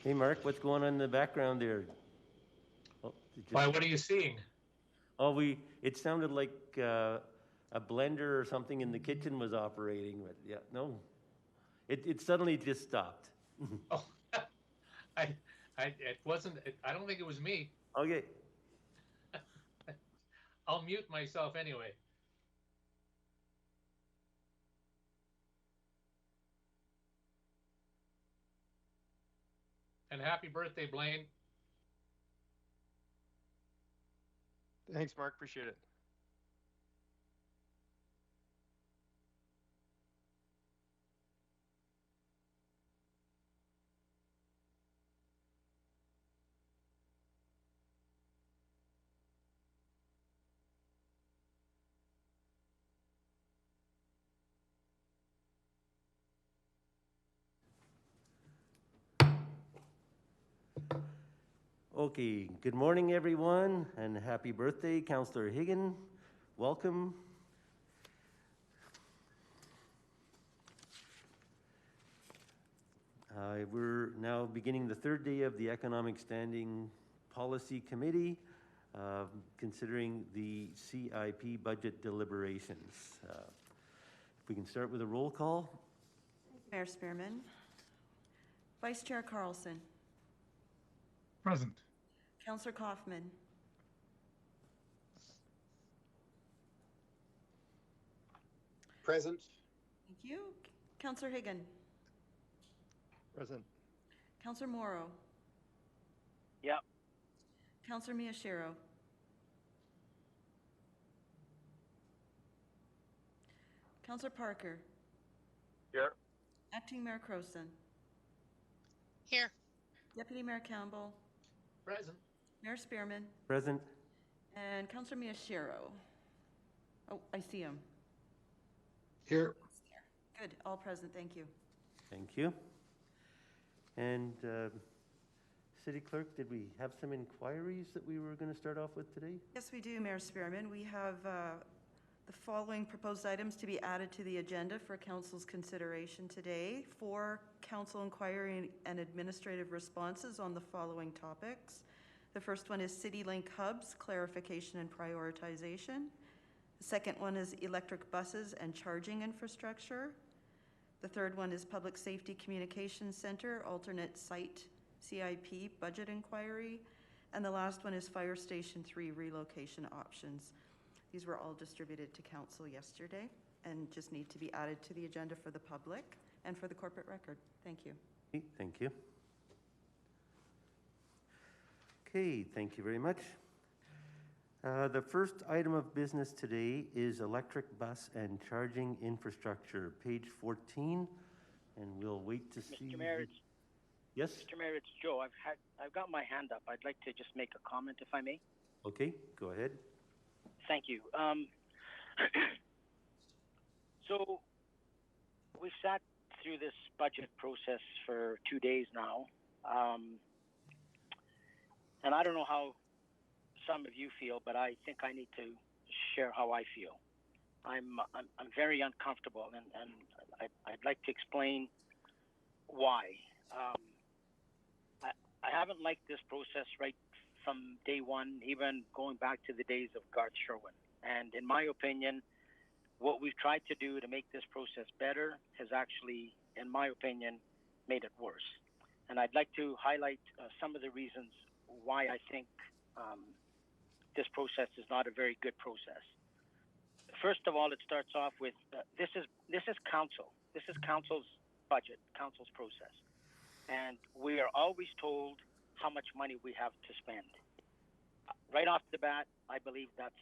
Hey, Mark, what's going on in the background there? Oh, Why, what are you seeing? it sounded like a blender or something in the kitchen was operating, but yeah, no. It suddenly just stopped. Oh, I, it wasn't, I don't think it was me. Okay. I'll mute myself anyway. And happy birthday, Blaine. Thanks, Mark. Appreciate it. Okay, good morning, everyone, and happy birthday, Councillor Higgin. Welcome. We're now beginning the third day of the Economic Standing Policy Committee, considering the CIP budget deliberations. If we can start with a roll call. Mayor Spearman. Vice Chair Carlson. Present. Councillor Kaufman. Present. Thank you. Councillor Higgin. Present. Councillor Morrow. Yep. Councillor Miyashiro. Councillor Parker. Here. Acting Mayor Crowson. Here. Deputy Mayor Campbell. Present. Mayor Spearman. Present. And Councillor Miyashiro. Oh, I see him. Here. Good. All present. Thank you. Thank you. And City Clerk, did we have some inquiries that we were going to start off with today? Yes, we do, Mayor Spearman. We have the following proposed items to be added to the agenda for Council's consideration today. 4 Council inquiry and administrative responses on the following topics. The first one is CityLink Hubs, clarification and prioritization. The second one is electric buses and charging infrastructure. The third one is Public Safety Communications Center, alternate site CIP budget inquiry. And the last one is Fire Station 3 relocation options. These were all distributed to Council yesterday and just need to be added to the agenda for the public and for the corporate record. Thank you. Thank you. Okay, thank you very much. The first item of business today is electric bus and charging infrastructure, page 14, and we'll wait to see. Mr. Mayor, yes? Mr. Mayor, it's Joe. I've got my hand up. I'd like to just make a comment, if I may. Okay, go ahead. Thank you. So we sat through this budget process for 2 days now, and I don't know how some of you feel, but I think I need to share how I feel. I'm very uncomfortable, and I'd like to explain why. I haven't liked this process right from day one, even going back to the days of Garth Sherwin. And in my opinion, what we've tried to do to make this process better has actually, in my opinion, made it worse. And I'd like to highlight some of the reasons why I think this process is not a very good process. First of all, it starts off with this is council. This is council's budget, council's process. And we are always told how much money we have to spend. Right off the bat, I believe that's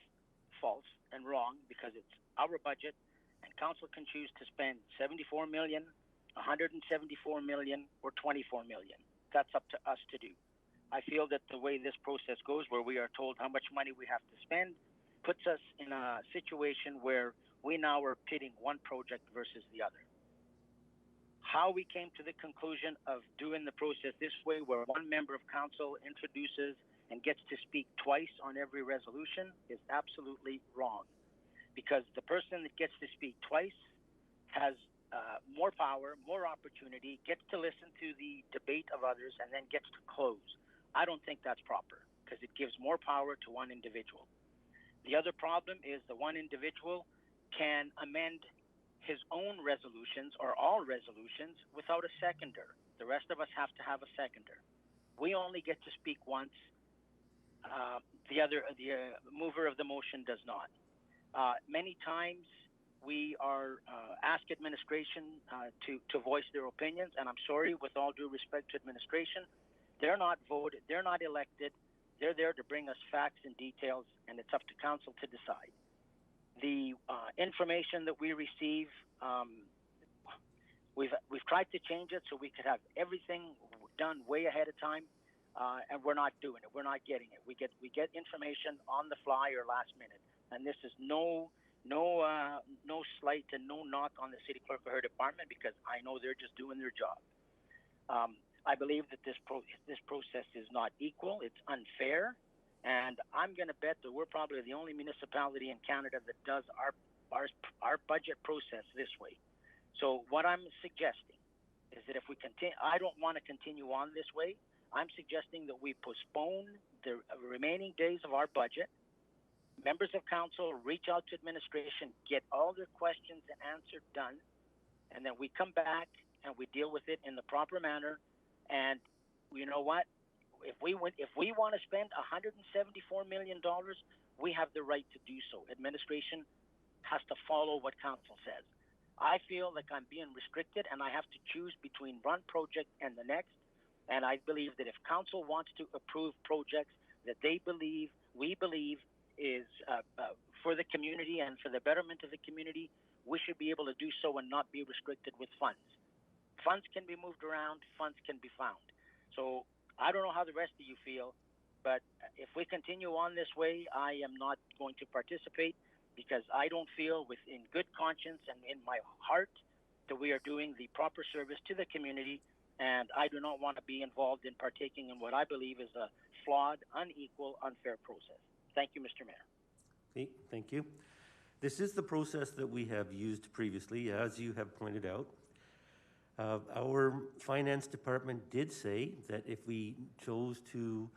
false and wrong because it's our budget and council can choose to spend 74 million, 174 million, or 24 million. That's up to us to do. I feel that the way this process goes, where we are told how much money we have to spend, puts us in a situation where we now are pitting one project versus the other. How we came to the conclusion of doing the process this way, where one member of council introduces and gets to speak twice on every resolution, is absolutely wrong. Because the person that gets to speak twice has more power, more opportunity, gets to listen to the debate of others, and then gets to close. I don't think that's proper because it gives more power to one individual. The other problem is the one individual can amend his own resolutions or all resolutions without a seconder. The rest of us have to have a seconder. We only get to speak once. The mover of the motion does not. Many times we are asked administration to voice their opinions, and I'm sorry, with all due respect to administration, they're not voted, they're not elected. They're there to bring us facts and details, and it's up to council to decide. The information that we receive, we've tried to change it so we could have everything done way ahead of time, and we're not doing it. We're not getting it. We get information on the fly or last minute, and this is no slight and no knock on the city clerk or her department, because I know they're just doing their job. I believe that this process is not equal. It's unfair, and I'm going to bet that we're probably the only municipality in Canada that does our budget process this way. So what I'm suggesting is that if we continue, I don't want to continue on this way. I'm suggesting that we postpone the remaining days of our budget. Members of council reach out to administration, get all their questions and answers done, and then we come back and we deal with it in the proper manner. And you know what? If we want to spend $174 million, we have the right to do so. Administration has to follow what council says. I feel like I'm being restricted, and I have to choose between one project and the next. And I believe that if council wants to approve projects that we believe is for the community and for the betterment of the community, we should be able to do so and not be restricted with funds. Funds can be moved around, funds can be found. So I don't know how the rest of you feel, but if we continue on this way, I am not going to participate, because I don't feel within good conscience and in my heart that we are doing the proper service to the community, and I do not want to be involved in partaking in what I believe is a flawed, unequal, unfair process. Thank you, Mr. Mayor. Okay, thank you. This is the process that we have used previously, as you have pointed out. Our finance department did say that if we chose to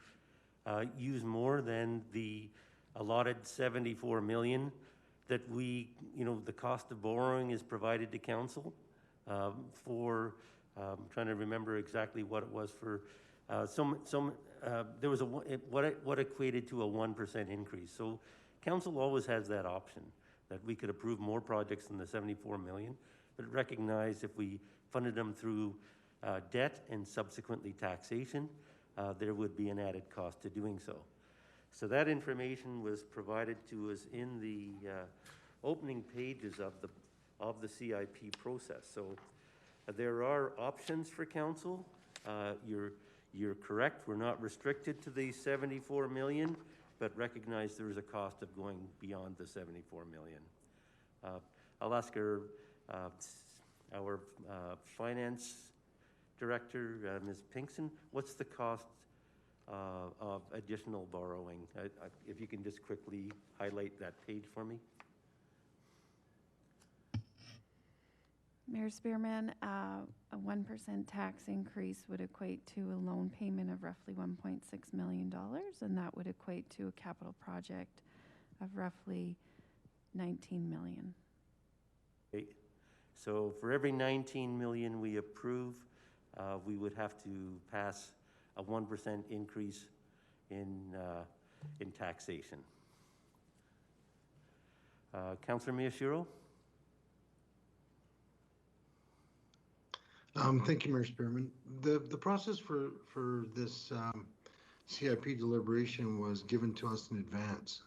use more than the allotted 74 million, that we, the cost of borrowing is provided to council for, I'm trying to remember exactly what it was for, there was what equated to a 1% increase. So council always has that option, that we could approve more projects than the 74 million, but recognize if we funded them through debt and subsequently taxation, there would be an added cost to doing so. So that information was provided to us in the opening pages of the CIP process. So there are options for council. You're correct. We're not restricted to the 74 million, but recognize there is a cost of going beyond the 74 million. I'll ask our finance director, Ms. Pinkson, what's the cost of additional borrowing? If you can just quickly highlight that page for me. Mayor Spearman, a 1% tax increase would equate to a loan payment of roughly $1.6 million, and that would equate to a capital project of roughly $19 million. Okay. So for every 19 million we approve, we would have to pass a 1% increase in taxation. Councillor Miyashiro? Thank you, Mayor Spearman. The process for this CIP deliberation was given to us in advance.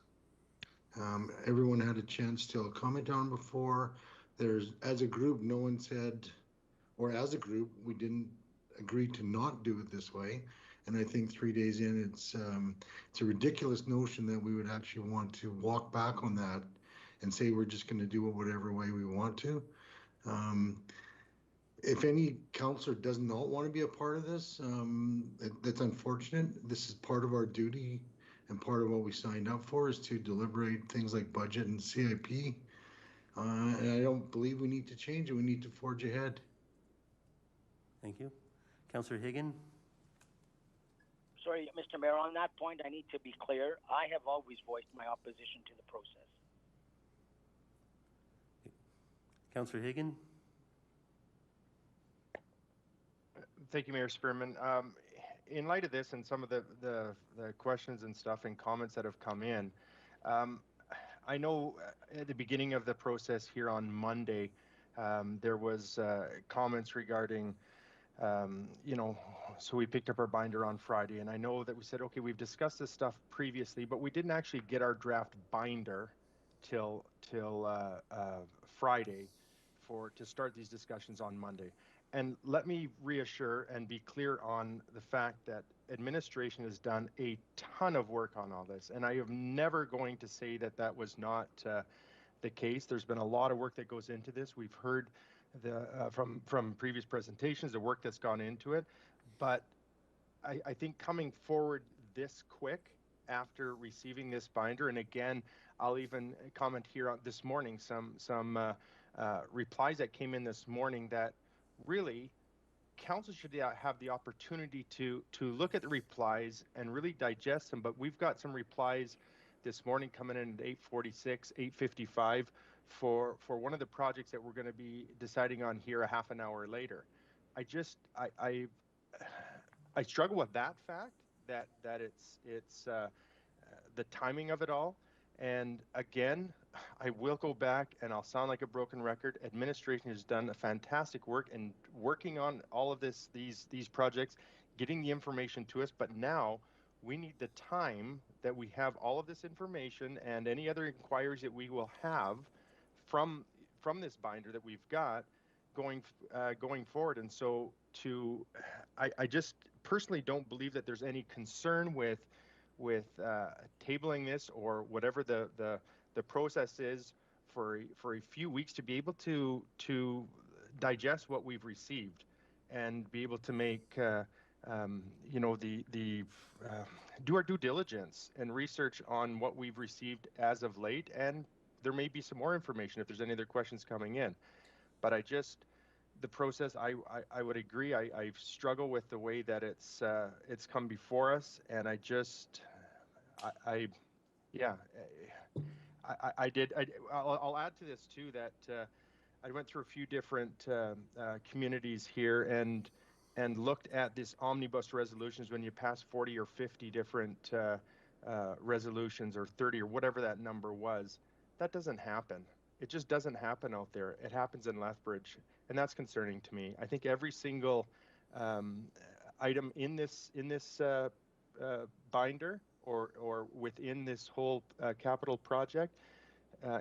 Everyone had a chance to comment on it before. As a group, no one said, or as a group, we didn't agree to not do it this way. And I think 3 days in, it's a ridiculous notion that we would actually want to walk back on that and say we're just going to do it whatever way we want to. If any councillor does not want to be a part of this, that's unfortunate. This is part of our duty, and part of what we signed up for is to deliberate things like budget and CIP. And I don't believe we need to change it. We need to forge ahead. Thank you. Councillor Higgin? Sorry, Mr. Mayor, on that point, I need to be clear. I have always voiced my opposition to the process. Councillor Higgin? Thank you, Mayor Spearman. In light of this and some of the questions and stuff and comments that have come in, I know at the beginning of the process here on Monday, there was comments regarding, so we picked up our binder on Friday, and I know that we said, okay, we've discussed this stuff previously, but we didn't actually get our draft binder till Friday to start these discussions on Monday. And let me reassure and be clear on the fact that administration has done a ton of work on all this. And I am never going to say that that was not the case. There's been a lot of work that goes into this. We've heard from previous presentations, the work that's gone into it. But I think coming forward this quick after receiving this binder, and again, I'll even comment here on this morning, some replies that came in this morning that really council should have the opportunity to look at the replies and really digest them. But we've got some replies this morning coming in at 8:46, 8:55 for one of the projects that we're going to be deciding on here a half an hour later. I struggle with that fact that it's the timing of it all. And again, I will go back and I'll sound like a broken record. Administration has done a fantastic work in working on all of these projects, getting the information to us. But now we need the time that we have all of this information and any other inquiries that we will have from this binder that we've got going forward. And so I just personally don't believe that there's any concern with tabling this or whatever the process is for a few weeks to be able to digest what we've received and be able to make do our due diligence and research on what we've received as of late. And there may be some more information if there's any other questions coming in. But the process, I would agree. I struggle with the way that it's come before us, and I'll add to this too that I went through a few different communities here and looked at this omnibus resolutions when you pass 40 or 50 different resolutions or 30 or whatever that number was. That doesn't happen. It just doesn't happen out there. It happens in Lethbridge, and that's concerning to me. I think every single item in this binder or within this whole capital project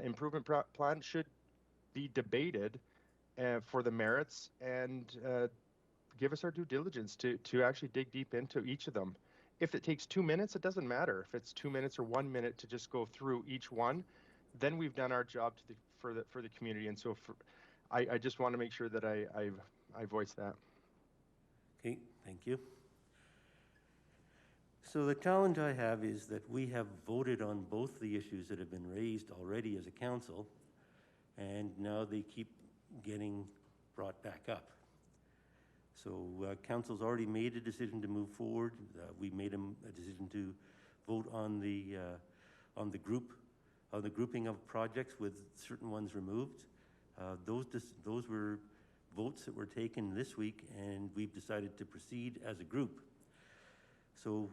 improvement plan should be debated for the merits and give us our due diligence to actually dig deep into each of them. If it takes 2 minutes, it doesn't matter. If it's 2 minutes or 1 minute to just go through each one, then we've done our job for the community. And so I just want to make sure that I voice that. Okay, thank you. So the challenge I have is that we have voted on both the issues that have been raised already as a council, and now they keep getting brought back up. So council's already made a decision to move forward. We made a decision to vote on the grouping of projects with certain ones removed. Those were votes that were taken this week, and we've decided to proceed as a group. So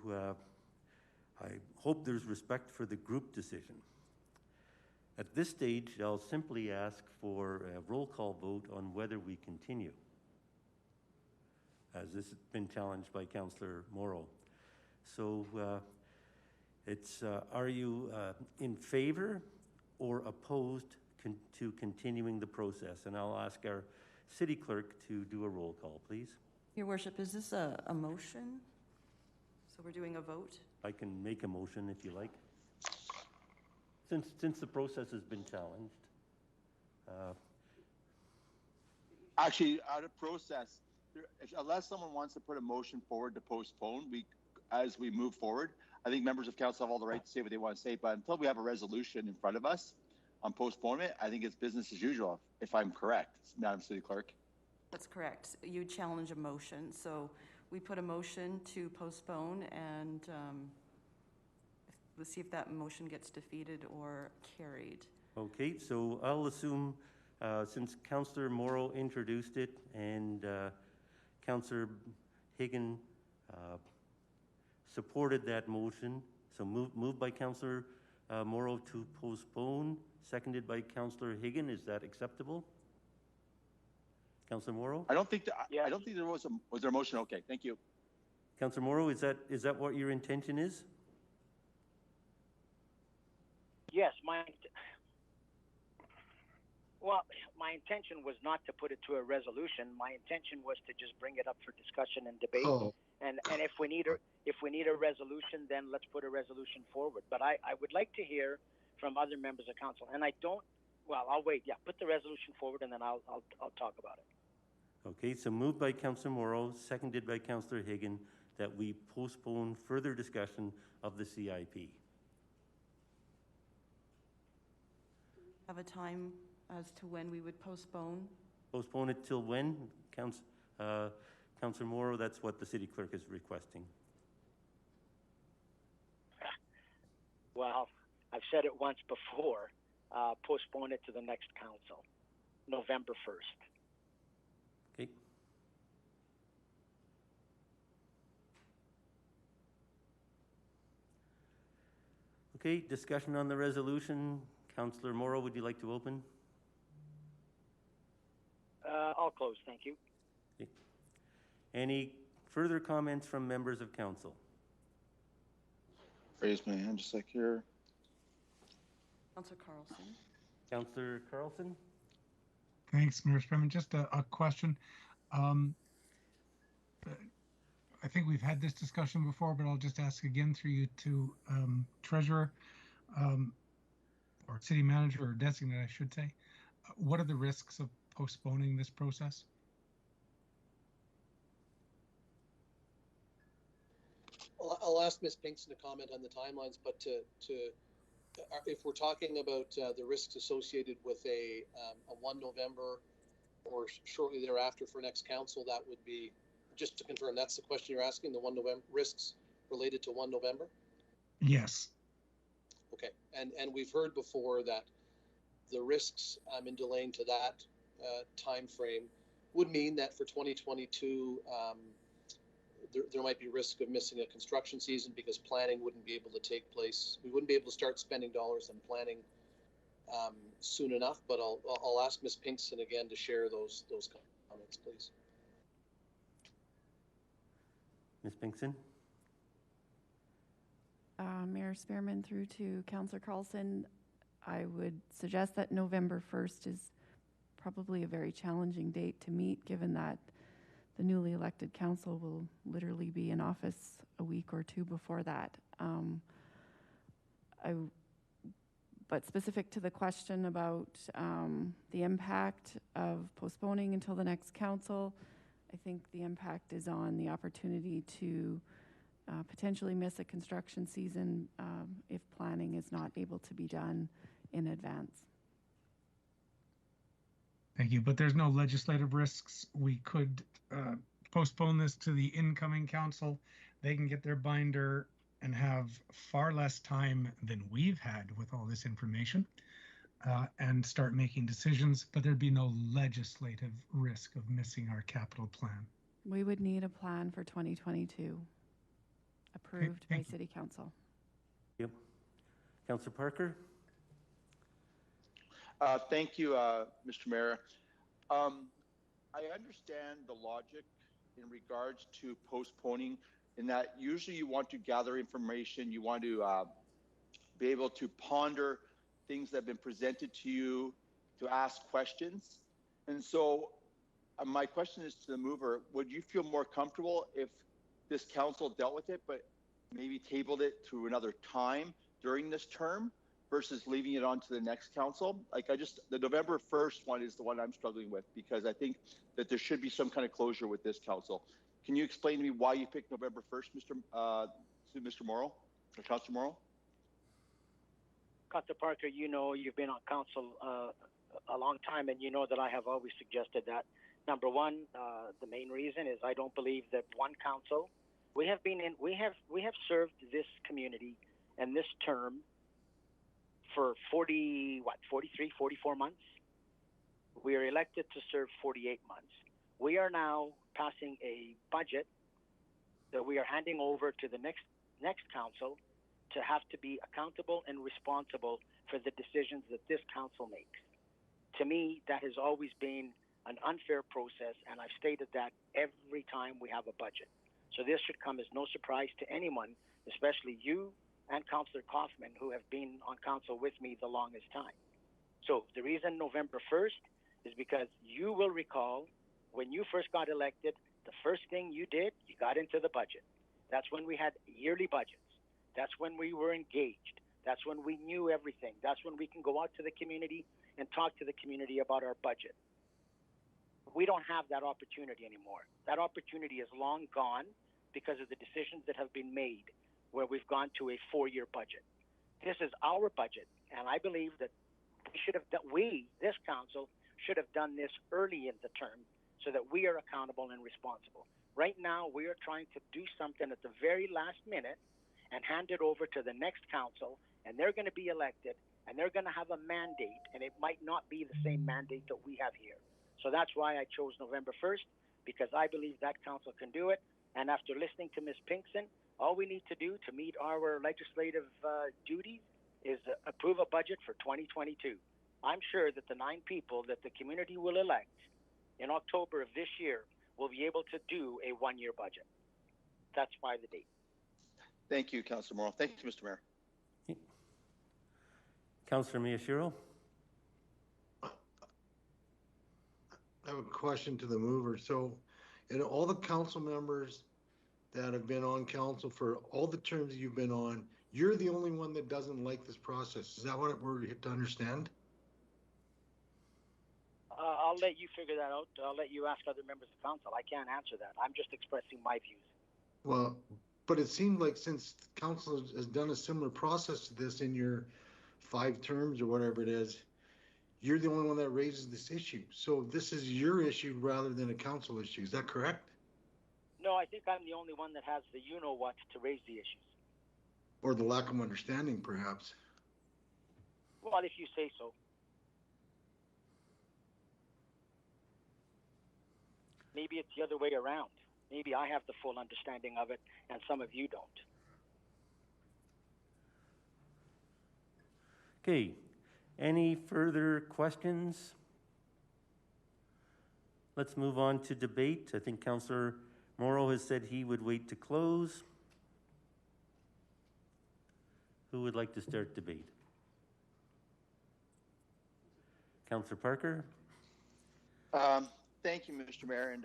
I hope there's respect for the group decision. At this stage, I'll simply ask for a roll call vote on whether we continue, as this has been challenged by Councillor Morrow. So are you in favor or opposed to continuing the process? And I'll ask our city clerk to do a roll call, please. Your worship, is this a motion? So we're doing a vote? I can make a motion if you like. Since the process has been challenged. Actually, out of process, unless someone wants to put a motion forward to postpone, as we move forward, I think members of council have all the right to say what they want to say, but until we have a resolution in front of us, on postponement, I think it's business as usual, if I'm correct, Madam City Clerk. That's correct. You challenge a motion, so we put a motion to postpone, and let's see if that motion gets defeated or carried. Okay, so I'll assume, since Councillor Morrow introduced it and Councillor Higgin supported that motion, so moved by Councillor Morrow to postpone, seconded by Councillor Higgin. Is that acceptable? Councillor Morrow? I don't think there was there a motion. Okay, thank you. Councillor Morrow, is that what your intention is? Yes, my intention was not to put it to a resolution. My intention was to just bring it up for discussion and debate. Oh. And if we need a resolution, then let's put a resolution forward. But I would like to hear from other members of council. And I'll wait. Yeah, put the resolution forward, and then I'll talk about it. Okay, so moved by Councillor Morrow, seconded by Councillor Higgin, that we postpone further discussion of the CIP. Have a time as to when we would postpone? Postpone it till when? Councillor Morrow, that's what the city clerk is requesting. Well, I've said it once before. Postpone it to the next council, November 1st. Okay. Okay, discussion on the resolution. Councillor Morrow, would you like to open? I'll close, thank you. Okay. Any further comments from members of council? Raise my hand just like here. Councillor Carlson. Councillor Carlson? Thanks, Mayor Spearman. Just a question. I think we've had this discussion before, but I'll just ask again through you to Treasurer or City Manager or Designate, I should say. What are the risks of postponing this process? I'll ask Ms. Pinkston to comment on the timelines, but if we're talking about the risks associated with a 1 November or shortly thereafter for next council, that would be, just to confirm, that's the question you're asking, the 1 November risks related to 1 November? Yes. Okay, and we've heard before that the risks in delaying to that time frame would mean that for 2022, there might be risk of missing a construction season because planning wouldn't be able to take place. We wouldn't be able to start spending dollars on planning soon enough. But I'll ask Ms. Pinkston again to share those comments, please. Ms. Pinkston? Mayor Spearman, through to Councillor Carlson, I would suggest that November 1st is probably a very challenging date to meet, given that the newly elected council will literally be in office a week or two before that. But specific to the question about the impact of postponing until the next council, I think the impact is on the opportunity to potentially miss a construction season if planning is not able to be done in advance. Thank you. But there's no legislative risks. We could postpone this to the incoming council. They can get their binder and have far less time than we've had with all this information and start making decisions, but there'd be no legislative risk of missing our capital plan. We would need a plan for 2022 approved by City Council. Yep. Councillor Parker? Thank you, Mr. Mayor. I understand the logic in regards to postponing, in that usually you want to gather information, you want to be able to ponder things that have been presented to you, to ask questions. And so my question is to the mover, would you feel more comfortable if this council dealt with it, but maybe tabled it to another time during this term versus leaving it on to the next council? Like the November 1st one is the one I'm struggling with, because I think that there should be some kind of closure with this council. Can you explain to me why you picked November 1st, Mr. Morrow, or Councilor Morrow? Councillor Parker, you know, you've been on council a long time, and you know that I have always suggested that. Number one, the main reason is I don't believe that one council. We have served this community and this term for 43, 44 months. We are elected to serve 48 months. We are now passing a budget that we are handing over to the next council to have to be accountable and responsible for the decisions that this council makes. To me, that has always been an unfair process, and I've stated that every time we have a budget. So this should come as no surprise to anyone, especially you and Councillor Kaufman, who have been on council with me the longest time. So the reason November 1st is because you will recall when you first got elected, the first thing you did, you got into the budget. That's when we had yearly budgets. That's when we were engaged. That's when we knew everything. That's when we can go out to the community and talk to the community about our budget. We don't have that opportunity anymore. That opportunity is long gone because of the decisions that have been made where we've gone to a 4-year budget. This is our budget, and I believe that this council, should have done this early in the term so that we are accountable and responsible. Right now, we are trying to do something at the very last minute and hand it over to the next council, and they're going to be elected, and they're going to have a mandate, and it might not be the same mandate that we have here. So that's why I chose November 1st, because I believe that council can do it. And after listening to Ms. Pinkson, all we need to do to meet our legislative duties is approve a budget for 2022. I'm sure that the 9 people that the community will elect in October of this year will be able to do a 1-year budget. That's why the date. Thank you, Councillor Morrow. Thank you, Mr. Mayor. Councillor Miyashiro. I have a question to the mover. So, all the council members that have been on council for all the terms that you've been on, you're the only one that doesn't like this process. Is that what we're to understand? I'll let you figure that out. I'll let you ask other members of council. I can't answer that. I'm just expressing my views. Well, but it seemed like since council has done a similar process to this in your 5 terms or whatever it is, you're the only one that raises this issue. So this is your issue rather than a council issue. Is that correct? No, I think I'm the only one that has the you-know-what to raise the issues. Or the lack of understanding, perhaps. Well, if you say so. Maybe it's the other way around. Maybe I have the full understanding of it and some of you don't. Okay, any further questions? Let's move on to debate. I think Councillor Morrow has said he would wait to close. Who would like to start debate? Councillor Parker? Thank you, Mr. Mayor. And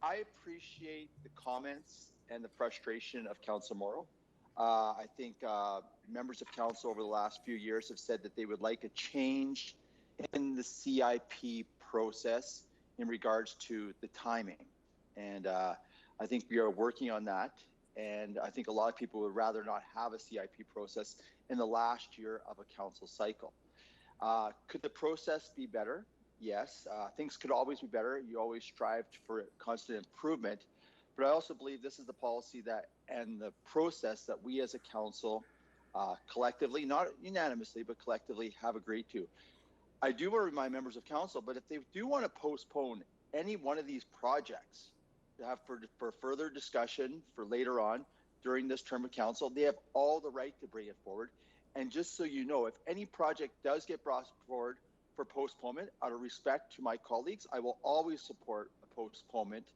I appreciate the comments and the frustration of Councillor Morrow. I think members of council over the last few years have said that they would like a change in the CIP process in regards to the timing. And I think we are working on that. And I think a lot of people would rather not have a CIP process in the last year of a council cycle. Could the process be better? Yes. Things could always be better. You always strive for constant improvement. But I also believe this is the policy that and the process that we as a council collectively, not unanimously, but collectively have agreed to. I do want to remind members of council, but if they do want to postpone any one of these projects to have for further discussion for later on during this term of council, they have all the right to bring it forward. And just so you know, if any project does get brought forward for postponement, out of respect to my colleagues, I will always support a postponement,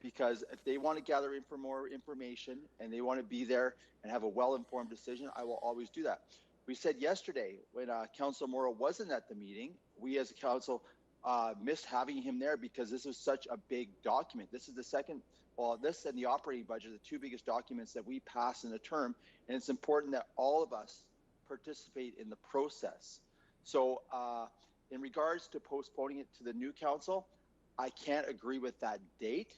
because if they want to gather more information and they want to be there and have a well-informed decision, I will always do that. We said yesterday when Councillor Morrow wasn't at the meeting, we as a council missed having him there because this is such a big document. This is the second, well, this and the operating budget are the 2 biggest documents that we pass in a term, and it's important that all of us participate in the process. So in regards to postponing it to the new council, I can't agree with that date,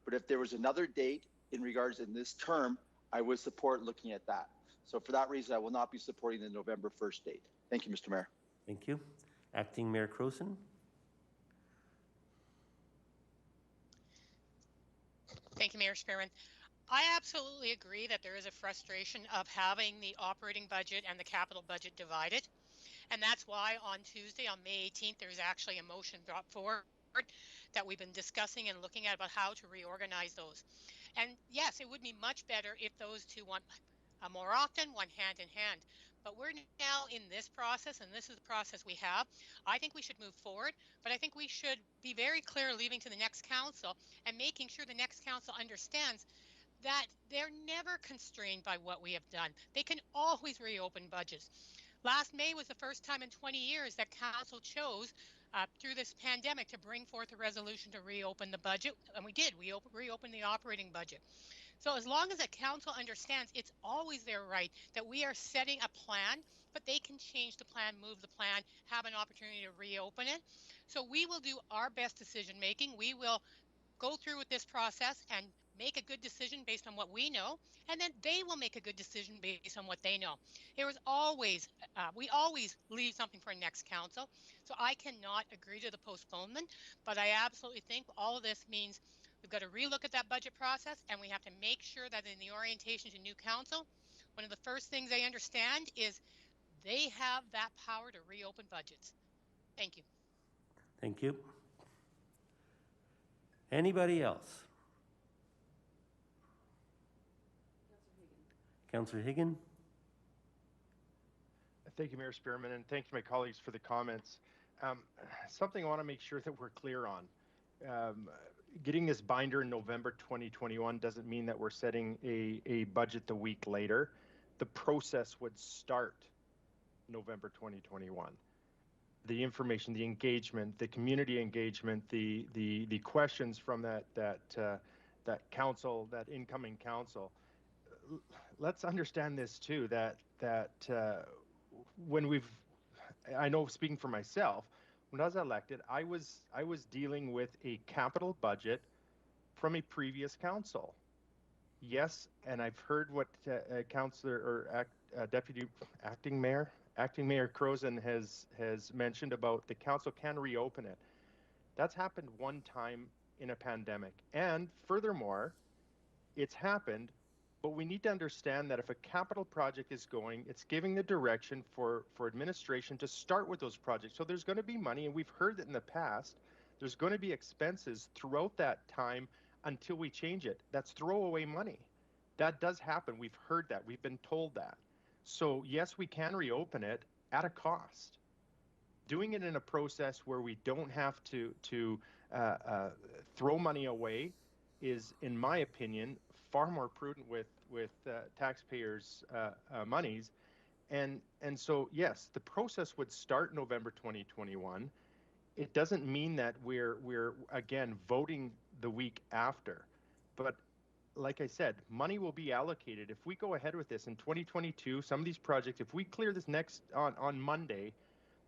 but if there was another date in regards in this term, I would support looking at that. So for that reason, I will not be supporting the November 1st date. Thank you, Mr. Mayor. Thank you. Acting Mayor Croson? Thank you, Mayor Spearman. I absolutely agree that there is a frustration of having the operating budget and the capital budget divided. And that's why on Tuesday, on May 18th, there's actually a motion brought forward that we've been discussing and looking at about how to reorganize those. And yes, it would be much better if those two went more often, went hand in hand. But we're now in this process, and this is the process we have. I think we should move forward, but I think we should be very clear leaving to the next council and making sure the next council understands that they're never constrained by what we have done. They can always reopen budgets. Last May was the first time in 20 years that council chose through this pandemic to bring forth a resolution to reopen the budget, and we did. We reopened the operating budget. So as long as the council understands, it's always their right that we are setting a plan, but they can change the plan, move the plan, have an opportunity to reopen it. So we will do our best decision making. We will go through with this process and make a good decision based on what we know, and then they will make a good decision based on what they know. There was always, we always leave something for next council, so I cannot agree to the postponement, but I absolutely think all of this means we've got to relook at that budget process, and we have to make sure that in the orientation to new council, one of the first things they understand is they have that power to reopen budgets. Thank you. Thank you. Anybody else? Councillor Higgin? Thank you, Mayor Spearman, and thank you, my colleagues, for the comments. Something I want to make sure that we're clear on. Getting this binder in November 2021 doesn't mean that we're setting a budget the week later. The process would start November 2021. The information, the engagement, the community engagement, the questions from that council, that incoming council. Let's understand this too. That when I know, speaking for myself, when I was elected, I was dealing with a capital budget from a previous council. Yes, and I've heard what Councillor or Acting Mayor Croson has mentioned about the council can reopen it. That's happened one time in a pandemic. And furthermore, it's happened, but we need to understand that if a capital project is going, it's giving the direction for administration to start with those projects. So there's going to be money, and we've heard that in the past, there's going to be expenses throughout that time until we change it. That's throwaway money. That does happen. We've heard that. We've been told that. So yes, we can reopen it at a cost. Doing it in a process where we don't have to throw money away is, in my opinion, far more prudent with taxpayers' monies. And so yes, the process would start November 2021. It doesn't mean that we're again voting the week after, but like I said, money will be allocated. If we go ahead with this in 2022, some of these projects, if we clear this next on Monday,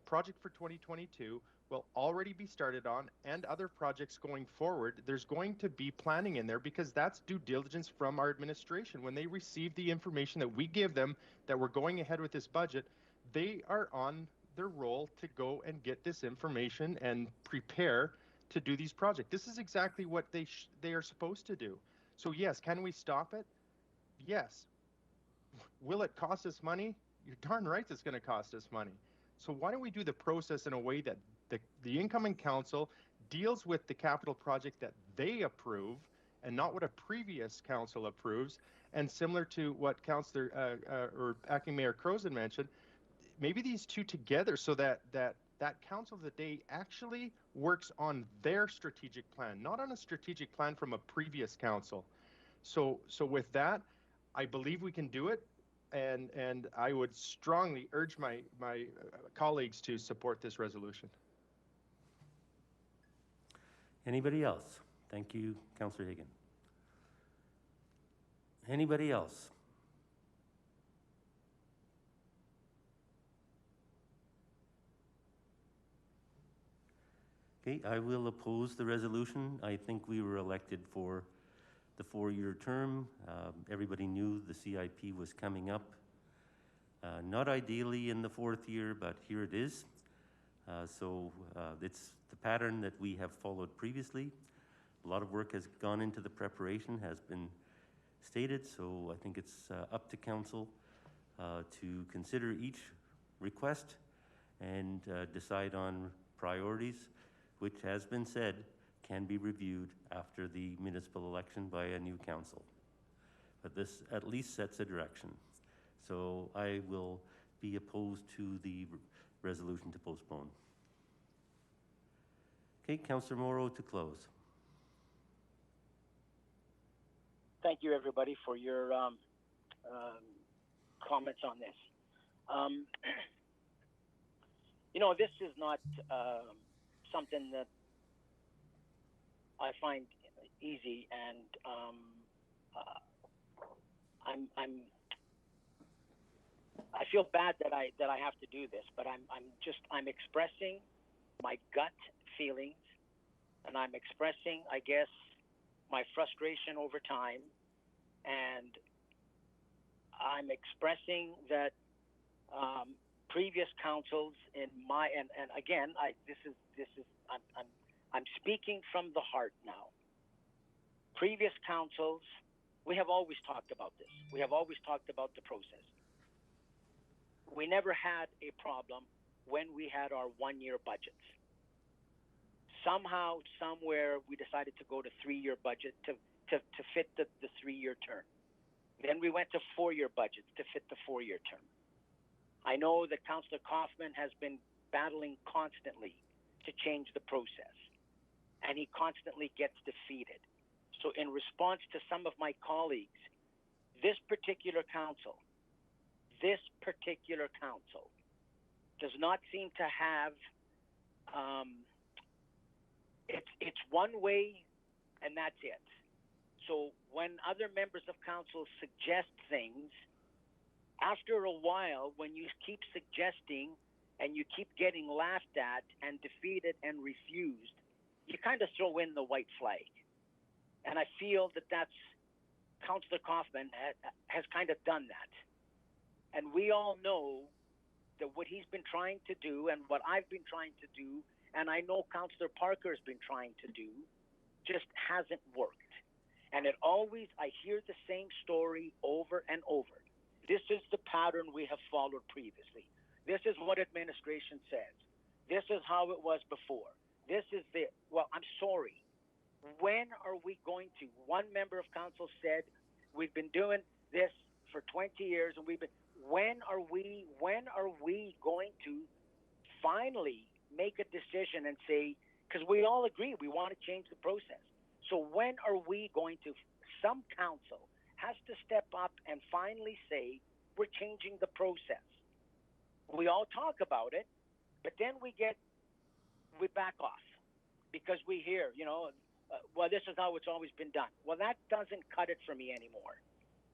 project for 2022 will already be started on, and other projects going forward. There's going to be planning in there because that's due diligence from our administration. When they receive the information that we give them that we're going ahead with this budget, they are on their role to go and get this information and prepare to do these projects. This is exactly what they are supposed to do. So yes, can we stop it? Yes. Will it cost us money? You're darn right it's going to cost us money. So why don't we do the process in a way that the incoming council deals with the capital project that they approve and not what a previous council approves, and similar to what Councillor or Acting Mayor Croson mentioned, maybe these two together so that council of the day actually works on their strategic plan, not on a strategic plan from a previous council. So with that, I believe we can do it, and I would strongly urge my colleagues to support this resolution. Anybody else? Thank you, Councillor Higgin. Anybody else? Okay, I will oppose the resolution. I think we were elected for the 4-year term. Everybody knew the CIP was coming up. Not ideally in the fourth year, but here it is. It's the pattern that we have followed previously. A lot of work has gone into the preparation, has been stated, so I think it's up to council to consider each request and decide on priorities, which has been said can be reviewed after the municipal election by a new council. But this at least sets a direction. So I will be opposed to the resolution to postpone. Okay, Councillor Morrow to close. Thank you, everybody, for your comments on this. This is not something that I find easy, and I feel bad that I have to do this, but I'm expressing my gut feelings, and I'm expressing, I guess, my frustration over time, and I'm expressing that previous councils in my and again I'm speaking from the heart now. Previous councils, we have always talked about this. We have always talked about the process. We never had a problem when we had our one-year budgets. Somehow, somewhere, we decided to go to three-year budget to fit the three-year term. Then we went to four-year budgets to fit the four-year term. I know that Councillor Kaufman has been battling constantly to change the process, and he constantly gets defeated. So in response to some of my colleagues, this particular council does not seem to have, it's one way and that's it. So when other members of council suggest things, after a while, when you keep suggesting and you keep getting laughed at and defeated and refused, you kind of throw in the white flag. And I feel that Councillor Kaufman has kind of done that. And we all know that what he's been trying to do and what I've been trying to do, and I know Councillor Parker has been trying to do, just hasn't worked. And I hear the same story over and over. This is the pattern we have followed previously. This is what administration says. This is how it was before. Well, I'm sorry. When are we going to? One member of council said, we've been doing this for 20 years, and when are we going to finally make a decision and say, because we all agree we want to change the process. So when are we going to, some council has to step up and finally say, we're changing the process. We all talk about it, but then we back off because we hear, well, this is how it's always been done. Well, that doesn't cut it for me anymore.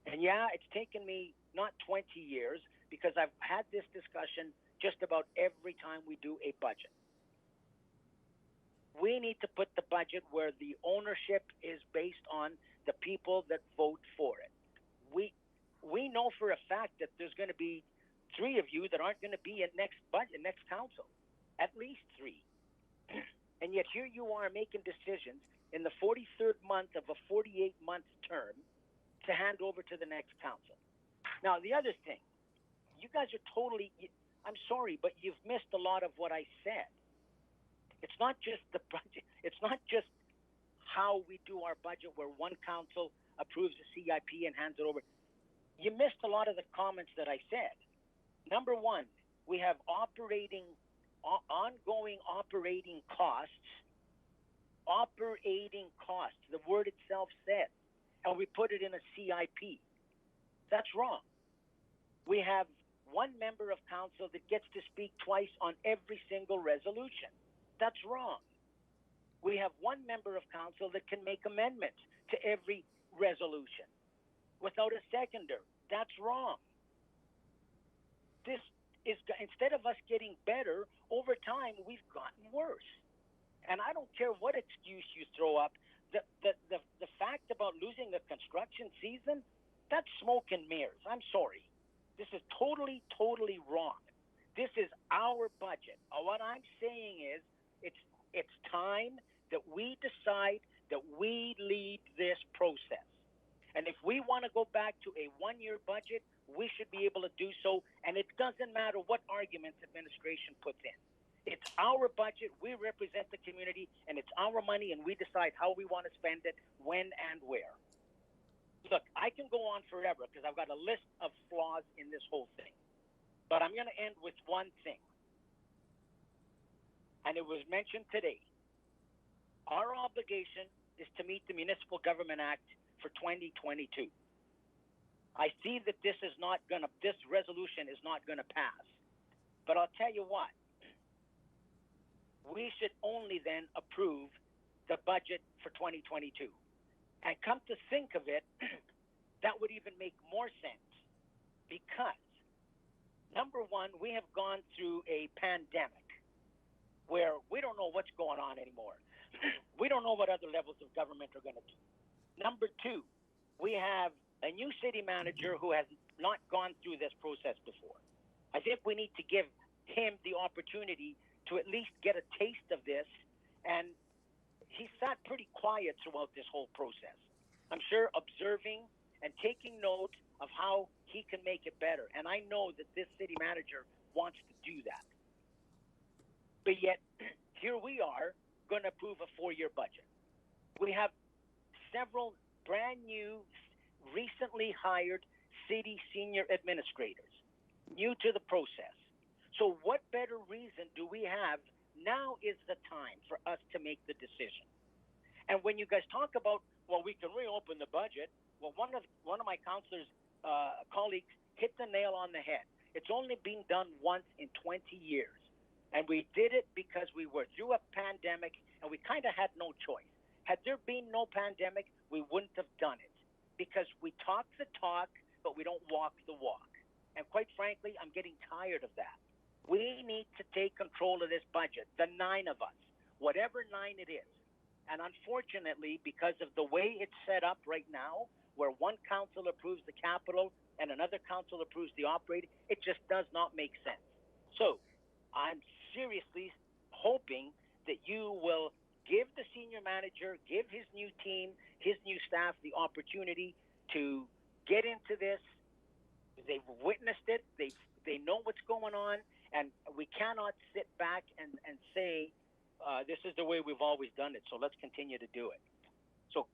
And yeah, it's taken me not 20 years because I've had this discussion just about every time we do a budget. We need to put the budget where the ownership is based on the people that vote for it. We know for a fact that there's going to be 3 of you that aren't going to be at next council, at least 3. And yet here you are making decisions in the 43rd month of a 48-month term to hand over to the next council. Now, the other thing, you guys are I'm sorry, but you've missed a lot of what I said. It's not just the budget. It's not just how we do our budget where one council approves the CIP and hands it over. You missed a lot of the comments that I said. Number one, we have ongoing operating costs. Operating costs, the word itself says, and we put it in a CIP. That's wrong. We have one member of council that gets to speak twice on every single resolution. That's wrong. We have one member of council that can make amendments to every resolution without a seconder. That's wrong. This is, instead of us getting better, over time, we've gotten worse. And I don't care what excuse you throw up. The fact about losing a construction season, that's smoke and mirrors. I'm sorry. This is totally, totally wrong. This is our budget. What I'm saying is it's time that we decide that we lead this process. And if we want to go back to a one-year budget, we should be able to do so. And it doesn't matter what arguments administration puts in. It's our budget. We represent the community, and it's our money, and we decide how we want to spend it, when and where. Look, I can go on forever because I've got a list of flaws in this whole thing. But I'm going to end with one thing. And it was mentioned today. Our obligation is to meet the Municipal Government Act for 2022. I see that this resolution is not going to pass. But I'll tell you what. We should only then approve the budget for 2022. And come to think of it, that would even make more sense because, number one, we have gone through a pandemic where we don't know what's going on anymore. We don't know what other levels of government are going to do. Number two, we have a new city manager who has not gone through this process before. I think we need to give him the opportunity to at least get a taste of this, and he sat pretty quiet throughout this whole process. I'm sure observing and taking note of how he can make it better. And I know that this city manager wants to do that. But yet, here we are going to approve a 4-year budget. We have several brand new, recently hired city senior administrators, new to the process. So what better reason do we have? Now is the time for us to make the decision. And when you guys talk about, well, we can reopen the budget, well, one of my councilors' colleagues hit the nail on the head. It's only been done once in 20 years. And we did it because we were through a pandemic and we kind of had no choice. Had there been no pandemic, we wouldn't have done it because we talk the talk, but we don't walk the walk. And quite frankly, I'm getting tired of that. We need to take control of this budget, the 9 of us, whatever 9 it is. And unfortunately, because of the way it's set up right now, where one council approves the capital and another council approves the operating, it just does not make sense. So I'm seriously hoping that you will give the senior manager, give his new team, his new staff the opportunity to get into this. They've witnessed it. They know what's going on. And we cannot sit back and say, this is the way we've always done it, so let's continue to do it. So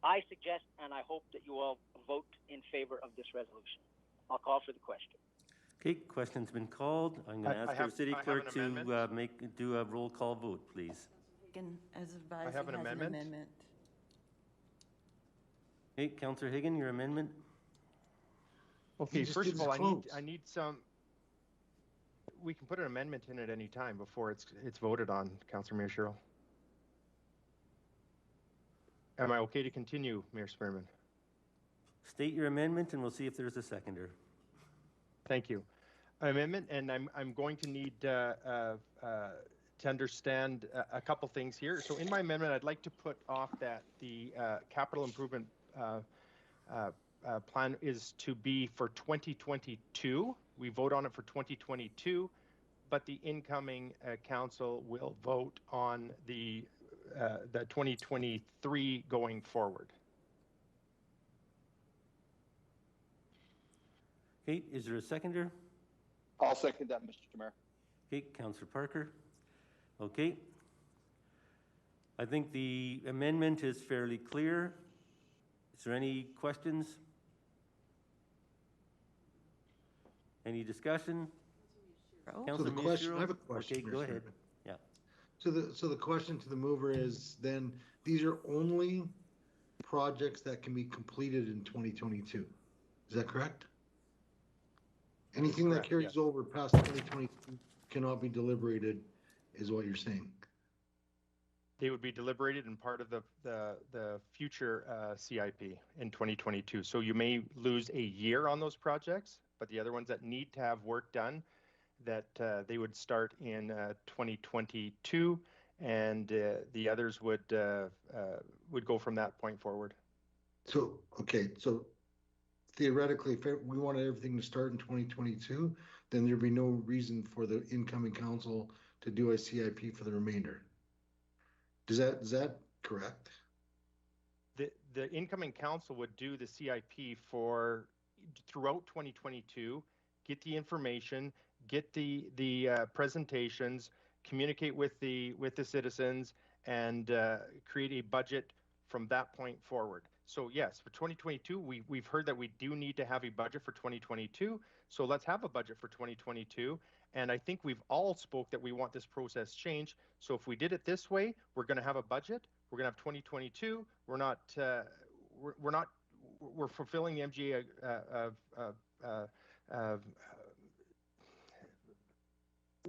I suggest and I hope that you all vote in favor of this resolution. I'll call for the question. Okay, question's been called. I'm going to ask our city clerk to do a roll call vote, please. As advised, I have an amendment. Okay, Councillor Higgin, your amendment. Okay, first of all, I need some. We can put an amendment in at any time before it's voted on, Councillor Mayor Sherrill. Am I okay to continue, Mayor Spearman? State your amendment and we'll see if there's a seconder. Thank you. Amendment, and I'm going to need to understand a couple things here. So in my amendment, I'd like to put off that the capital improvement plan is to be for 2022. We vote on it for 2022, but the incoming council will vote on the 2023 going forward. Okay, is there a seconder? I'll second that, Mr. Mayor. Okay, Councillor Parker. Okay. I think the amendment is fairly clear. Is there any questions? Any discussion? So the question, I have a question. Okay, go ahead. Yeah. So the question to the mover is then, these are only projects that can be completed in 2022. Is that correct? Anything that carries over past 2022 cannot be deliberated, is what you're saying? They would be deliberated and part of the future CIP in 2022. So you may lose a year on those projects, but the other ones that need to have work done, that they would start in 2022, and the others would go from that point forward. So, okay, so theoretically, if we wanted everything to start in 2022, then there'd be no reason for the incoming council to do a CIP for the remainder. Is that correct? The incoming council would do the CIP for throughout 2022, get the information, get the presentations, communicate with the citizens, and create a budget from that point forward. So yes, for 2022, we've heard that we do need to have a budget for 2022. So let's have a budget for 2022. And I think we've all spoke that we want this process changed. So if we did it this way, we're going to have a budget. We're going to have 2022. We're fulfilling the MGA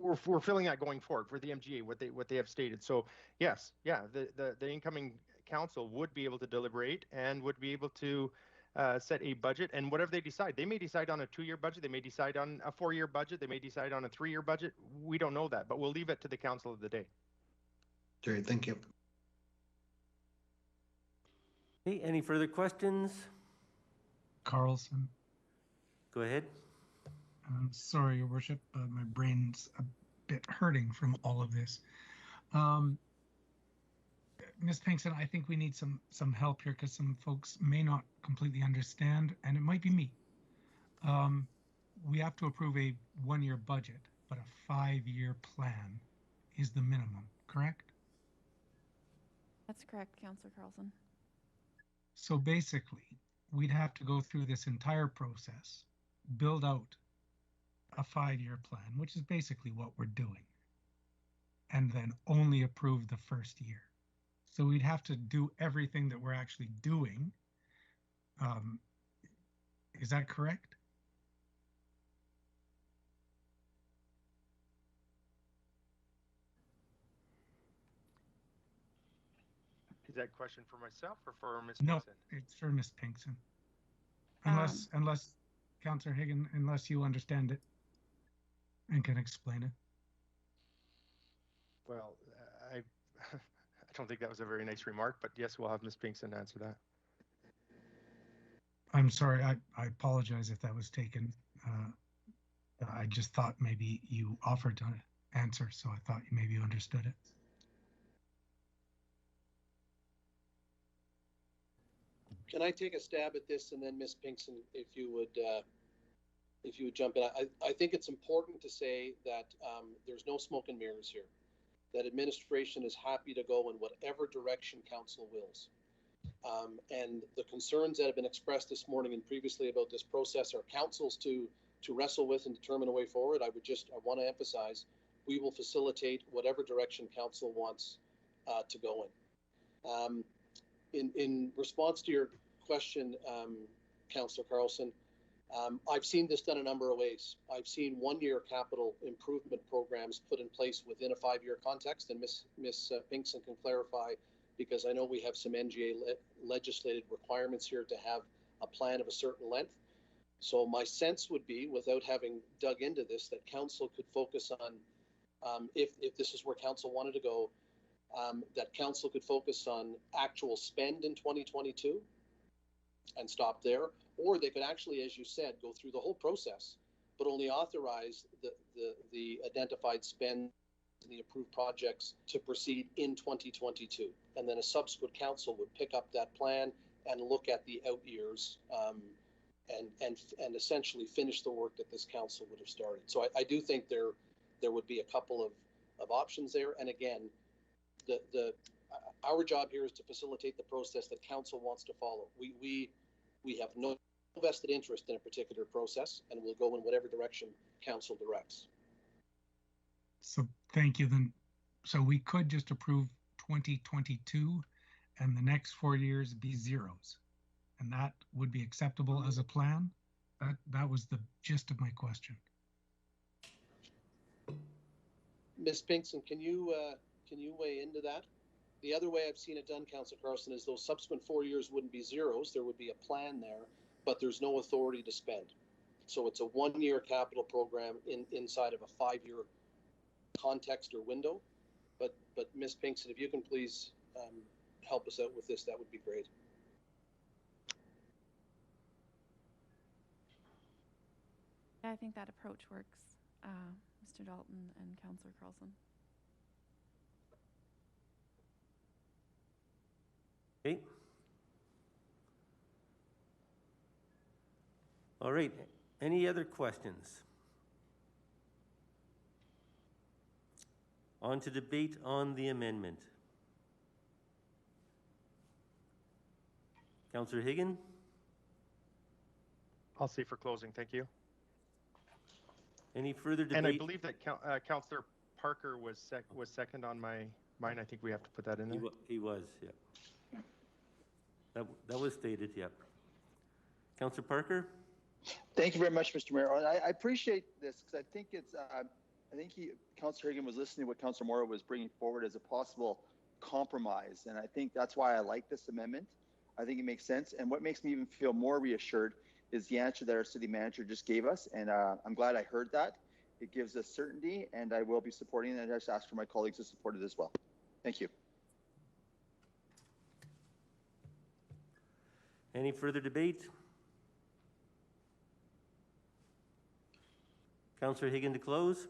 we're filling that going forward for the MGA, what they have stated. So yes, yeah, the incoming council would be able to deliberate and would be able to set a budget, and whatever they decide, they may decide on a 2-year budget, they may decide on a 4-year budget, they may decide on a 3-year budget. We don't know that, but we'll leave it to the council of the day. Jerry, thank you. Okay, any further questions? Carlson. Go ahead. Sorry, Your Worship, my brain's a bit hurting from all of this. Ms. Pinkston, I think we need some help here because some folks may not completely understand, and it might be me. We have to approve a 1-year budget, but a 5-year plan is the minimum, correct? That's correct, Councillor Carlson. So basically, we'd have to go through this entire process, build out a 5-year plan, which is basically what we're doing, and then only approve the first year. So we'd have to do everything that we're actually doing. Is that correct? Is that question for myself or for Ms. No, Pinkston? it's for Ms. Pinkston. Unless Councillor Higgin, unless you understand it and can explain it. Well, I don't think that was a very nice remark, but yes, we'll have Ms. Pinkston answer that. I'm sorry, I apologize if that was taken. I just thought maybe you offered to answer, so I thought maybe you understood it. Can I take a stab at this, and then Ms. Pinkston, if you would jump in? I think it's important to say that there's no smoke and mirrors here. That administration is happy to go in whatever direction council wills. And the concerns that have been expressed this morning and previously about this process are councils to wrestle with and determine a way forward. I want to emphasize, we will facilitate whatever direction council wants to go in. In response to your question, Councillor Carlson, I've seen this done a number of ways. I've seen 1-year capital improvement programs put in place within a 5-year context, and Ms. Pinkston can clarify, because I know we have some NGA legislated requirements here to have a plan of a certain length. So my sense would be, without having dug into this, that council could focus on, if this is where council wanted to go, that council could focus on actual spend in 2022 and stop there, or they could actually, as you said, go through the whole process, but only authorize the identified spend and the approved projects to proceed in 2022, and then a subsequent council would pick up that plan and look at the out years and essentially finish the work that this council would have started. So I do think there would be a couple of options there, and again, our job here is to facilitate the process that council wants to follow. We have no vested interest in a particular process, and we'll go in whatever direction council directs. So thank you then. So we could just approve 2022 and the next 4 years be zeros, and that would be acceptable as a plan? That was the gist of my question. Ms. Pinkston, can you weigh into that? The other way I've seen it done, Councillor Carlson, is those subsequent 4 years wouldn't be zeros. There would be a plan there, but there's no authority to spend. So it's a 1-year capital program inside of a 5-year context or window. But Ms. Pinkston, if you can please help us out with this, that would be great. Yeah, I think that approach works, Mr. Dalton and Councillor Carlson. Okay. All right, any other questions? On to debate on the amendment. Councillor Higgin? I'll stay for closing. Thank you. Any further debate? And I believe that Councillor Parker was second on mine. I think we have to put that in there. He was, yeah. That was stated, yeah. Councillor Parker? Thank you very much, Mr. Mayor. I appreciate this because I think it's, Councillor Higgin was listening to what Councillor Morrow was bringing forward as a possible compromise. And I think that's why I like this amendment. I think it makes sense. And what makes me even feel more reassured is the answer that our city manager just gave us. And I'm glad I heard that. It gives us certainty, and I will be supporting it. And I just ask for my colleagues to support it as well. Thank you. Any further debate? Councillor Higgin to close.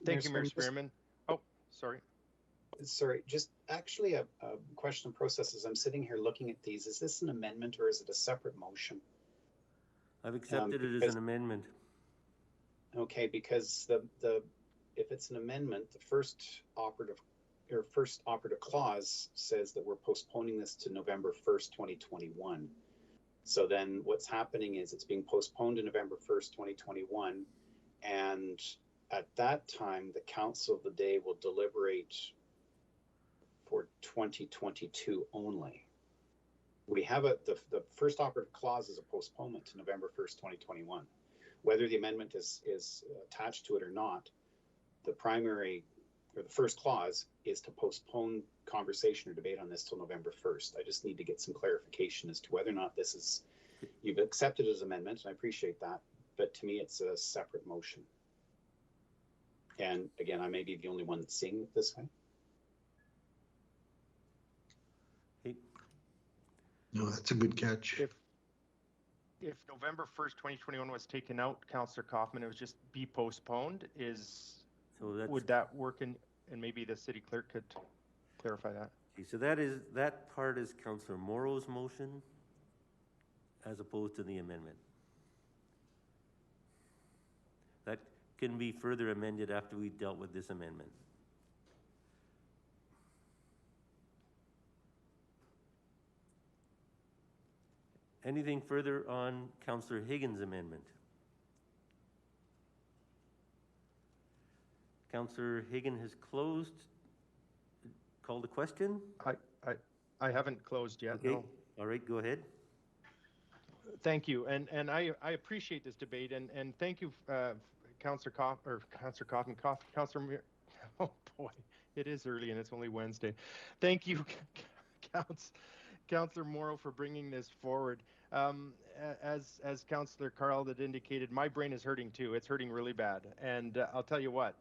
Thank you, Mayor Spearman. Oh, sorry. Sorry, just actually a question of process as I'm sitting here looking at these. Is this an amendment or is it a separate motion? I've accepted it as an amendment. Okay, because if it's an amendment, the first operative clause says that we're postponing this to November 1st, 2021. So then what's happening is it's being postponed to November 1st, 2021. And at that time, the council of the day will deliberate for 2022 only. We have the first operative clause is a postponement to November 1st, 2021. Whether the amendment is attached to it or not, the primary or the first clause is to postpone conversation or debate on this till November 1st. I just need to get some clarification as to whether or not this is, you've accepted it as amendment, and I appreciate that, but to me it's a separate motion. And again, I may be the only one that's seeing it this way. No, that's a good catch. If November 1st, 2021 was taken out, Councillor Kaufman, it was just be postponed, would that work? And maybe the city clerk could clarify that. Okay, so that part is Councillor Morrow's motion as opposed to the amendment. That can be further amended after we dealt with this amendment. Anything further on Councillor Higgins' amendment? Councillor Higgin has called the question? I haven't closed yet, okay. No. All right, go ahead. Thank you, and I appreciate this debate, and thank you, Councillor Kaufman, oh boy, it is early and it's only Wednesday. Thank you, Councillor Morrow, for bringing this forward. As Councillor Carl had indicated, my brain is hurting too. It's hurting really bad, and I'll tell you what,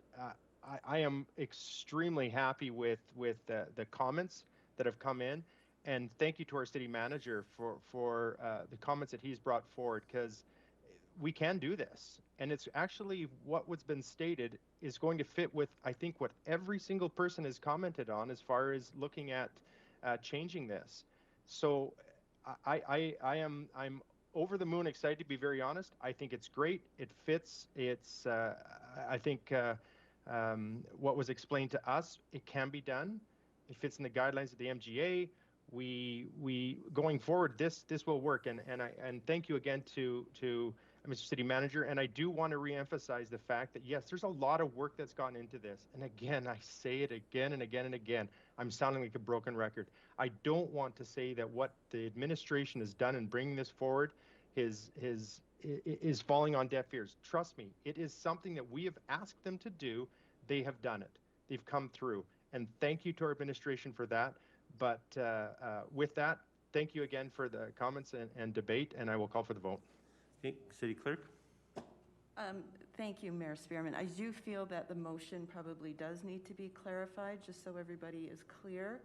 I am extremely happy with the comments that have come in, and thank you to our city manager for the comments that he's brought forward, because we can do this, and it's actually what's been stated is going to fit with, I think, what every single person has commented on as far as looking at changing this. So I'm over the moon excited, to be very honest. I think it's great. It fits. It's I think what was explained to us, it can be done. It fits in the guidelines of the MGA. We going forward, this will work. And thank you again to Mr. City Manager. And I do want to reemphasize the fact that yes, there's a lot of work that's gone into this. And again, I say it again and again and again. I'm sounding like a broken record. I don't want to say that what the administration has done in bringing this forward is falling on deaf ears. Trust me, it is something that we have asked them to do. They have done it. They've come through. And thank you to our administration for that. But with that, thank you again for the comments and debate, and I will call for the vote. Okay, City Clerk. Thank you, Mayor Spearman. I do feel that the motion probably does need to be clarified, just so everybody is clear.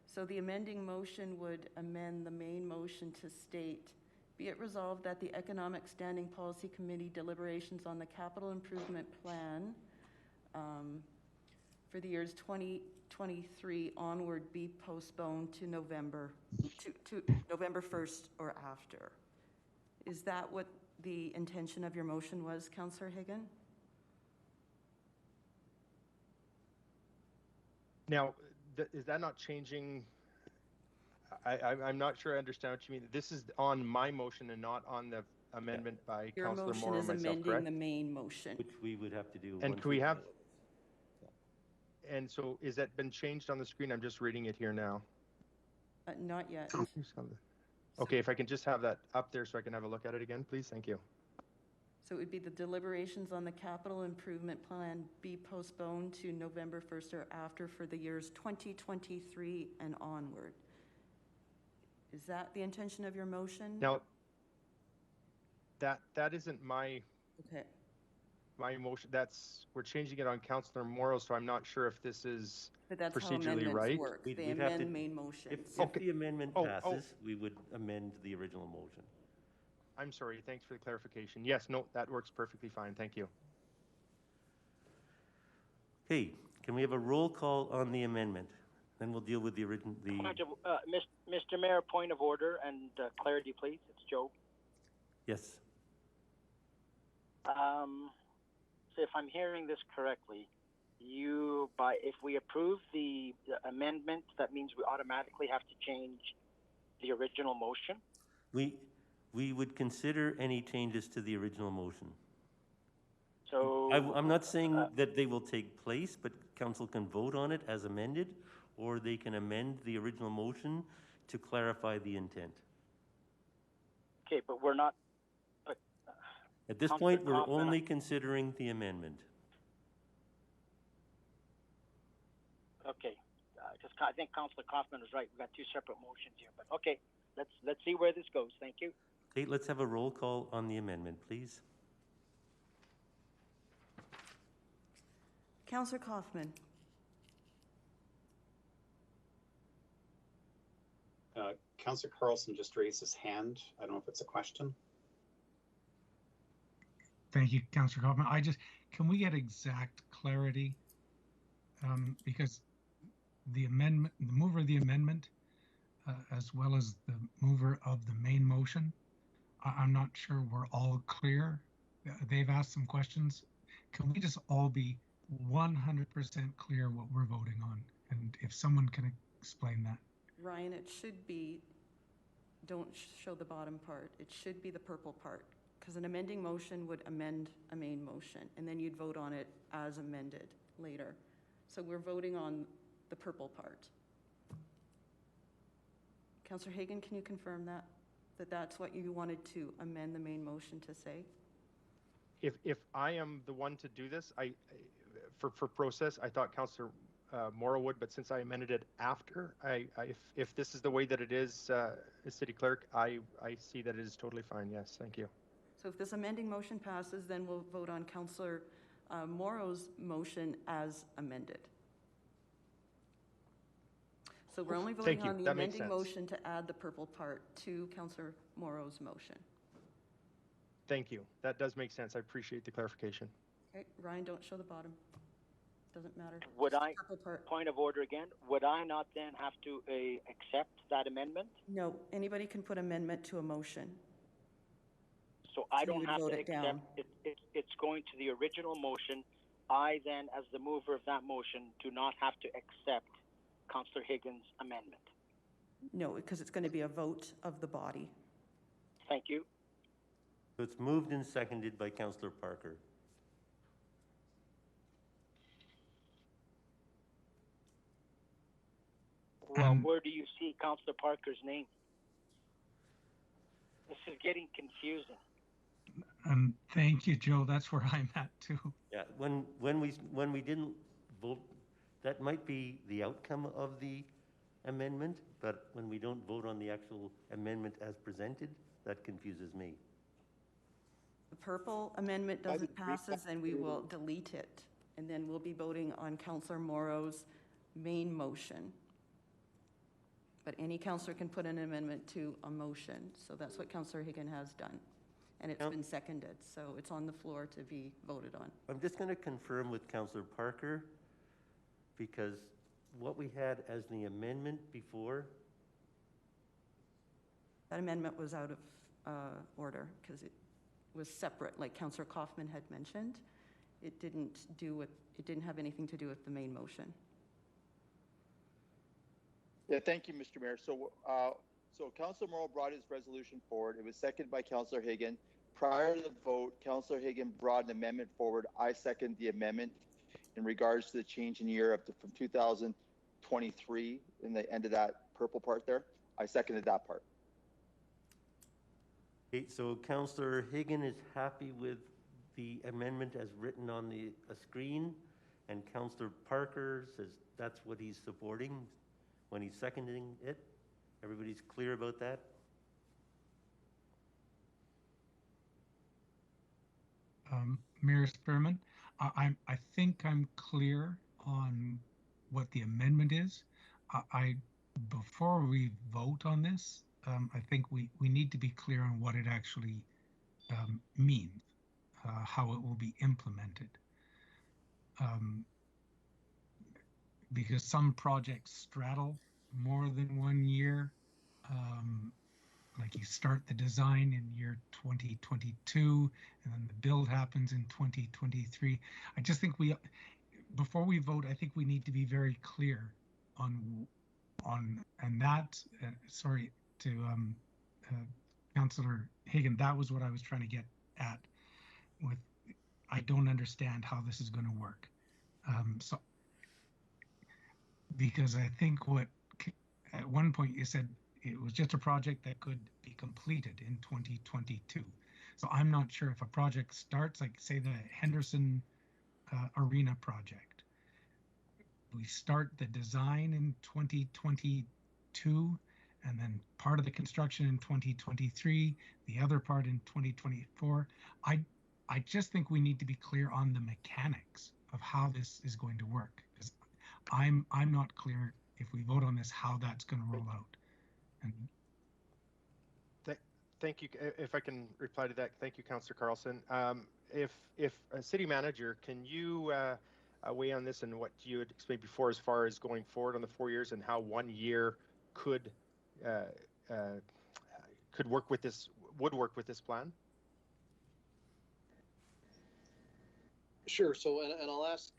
So the amending motion would amend the main motion to state Be it resolved that the Economic Standing Policy Committee deliberations on the capital improvement plan for the years 2023 onward be postponed to November 1st or after. Is that what the intention of your motion was, Councillor Hagan? Now, is that not changing? I'm not sure I understand what you mean. This is on my motion and not on the amendment by Your Councillor motion Morrow is and myself, amending correct? the main motion. Which we would have to do. And once can we have, finalize. and so is that been changed on the screen? I'm just reading it here now. Not yet. Okay, if I can just have that up there so I can have a look at it again, please. Thank you. So it would be the deliberations on the capital improvement plan be postponed to November 1st or after for the years 2023 and onward. Is that the intention of your motion? Now, that isn't my Okay. my motion. We're changing it on Councillor Morrow, so I'm not sure if this is But that's how procedurally amendments right. work. We'd They have to- amend main motions. If the amendment Oh, passes, we would amend the original motion. I'm sorry. Thanks for the clarification. Yes, no, that works perfectly fine. Thank you. Okay, can we have a roll call on the amendment? Then we'll deal with the original, Mr. Mayor, point of order and clarity, please. It's Joe. yes. So if I'm hearing this correctly, if we approve the amendment, that means we automatically have to change the original motion? We would consider any changes to the original motion. So I'm not saying that they will take place, but council can vote on it as amended, or they can amend the original motion to clarify the intent. okay, but we're not. But At this Councillor point, we're Kaufman, only considering the amendment. okay, just I think Councillor Kaufman was right. We've got two separate motions here, but okay, let's see where this goes. Thank you. Okay, let's have a roll call on the amendment, please. Councillor Kaufman. Councillor Carlson just raised his hand. I don't know if it's a question. Thank you, Councillor Kaufman. Can we get exact clarity? Because the amendment, the mover of the amendment, as well as the mover of the main motion, I'm not sure we're all clear. They've asked some questions. Can we just all be 100% clear what we're voting on? And if someone can explain that. Ryan, it should be, don't show the bottom part. It should be the purple part, because an amending motion would amend a main motion, and then you'd vote on it as amended later. So we're voting on the purple part. Councillor Hagan, can you confirm that? That's what you wanted to amend the main motion to say? If I am the one to do this, for process, I thought Councillor Morrow would, but since I amended it after, if this is the way that it is, City Clerk, I see that it is totally fine. Yes, thank you. So if this amending motion passes, then we'll vote on Councillor Morrow's motion as amended. So we're only voting on the amending motion to add the purple part to Councillor Morrow's motion. Thank you. That does make sense. I appreciate the clarification. Okay, Ryan, don't show the bottom. Doesn't matter. Would Just the I, purple part. point of order again, would I not then have to accept that amendment? No, anybody can put amendment to a motion. So I So you don't would have vote to it accept down. it. It's going to the original motion. I then, as the mover of that motion, do not have to accept Councillor Higgins' amendment. No, because it's going to be a vote of the body. Thank you. So it's moved and seconded by Councillor Parker. Well, where do you see Councillor Parker's name? This is getting confusing. And thank you, Joe. That's where I'm at too. Yeah, when we didn't vote, that might be the outcome of the amendment, but when we don't vote on the actual amendment as presented, that confuses me. The purple amendment doesn't pass, and we will delete it. And then we'll be voting on Councillor Morrow's main motion. But any councillor can put an amendment to a motion, so that's what Councillor Higgin has done. And it's been seconded, so it's on the floor to be voted on. I'm just going to confirm with Councillor Parker, because what we had as the amendment before, That amendment was out of order because it was separate, like Councillor Kaufman had mentioned. It didn't have anything to do with the main motion. Yeah, thank you, Mr. Mayor. So Councillor Morrow brought his resolution forward. It was seconded by Councillor Higgin. Prior to the vote, Councillor Higgin brought an amendment forward. I second the amendment in regards to the change in year from 2023 in the end of that purple part there. I seconded that part. okay, so Councillor Higgin is happy with the amendment as written on the screen, and Councillor Parker says that's what he's supporting when he's seconding it. Everybody's clear about that? Mayor Spearman, I think I'm clear on what the amendment is. Before we vote on this, I think we need to be clear on what it actually means, how it will be implemented. Because some projects straddle more than 1 year. Like you start the design in year 2022 and then the build happens in 2023. I just think before we vote, I think we need to be very clear on and that, sorry to Councillor Higgin, that was what I was trying to get at with, I don't understand how this is going to work. So, because I think at one point you said it was just a project that could be completed in 2022. So I'm not sure if a project starts, like say the Henderson Arena project. We start the design in 2022, and then part of the construction in 2023, the other part in 2024. I just think we need to be clear on the mechanics of how this is going to work, because I'm not clear if we vote on this how that's going to roll out. And thank you. If I can reply to that, thank you, Councillor Carlson. If a city manager, can you weigh on this and what you had explained before as far as going forward on the 4 years and how 1 year could work with this, would work with this plan? Sure. So, and I'll ask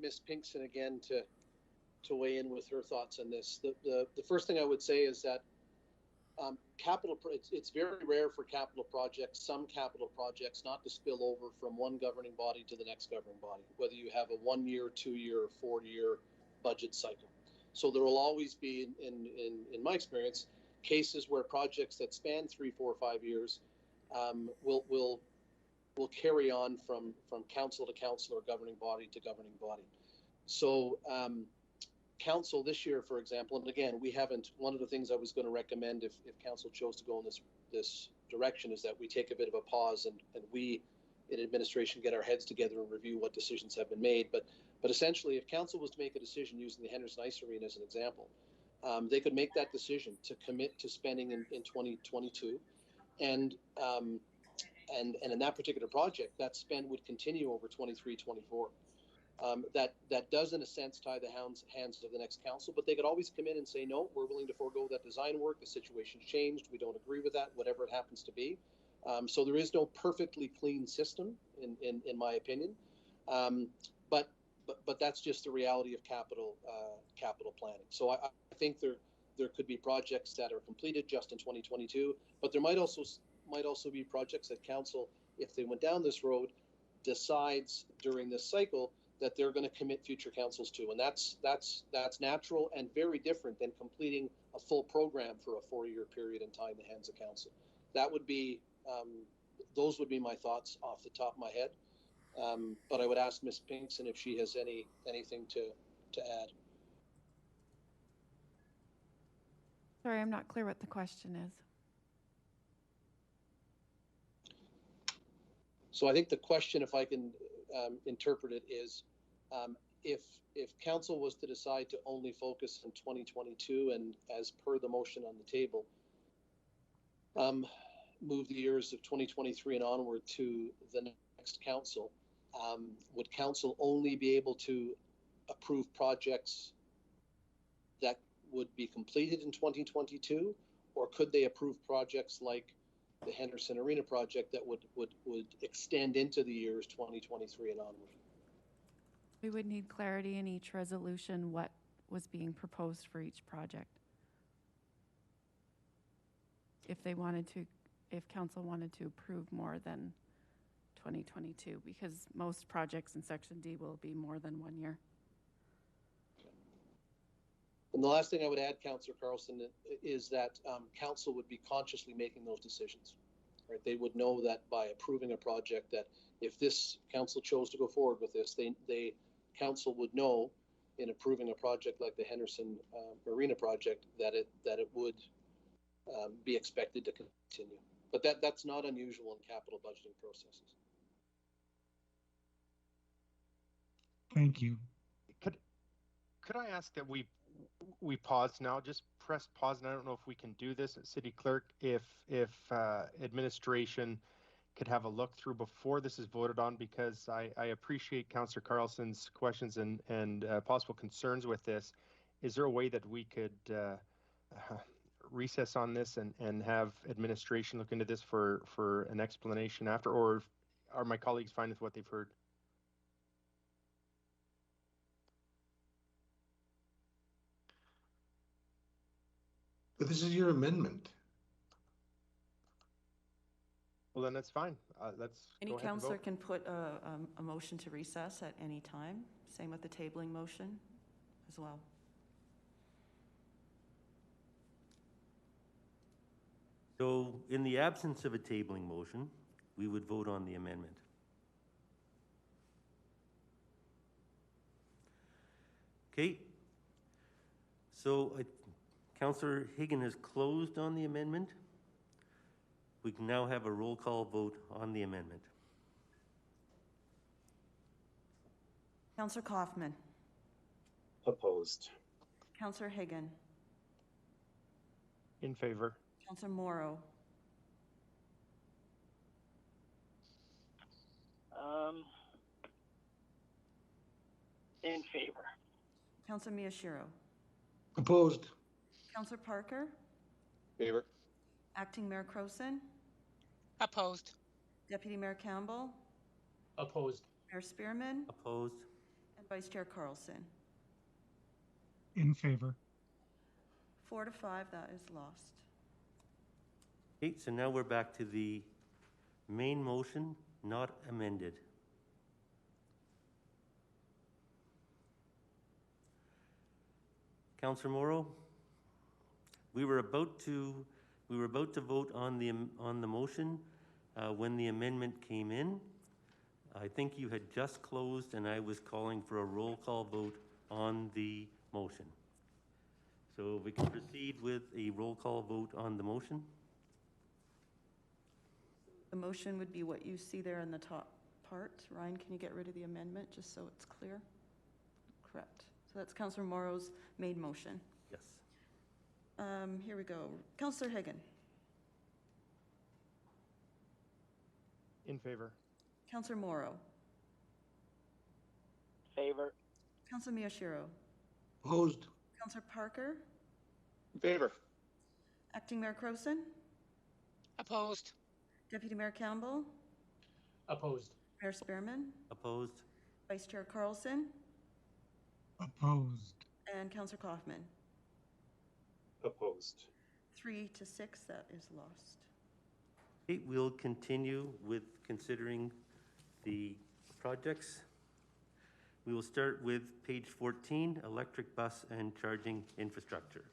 Ms. Pinkson again to weigh in with her thoughts on this. The first thing I would say is that it's very rare for capital projects, some capital projects, not to spill over from one governing body to the next governing body, whether you have a 1 year, 2 year, or 4 year budget cycle. So there will always be, in my experience, cases where projects that span 3, 4, 5 years will carry on from council to council or governing body to governing body. So council this year, for example, and again, we haven't, one of the things I was going to recommend if council chose to go in this direction is that we take a bit of a pause and we in administration get our heads together and review what decisions have been made. But essentially, if council was to make a decision using the Henderson Ice Arena as an example, they could make that decision to commit to spending in 2022, and in that particular project, that spend would continue over 23, 24. That does, in a sense, tie the hands of the next council, but they could always come in and say, no, we're willing to forego that design work. The situation's changed. We don't agree with that, whatever it happens to be. So there is no perfectly clean system, in my opinion. But that's just the reality of capital planning. So I think there could be projects that are completed just in 2022, but there might also be projects that council, if they went down this road, decides during this cycle that they're going to commit future councils to, and that's natural and very different than completing a full program for a 4-year period and tying the hands of council. That would be those would be my thoughts off the top of my head. But I would ask Ms. Pinkson if she has anything to add. Sorry, I'm not clear what the question is. So I think the question, if I can interpret it, is if council was to decide to only focus on 2022 and as per the motion on the table, move the years of 2023 and onward to the next council, would council only be able to approve projects that would be completed in 2022, or could they approve projects like the Henderson Arena project that would extend into the years 2023 and onward? We would need clarity in each resolution what was being proposed for each project. If council wanted to approve more than 2022, because most projects in Section D will be more than 1 year. And the last thing I would add, Councillor Carlson, is that council would be consciously making those decisions. Right? They would know that by approving a project, that if this council chose to go forward with this, council would know in approving a project like the Henderson Arena project that it would be expected to continue. But that's not unusual in capital budgeting processes. Thank you. Could I ask that we pause now? Just press pause, and I don't know if we can do this at City Clerk. If administration could have a look through before this is voted on, because I appreciate Councillor Carlson's questions and possible concerns with this. Is there a way that we could recess on this and have administration look into this for an explanation after, or are my colleagues fine with what they've heard? But this is your amendment. Well, then that's fine. Let's Any go ahead and councillor vote. can put a motion to recess at any time. Same with the tabling motion as well. So in the absence of a tabling motion, we would vote on the amendment. Okay. So Councillor Higgin has closed on the amendment. We can now have a roll call vote on the amendment. Councillor Kaufman. Opposed. Councillor Higgin. In favor. Councillor Morrow. In favor. Councillor Miyashiro. Opposed. Councillor Parker. Favor. Acting Mayor Croson. Opposed. Deputy Mayor Campbell. Opposed. Mayor Spearman. Opposed? And Vice Chair Carlson. In favor. 4 to 5, that is lost. Okay, so now we're back to the main motion, not amended. Councillor Morrow, we were about to vote on the motion when the amendment came in. I think you had just closed, and I was calling for a roll call vote on the motion. So we can proceed with a roll call vote on the motion. The motion would be what you see there in the top part. Ryan, can you get rid of the amendment just so it's clear? Correct. So that's Councillor Morrow's made motion. Yes. Here we go. Councillor Higgin. In favor. Councillor Morrow. Favor. Councillor Miyashiro. Opposed. Councillor Parker. In favor. Acting Mayor Croson. Opposed. Deputy Mayor Campbell. Opposed. Mayor Spearman. Opposed? Vice Chair Carlson. Opposed. And Councillor Kaufman. Opposed. 3 to 6, that is lost. Okay, we'll continue with considering the projects. We will start with page 14, electric bus and charging infrastructure.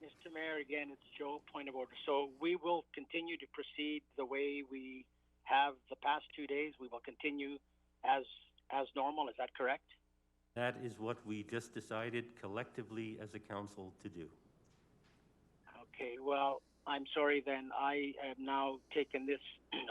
Mr. Mayor, again, it's Joe, point of order. So we will continue to proceed the way we have the past 2 days. We will continue as normal. Is that correct? That is what we just decided collectively as a council to do. Okay, well, I'm sorry then. I have now taken this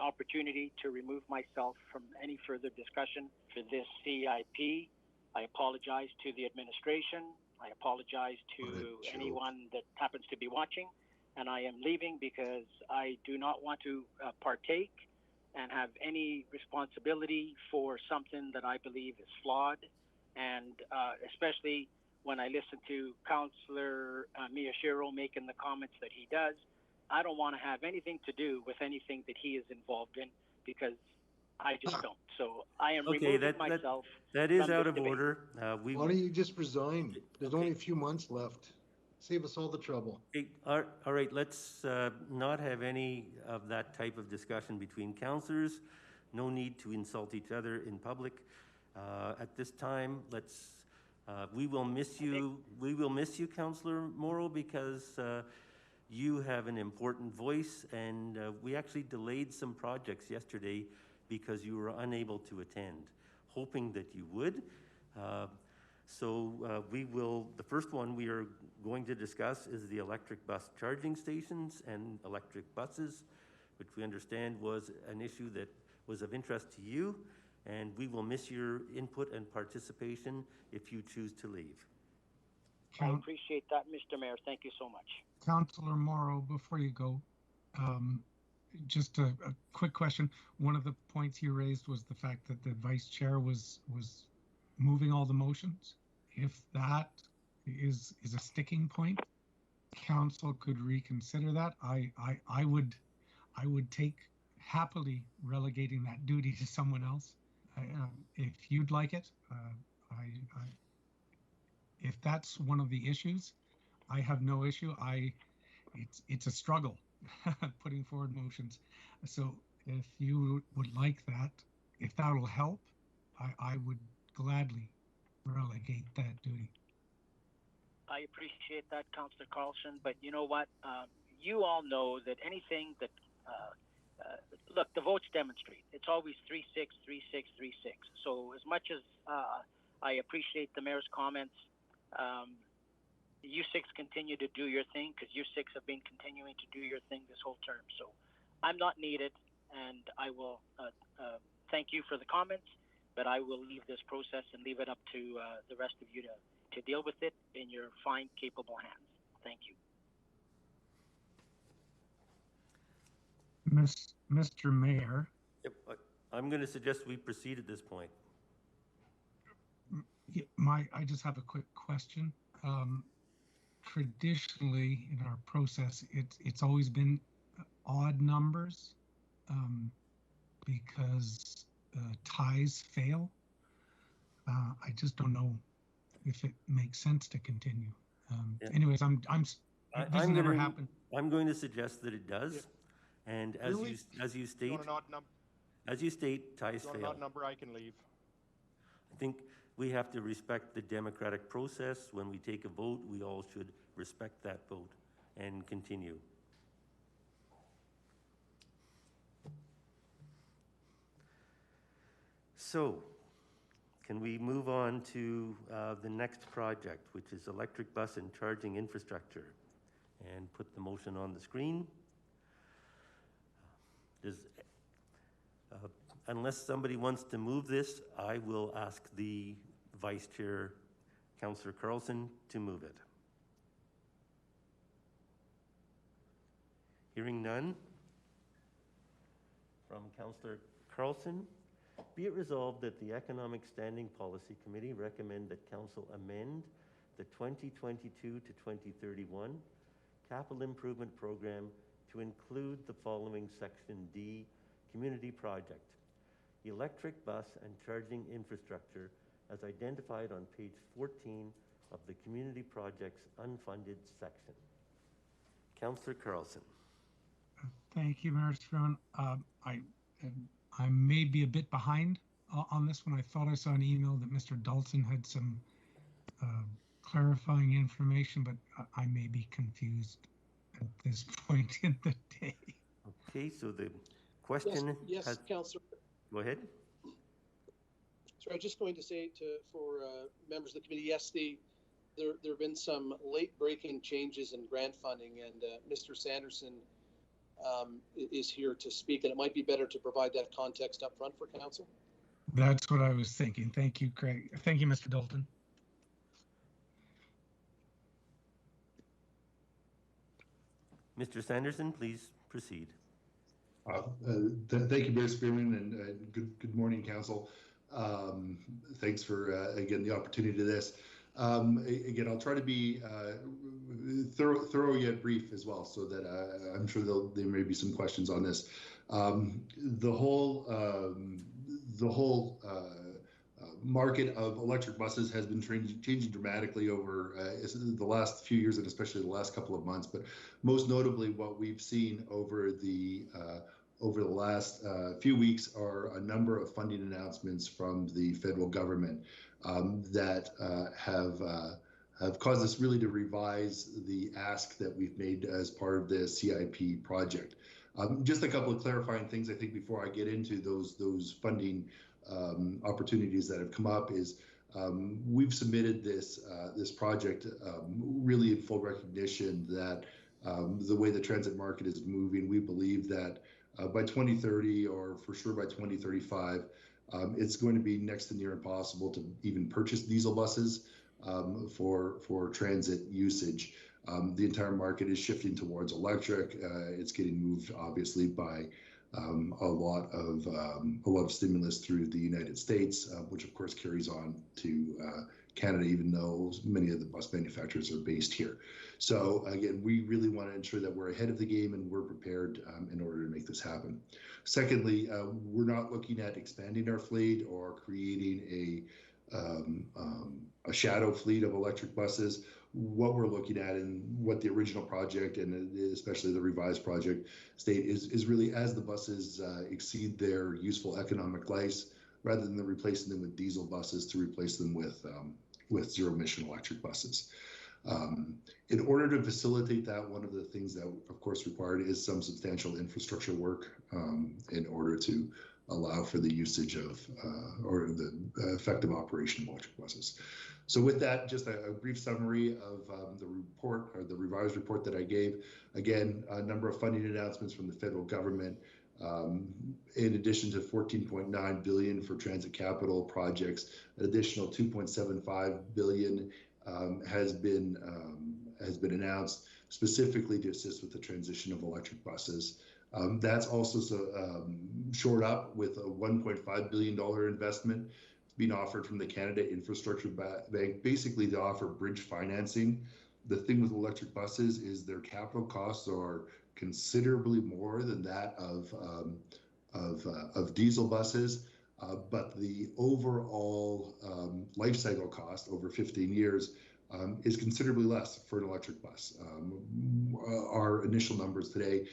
opportunity to remove myself from any further discussion for this CIP. I apologize to the administration. I apologize to anyone that happens to be watching. And I am leaving because I do not want to partake and have any responsibility for something that I believe is flawed. And especially when I listen to Councillor Miyashiro making the comments that he does, I don't want to have anything to do with anything that he is involved in because I just don't. So I am removing myself. That is from out this of debate. order. Why don't you just resign? There's Okay. only a few months left. Save us all the trouble. Okay, all right, let's not have any of that type of discussion between councillors. No need to insult each other in public. At this time, we will miss you. We will miss you, Councillor Morrow, because you have an important voice, and we actually delayed some projects yesterday because you were unable to attend, hoping that you would. The first one we are going to discuss is the electric bus charging stations and electric buses, which we understand was an issue that was of interest to you, and we will miss your input and participation if you choose to leave. I appreciate that, Mr. Mayor. Thank you so much. Councillor Morrow, before you go, just a quick question. One of the points you raised was the fact that the vice chair was moving all the motions. If that is a sticking point, council could reconsider that. I would take happily relegating that duty to someone else. If you'd like it, if that's one of the issues, I have no issue. It's a struggle putting forward motions. So if you would like that, if that will help, I would gladly relegate that duty. I appreciate that, Councillor Carlson, but you know what? You all know that anything that, look, the votes demonstrate. It's always 3-6, 3-6, 3-6. So as much as I appreciate the mayor's comments, you six continue to do your thing because you six have been continuing to do your thing this whole term. So I'm not needed, and I will thank you for the comments, but I will leave this process and leave it up to the rest of you to deal with it in your fine, capable hands. Thank you. Mr. Mayor. Yep, I'm going to suggest we proceed at this point. I just have a quick question. Traditionally, in our process, it's always been odd numbers because ties fail. I just don't know if it makes sense to continue. Yeah. Anyways, this has never happened. I'm going to suggest that it does, Yeah. and Really? as you state, ties fail. An odd number, I can leave. I think we have to respect the democratic process. When we take a vote, we all should respect that vote and continue. So, can we move on to the next project, which is electric bus and charging infrastructure, and put the motion on the screen? Unless somebody wants to move this, I will ask the Vice Chair, Councillor Carlson, to move it. Hearing none from Councillor Carlson, be it resolved that the Economic Standing Policy Committee recommend that Council amend the 2022 to 2031 Capital Improvement Program to include the following Section D community project: electric bus and charging infrastructure as identified on page 14 of the community projects unfunded section. Councillor Carlson. Thank you, Mayor Sperman. I may be a bit behind on this one. I thought I saw an email that Mr. Dalton had some clarifying information, but I may be confused at this point in the day. Okay, so the question Yes, Councillor. Go ahead. So I'm just going to say for members of the committee, yes, there have been some late-breaking changes in grant funding, and Mr. Sanderson is here to speak, and it might be better to provide that context up front for council. That's what I was thinking. Thank you, Craig. Thank you, Mr. Dalton. Mr. Sanderson, please proceed. Thank you, Mayor Spearman, and good morning, Council. Thanks for again the opportunity to this. Again, I'll try to be thorough yet brief as well, so that I'm sure there may be some questions on this. The whole market of electric buses has been changing dramatically over the last few years, and especially the last couple of months. But most notably, what we've seen over the last few weeks are a number of funding announcements from the federal government that have caused us really to revise the ask that we've made as part of the CIP project. Just a couple of clarifying things, I think, before I get into those funding opportunities that have come up is we've submitted this project really in full recognition that the way the transit market is moving, we believe that by 2030 or for sure by 2035, it's going to be next to near impossible to even purchase diesel buses for transit usage. The entire market is shifting towards electric. It's getting moved, obviously, by a lot of stimulus through the United States, which of course carries on to Canada, even though many of the bus manufacturers are based here. So again, we really want to ensure that we're ahead of the game and we're prepared in order to make this happen. Secondly, we're not looking at expanding our fleet or creating a shadow fleet of electric buses. What we're looking at and what the original project and especially the revised project state is really as the buses exceed their useful economic lives, rather than replacing them with diesel buses, to replace them with zero emission electric buses. In order to facilitate that, one of the things that of course required is some substantial infrastructure work in order to allow for the usage of or the effective operation of electric buses. So with that, just a brief summary of the report or the revised report that I gave. Again, a number of funding announcements from the federal government. In addition to $14.9 billion for transit capital projects, an additional $2.75 billion has been announced specifically to assist with the transition of electric buses. That's also shored up with a $1.5 billion investment being offered from the Canada Infrastructure Bank, basically to offer bridge financing. The thing with electric buses is their capital costs are considerably more than that of diesel buses, but the overall life cycle cost over 15 years is considerably less for an electric bus. Our initial numbers today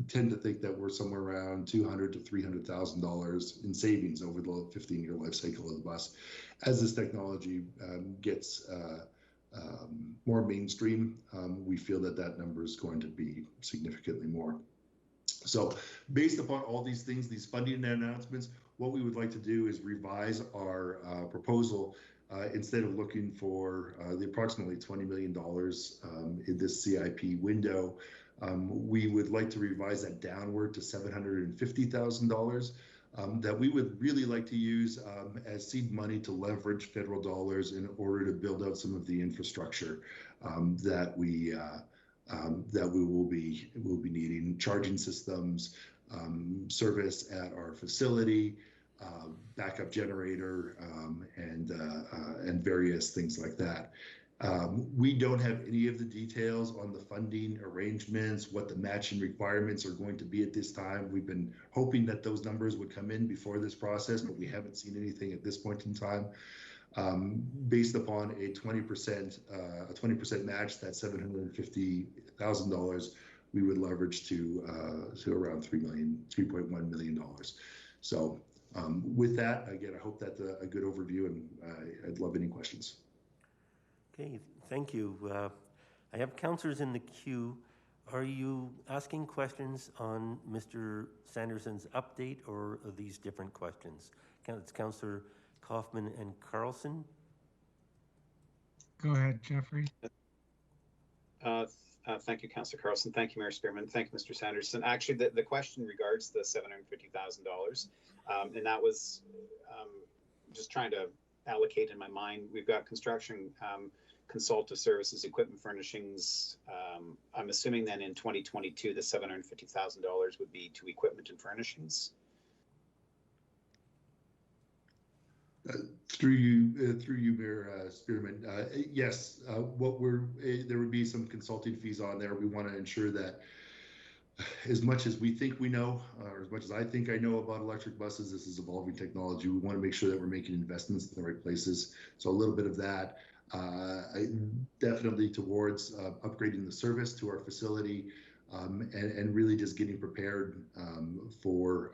tend to think that we're somewhere around $200,000 to $300,000 in savings over the 15-year life cycle of the bus. As this technology gets more mainstream, we feel that number is going to be significantly more. So based upon all these things, these funding announcements, what we would like to do is revise our proposal. Instead of looking for the approximately $20 million in this CIP window, we would like to revise that downward to $750,000 that we would really like to use as seed money to leverage federal dollars in order to build out some of the infrastructure that we will be needing: charging systems, service at our facility, backup generator, and various things like that. We don't have any of the details on the funding arrangements, what the matching requirements are going to be at this time. We've been hoping that those numbers would come in before this process, but we haven't seen anything at this point in time. Based upon a 20% match, that $750,000, we would leverage to around $3.1 million. So with that, again, I hope that's a good overview, and I'd love any questions. Okay, thank you. I have councillors in the queue. Are you asking questions on Mr. Sanderson's update, or are these different questions? It's Councillor Kaufman and Carlson. Go ahead, Jeffrey. Thank you, Councillor Carlson. Thank you, Mayor Spearman. Thank you, Mr. Sanderson. Actually, the question regards the $750,000, and that was just trying to allocate in my mind. We've got construction, consultative services, equipment furnishings. I'm assuming then in 2022, the $750,000 would be to equipment and furnishings. Through you, Mayor Spearman. Yes, there would be some consulting fees on there. We want to ensure that as much as we think we know, or as much as I think I know about electric buses, this is evolving technology. We want to make sure that we're making investments in the right places. So a little bit of that, definitely towards upgrading the service to our facility, and really just getting prepared for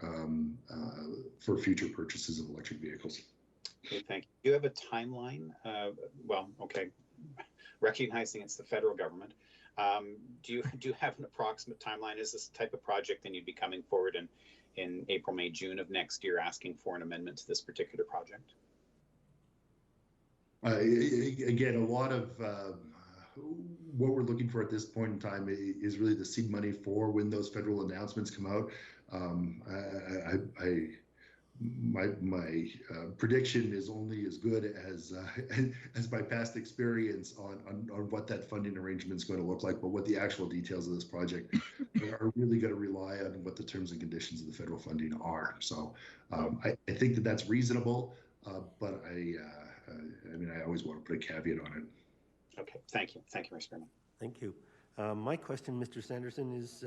future purchases of electric vehicles. Okay, thank you. Do you have a timeline? Well, okay, recognizing it's the federal government, do you have an approximate timeline? Is this the type of project then you'd be coming forward in April, May, June of next year asking for an amendment to this particular project? Again, a lot of what we're looking for at this point in time is really the seed money for when those federal announcements come out. My prediction is only as good as my past experience on what that funding arrangement is going to look like. But what the actual details of this project are really going to rely on what the terms and conditions of the federal funding are. So I think that that's reasonable, but I mean, I always want to put a caveat on it. Okay, thank you, Mr. Spearman. Thank you. My question, Mr. Sanderson, is,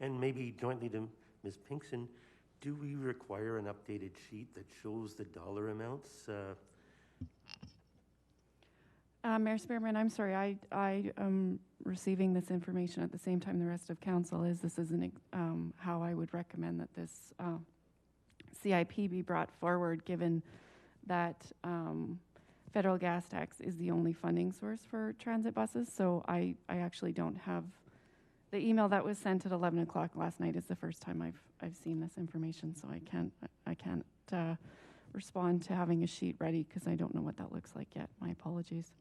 and maybe jointly to Ms. Pinkson, do we require an updated sheet that shows the dollar amounts? Mayor Spearman, I'm sorry, I am receiving this information at the same time the rest of council is. This isn't how I would recommend that this CIP be brought forward, given that federal gas tax is the only funding source for transit buses. So I actually don't have the email that was sent at 11 o'clock last night is the first time I've seen this information, so I can't respond to having a sheet ready because I don't know what that looks like yet. My apologies.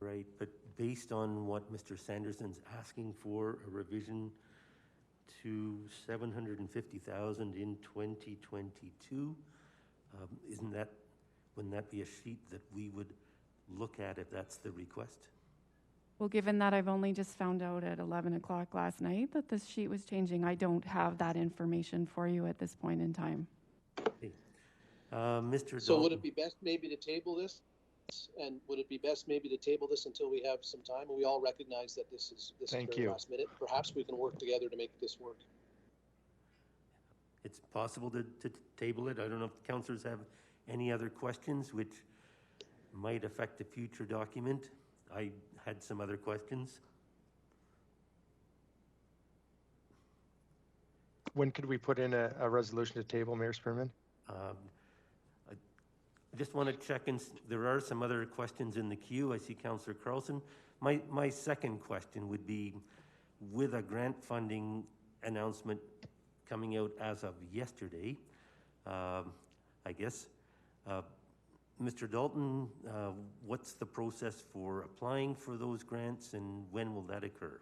Right, but based on what Mr. Sanderson's asking for, a revision to $750,000 in 2022, wouldn't that be a sheet that we would look at if that's the request? Well, given that I've only just found out at 11 o'clock last night that this sheet was changing, I don't have that information for you at this point in time. Okay. Mr. So Dalton. would it be best maybe to table this? And would it be best maybe to table this until we have some time? And we all recognize that this is very last minute. Perhaps we can work together to make this work. It's possible to table it. I don't know if the councillors have any other questions which might affect a future document. I had some other questions. When could we put in a resolution to table, Mayor Spearman? I just want to check, and there are some other questions in the queue. I see Councillor Carlson. My second question would be, with a grant funding announcement coming out as of yesterday, I guess, Mr. Dalton, what's the process for applying for those grants, and when will that occur?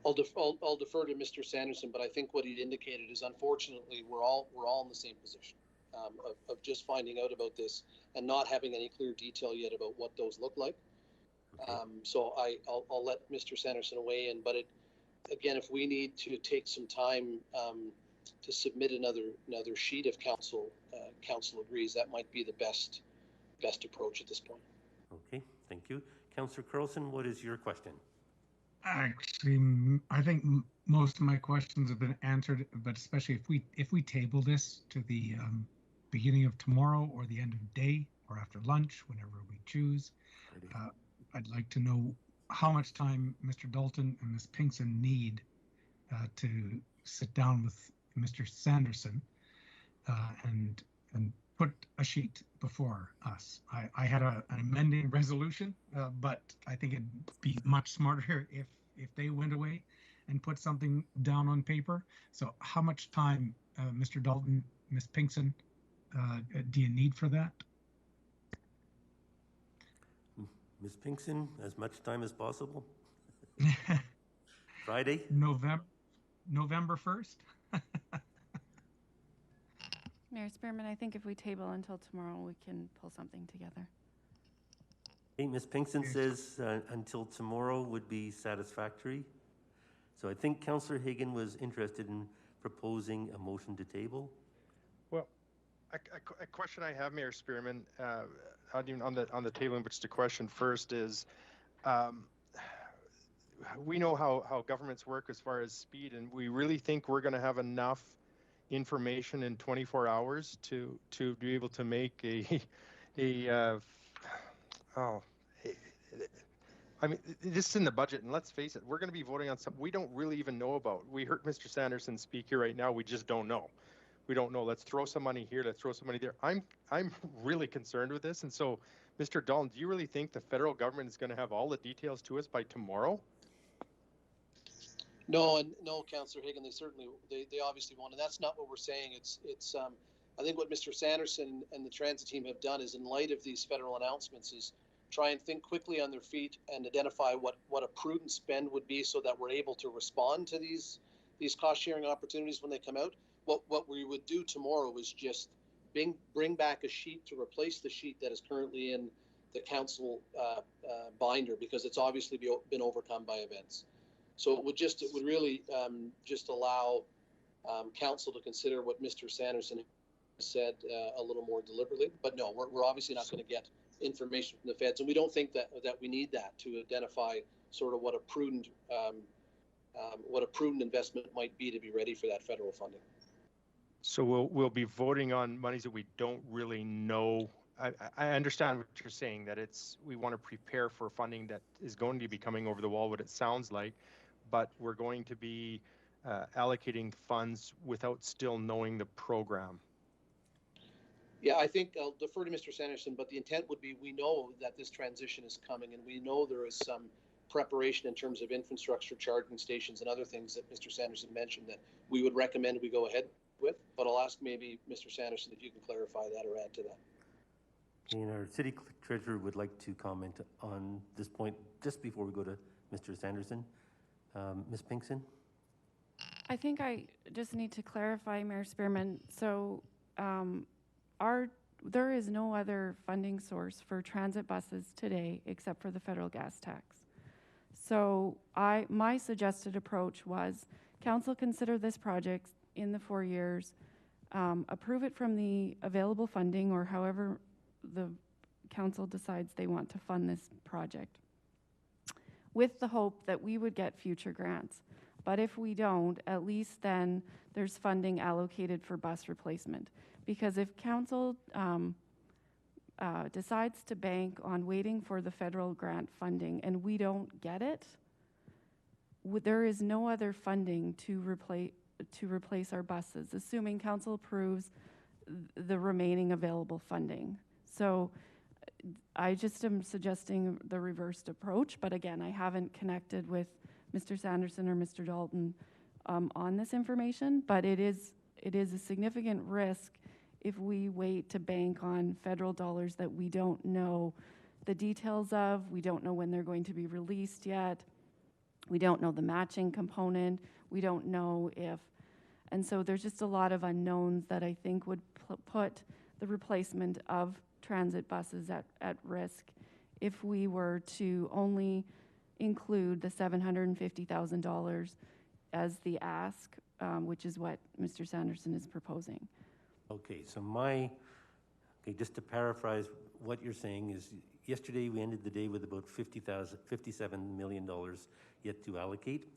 I'll defer to Mr. Sanderson, but I think what he indicated is, unfortunately, we're all in the same position of just finding out about this and not having any clear detail yet about what those look like. Okay. So I'll let Mr. Sanderson weigh in, but again, if we need to take some time to submit another sheet if council agrees, that might be the best approach at this point. Okay, thank you. Councillor Carlson, what is your question? Actually, I think most of my questions have been answered, but especially if we table this to the beginning of tomorrow or the end of day or after lunch, whenever we choose, I'd like to know how much time Mr. Dalton and Ms. Pinkson need to sit down with Mr. Sanderson and put a sheet before us. I had an amending resolution, but I think it'd be much smarter if they went away and put something down on paper. So how much time, Mr. Dalton, Ms. Pinkson, do you need for that? Ms. Pinkston, as much time as possible? Friday? November 1st? Mayor Spearman, I think if we table until tomorrow, we can pull something together. Okay, Ms. Pinkston says until tomorrow would be satisfactory. So I think Councillor Hagan was interested in proposing a motion to table. Well, a question I have, Mayor Spearman, not even on the tabling, but just a question first is, we know how governments work as far as speed, and we really think we're going to have enough information in 24 hours to be able to make I mean, this is in the budget, and let's face it, we're going to be voting on something we don't really even know about. We heard Mr. Sanderson speak here right now. We just don't know. We don't know. Let's throw some money here. Let's throw some money there. I'm really concerned with this. And so, Mr. Dalton, do you really think the federal government is going to have all the details to us by tomorrow? No, and no, Councillor Hagan, they obviously won't, and that's not what we're saying. It's I think what Mr. Sanderson and the transit team have done is, in light of these federal announcements, is try and think quickly on their feet and identify what a prudent spend would be, so that we're able to respond to these cost sharing opportunities when they come out. What we would do tomorrow is just bring back a sheet to replace the sheet that is currently in the council binder, because it's obviously been overcome by events. So it would really just allow council to consider what Mr. Sanderson said a little more deliberately. But no, we're obviously not going to get information from the feds, and we don't think that we need that to identify sort of what a prudent investment might be to be ready for that federal funding. So we'll be voting on monies that we don't really know. I understand what you're saying, that we want to prepare for funding that is going to be coming over the wall, what it sounds like, but we're going to be allocating funds without still knowing the program. Yeah, I think I'll defer to Mr. Sanderson, but the intent would be, we know that this transition is coming, and we know there is some preparation in terms of infrastructure, charging stations, and other things that Mr. Sanderson mentioned that we would recommend we go ahead with. But I'll ask maybe Mr. Sanderson if you can clarify that or add to that. And our city treasurer would like to comment on this point just before we go to Mr. Sanderson. Ms. Pinkston? I think I just need to clarify, Mayor Spearman. So there is no other funding source for transit buses today except for the federal gas tax. So my suggested approach was, council consider this project in the 4 years, approve it from the available funding, or however the council decides they want to fund this project, with the hope that we would get future grants. But if we don't, at least then there's funding allocated for bus replacement. Because if council decides to bank on waiting for the federal grant funding and we don't get it, there is no other funding to replace our buses, assuming council approves the remaining available funding. So I just am suggesting the reversed approach, but again, I haven't connected with Mr. Sanderson or Mr. Dalton on this information, but it is a significant risk if we wait to bank on federal dollars that we don't know the details of, we don't know when they're going to be released yet, we don't know the matching component, we don't know if, and so there's just a lot of unknowns that I think would put the replacement of transit buses at risk if we were to only include the $750,000 as the ask, which is what Mr. Sanderson is proposing. Okay, so just to paraphrase what you're saying is, yesterday we ended the day with about $57 million yet to allocate.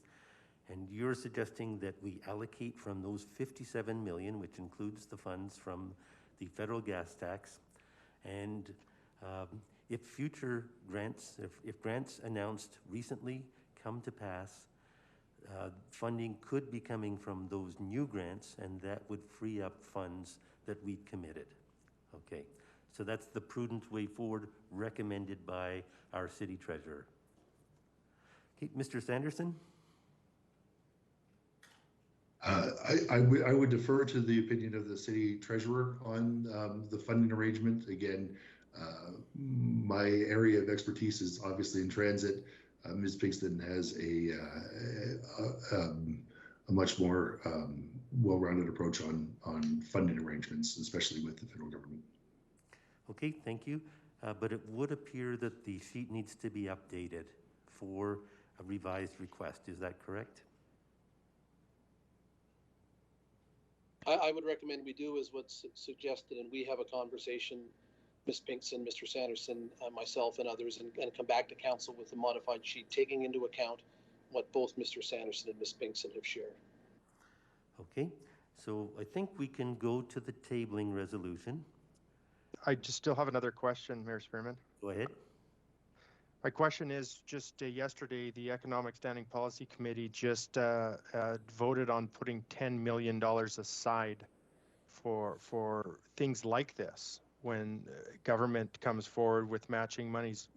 And you're suggesting that we allocate from those 57 million, which includes the funds from the federal gas tax. And if future grants, if grants announced recently come to pass, funding could be coming from those new grants, and that would free up funds that we'd committed. Okay, so that's the prudent way forward recommended by our city treasurer. Okay, Mr. Sanderson? I would defer to the opinion of the city treasurer on the funding arrangement. Again, My area of expertise is obviously in transit. Ms. Pinkston has a much more well-rounded approach on funding arrangements, especially with the federal government. Okay, thank you. But it would appear that the sheet needs to be updated for a revised request. Is that correct? I would recommend we do as what's suggested, and we have a conversation, Ms. Pinkston, Mr. Sanderson, myself, and others, and come back to council with a modified sheet, taking into account what both Mr. Sanderson and Ms. Pinkston have shared. Okay, so I think we can go to the tabling resolution. I just still have another question, Mayor Spearman. Go ahead. My question is, just yesterday, the Economic Standing Policy Committee just voted on putting $10 million aside for things like this when government comes forward with matching monies.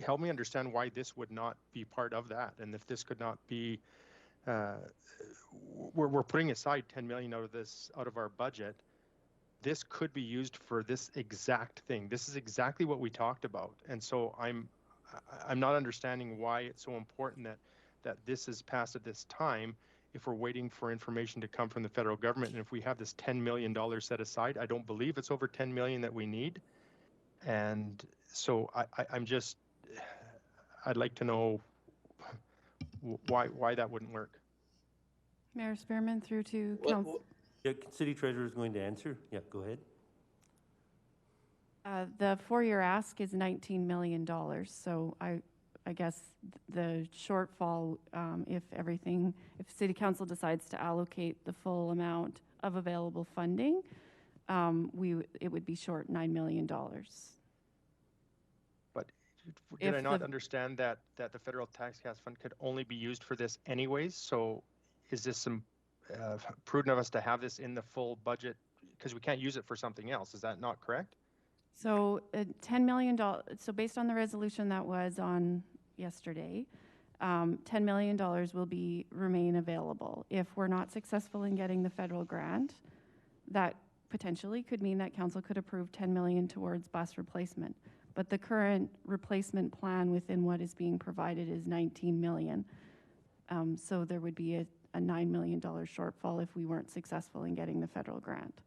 Help me understand why this would not be part of that, and if this could not be, we're putting aside $10 million out of our budget. This could be used for this exact thing. This is exactly what we talked about, and so I'm not understanding why it's so important that this is passed at this time if we're waiting for information to come from the federal government. And if we have this $10 million set aside, I don't believe it's over 10 million that we need. And so I'd like to know why that wouldn't work. Mayor Spearman, through to Council. Yeah, City Treasurer is going to answer. Yeah, go ahead. The four-year ask is $19 million. So I guess the shortfall, if City Council decides to allocate the full amount of available funding, it would be short $9 million. But did I not understand that the federal tax gas fund could only be used for this anyways? So is this some prudent of us to have this in the full budget because we can't use it for something else? Is that not correct? So $10 million, so based on the resolution that was on yesterday, $10 million will remain available. If we're not successful in getting the federal grant, that potentially could mean that council could approve $10 million towards bus replacement. But the current replacement plan within what is being provided is $19 million. So there would be a $9 million shortfall if we weren't successful in getting the federal grant.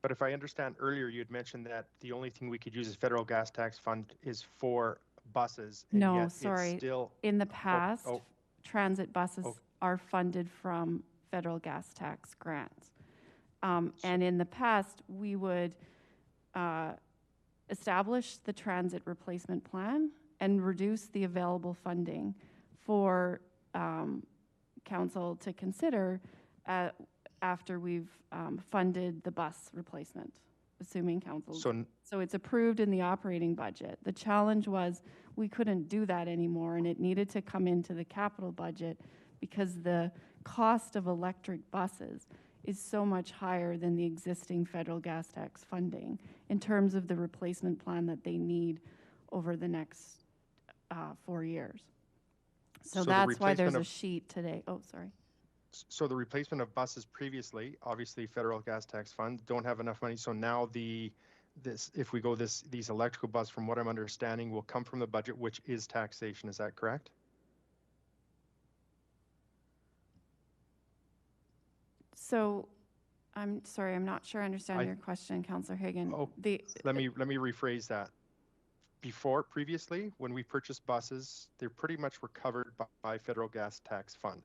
But if I understand earlier, you had mentioned that the only thing we could use as federal gas tax fund is for buses. And no, yet sorry. It's still, in the past, transit buses are funded from federal gas tax grants. And in the past, we would establish the transit replacement plan and reduce the available funding for council to consider after we've funded the bus replacement, assuming council. So it's approved in the operating budget. The challenge was we couldn't do that anymore, and it needed to come into the capital budget because the cost of electric buses is so much higher than the existing federal gas tax funding in terms of the replacement plan that they need over the next 4 years. So that's why there's a sheet today. Oh, sorry. So the replacement of buses previously, obviously federal gas tax fund, don't have enough money. So now if we go these electrical buses, from what I'm understanding, will come from the budget, which is taxation. Is that correct? So I'm sorry, I'm not sure I understand your question, Councillor Hagan. Let me rephrase that. Previously, when we purchased buses, they pretty much were covered by federal gas tax fund.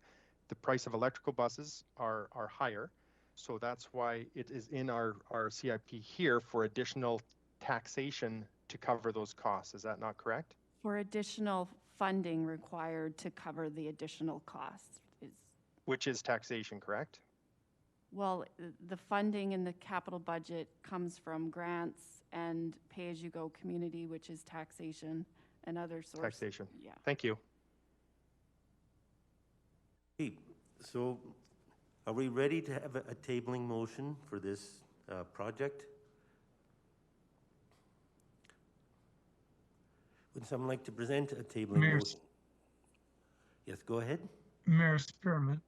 The price of electrical buses are higher, so that's why it is in our CIP here for additional taxation to cover those costs. Is that not correct? For additional funding required to cover the additional costs. Which is taxation, correct? Well, the funding in the capital budget comes from grants and pay-as-you-go community, which is taxation and other sources. Taxation. Yeah. Thank you. Okay, so are we ready to have a tabling motion for this project? Would someone like to present a tabling motion? Yes, go ahead. Mayor Spearman,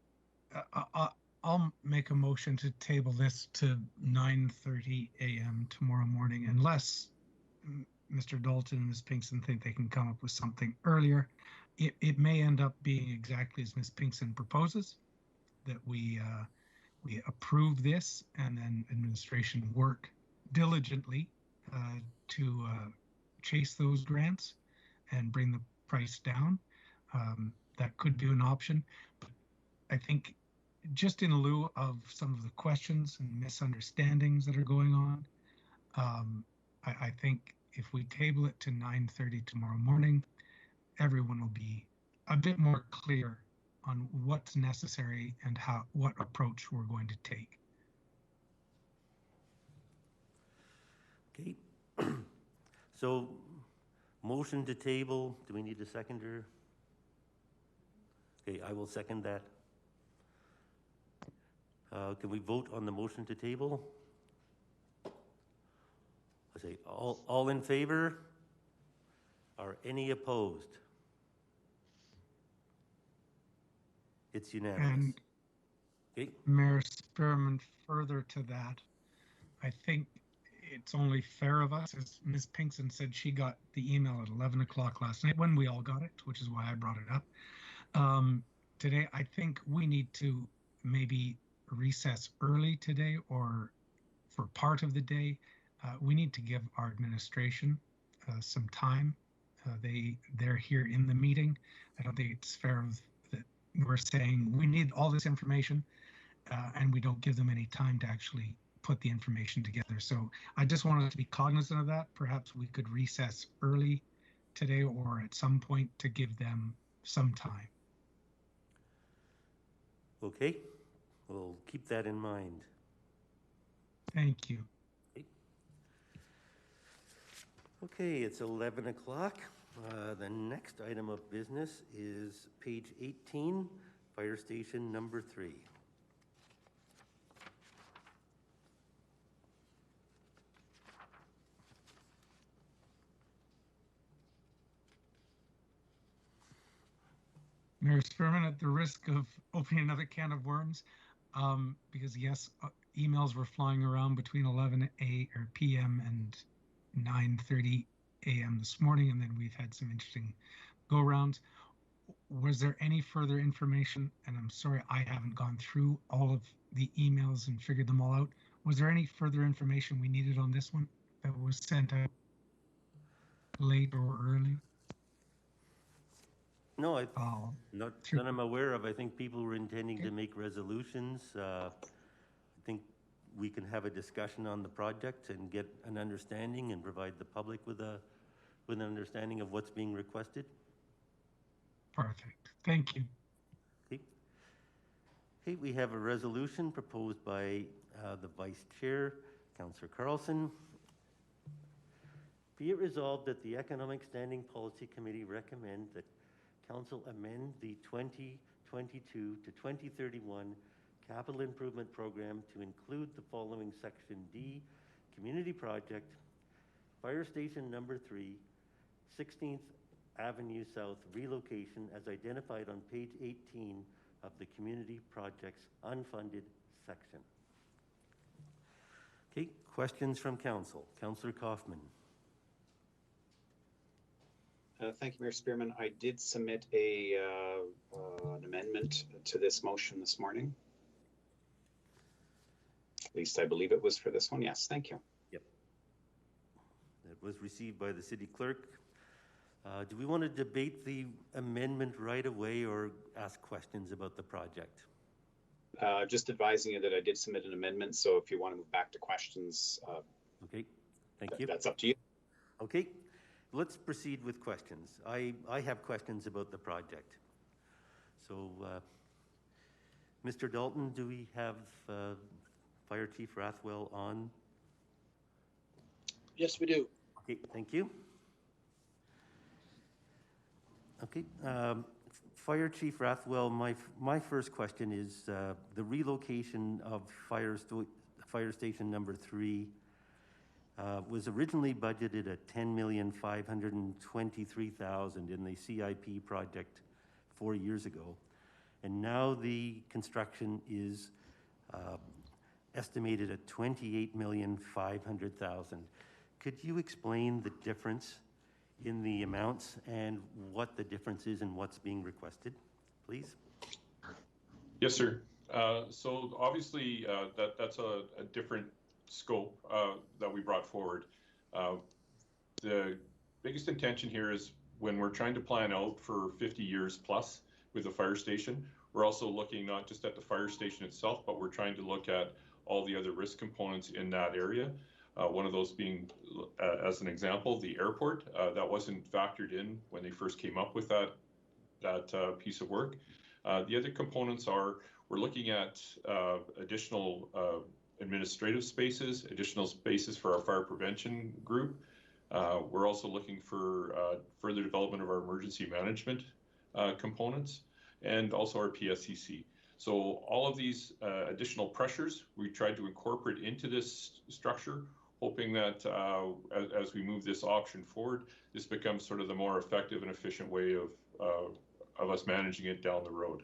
I'll make a motion to table this to 9:30 a.m. tomorrow morning, unless Mr. Dalton and Ms. Pinkston think they can come up with something earlier, it may end up being exactly as Ms. Pinkston proposes, that we approve this and then administration work diligently to chase those grants and bring the price down. That could be an option, but I think just in lieu of some of the questions and misunderstandings that are going on, I think if we table it to 9:30 tomorrow morning, everyone will be a bit more clear on what's necessary and what approach we're going to take. Okay. So, motion to table, do we need a seconder? Okay, I will second that. Can we vote on the motion to table? I say all in favor? Are any opposed? It's unanimous. And okay. Mayor Spearman, further to that, I think it's only fair of us, as Ms. Pinkston said, she got the email at 11 o'clock last night when we all got it, which is why I brought it up. Today, I think we need to maybe recess early today or for part of the day. We need to give our administration some time. They're here in the meeting. I don't think it's fair that we're saying we need all this information and we don't give them any time to actually put the information together. So I just wanted to be cognizant of that. Perhaps we could recess early today or at some point to give them some time. Okay, we'll keep that in mind. Thank you. Okay, it's 11 o'clock. The next item of business is page 18, Fire Station number 3. Mayor Spearman, at the risk of opening another can of worms, because yes, emails were flying around between 11 p.m. and 9:30 a.m. this morning, and then we've had some interesting go-rounds. Was there any further information? And I'm sorry, I haven't gone through all of the emails and figured them all out. Was there any further information we needed on this one that was sent out late or early? No, not that I'm aware of. I think people were intending to make resolutions. I think we can have a discussion on the project and get an understanding and provide the public with an understanding of what's being requested. Perfect. Thank you. Okay, we have a resolution proposed by the Vice Chair, Councillor Carlson. Be it resolved that the Economic Standing Policy Committee recommend that Council amend the 2022 to 2031 Capital Improvement Program to include the following Section D, Community Project, Fire Station number 3, 16th Avenue South relocation as identified on page 18 of the Community Projects unfunded section. Okay, questions from Council. Councillor Kaufman. Thank you, Mayor Spearman. I did submit an amendment to this motion this morning. At least I believe it was for this one. Yes, thank you. Yep. That was received by the city clerk. Do we want to debate the amendment right away or ask questions about the project? Just advising you that I did submit an amendment, so if you want to move back to questions, okay, thank you. That's up to you. Okay, let's proceed with questions. I have questions about the project. So, Mr. Dalton, do we have Fire Chief Rathwell on? Yes, we do. Okay, thank you. Okay, Fire Chief Rathwell, my first question is the relocation of Fire Station number 3 was originally budgeted at $10,523,000 in the CIP project 4 years ago, and now the construction is estimated at $28,500,000. Could you explain the difference in the amounts and what the difference is and what's being requested, please? Yes, sir. So obviously that's a different scope that we brought forward. The biggest intention here is when we're trying to plan out for 50 years plus with the fire station, we're also looking not just at the fire station itself, but we're trying to look at all the other risk components in that area. One of those being, as an example, the airport. That wasn't factored in when they first came up with that piece of work. The other components are we're looking at additional administrative spaces, additional spaces for our fire prevention group. We're also looking for further development of our emergency management components and also our PSCC. So all of these additional pressures we tried to incorporate into this structure, hoping that as we move this option forward, this becomes sort of the more effective and efficient way of us managing it down the road.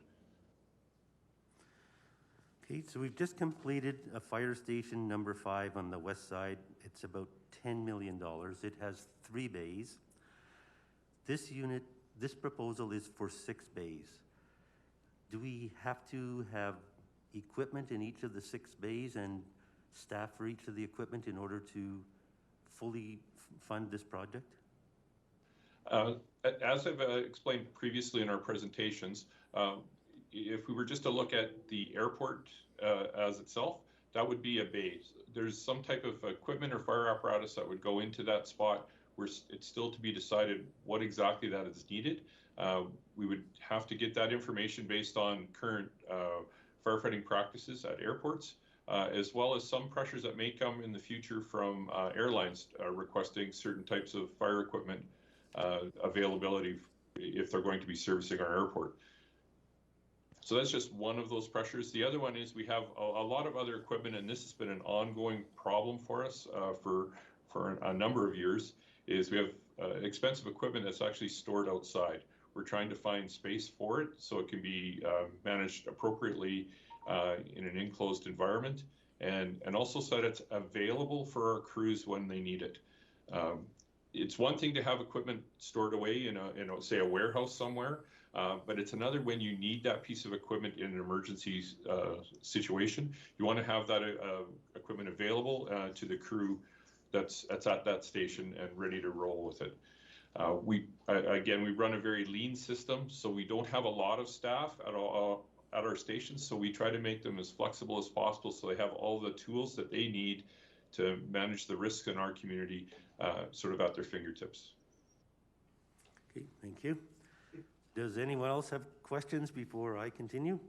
Okay, so we've just completed a fire station number 5 on the west side. It's about $10 million. It has 3 bays. This proposal is for 6 bays. Do we have to have equipment in each of the 6 bays and staff for each of the equipment in order to fully fund this project? As I've explained previously in our presentations, if we were just to look at the airport as itself, that would be a bay. There's some type of equipment or fire apparatus that would go into that spot where it's still to be decided what exactly that is needed. We would have to get that information based on current firefighting practices at airports, as well as some pressures that may come in the future from airlines requesting certain types of fire equipment availability if they're going to be servicing our airport. So that's just one of those pressures. The other one is we have a lot of other equipment, and this has been an ongoing problem for us for a number of years, is we have expensive equipment that's actually stored outside. We're trying to find space for it so it can be managed appropriately in an enclosed environment, and also so that it's available for our crews when they need it. It's one thing to have equipment stored away in say a warehouse somewhere, but it's another when you need that piece of equipment in an emergency situation. You want to have that equipment available to the crew that's at that station and ready to roll with it. We run a very lean system, so we don't have a lot of staff at our stations, so we try to make them as flexible as possible so they have all the tools that they need to manage the risks in our community sort of at their fingertips. Okay, thank you. Does anyone else have questions before I continue?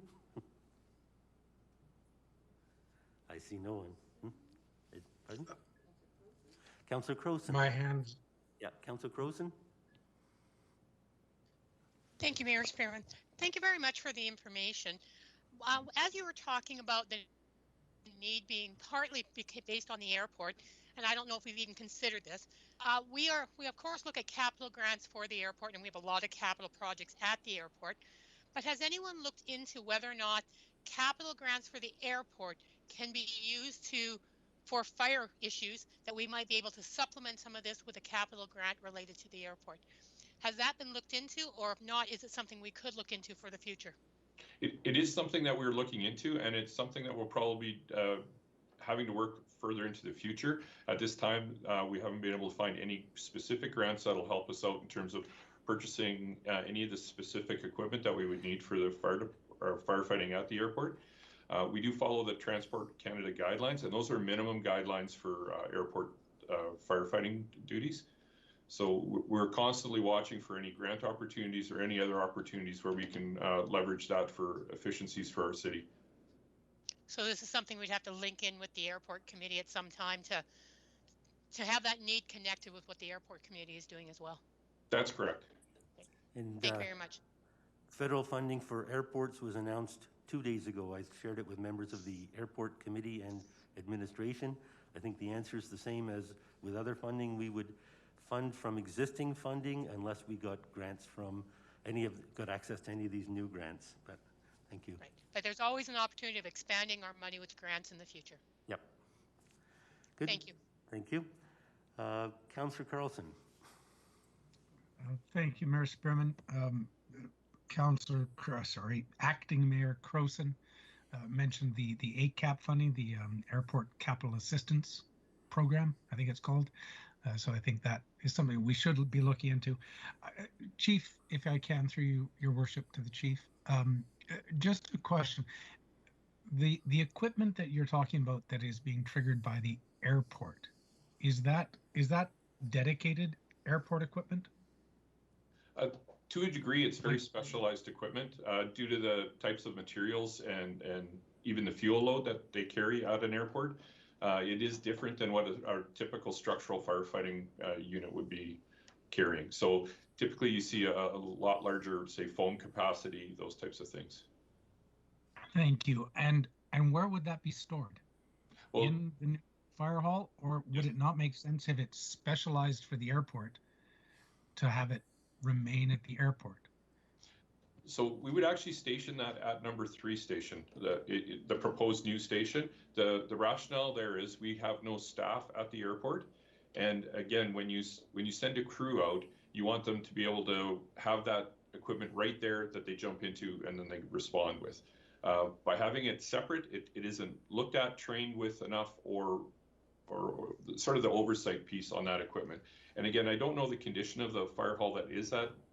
I see no one. Pardon? Councillor Croson. My hand. Yeah, Councillor Croson. Thank you, Mayor Spearman. Thank you very much for the information. As you were talking about the need being partly based on the airport, and I don't know if we've even considered this, we of course look at capital grants for the airport, and we have a lot of capital projects at the airport. But has anyone looked into whether or not capital grants for the airport can be used for fire issues, that we might be able to supplement some of this with a capital grant related to the airport? Has that been looked into, or if not, is it something we could look into for the future? It is something that we're looking into, and it's something that we'll probably having to work further into the future. At this time, we haven't been able to find any specific grants that'll help us out in terms of purchasing any of the specific equipment that we would need for the firefighting at the airport. We do follow the Transport Canada guidelines, and those are minimum guidelines for airport firefighting duties. So we're constantly watching for any grant opportunities or any other opportunities where we can leverage that for efficiencies for our city. So this is something we'd have to link in with the airport committee at some time to have that need connected with what the airport committee is doing as well. That's correct. And thank you very much. Federal funding for airports was announced 2 days ago. I shared it with members of the airport committee and administration. I think the answer is the same as with other funding. We would fund from existing funding unless we got grants from got access to any of these new grants. But thank you. Right. But there's always an opportunity of expanding our money with grants in the future. Yep. Good. Thank you. Thank you. Councillor Carlson. Thank you, Mayor Spearman. Acting Mayor Croson mentioned the ACAP funding, the Airport Capital Assistance Program, I think it's called. So I think that is something we should be looking into. Chief, if I can, through your worship to the chief, just a question. The equipment that you're talking about that is being triggered by the airport, is that dedicated airport equipment? To a degree, it's very specialized equipment due to the types of materials and even the fuel load that they carry at an airport. It is different than what our typical structural firefighting unit would be carrying. So typically you see a lot larger, say, foam capacity, those types of things. Thank you. And where would that be stored? Well, in the fire hall, or would it not make sense if it's specialized for the airport to have it remain at the airport? So we would actually station that at number 3 station, the proposed new station. The rationale there is we have no staff at the airport, and again, when you send a crew out, you want them to be able to have that equipment right there that they jump into and then they respond with. By having it separate, it isn't looked at, trained with enough, or sort of the oversight piece on that equipment. And again, I don't know the condition of the fire hall that is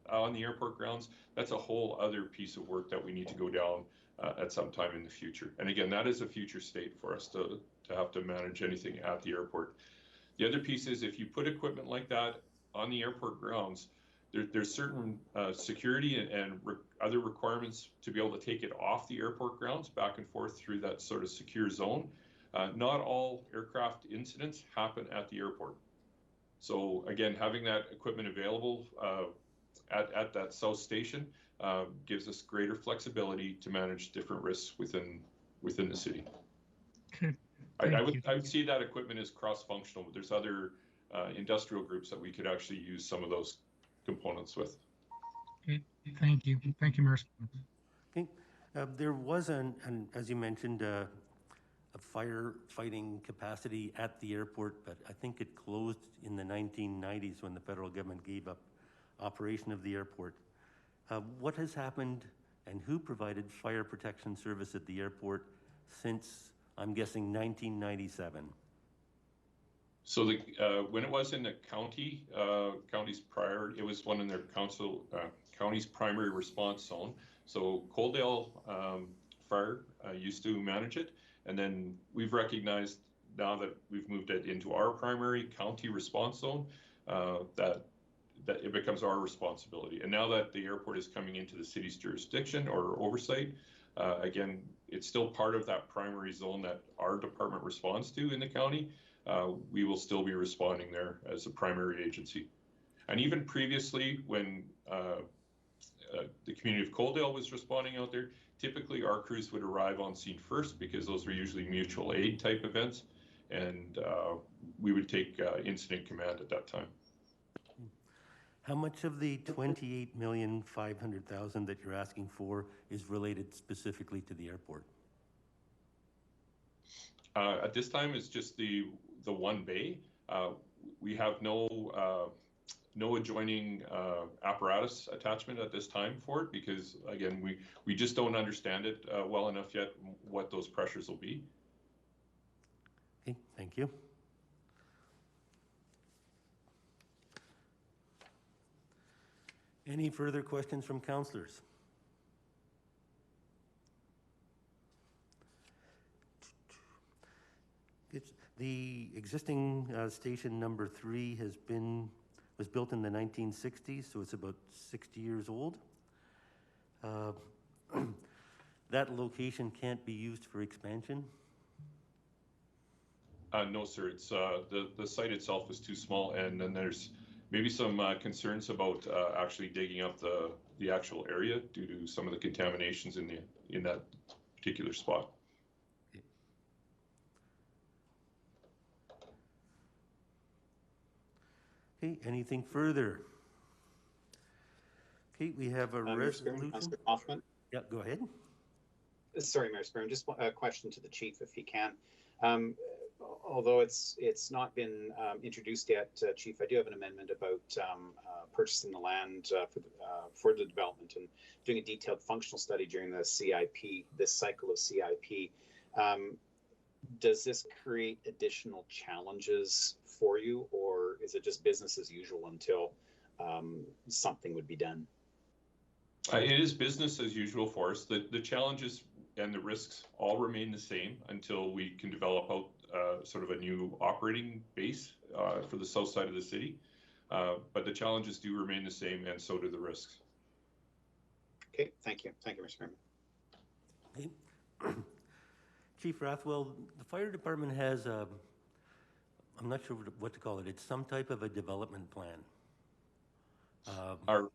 on the airport grounds. That's a whole other piece of work that we need to go down at some time in the future. And again, that is a future state for us to have to manage anything at the airport. The other piece is if you put equipment like that on the airport grounds, there's certain security and other requirements to be able to take it off the airport grounds back and forth through that sort of secure zone. Not all aircraft incidents happen at the airport. So again, having that equipment available at that south station gives us greater flexibility to manage different risks within the city. Okay. I would see that equipment as cross-functional, but there's other industrial groups that we could actually use some of those components with. Okay. Thank you, Mayor. Okay. There was as you mentioned, a firefighting capacity at the airport, but I think it closed in the 1990s when the federal government gave up operation of the airport. What has happened and who provided fire protection service at the airport since, I'm guessing, 1997? So when it was in the county's prior, it was one in their county's primary response zone. So Coaldale Fire used to manage it. And then we've recognized now that we've moved it into our primary county response zone, that it becomes our responsibility. And now that the airport is coming into the city's jurisdiction or oversight, again, it's still part of that primary zone that our department responds to in the county. We will still be responding there as a primary agency. And even previously, when the community of Coaldale was responding out there, typically our crews would arrive on scene first because those were usually mutual aid type events, and we would take incident command at that time. How much of the $28,500,000 that you're asking for is related specifically to the airport? At this time, it's just the one bay. We have no adjoining apparatus attachment at this time for it because, again, we just don't understand it well enough yet what those pressures will be. Okay, thank you. Any further questions from councillors? The existing station number 3 was built in the 1960s, so it's about 60 years old. That location can't be used for expansion? No, sir. It's the site itself is too small, and then there's maybe some concerns about actually digging up the actual area due to some of the contaminations in that particular spot. Okay, anything further? Okay, we have a resolution. Councillor Hoffman. Yeah, go ahead. Sorry, Mayor Spearman, just a question to the chief if he can. although it's not been introduced yet, Chief, I do have an amendment about purchasing the land for the development and doing a detailed functional study during the CIP, this cycle of CIP. Does this create additional challenges for you, or is it just business as usual until something would be done? It is business as usual for us. The challenges and the risks all remain the same until we can develop out sort of a new operating base for the south side of the city. But the challenges do remain the same, and so do the risks. Okay, thank you. Thank you, Mr. Chairman. Okay. Chief Rathwell, the fire department has a, I'm not sure what to call it, it's some type of a development plan. Our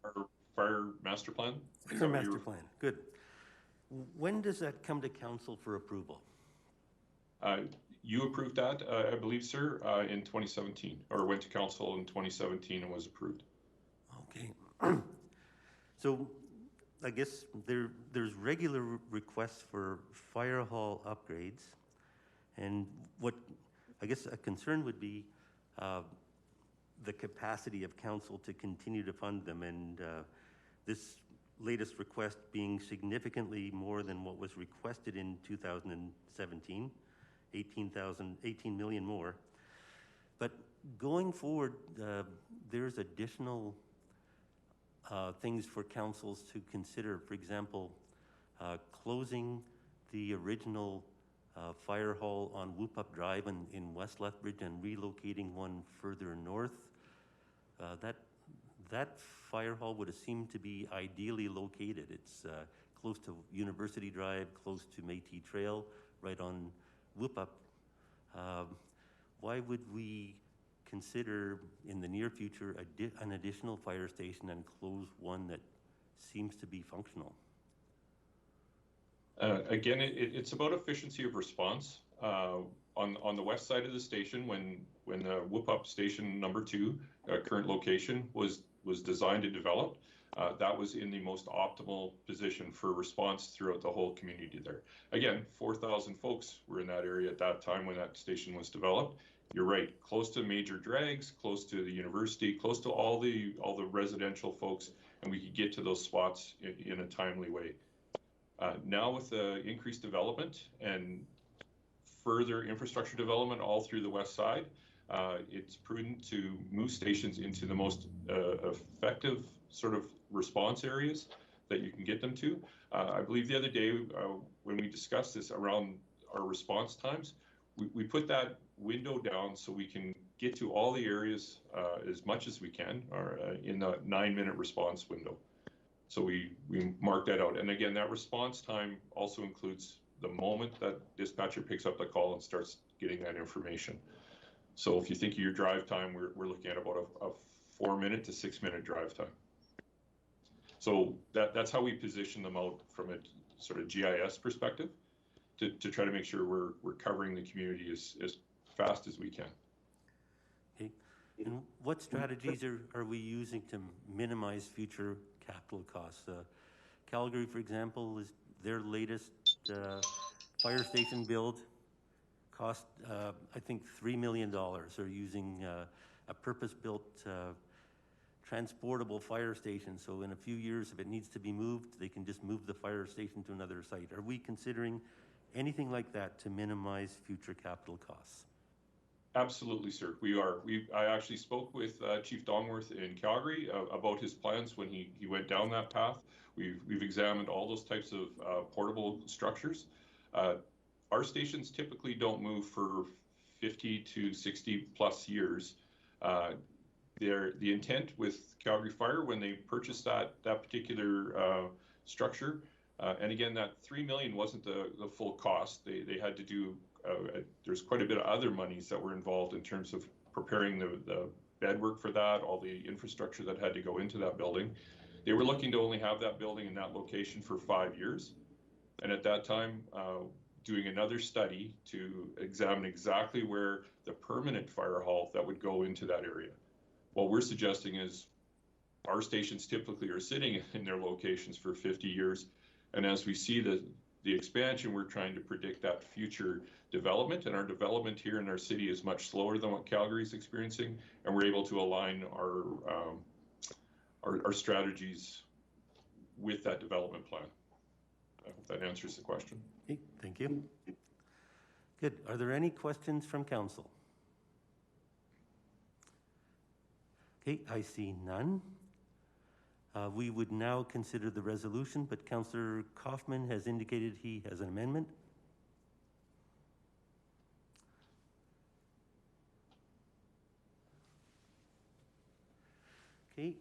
fire master plan? Fire master plan, good. When does that come to council for approval? You approved that, I believe, sir, in 2017, or went to council in 2017 and was approved. Okay. So I guess there's regular requests for fire hall upgrades, and what I guess a concern would be the capacity of council to continue to fund them, and this latest request being significantly more than what was requested in 2017, 18 million more. But going forward, there's additional things for councils to consider. For example, closing the original fire hall on Whoop-Up Drive in West Lethbridge and relocating one further north. That fire hall would have seemed to be ideally located. It's close to University Drive, close to Métis Trail, right on Whoop-Up. Why would we consider in the near future an additional fire station and close one that seems to be functional? Again, it's about efficiency of response. On the west side of the station, when the Whoop-Up Station number 2, current location, was designed and developed, that was in the most optimal position for response throughout the whole community there. Again, 4,000 folks were in that area at that time when that station was developed. You're right, close to major drags, close to the university, close to all the residential folks, and we could get to those spots in a timely way. Now with the increased development and further infrastructure development all through the west side, it's prudent to move stations into the most effective sort of response areas that you can get them to. I believe the other day when we discussed this around our response times, we put that window down so we can get to all the areas as much as we can, or in the 9-minute response window. So we mark that out. And again, that response time also includes the moment that dispatcher picks up the call and starts getting that information. So if you think of your drive time, we're looking at about a 4-minute to 6-minute drive time. So that's how we position them out from a sort of GIS perspective to try to make sure we're covering the community as fast as we can. Okay. And what strategies are we using to minimize future capital costs? Calgary, for example, is their latest fire station build cost, I think, $3 million. They're using a purpose-built transportable fire station. So in a few years, if it needs to be moved, they can just move the fire station to another site. Are we considering anything like that to minimize future capital costs? Absolutely, sir. We are. I actually spoke with Chief Dongworth in Calgary about his plans when he went down that path. We've examined all those types of portable structures. Our stations typically don't move for 50 to 60 plus years. The intent with Calgary Fire when they purchased that particular structure, and again, that $3 million wasn't the full cost. They had to do. There's quite a bit of other monies that were involved in terms of preparing the bed work for that, all the infrastructure that had to go into that building. They were looking to only have that building in that location for 5 years. And at that time, doing another study to examine exactly where the permanent fire hall that would go into that area. What we're suggesting is our stations typically are sitting in their locations for 50 years. And as we see the the expansion, we're trying to predict that future development, and our development here in our city is much slower than what Calgary is experiencing, and we're able to align our strategies with that development plan. I hope that answers the question. Okay, thank you. Good. Are there any questions from council? Okay, I see none. We would now consider the resolution, but Councillor Kaufman has indicated he has an amendment. Okay,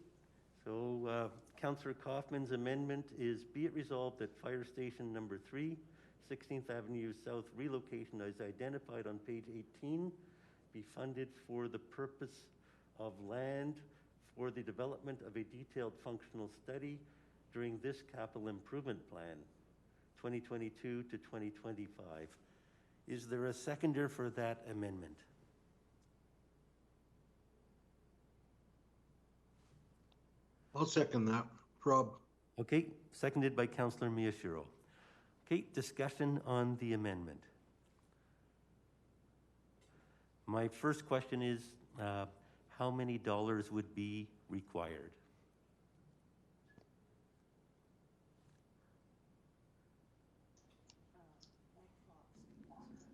so Councillor Kaufman's amendment is, be it resolved that Fire Station number 3, 16th Avenue South relocation as identified on page 18 be funded for the purpose of land for the development of a detailed functional study during this capital improvement plan, 2022 to 2025. Is there a seconder for that amendment? I'll second that. Rob. Okay, seconded by Councillor Miyashiro. Okay, discussion on the amendment. My first question is, how many dollars would be required?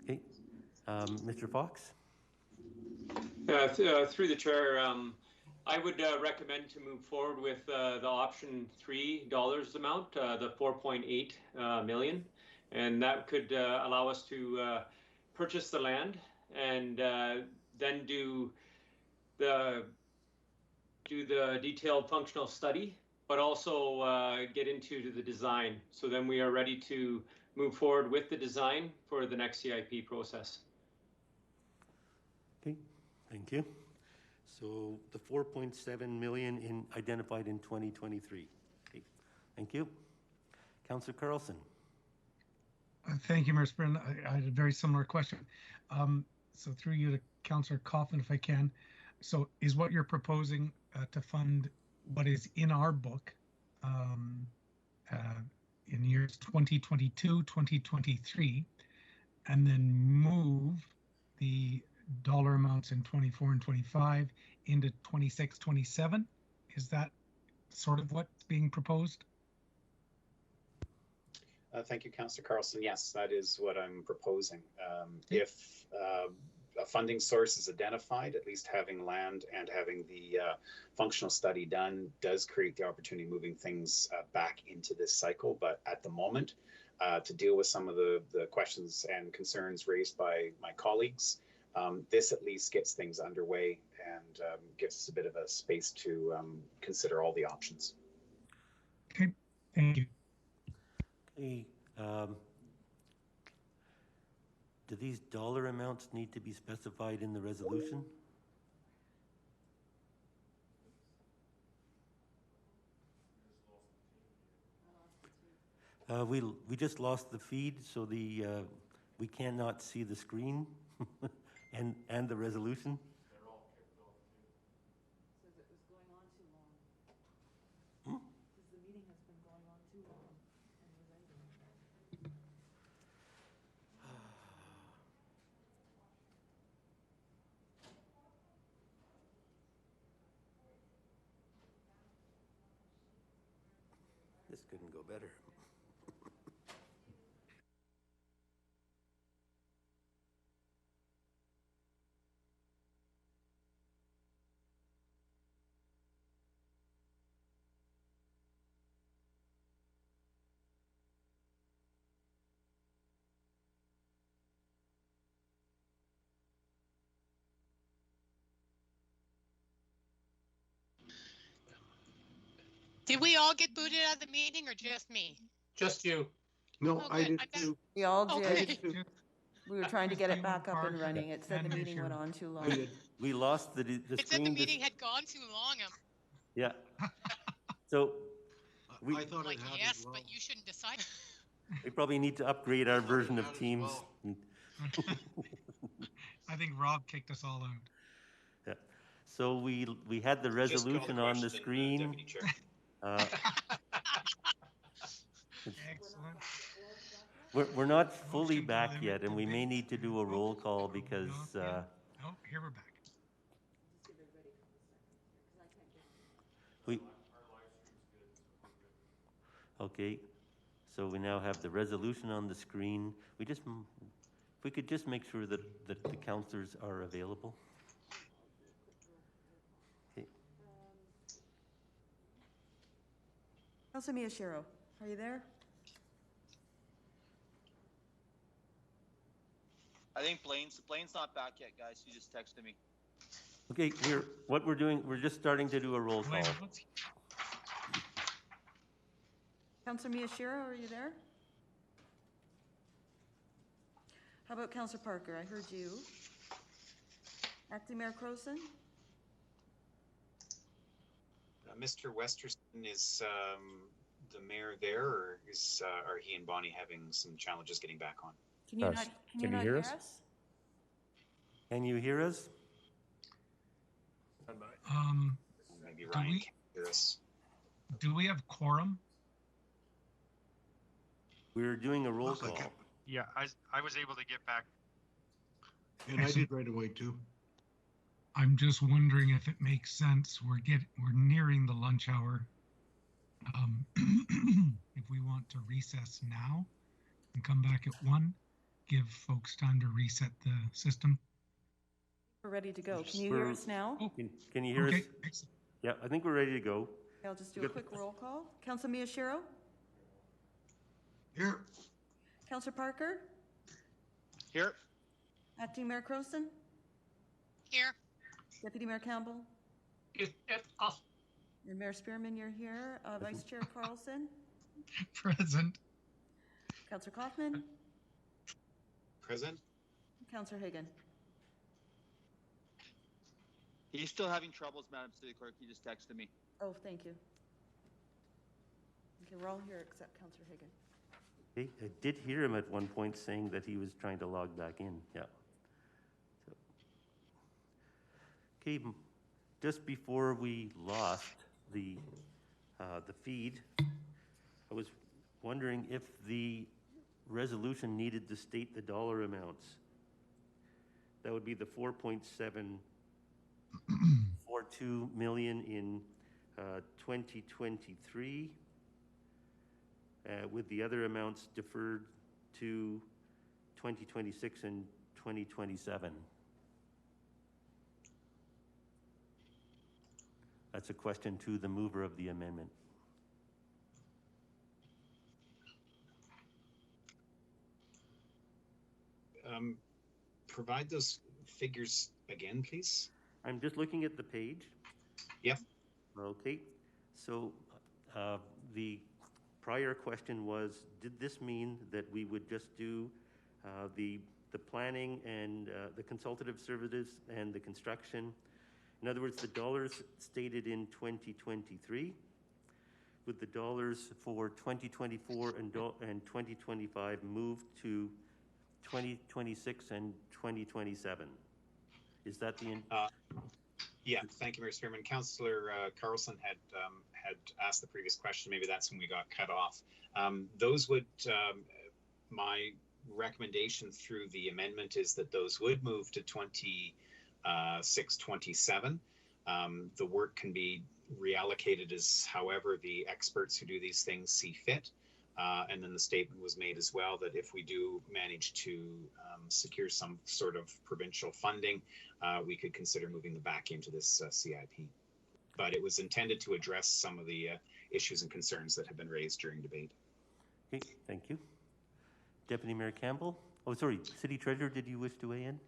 Okay, Mr. Fox? Through the chair, I would recommend to move forward with the option $3 amount, the 4.8 million, and that could allow us to purchase the land and then do the detailed functional study, but also get into the design. So then we are ready to move forward with the design for the next CIP process. Okay, thank you. So the 4.7 million identified in 2023. Okay, thank you. Councillor Carlson. Thank you, Mayor Sprin. I had a very similar question. So through you to Councillor Kaufman, if I can. So is what you're proposing to fund what is in our book in years 2022, 2023, and then move the dollar amounts in 24 and 25 into 26, 27? Is that sort of what's being proposed? Thank you, Councillor Carlson. Yes, that is what I'm proposing. If a funding source is identified, at least having land and having the functional study done does create the opportunity of moving things back into this cycle. But at the moment, to deal with some of the questions and concerns raised by my colleagues, this at least gets things underway and gives us a bit of a space to consider all the options. Okay, thank you. Okay, do these dollar amounts need to be specified in the resolution? We just lost the feed, so we cannot see the screen and the resolution. They're all kicked off too. Says it was going on too long. Because the meeting has been going on too long. And was ending. This couldn't go better. Did we all get booted out of the meeting or just me? Just you. No, Oh, I good. did too. We all Okay. did. We were trying to get it back up and running. It said the meeting went on too long. We lost the It said screen. the meeting had gone too long. I'm Yeah. So I thought like, it had yes, as well. but you shouldn't decide. we probably need to upgrade our version of Teams. I think Rob kicked us all out. Yeah. So we had the resolution on the screen. Deputy Chair. Excellent. We're not fully Motion to back limit yet, and we may debate need to do a to roll vote. call Are we because, not yet? Oh, here we're back. we, okay, so we now have the resolution on the screen. If we could just make sure that the councillors are available. Okay. Councilor Miyashiro, are you there? I think Blaine's not back yet, guys. He just texted me. Okay, what we're doing, we're just starting to do a roll call. Councilor Miyashiro, are you there? How about Councilor Parker? I heard you. Acting Mayor Croson? Mr. Westerson, is the mayor there, or are he and Bonnie having some challenges getting back on? Can you not hear us? Can you hear us? Maybe Ryan can't hear us. Do we have quorum? We're doing a roll call. Yeah, I was able to get back. And I did right away too. I'm just wondering if it makes sense. We're nearing the lunch hour. If we want to recess now and come back at 1, give folks time to reset the system. We're ready to go. Can you hear us now? Can you hear us? Excellent. Yeah, I think we're ready to go. I'll just do a quick roll call. Councilor Miyashiro? Here. Councilor Parker? Here. Acting Mayor Croson? Here. Deputy Mayor Campbell? Off. And Mayor Spearman, you're here. Vice Chair Carlson? Present. Councilor Kaufman? Present. Councilor Hagan? He's still having troubles, Madam City Clerk. He just texted me. Oh, thank you. Okay, we're all here except Councilor Hagan. Okay, I did hear him at one point saying that he was trying to log back in. Yeah. So, okay, just before we lost the feed, I was wondering if the resolution needed to state the dollar amounts. That would be the 4.742 million in 2023. With the other amounts deferred to 2026 and 2027. That's a question to the mover of the amendment. Provide those figures again, please. I'm just looking at the page. Yep. Okay, so the prior question was, did this mean that we would just do the planning and the consultative services and the construction? In other words, the dollars stated in 2023, with the dollars for 2024 and 2025 moved to 2026 and 2027. Is that the? Yeah, thank you, Mayor Spearman. Councillor Carlson had asked the previous question. Maybe that's when we got cut off. Those would, my recommendation through the amendment is that those would move to 26, 27. The work can be reallocated as however the experts who do these things see fit. And then the statement was made as well that if we do manage to secure some sort of provincial funding, we could consider moving them back into this CIP. But it was intended to address some of the issues and concerns that have been raised during debate. Okay, thank you. Deputy Mayor Campbell? Oh, sorry, City Treasurer, did you wish to weigh in?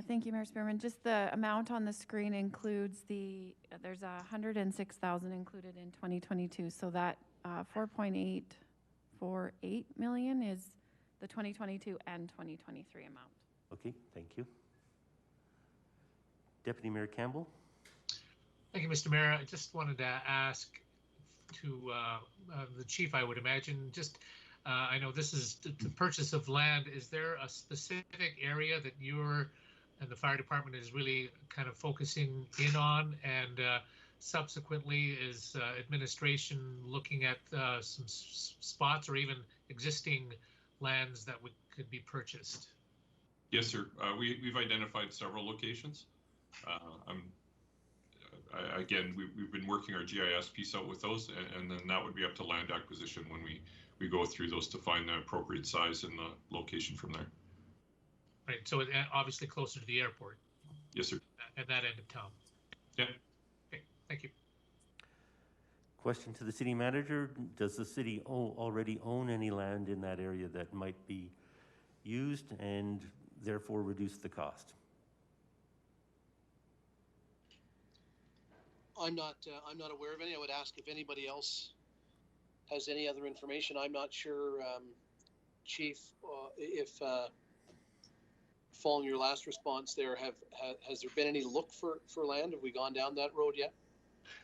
Thank you, Mayor Spearman. Just the amount on the screen includes there's 106,000 included in 2022. So that 4.848 million is the 2022 and 2023 amount. Okay, thank you. Deputy Mayor Campbell? Thank you, Mr. Mayor. I just wanted to ask to the chief, I would imagine, just I know this is the purchase of land. Is there a specific area that you're and the fire department is really kind of focusing in on? And subsequently, is administration looking at some spots or even existing lands that could be purchased? Yes, sir. We've identified several locations. Again, we've been working our GIS piece out with those, and then that would be up to land acquisition when we go through those to find the appropriate size and the location from there. Right, so obviously closer to the airport. Yes, sir. At that end of town. Yeah. Okay, thank you. Question to the city manager: does the city already own any land in that area that might be used and therefore reduce the cost? I'm not aware of any. I would ask if anybody else has any other information. I'm not sure, Chief, if following your last response there, has there been any look for land? Have we gone down that road yet?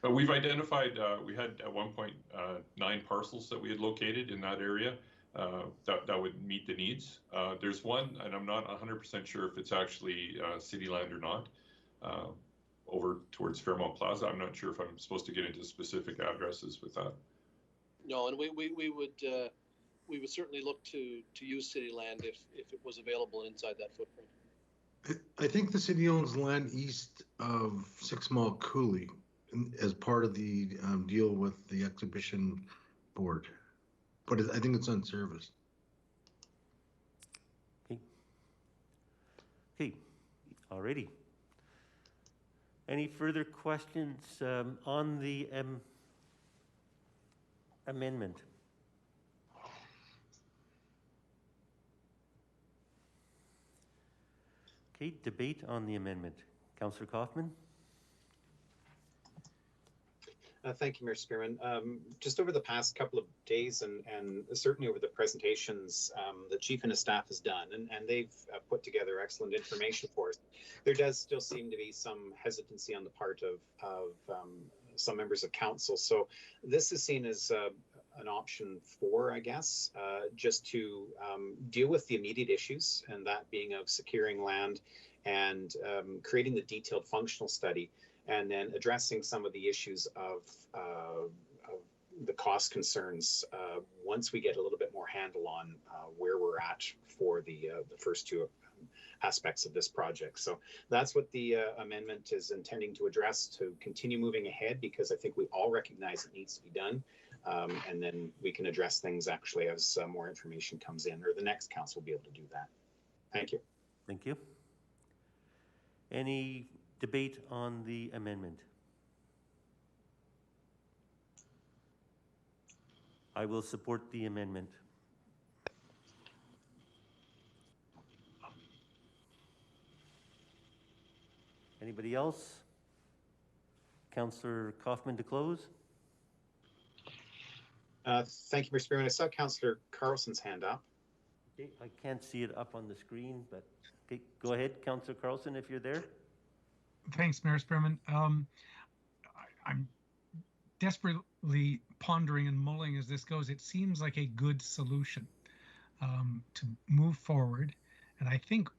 We've identified, we had at one point 9 parcels that we had located in that area that would meet the needs. There's one, and I'm not 100% sure if it's actually city land or not, over towards Fairmount Plaza. I'm not sure if I'm supposed to get into specific addresses with that. No, and we would certainly look to use city land if it was available inside that footprint. I think the city owns land east of 6 Mile Coulee as part of the deal with the exhibition board, but I think it's unserviced. Okay, alrighty. Any further questions on the amendment? Okay, debate on the amendment. Councillor Kaufman? Thank you, Mayor Spearman. Just over the past couple of days and certainly over the presentations the chief and his staff has done, and they've put together excellent information for us, there does still seem to be some hesitancy on the part of some members of council. So this is seen as an option 4, I guess, just to deal with the immediate issues, and that being of securing land and creating the detailed functional study, and then addressing some of the issues of the cost concerns once we get a little bit more handle on where we're at for the first 2 aspects of this project. So that's what the amendment is intending to address, to continue moving ahead, because I think we all recognize it needs to be done. And then we can address things actually as more information comes in, or the next council will be able to do that. Thank you. Thank you. Any debate on the amendment? I will support the amendment. Anybody else? Councillor Kaufman to close. Thank you, Mr. Spearman. I saw Councillor Carlson's hand up. Okay, I can't see it up on the screen, but okay, go ahead, Councillor Carlson, if you're there. Thanks, Mayor Spearman. I'm desperately pondering and mulling as this goes. It seems like a good solution to move forward. And I think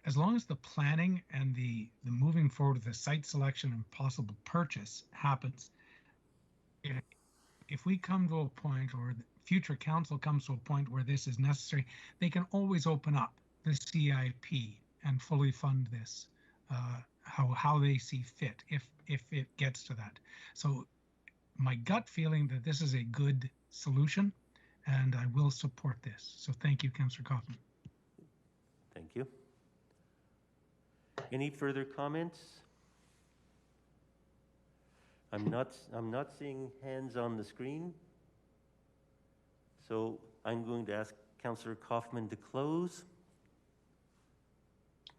as long as the planning and the moving forward of the site selection and possible purchase happens, if we come to a point, or the future council comes to a point where this is necessary, they can always open up the CIP and fully fund this how they see fit if it gets to that. So my gut feeling that this is a good solution, and I will support this. So thank you, Councillor Kaufman. Thank you. Any further comments? I'm not seeing hands on the screen. So I'm going to ask Councillor Kaufman to close.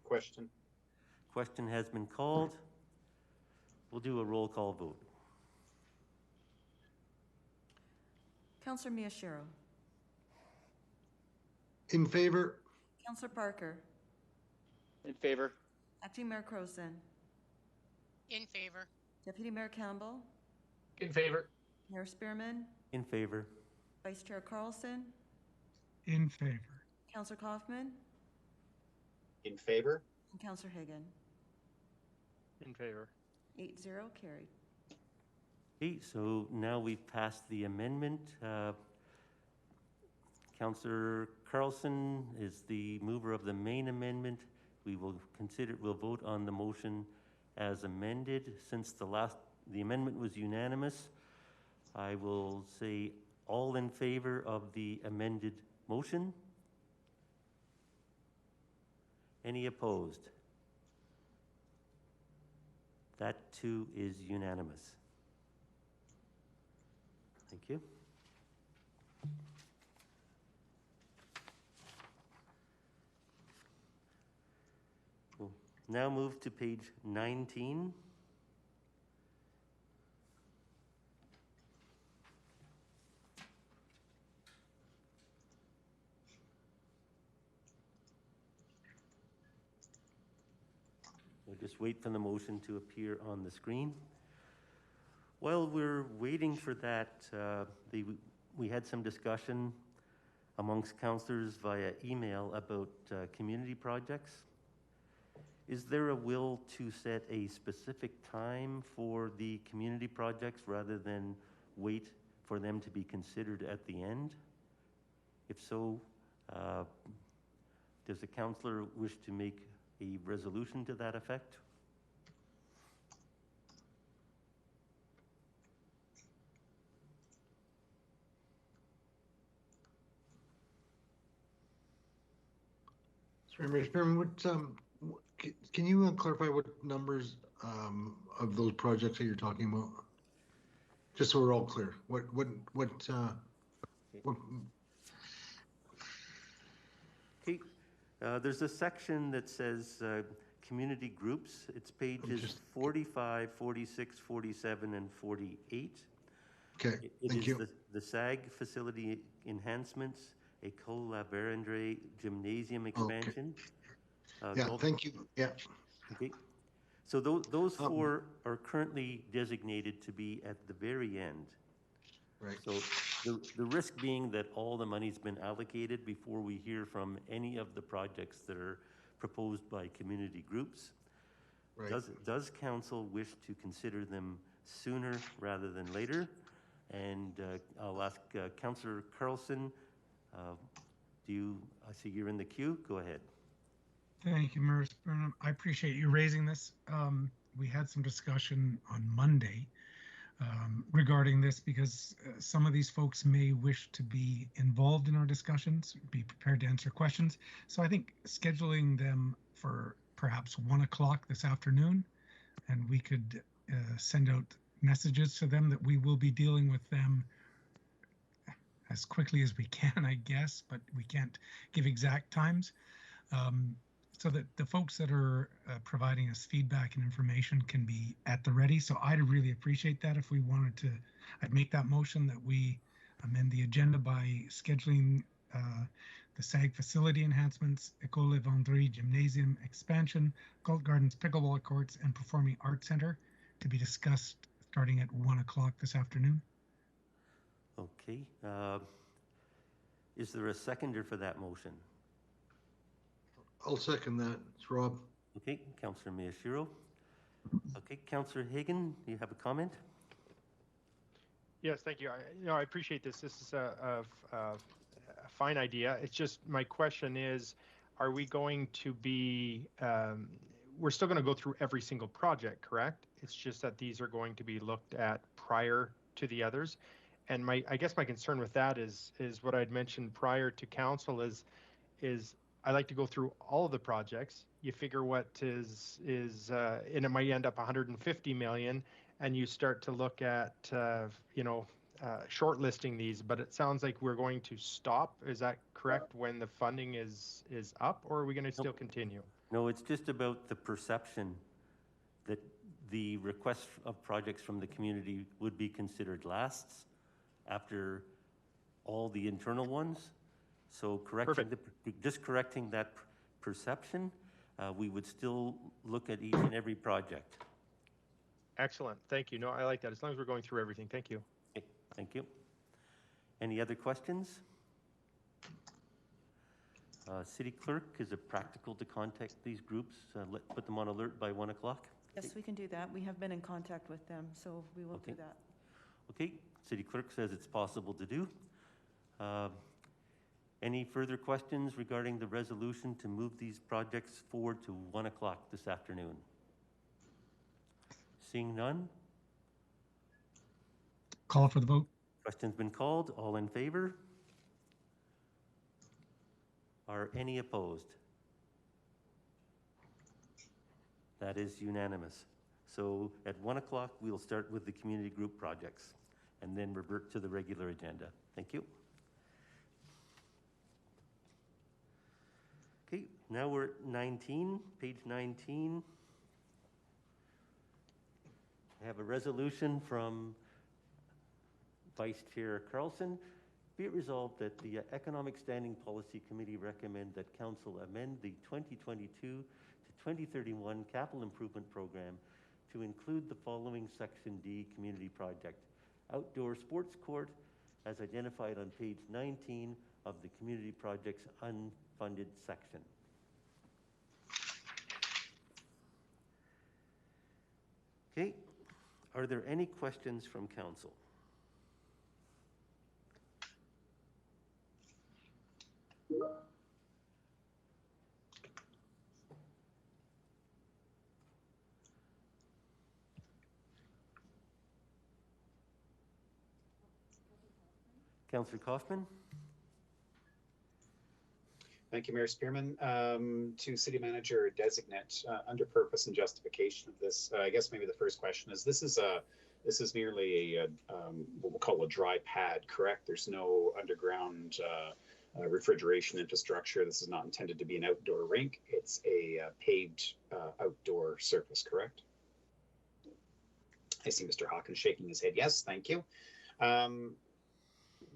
Question. Question has been called. We'll do a roll call vote. Councillor Miyashiro. In favor. Councillor Parker. In favor. Acting Mayor Crowson. In favor. Deputy Mayor Campbell. In favor. Mayor Spearman. In favor. Vice Chair Carlson. In favor. Councillor Kaufman. In favor. And Councillor Hagan. In favor. 8-0 carried. Okay, so now we've passed the amendment. Councillor Carlson is the mover of the main amendment. We will we'll vote on the motion as amended. Since the amendment was unanimous, I will say all in favor of the amended motion. Any opposed? That too is unanimous. Thank you. We'll now move to page 19. We'll just wait for the motion to appear on the screen. While we're waiting for that, we had some discussion amongst councillors via email about community projects. Is there a will to set a specific time for the community projects rather than wait for them to be considered at the end? If so, does the councillor wish to make a resolution to that effect? Sorry, Mr. Chairman, can you clarify what numbers of those projects that you're talking about? Just so we're all clear. What Okay, there's a section that says community groups. It's pages 45, 46, 47, and 48. Okay, thank you. The SAG facility enhancements, École La Vérendrye gymnasium expansion. Yeah, thank you. Yeah. Okay. So those four are currently designated to be at the very end. Right. So the risk being that all the money's been allocated before we hear from any of the projects that are proposed by community groups. Right. Does council wish to consider them sooner rather than later? And I'll ask Councillor Carlson, I see you're in the queue, go ahead. Thank you, Mayor Burnham. I appreciate you raising this. We had some discussion on Monday regarding this because some of these folks may wish to be involved in our discussions, be prepared to answer questions. So I think scheduling them for perhaps 1 o'clock this afternoon, and we could send out messages to them that we will be dealing with them as quickly as we can, I guess, but we can't give exact times. So that the folks that are providing us feedback and information can be at the ready. So I'd really appreciate that if we wanted to, I'd make that motion that we amend the agenda by scheduling the SAG facility enhancements, École La Vérendrye gymnasium expansion, Galt Gardens pickleball courts, and performing arts center to be discussed starting at 1 o'clock this afternoon. Okay. Is there a seconder for that motion? I'll second that. It's Rob. Okay, Councillor Miyashiro. Okay, Councillor Hagan, do you have a comment? Yes, thank you. I appreciate this. This is a fine idea. It's just my question is, are we going to be? We're still going to go through every single project, correct? It's just that these are going to be looked at prior to the others. And I guess my concern with that is what I'd mentioned prior to council is I like to go through all of the projects. You figure what is and it might end up 150 million, and you start to look at shortlisting these. But it sounds like we're going to stop. Is that correct? When the funding is up, or are we going to still continue? No, it's just about the perception that the request of projects from the community would be considered last after all the internal ones. So just correcting that perception, we would still look at each and every project. Excellent. Thank you. No, I like that. As long as we're going through everything. Thank you. Okay, thank you. Any other questions? City Clerk, is it practical to contact these groups, put them on alert by 1 o'clock? Yes, we can do that. We have been in contact with them, so we will do that. Okay, City Clerk says it's possible to do. Any further questions regarding the resolution to move these projects forward to 1 o'clock this afternoon? Seeing none? Call for the vote. Question's been called. All in favor? Are any opposed? That is unanimous. So at 1 o'clock, we'll start with the community group projects and then revert to the regular agenda. Thank you. Okay, now we're at 19, page 19. I have a resolution from Vice Chair Carlson. Be it resolved that the Economic Standing Policy Committee recommend that Council amend the 2022 to 2031 Capital Improvement Program to include the following Section D community project: outdoor sports court as identified on page 19 of the community projects unfunded section. Okay, are there any questions from Council? Councillor Kaufman? Thank you, Mayor Spearman. To City Manager Designate, under purpose and justification of this, I guess maybe the first question is: this is merely a what we'll call a dry pad, correct? There's no underground refrigeration infrastructure. This is not intended to be an outdoor rink. It's a paved outdoor surface, correct? I see Mr. Hawkins shaking his head. Yes, thank you.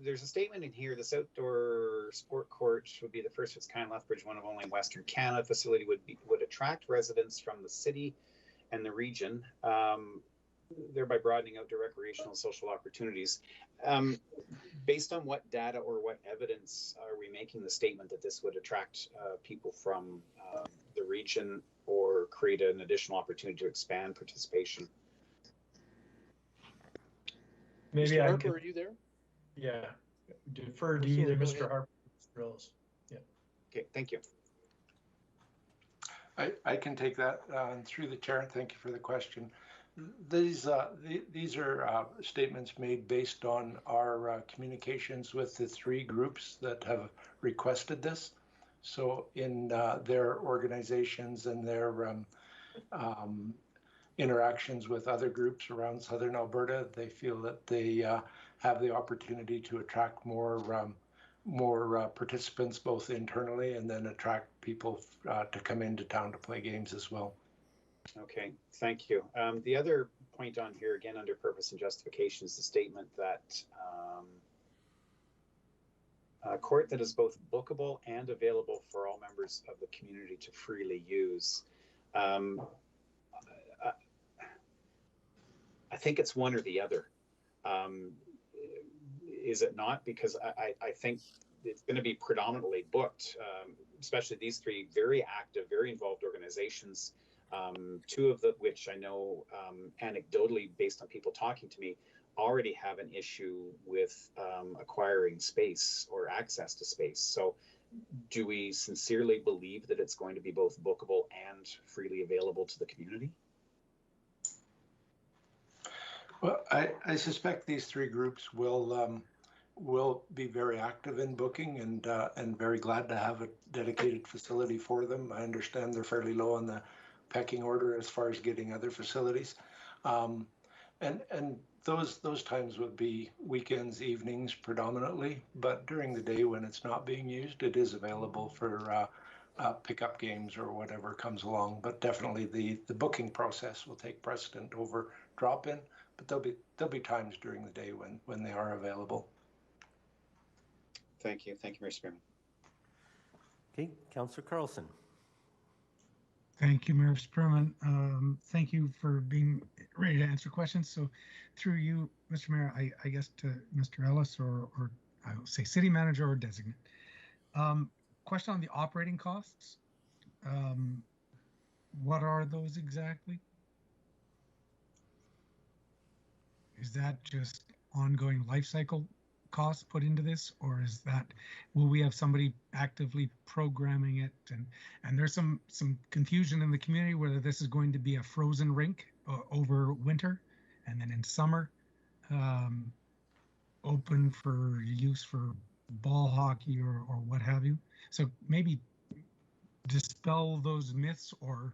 There's a statement in here: this outdoor sport court would be the first of its kind in Lethbridge, one of only in Western Canada. Facility would attract residents from the city and the region, thereby broadening outdoor recreational and social opportunities. Based on what data or what evidence are we making the statement that this would attract people from the region or create an additional opportunity to expand participation? Maybe Mr. I Harper, could, are you there? yeah, defer to Sorry, either go Mr. ahead. Harper or Mr. Ellis. Yeah. Okay, thank you. I can take that through the chair. Thank you for the question. These are statements made based on our communications with the three groups that have requested this. So in their organizations and their interactions with other groups around Southern Alberta, they feel that they have the opportunity to attract more participants, both internally and then attract people to come into town to play games as well. Okay, thank you. The other point on here, again under purpose and justification, is the statement that a court that is both bookable and available for all members of the community to freely use. I think it's one or the other. Is it not? Because I think it's going to be predominantly booked, especially these three very active, very involved organizations, two of which I know anecdotally, based on people talking to me, already have an issue with acquiring space or access to space. So do we sincerely believe that it's going to be both bookable and freely available to the community? Well, I suspect these three groups will be very active in booking and very glad to have a dedicated facility for them. I understand they're fairly low on the pecking order as far as getting other facilities, and those times would be weekends, evenings predominantly. But during the day when it's not being used, it is available for pickup games or whatever comes along. But definitely the booking process will take precedent over drop-in. But there'll be times during the day when they are available. Thank you, Mayor Spearman. Okay, Councillor Carlson. Thank you, Mayor Spearman. Thank you for being ready to answer questions. So through you, Mr. Mayor, I guess to Mr. Ellis or I will say city manager or designate. Question on the operating costs. What are those exactly? Is that just ongoing life cycle costs put into this, or is that, will we have somebody actively programming it? And there's some confusion in the community whether this is going to be a frozen rink over winter, and then in summer open for use for ball hockey or what have you. So maybe dispel those myths or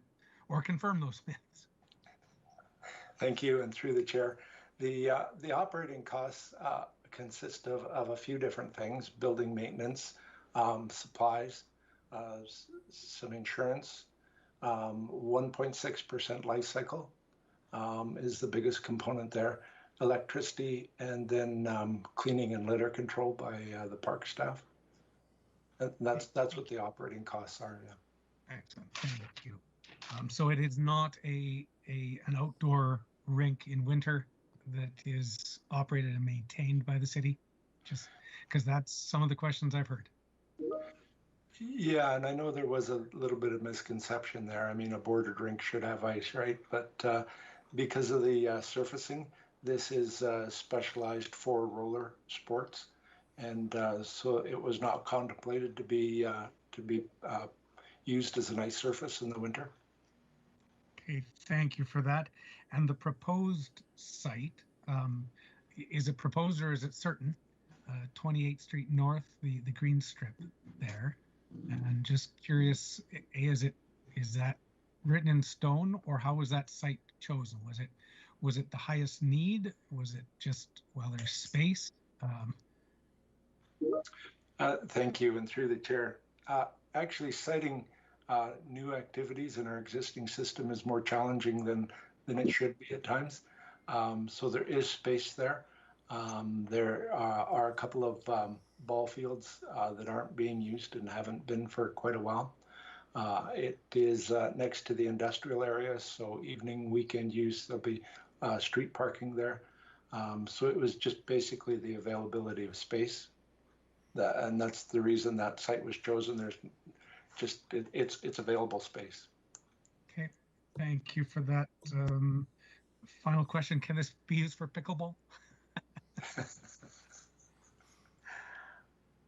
confirm those myths. Thank you, and through the chair, the operating costs consist of a few different things: building maintenance, supplies, some insurance, 1.6% life cycle is the biggest component there, electricity, and then cleaning and litter control by the park staff. And that's what the operating costs are. Yeah. Excellent, thank you. So it is not an outdoor rink in winter that is operated and maintained by the city, just because that's some of the questions I've heard. Yeah, and I know there was a little bit of misconception there. I mean, a bordered rink should have ice, right? But because of the surfacing, this is specialized for roller sports, and so it was not contemplated to be used as an ice surface in the winter. Okay, thank you for that. And the proposed site, is it proposed or is it certain? 28th Street North, the green strip there. And just curious, is that written in stone, or how was that site chosen? Was it the highest need? Was it just, well, there's space? Thank you, and through the chair. Actually, citing new activities in our existing system is more challenging than it should be at times. So there is space there. There are a couple of ball fields that aren't being used and haven't been for quite a while. It is next to the industrial area, so evening, weekend use, there'll be street parking there. So it was just basically the availability of space. And that's the reason that site was chosen. There's just, it's available space. Okay, thank you for that. Final question, can this be used for pickleball?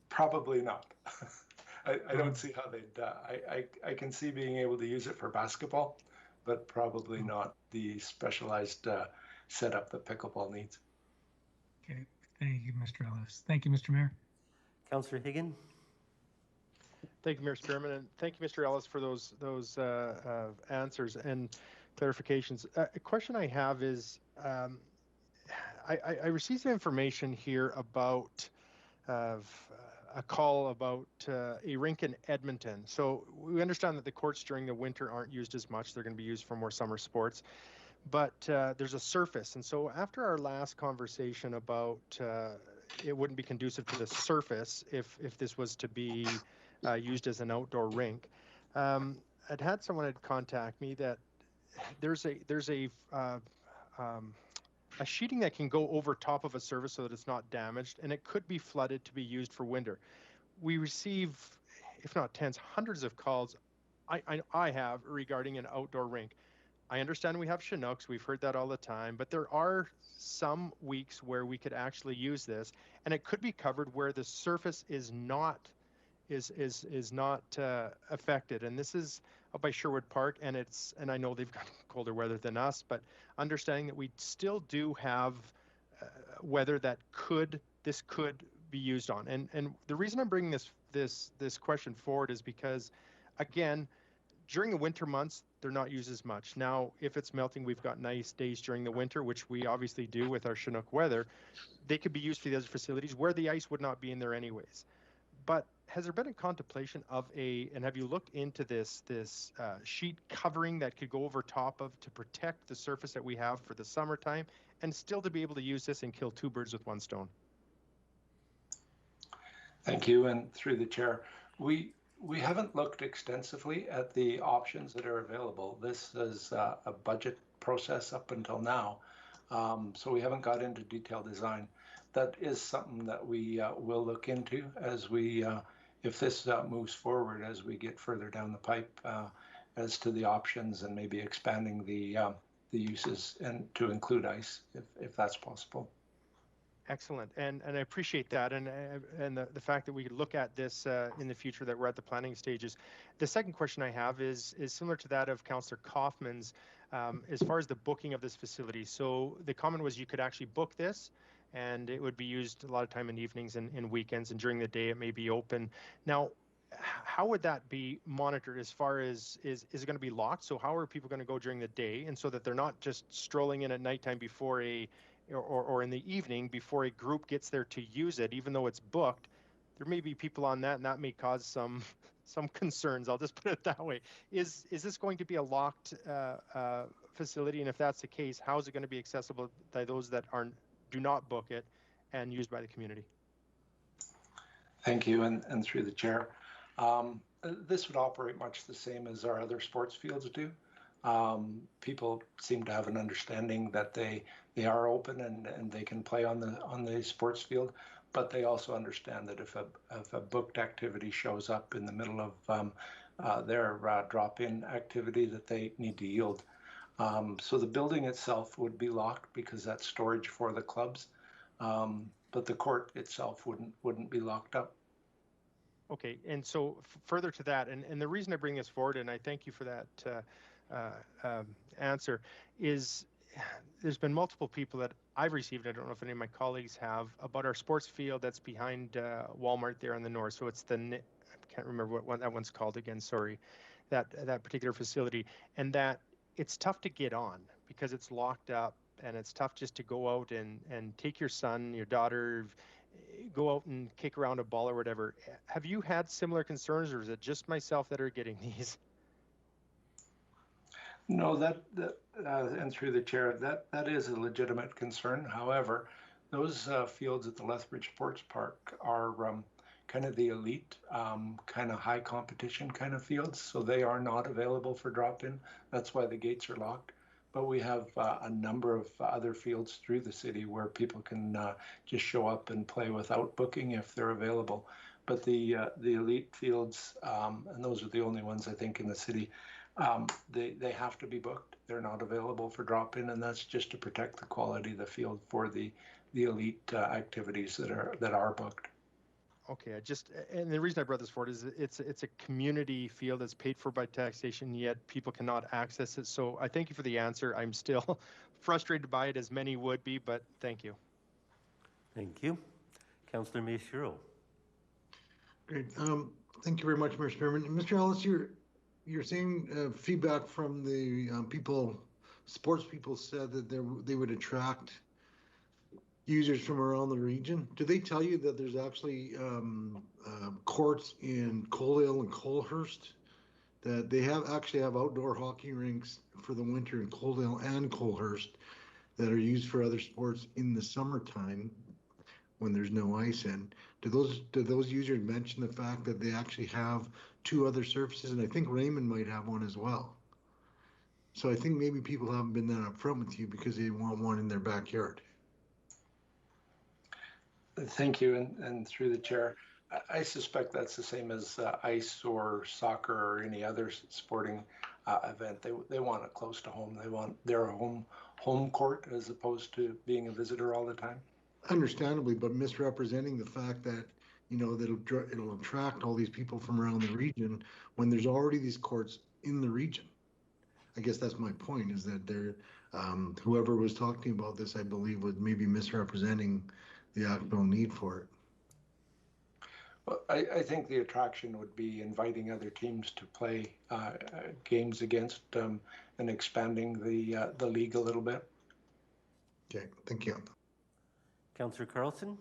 Probably not. I don't see how they'd, I can see being able to use it for basketball, but probably not the specialized setup that pickleball needs. Okay, thank you, Mr. Ellis. Thank you, Mr. Mayor. Councillor Higgin. Thank you, Mayor Spearman, and thank you, Mr. Ellis, for those answers and clarifications. A question I have is, I received some information here about a call about a rink in Edmonton. So we understand that the courts during the winter aren't used as much. They're going to be used for more summer sports. But there's a surface. And so after our last conversation about it wouldn't be conducive to the surface if this was to be used as an outdoor rink, I'd had someone had contact me that there's a sheeting that can go over top of a surface so that it's not damaged, and it could be flooded to be used for winter. We receive, if not tens, hundreds of calls I have regarding an outdoor rink. I understand we have Chinooks, we've heard that all the time, but there are some weeks where we could actually use this, and it could be covered where the surface is not affected. And this is up by Sherwood Park, and I know they've got colder weather than us, but understanding that we still do have weather that this could be used on. And the reason I'm bringing this question forward is because, again, during the winter months, they're not used as much. Now, if it's melting, we've got nice days during the winter, which we obviously do with our Chinook weather. They could be used for the other facilities where the ice would not be in there anyways. But has there been a contemplation of and have you looked into this sheet covering that could go over top of to protect the surface that we have for the summertime, and still to be able to use this and kill two birds with one stone? Thank you, and through the chair, we haven't looked extensively at the options that are available. This is a budget process up until now, so we haven't got into detailed design. That is something that we will look into as we, if this moves forward, as we get further down the pipe, as to the options and maybe expanding the uses and to include ice, if that's possible. Excellent, and I appreciate that, and the fact that we could look at this in the future, that we're at the planning stages. The second question I have is similar to that of Councillor Kaufman's, as far as the booking of this facility. So the comment was you could actually book this, and it would be used a lot of time in evenings and weekends, and during the day it may be open. Now, how would that be monitored as far as, is it going to be locked? So how are people going to go during the day, and so that they're not just strolling in at nighttime before or in the evening before a group gets there to use it, even though it's booked? There may be people on that, and that may cause some concerns. I'll just put it that way. Is this going to be a locked facility? And if that's the case, how is it going to be accessible by those that do not book it and used by the community? Thank you, and through the chair. This would operate much the same as our other sports fields do. People seem to have an understanding that they are open and they can play on the sports field, but they also understand that if a booked activity shows up in the middle of their drop-in activity, that they need to yield. So the building itself would be locked because that's storage for the clubs, but the court itself wouldn't be locked up. Okay, and so further to that, and the reason I bring this forward, and I thank you for that answer, is there's been multiple people that I've received, I don't know if any of my colleagues have, about our sports field that's behind Walmart there on the north. So it's I can't remember what that one's called again, sorry, that particular facility, and that it's tough to get on because it's locked up, and it's tough just to go out and take your son, your daughter, go out and kick around a ball or whatever. Have you had similar concerns, or is it just myself that are getting these? No, and through the chair, that is a legitimate concern. However, those fields at the Lethbridge Sports Park are kind of the elite, kind of high competition kind of fields, so they are not available for drop-in. That's why the gates are locked. But we have a number of other fields through the city where people can just show up and play without booking if they're available. But the elite fields, and those are the only ones I think in the city, they have to be booked. They're not available for drop-in, and that's just to protect the quality of the field for the elite activities that are booked. Okay, and the reason I brought this forward is it's a community field that's paid for by taxation, yet people cannot access it. So I thank you for the answer. I'm still frustrated by it, as many would be, but thank you. Thank you. Councillor Mayshiro. Great. Thank you very much, Mr. Chairman. Mr. Ellis, you're saying feedback from the sports people said that they would attract users from around the region. Do they tell you that there's actually courts in Coaldale and Colehurst, that they actually have outdoor hockey rinks for the winter in Coaldale and Colehurst that are used for other sports in the summertime when there's no ice in? Do those users mention the fact that they actually have 2 other surfaces, and I think Raymond might have one as well? So I think maybe people haven't been that upfront with you because they want one in their backyard. Thank you, and through the chair, I suspect that's the same as ice or soccer or any other sporting event. They want it close to home. They want their home court as opposed to being a visitor all the time. Understandably, but misrepresenting the fact that that it'll attract all these people from around the region when there's already these courts in the region. I guess that's my point, is that whoever was talking about this, I believe, was maybe misrepresenting the actual need for it. Well, I think the attraction would be inviting other teams to play games against them and expanding the league a little bit. Okay, thank you. Councillor Carlson.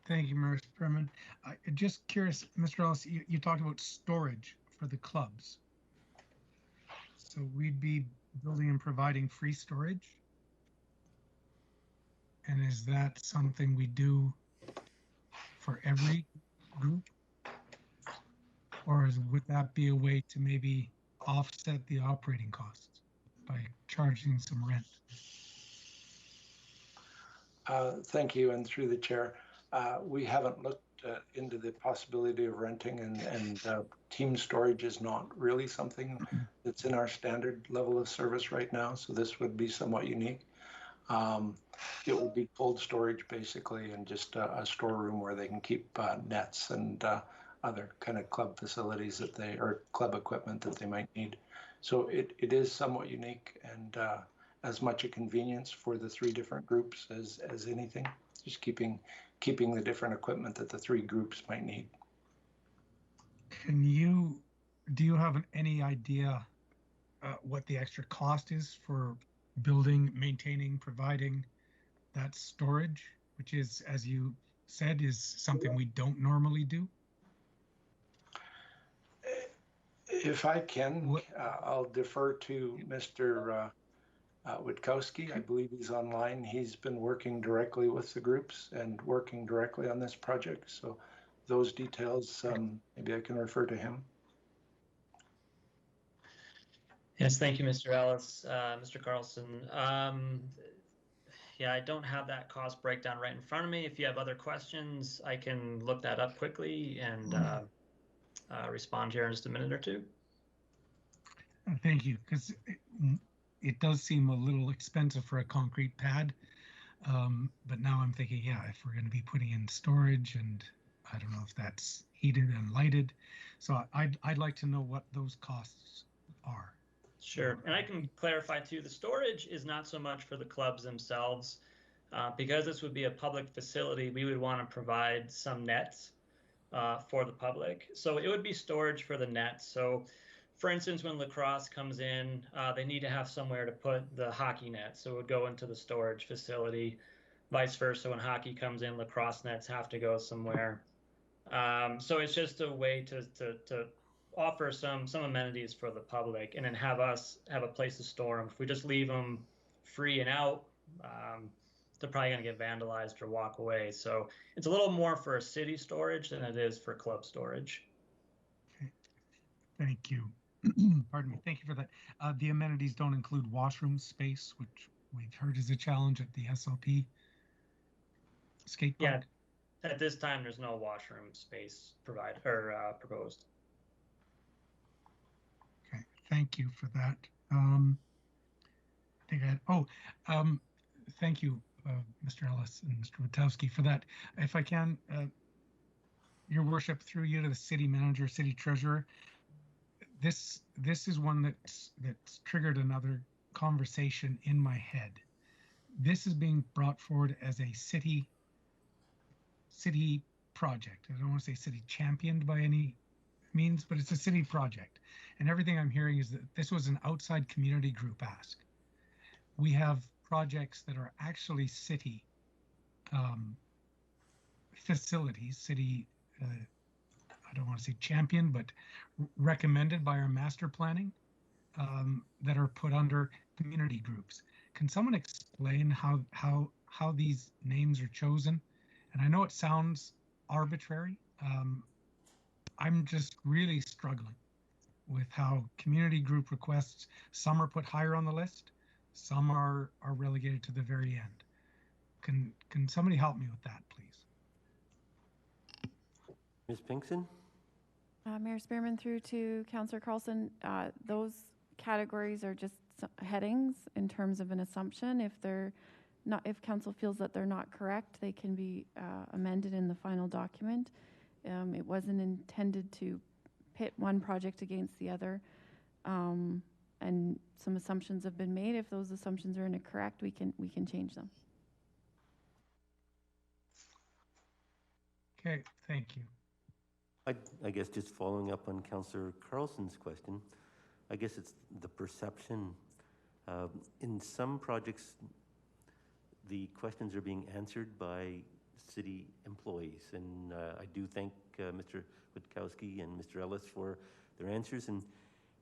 Thank you, Mr. Chairman. Just curious, Mr. Ellis, you talked about storage for the clubs. So we'd be building and providing free storage? And is that something we do for every group? Or would that be a way to maybe offset the operating costs by charging some rent? Thank you, and through the chair, we haven't looked into the possibility of renting, and team storage is not really something that's in our standard level of service right now. So this would be somewhat unique. It would be cold storage basically, and just a storeroom where they can keep nets and other kind of club facilities that they, or club equipment that they might need. So it is somewhat unique, and as much a convenience for the three different groups as anything, just keeping the different equipment that the three groups might need. Do you have any idea what the extra cost is for building, maintaining, providing that storage, which is, as you said, is something we don't normally do? If I can, I'll defer to Mr. Witkowski. I believe he's online. He's been working directly with the groups and working directly on this project. So those details, maybe I can refer to him. Yes, thank you, Mr. Ellis. Mr. Carlson. Yeah, I don't have that cost breakdown right in front of me. If you have other questions, I can look that up quickly and respond here in just a minute or two. Thank you, because it does seem a little expensive for a concrete pad. But now I'm thinking, yeah, if we're going to be putting in storage, and I don't know if that's heated and lighted. So I'd like to know what those costs are. Sure, and I can clarify too, the storage is not so much for the clubs themselves. Because this would be a public facility, we would want to provide some nets for the public. So it would be storage for the nets. So for instance, when lacrosse comes in, they need to have somewhere to put the hockey net. So it would go into the storage facility. Vice versa, when hockey comes in, lacrosse nets have to go somewhere. So it's just a way to offer some amenities for the public, and then have a place to store them. If we just leave them free and out, they're probably going to get vandalized or walk away. So it's a little more for a city storage than it is for club storage. Okay. Thank you. Pardon me. Thank you for that. The amenities don't include washroom space, which we've heard is a challenge at the SLP skate park. Yeah, at this time, there's no washroom space provided or proposed. Okay, thank you for that. Thank you, Mr. Ellis and Mr. Witkowski, for that. If I can, Your Worship, through you to the city manager, city treasurer, this is one that's triggered another conversation in my head. This is being brought forward as a city project. I don't want to say city championed by any means, but it's a city project. And everything I'm hearing is that this was an outside community group ask. We have projects that are actually city facilities, city, I don't want to say champion, but recommended by our master planning that are put under community groups. Can someone explain how these names are chosen? And I know it sounds arbitrary. I'm just really struggling with how community group requests, some are put higher on the list, some are relegated to the very end. Can somebody help me with that, please? Ms. Pinkson? Mayor Spearman, through to Councillor Carlson, those categories are just headings in terms of an assumption. If council feels that they're not correct, they can be amended in the final document. It wasn't intended to pit one project against the other, and some assumptions have been made. If those assumptions are incorrect, we can change them. Okay, thank you. I guess just following up on Councillor Carlson's question, I guess it's the perception. In some projects, the questions are being answered by city employees, and I do thank Mr. Witkowski and Mr. Ellis for their answers, and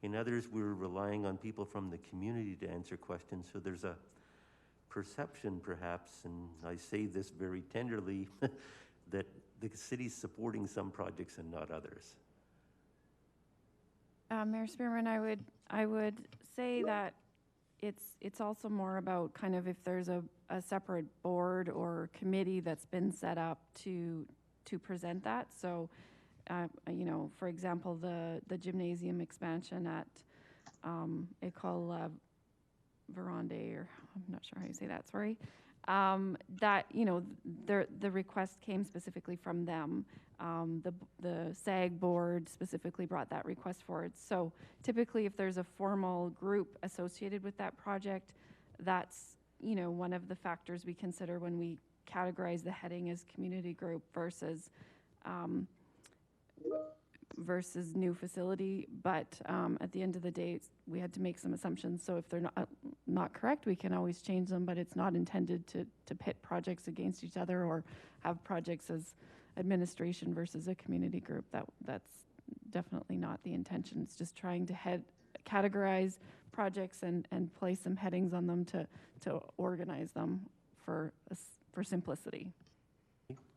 in others we're relying on people from the community to answer questions, so there's a perception perhaps, and I say this very tenderly, that the city's supporting some projects and not others. Mayor Spearman, I would say that it's also more about kind of if there's a separate board or committee that's been set up to present that. So, you know, for example, the gymnasium expansion at École Veronde, or I'm not sure how you say that, sorry. That, you know, the request came specifically from them. The SAG board specifically brought that request forward. So typically if there's a formal group associated with that project, that's, you know, one of the factors we consider when we categorize the heading as community group versus new facility. But at the end of the day, we had to make some assumptions. So if they're not correct, we can always change them, but it's not intended to pit projects against each other or have projects as administration versus a community group. That's definitely not the intention. It's just trying to categorize projects and place some headings on them to organize them for simplicity.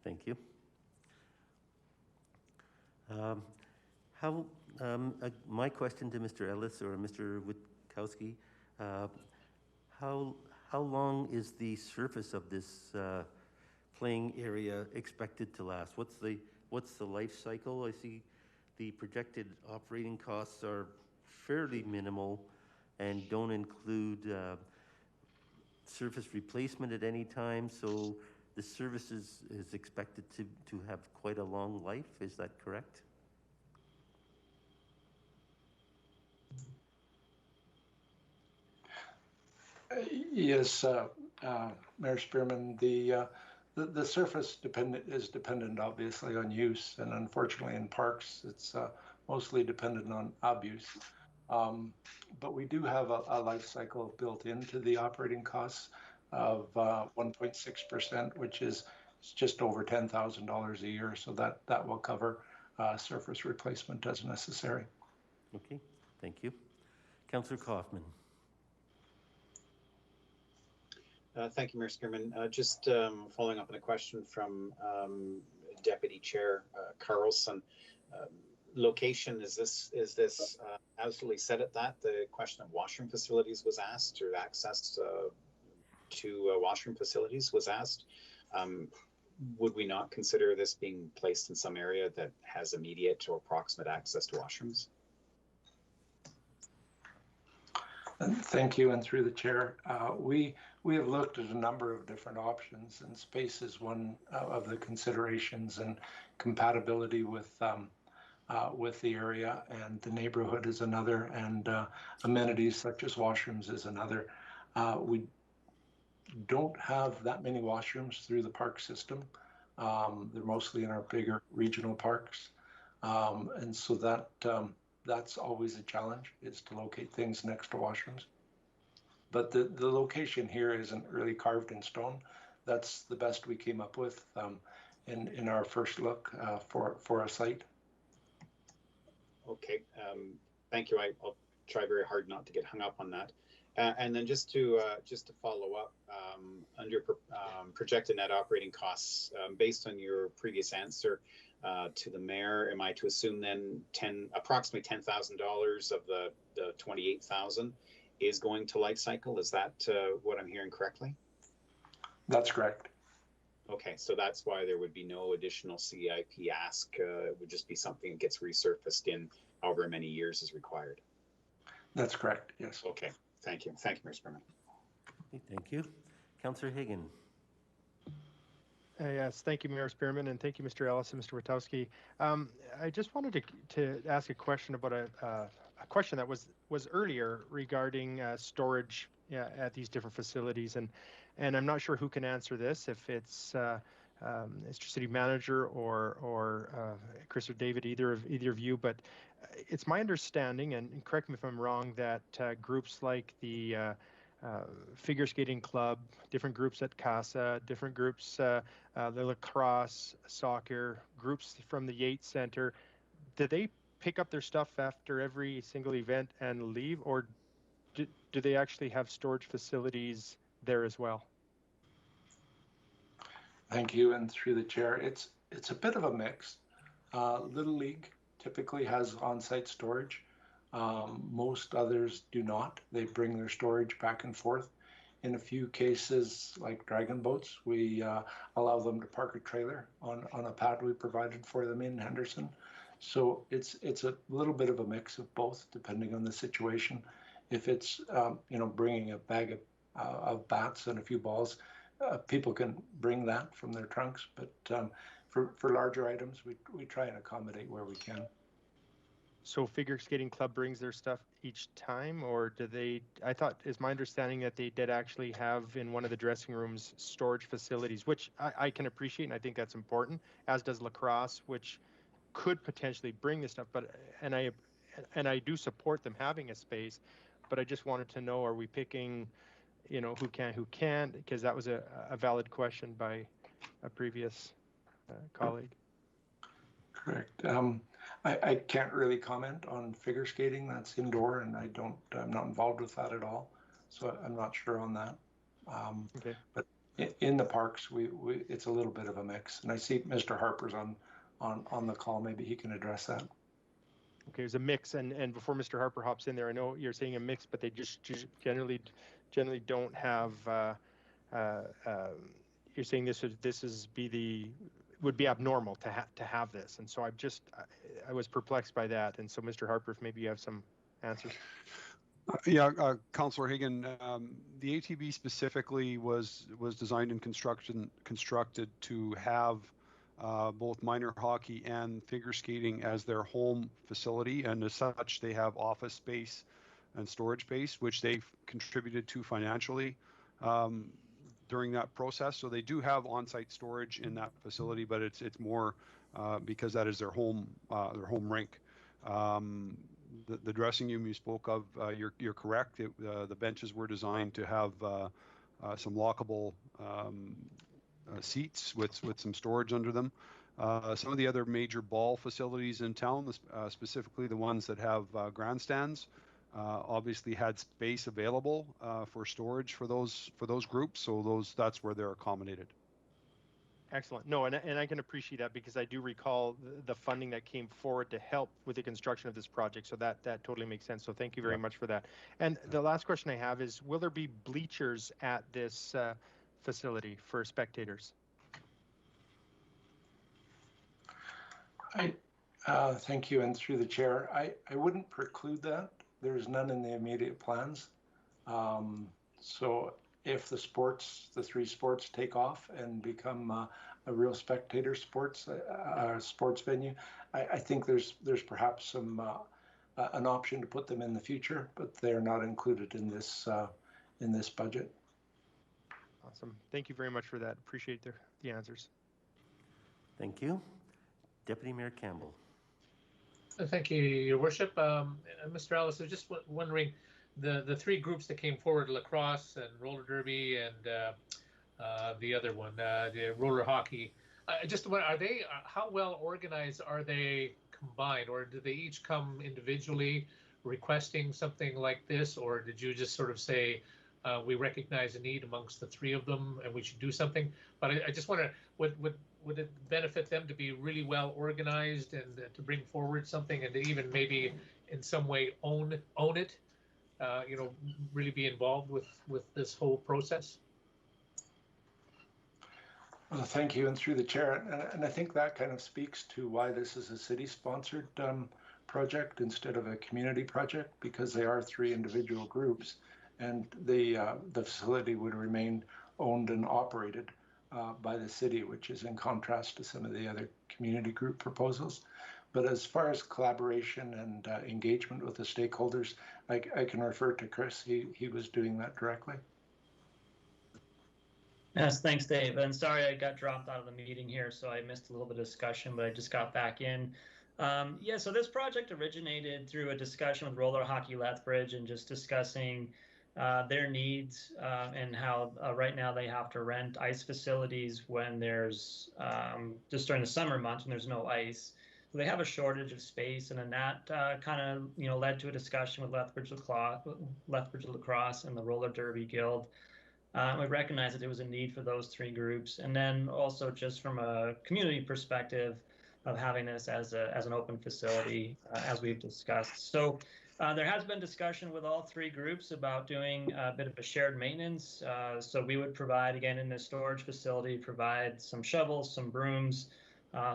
Thank you. My question to Mr. Ellis or Mr. Witkowski, how long is the surface of this playing area expected to last? What's the life cycle? I see the projected operating costs are fairly minimal and don't include surface replacement at any time. So the service is expected to have quite a long life. Is that correct? Yes, Mayor Spearman, the surface is dependent obviously on use, and unfortunately in parks it's mostly dependent on abuse. But we do have a life cycle built into the operating costs of 1.6%, which is just over $10,000 a year. So that will cover surface replacement as necessary. Okay, thank you. Councillor Kaufman. Thank you, Mayor Spearman. Just following up on a question from Deputy Chair Carlson. Location, is this absolutely set at that? The question of washroom facilities was asked, or access to washroom facilities was asked. Would we not consider this being placed in some area that has immediate or proximate access to washrooms? Thank you, and through the chair, we have looked at a number of different options, and space is one of the considerations, and compatibility with the area and the neighborhood is another, and amenities such as washrooms is another. We don't have that many washrooms through the park system. They're mostly in our bigger regional parks, and so that's always a challenge, is to locate things next to washrooms. But the location here isn't really carved in stone. That's the best we came up with in our first look for a site. Okay, thank you. I'll try very hard not to get hung up on that. And then just to follow up, under projected net operating costs, based on your previous answer to the mayor, am I to assume then approximately $10,000 of the 28,000 is going to life cycle? Is that what I'm hearing correctly? That's correct. Okay, so that's why there would be no additional CIP ask. It would just be something that gets resurfaced in however many years is required. That's correct, yes. Okay, thank you. Thank you, Mr. Spearman. Okay, thank you. Councillor Hagan. Yes, thank you, Mayor Spearman, and thank you, Mr. Ellis and Mr. Witkowski. I just wanted to ask a question about a question that was earlier regarding storage at these different facilities, and I'm not sure who can answer this, if it's Mr. City Manager or Chris or David, either of you, but it's my understanding, and correct me if I'm wrong, that groups like the figure skating club, different groups at CASA, different groups, the lacrosse, soccer, groups from the Yates Center, do they pick up their stuff after every single event and leave, or do they actually have storage facilities there as well? Thank you, and through the chair, it's a bit of a mix. Little League typically has on-site storage. Most others do not. They bring their storage back and forth. In a few cases, like Dragon Boats, we allow them to park a trailer on a pad we provided for them in Henderson, So it's a little bit of a mix of both, depending on the situation. If it's bringing a bag of bats and a few balls, people can bring that from their trunks. But for larger items, we try and accommodate where we can. So figure skating club brings their stuff each time, or do they? I thought, is my understanding that they did actually have in one of the dressing rooms storage facilities, which I can appreciate, and I think that's important, as does lacrosse, which could potentially bring this stuff. But and I do support them having a space, but I just wanted to know, are we picking, who can, who can't? Because that was a valid question by a previous colleague. Correct. I can't really comment on figure skating. That's indoor, and I'm not involved with that at all. So I'm not sure on that. Okay. But in the parks, it's a little bit of a mix. And I see Mr. Harper's on the call. Maybe he can address that. Okay, there's a mix, and before Mr. Harper hops in there, I know you're saying a mix, but they just generally don't have. You're saying this would be abnormal to have this, and so I was perplexed by that, and so Mr. Harper, if maybe you have some answers. Councillor Hagan, the ATV specifically was designed and constructed to have both minor hockey and figure skating as their home facility, and as such they have office space and storage space, which they've contributed to financially during that process. So they do have on-site storage in that facility, but it's more because that is their home rink. The dressing room you spoke of, you're correct. The benches were designed to have some lockable seats with some storage under them. Some of the other major ball facilities in town, specifically the ones that have grandstands, obviously had space available for storage for those groups. So that's where they're accommodated. Excellent. No, and I can appreciate that, because I do recall the funding that came forward to help with the construction of this project. So that totally makes sense. So thank you very much for that. And the last question I have is, will there be bleachers at this facility for spectators? Thank you, and through the chair, I wouldn't preclude that. There's none in the immediate plans. So if the three sports take off and become a real spectator sports venue, I think there's perhaps an option to put them in the future, but they're not included in this budget. Awesome. Thank you very much for that. Appreciate the answers. Thank you. Deputy Mayor Campbell. Thank you, Your Worship. Mr. Ellis, I was just wondering, the three groups that came forward, lacrosse and roller derby and the other one, the roller hockey, I just wonder, how well organized are they combined, or do they each come individually requesting something like this, or did you just sort of say, we recognize a need amongst the three of them and we should do something? But I just wonder, would it benefit them to be really well organized and to bring forward something, and to even maybe in some way own it, really be involved with this whole process? Well, thank you, and through the chair, and I think that kind of speaks to why this is a city-sponsored project instead of a community project, because they are three individual groups, and the facility would remain owned and operated by the city, which is in contrast to some of the other community group proposals. But as far as collaboration and engagement with the stakeholders, I can refer to Chris. He was doing that directly. Yes, thanks, Dave. And sorry I got dropped out of the meeting here, so I missed a little bit of discussion, but I just got back in. So this project originated through a discussion with Roller Hockey Lethbridge and just discussing their needs and how right now they have to rent ice facilities when there's just during the summer months when there's no ice. So they have a shortage of space, and then that kind of led to a discussion with Lethbridge Lacrosse and the Roller Derby Guild. We recognized that there was a need for those three groups, and then also just from a community perspective of having this as an open facility, as we've discussed. So there has been discussion with all three groups about doing a bit of a shared maintenance. So we would provide, again, in the storage facility, provide some shovels, some brooms,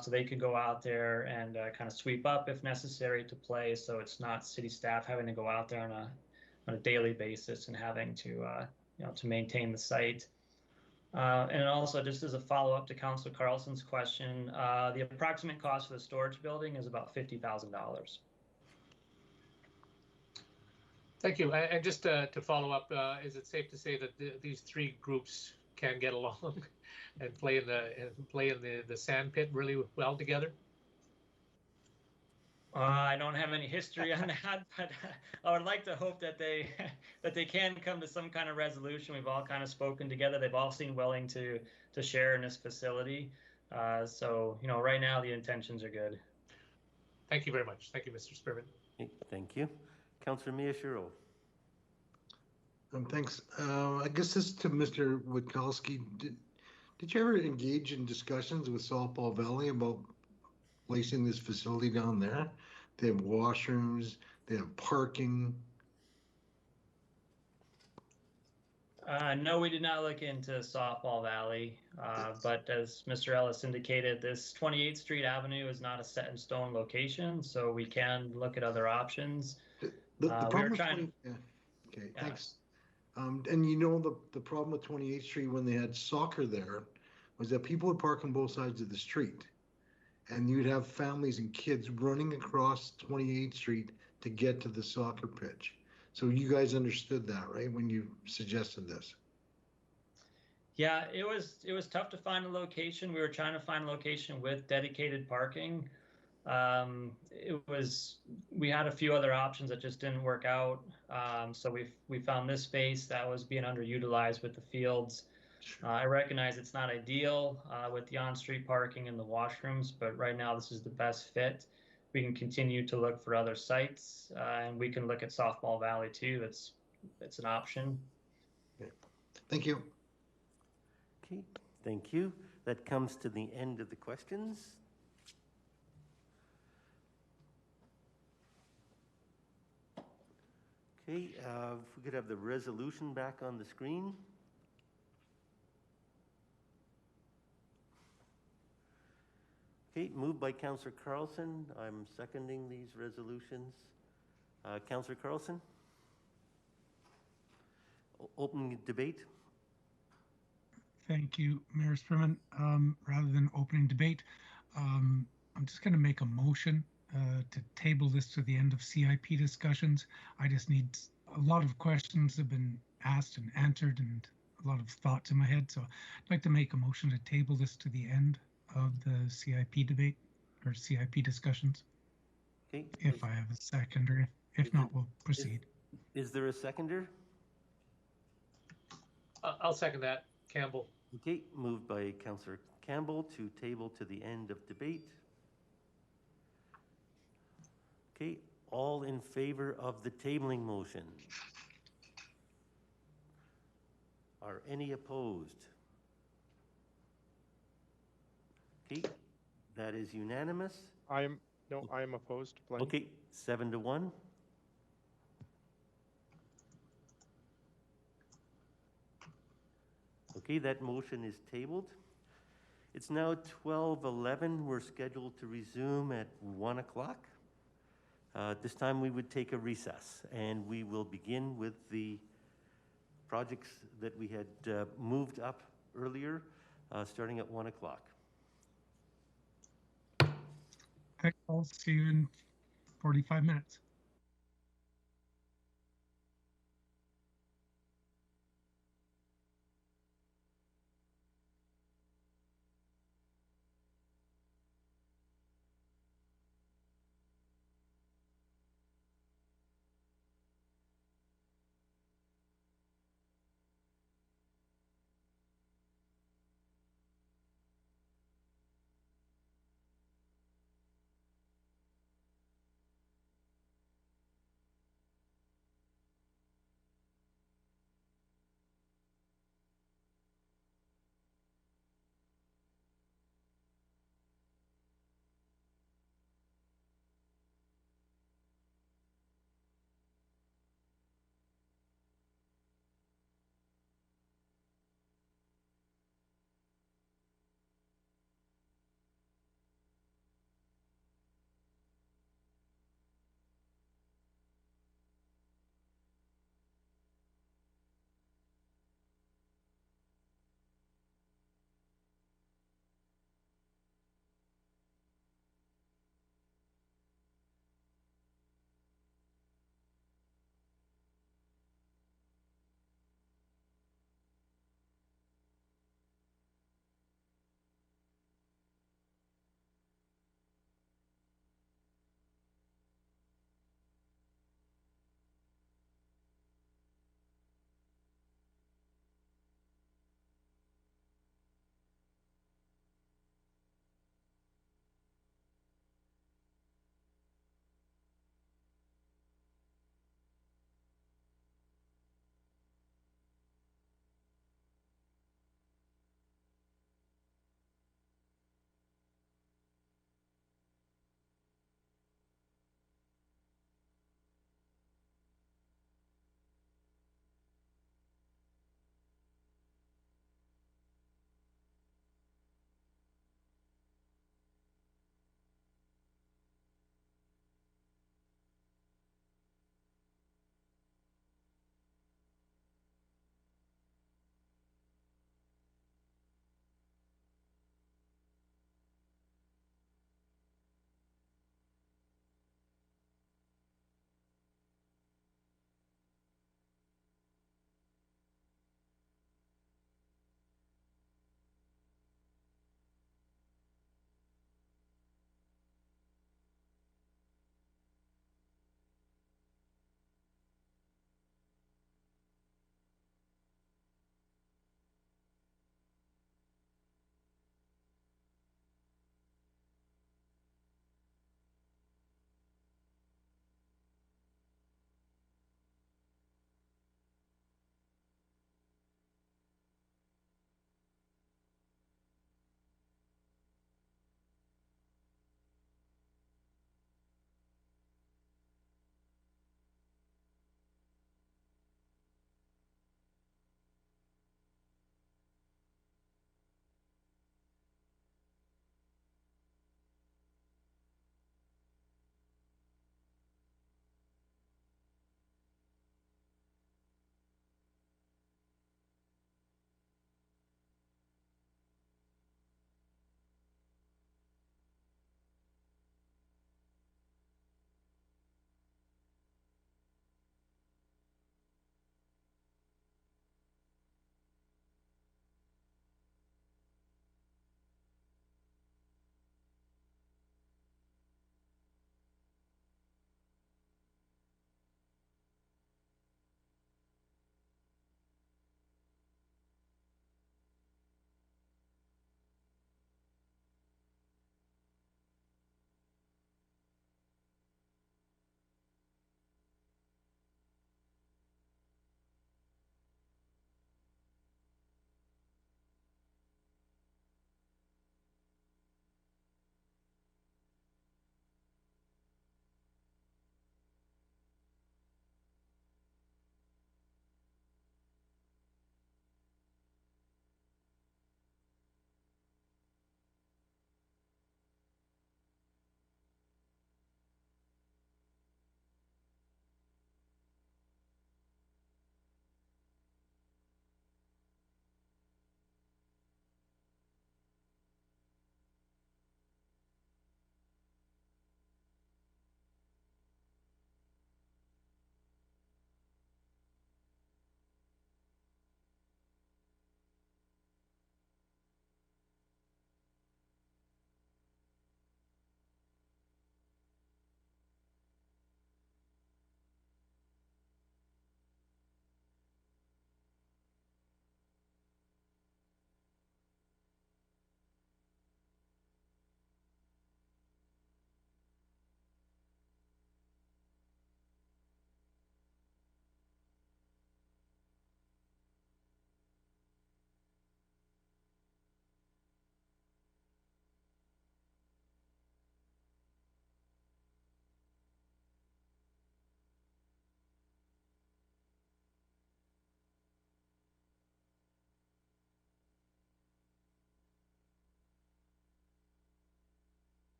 so they could go out there and kind of sweep up if necessary to play. So it's not city staff having to go out there on a daily basis and having to to maintain the site. And also, just as a follow-up to Councilor Carlson's question, the approximate cost for the storage building is about $50,000. Thank you. And just to follow up, is it safe to say that these three groups can get along and play in the sand pit really well together? I don't have any history on that, but I would like to hope that they that they can come to some kind of resolution. We've all kind of spoken together. They've all seemed willing to share in this facility. So right now the intentions are good. Thank you very much. Thank you, Mr. Spearman. Okay, thank you. Councillor Miyashiro. Thanks. I guess this is to Mr. Witkowski. Did you ever engage in discussions with South Paul Valley about placing this facility down there? They have washrooms, they have parking. No, we did not look into Softball Valley, but as Mr. Ellis indicated, this 28th Street Avenue is not a set in stone location, so we can look at other options. The problem with okay, Yeah. thanks. And the problem with 28th Street when they had soccer there was that people would park on both sides of the street. And you'd have families and kids running across 28th Street to get to the soccer pitch. So you guys understood that, right, when you suggested this? Yeah, it was tough to find a location. We were trying to find a location with dedicated parking. We had a few other options that just didn't work out. So we found this space that was being underutilized with the fields. I recognize it's not ideal with the on-street parking and the washrooms, but right now this is the best fit. We can continue to look for other sites, and we can look at Softball Valley too. It's an option. Okay. Thank you. Okay, thank you. That comes to the end of the questions. Okay, if we could have the resolution back on the screen. Okay, moved by Councillor Carlson. I'm seconding these resolutions. Councillor Carlson? Open debate. Thank you, Mayor Spearman. Rather than opening debate, I'm just going to make a motion to table this to the end of CIP discussions. I just need a lot of questions have been asked and answered and a lot of thoughts in my head. So I'd like to make a motion to table this to the end of the CIP debate or CIP discussions. Okay. If I have a seconder, if not, we'll proceed. Is there a seconder? I'll second that, Campbell. Okay, moved by Councillor Campbell to table to the end of debate. Okay, all in favor of the tabling motion? Are any opposed? Okay, that is unanimous. I am opposed. Blaine. Okay, 7-1. Okay, that motion is tabled. It's now 12:11. We're scheduled to resume at 1 o'clock. This time we would take a recess, and we will begin with the projects that we had moved up earlier, starting at 1 o'clock. I'll see you in 45 minutes.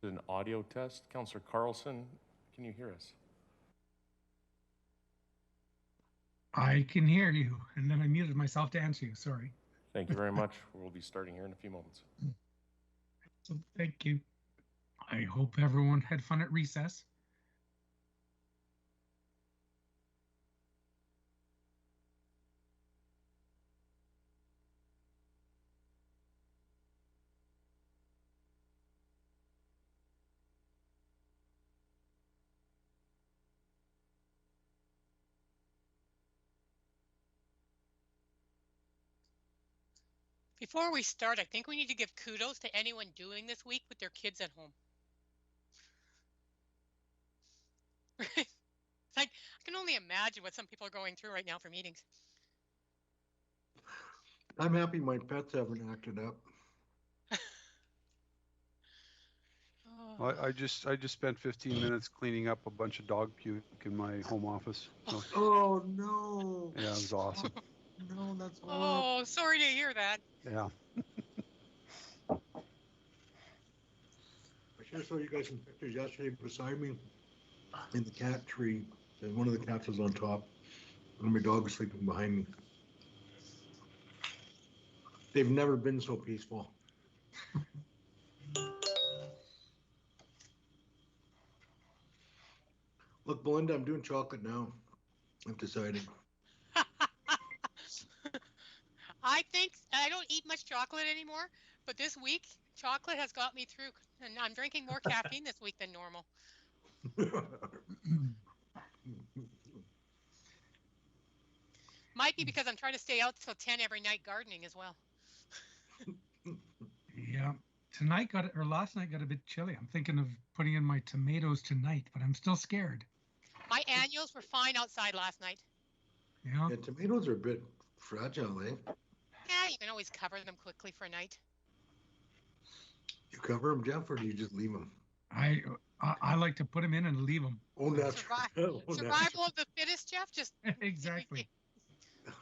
An audio test. Councillor Carlson, can you hear us? I can hear you, and then I muted myself to answer you. Sorry. Thank you very much. We'll be starting here in a few moments. So thank you. I hope everyone had fun at recess. Before we start, I think we need to give kudos to anyone doing this week with their kids at home. I can only imagine what some people are going through right now for meetings. I'm happy my pets haven't acted up. I just spent 15 minutes cleaning up a bunch of dog puke in my home office. So, Oh no! yeah, it was awesome. No, that's horrible. Oh, sorry to hear that. Yeah. I should have showed you guys some pictures yesterday beside me in the cat tree, and one of the cats was on top, and my dog was sleeping behind me. They've never been so peaceful. Look, Belinda, I'm doing chocolate now. I've decided. I think I don't eat much chocolate anymore, but this week chocolate has got me through, and I'm drinking more caffeine this week than normal. Might be because I'm trying to stay out till 10 every night gardening as well. Yeah. Last night got a bit chilly. I'm thinking of putting in my tomatoes tonight, but I'm still scared. My annuals were fine outside last night. Yeah. Yeah, tomatoes are a bit fragile, eh? Yeah, you can always cover them quickly for a night. You cover them, Jeff, or do you just leave them? I like to put them in and leave them. Oh, that's Survival of the fittest, Jeff. Just exactly.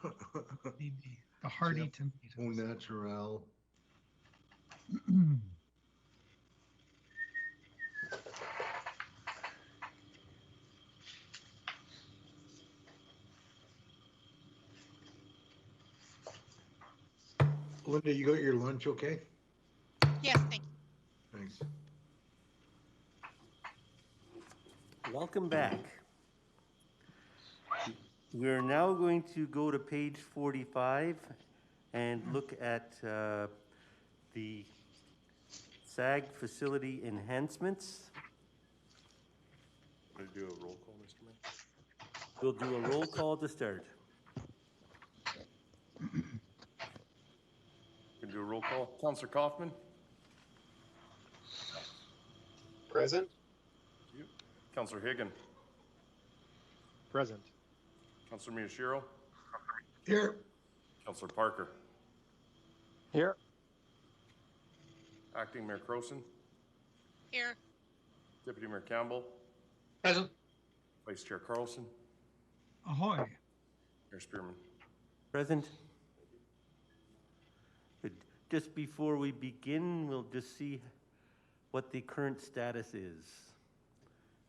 The hardy tomatoes. Au natural. Linda, you got your lunch okay? Yes, thank you. Thanks. Welcome back. We're now going to go to page 45 and look at the SAG facility enhancements. Going to do a roll call, Mr. Mayor? We'll do a roll call to start. Going to do a roll call. Councillor Kaufman? Present. Thank you. Councillor Higgin? Present. Councillor Miyashiro? Here. Councillor Parker? Here. Acting Mayor Croson? Here. Deputy Mayor Campbell? Present. Vice Chair Carlson? Ahoy. Mayor Spearman? Present. Good. Just before we begin, we'll just see what the current status is.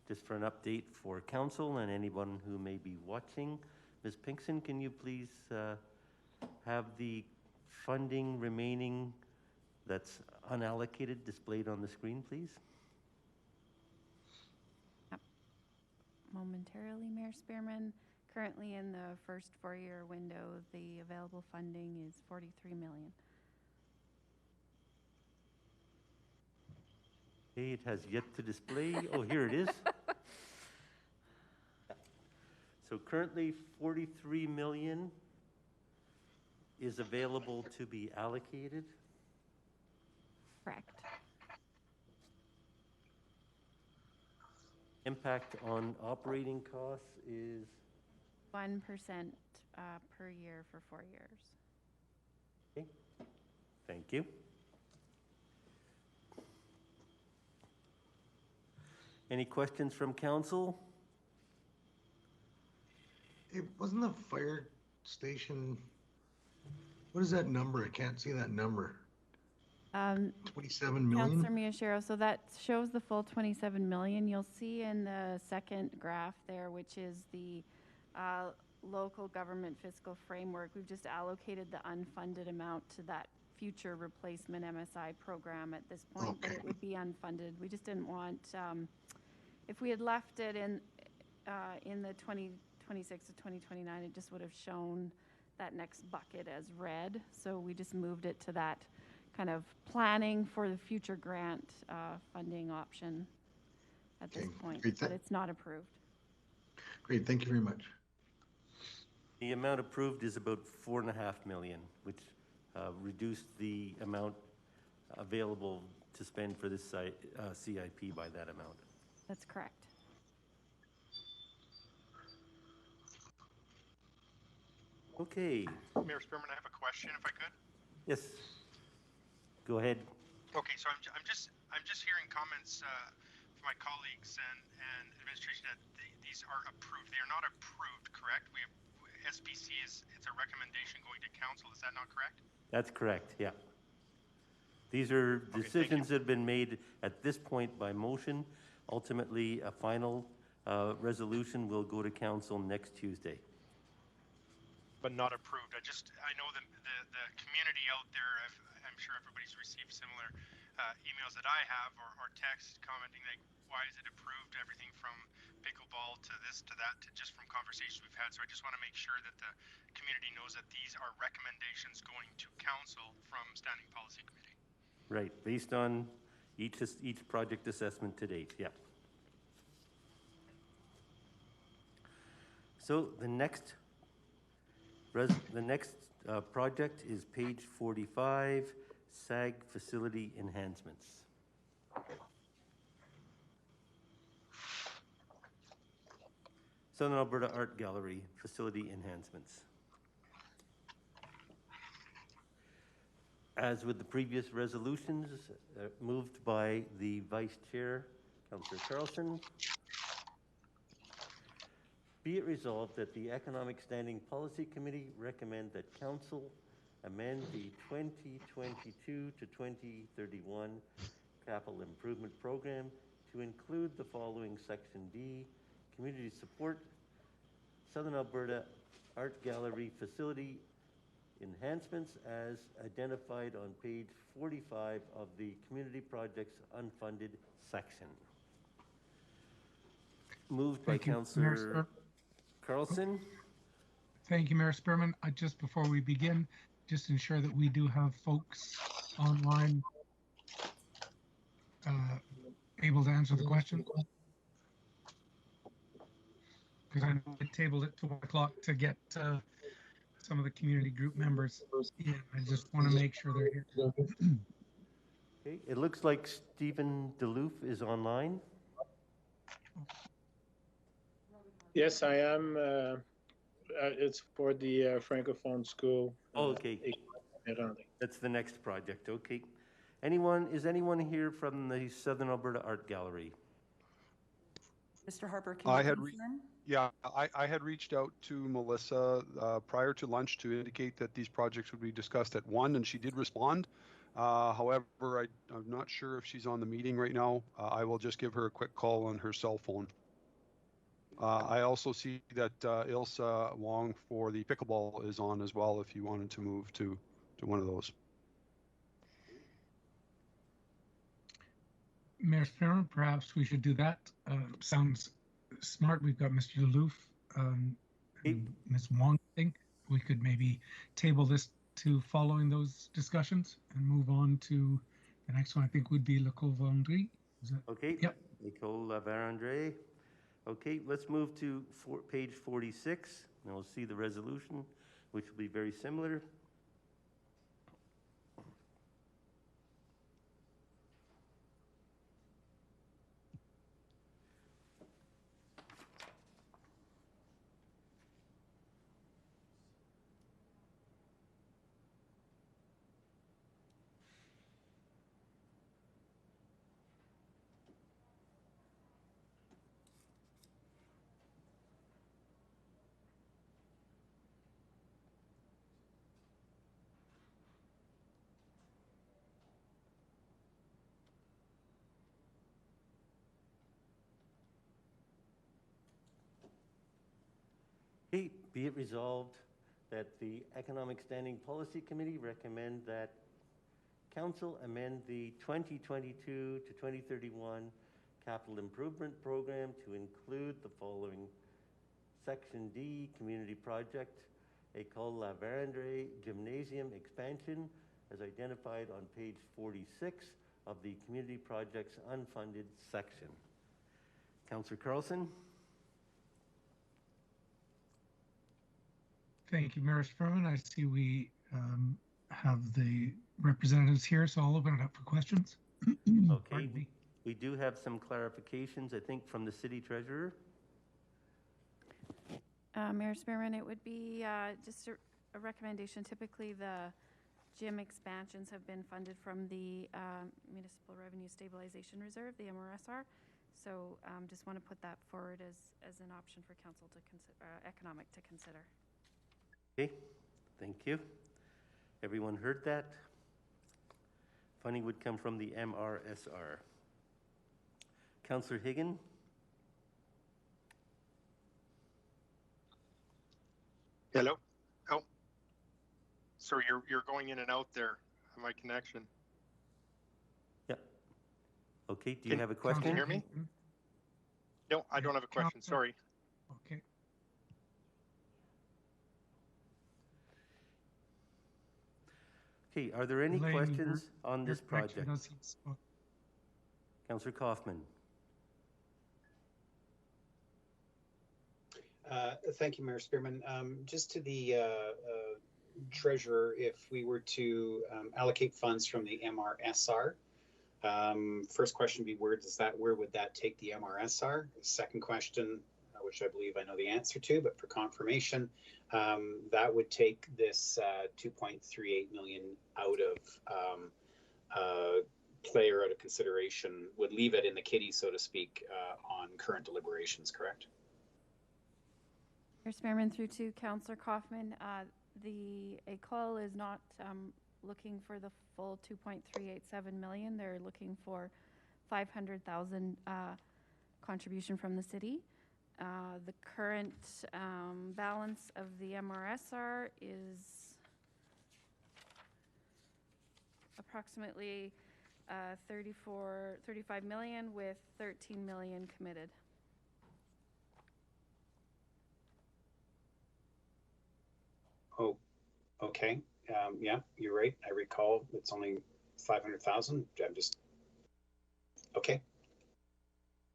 Just for an update for council and anyone who may be watching. Ms. Pinkson, can you please have the funding remaining that's unallocated displayed on the screen, please? Yep. Momentarily, Mayor Spearman. Currently in the first 4-year window, the available funding is $43 million. Okay, it has yet to display. Oh, here it is. So currently 43 million is available to be allocated. Correct. Impact on operating costs is 1% per year for 4 years. okay. Thank you. Any questions from council? It wasn't the fire station. What is that number? I can't see that number. 27 Councillor million? Miyashiro, so that shows the full 27 million. You'll see in the second graph there, which is the local government fiscal framework, we've just allocated the unfunded amount to that future replacement MSI program at this point, but it would be unfunded. We just didn't want, if we had left it in the 2026 to 2029, it just would have shown that next bucket as red. So we just moved it to that kind of planning for the future grant funding option at this point, but it's not approved. Great, thank you very much. The amount approved is about 4.5 million, which reduced the amount available to spend for this CIP by that amount. That's correct. Okay. Mayor Spearman, I have a question, if I could. Yes. Go ahead. Okay, so I'm just hearing comments from my colleagues and administration that these are approved. They are not approved, correct? SPC it's a recommendation going to council. Is that not correct? That's correct. Yeah. These are decisions that have been made at this point by motion. Ultimately, a final resolution will go to council next Tuesday. But not approved. I know the community out there, I'm sure everybody's received similar emails that I have or texts commenting like, why is it approved? Everything from pickleball to this to that, to just from conversations we've had. So I just want to make sure that the community knows that these are recommendations going to council from Standing Policy Committee. Right, based on each project assessment to date. Yeah. So the next project is page 45, SAG facility enhancements. Southern Alberta Art Gallery facility enhancements. As with the previous resolutions, moved by the Vice Chair, Councillor Carlson. Be it resolved that the Economic Standing Policy Committee recommend that Council amend the 2022 to 2031 Capital Improvement Program to include the following Section D, community support, Southern Alberta Art Gallery facility enhancements as identified on page 45 of the Community Projects Unfunded section. Moved by Councillor Carlson. Thank you, Mayor Spearman. Just before we begin, just ensure that we do have folks online able to answer the question. Because I know I tabled it to 1 o'clock to get some of the community group members in. I just want to make sure they're here. Okay, it looks like Stephen DeLoof is online. Yes, I am. It's for the Francophone school. Okay. That's the next project. Okay. Is anyone here from the Southern Alberta Art Gallery? Mr. Harper, can you confirm? Yeah, I had reached out to Melissa prior to lunch to indicate that these projects would be discussed at 1, and she did respond. However, I'm not sure if she's on the meeting right now. I will just give her a quick call on her cell phone. I also see that Ilsa Wong for the pickleball is on as well if you wanted to move to one of those. Mayor Spearman, perhaps we should do that. Sounds smart. We've got Mr. DeLoof, Ms. Wong. I think we could maybe table this to following those discussions and move on to the next one. I think would be Nicole Vendry. Okay. Yep. Nicole Varandre. Okay, let's move to page 46, and we'll see the resolution, which will be very similar. Be it resolved that the Economic Standing Policy Committee recommend that Council amend the 2022 to 2031 Capital Improvement Program to include the following: Section D, Community Project, École La Vérendrye Gymnasium Expansion, as identified on page 46 of the Community Projects Unfunded section. Councillor Carlson. Thank you, Mayor Sperman. I see we have the representatives here, so I'll open it up for questions. Okay, we do have some clarifications, I think, from the City Treasurer. Mayor Spearman, it would be just a recommendation. Typically, the gym expansions have been funded from the Municipal Revenue Stabilization Reserve, the MRSR. So just want to put that forward as an option for Council to consider, Economic to consider. Okay, thank you. Everyone heard that? Funding would come from the MRSR. Councillor Higgin. Hello? Oh, sorry, you're going in and out there on my connection. Yeah. Okay, do you have a question? Can you hear me? No, I don't have a question, sorry. Okay. Okay, are there any questions on this project? Councillor Kaufman. Thank you, Mayor Spearman. Just to the Treasurer, if we were to allocate funds from the MRSR, first question would be where would that take the MRSR? Second question, which I believe I know the answer to, but for confirmation, that would take this 2.38 million out of play or out of consideration, would leave it in the kitty, so to speak, on current deliberations, correct? Mayor Spearman, through to Councillor Kaufman, the ACOL is not looking for the full 2.387 million. They're looking for 500,000 contribution from the city. The current balance of the MRSR is approximately 35 million with 13 million committed. Oh, okay. Yeah, you're right. I recall it's only 500,000. I'm just, okay.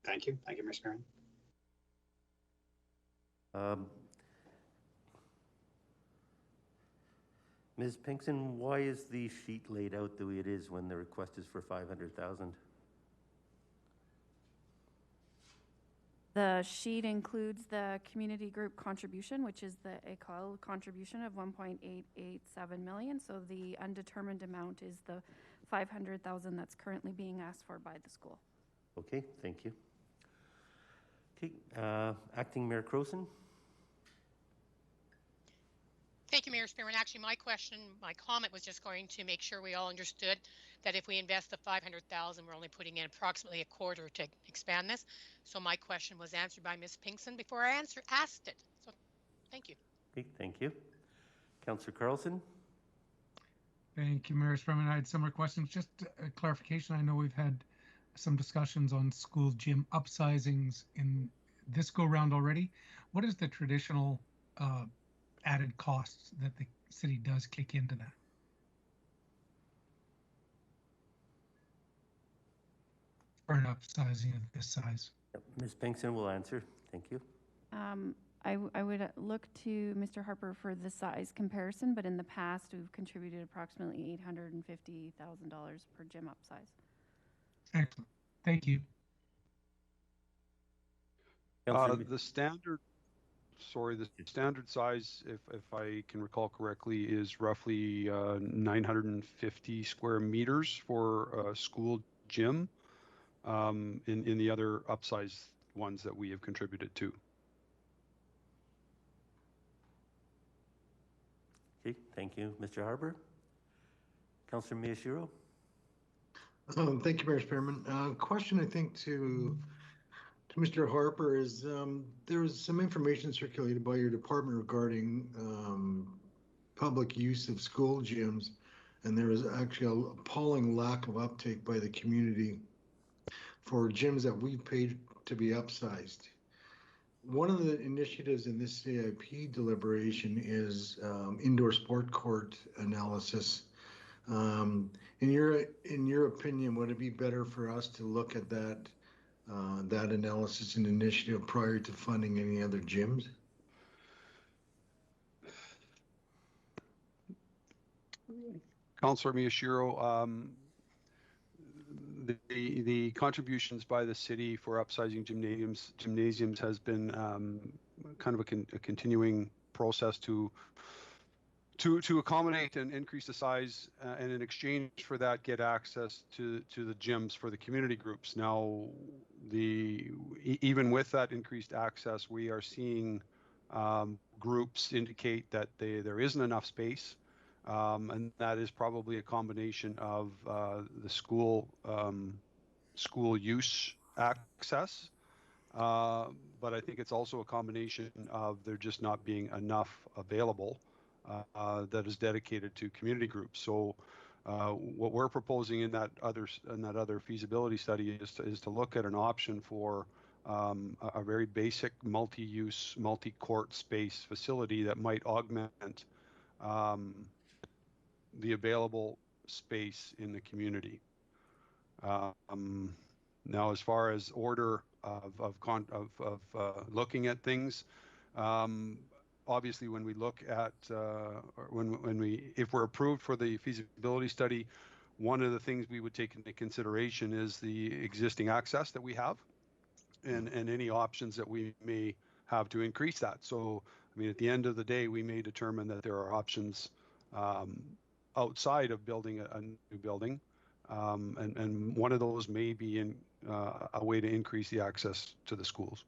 Thank you. Thank you, Mr. Spearman. Ms. Pinkston, why is the sheet laid out the way it is when the request is for 500,000? The sheet includes the community group contribution, which is the ACOL contribution of 1.887 million. So the undetermined amount is the 500,000 that's currently being asked for by the school. Okay, thank you. Okay, Acting Mayor Crowson. Thank you, Mayor Spearman. Actually, my comment was just going to make sure we all understood that if we invest the 500,000, we're only putting in approximately a quarter to expand this. So my question was answered by Ms. Pinkston before I asked it. So thank you. Okay, thank you. Councillor Carlson. Thank you, Mayor Spearman. I had similar questions. Just a clarification. I know we've had some discussions on school gym upsizings in this go round already. What is the traditional added costs that the city does kick into that? For an upsizing of this size. Ms. Pinkston will answer. Thank you. I would look to Mr. Harper for the size comparison, but in the past we've contributed approximately $850,000 per gym upsize. Excellent. Thank you. The standard size, if I can recall correctly, is roughly 950 square meters for a school gym. In the other upsized ones that we have contributed to. Okay, thank you, Mr. Harbour. Councillor Miyashiro. Thank you, Mayor Spearman. Question, I think, to to Mr. Harper is there was some information circulated by your department regarding public use of school gyms, and there is actually an appalling lack of uptake by the community for gyms that we paid to be upsized. One of the initiatives in this CIP deliberation is indoor sport court analysis. In your opinion, would it be better for us to look at that analysis and initiative prior to funding any other gyms? Councillor Miyashiro, the contributions by the city for upsizing gymnasiums has been kind of a continuing process to accommodate and increase the size, and in exchange for that, get access to the gyms for the community groups. Now, even with that increased access, we are seeing groups indicate that there isn't enough space. And that is probably a combination of the school use access, but I think it's also a combination of there just not being enough available that is dedicated to community groups. So what we're proposing in that other feasibility study is to look at an option for a very basic multi-use, multi-court space facility that might augment the available space in the community. Now, as far as order of looking at things, obviously, when we look at if we're approved for the feasibility study, one of the things we would take into consideration is the existing access that we have, and any options that we may have to increase that. So, I mean, at the end of the day, we may determine that there are options outside of building a new building, and one of those may be in a way to increase the access to the schools.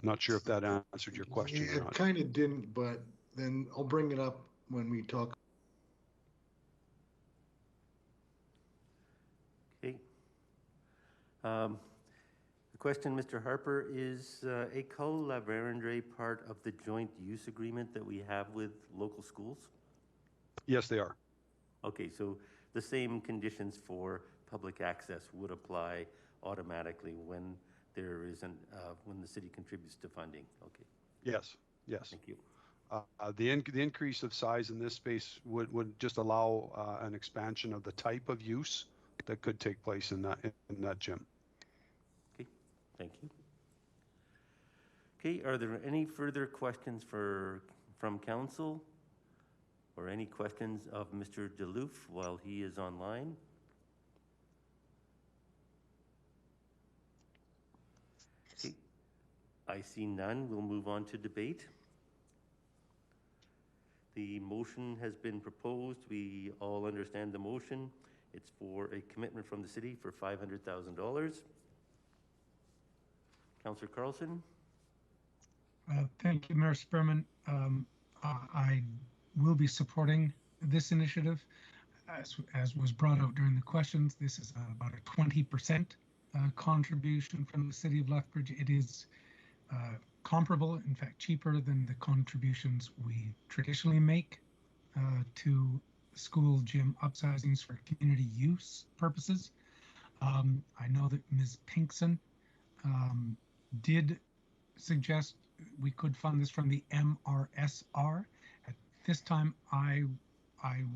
Not sure if that answered your question or not. It kind of didn't, but then I'll bring it up when we talk. Okay. The question, Mr. Harper, is École La Vérendrye part of the joint use agreement that we have with local schools? Yes, they are. Okay, so the same conditions for public access would apply automatically when there isn't, when the city contributes to funding. Okay. Yes. Yes. Thank you. The increase of size in this space would just allow an expansion of the type of use that could take place in that gym. Okay. Thank you. Okay. Are there any further questions from council? Or any questions of Mr. Delouf while he is online? Okay. I see none. We'll move on to debate. The motion has been proposed. We all understand the motion. It's for a commitment from the city for $500,000. Councillor Carlson? Thank you, Mayor Spearman. I will be supporting this initiative. As was brought out during the questions, this is about a 20% contribution from the city of Lethbridge. It is comparable, in fact, cheaper than the contributions we traditionally make to school gym upsizings for community use purposes. I know that Ms. Pinkson did suggest we could fund this from the MRSR. At this time, I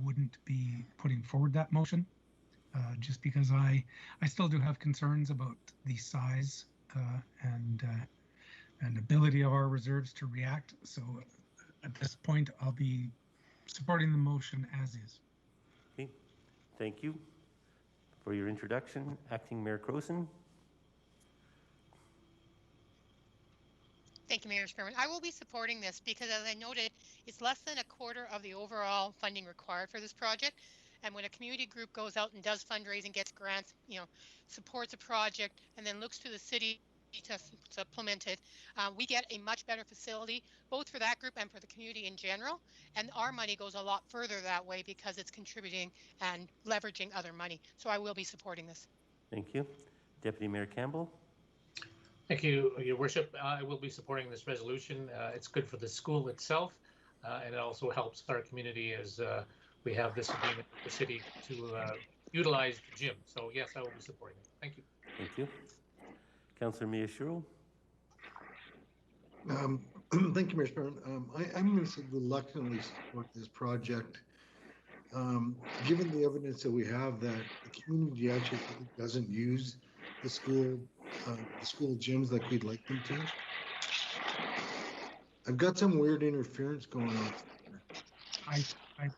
wouldn't be putting forward that motion, just because I still do have concerns about the size and ability of our reserves to react. So at this point, I'll be supporting the motion as is. Okay, thank you for your introduction. Acting Mayor Croson. Thank you, Mayor Spearman. I will be supporting this because, as I noted, it's less than a quarter of the overall funding required for this project. And when a community group goes out and does fundraising, gets grants, supports a project, and then looks to the city to supplement it, we get a much better facility, both for that group and for the community in general. And our money goes a lot further that way because it's contributing and leveraging other money. So I will be supporting this. Thank you. Deputy Mayor Campbell. Thank you, Your Worship. I will be supporting this resolution. It's good for the school itself, and it also helps our community as we have this agreement with the city to utilize the gym. So yes, I will be supporting it. Thank you. Thank you. Councillor Miyashiro. Thank you, Mr. Spearman. I'm going to reluctantly support this project, given the evidence that we have that the community actually doesn't use the school gyms like we'd like them to. I've got some weird interference going on. I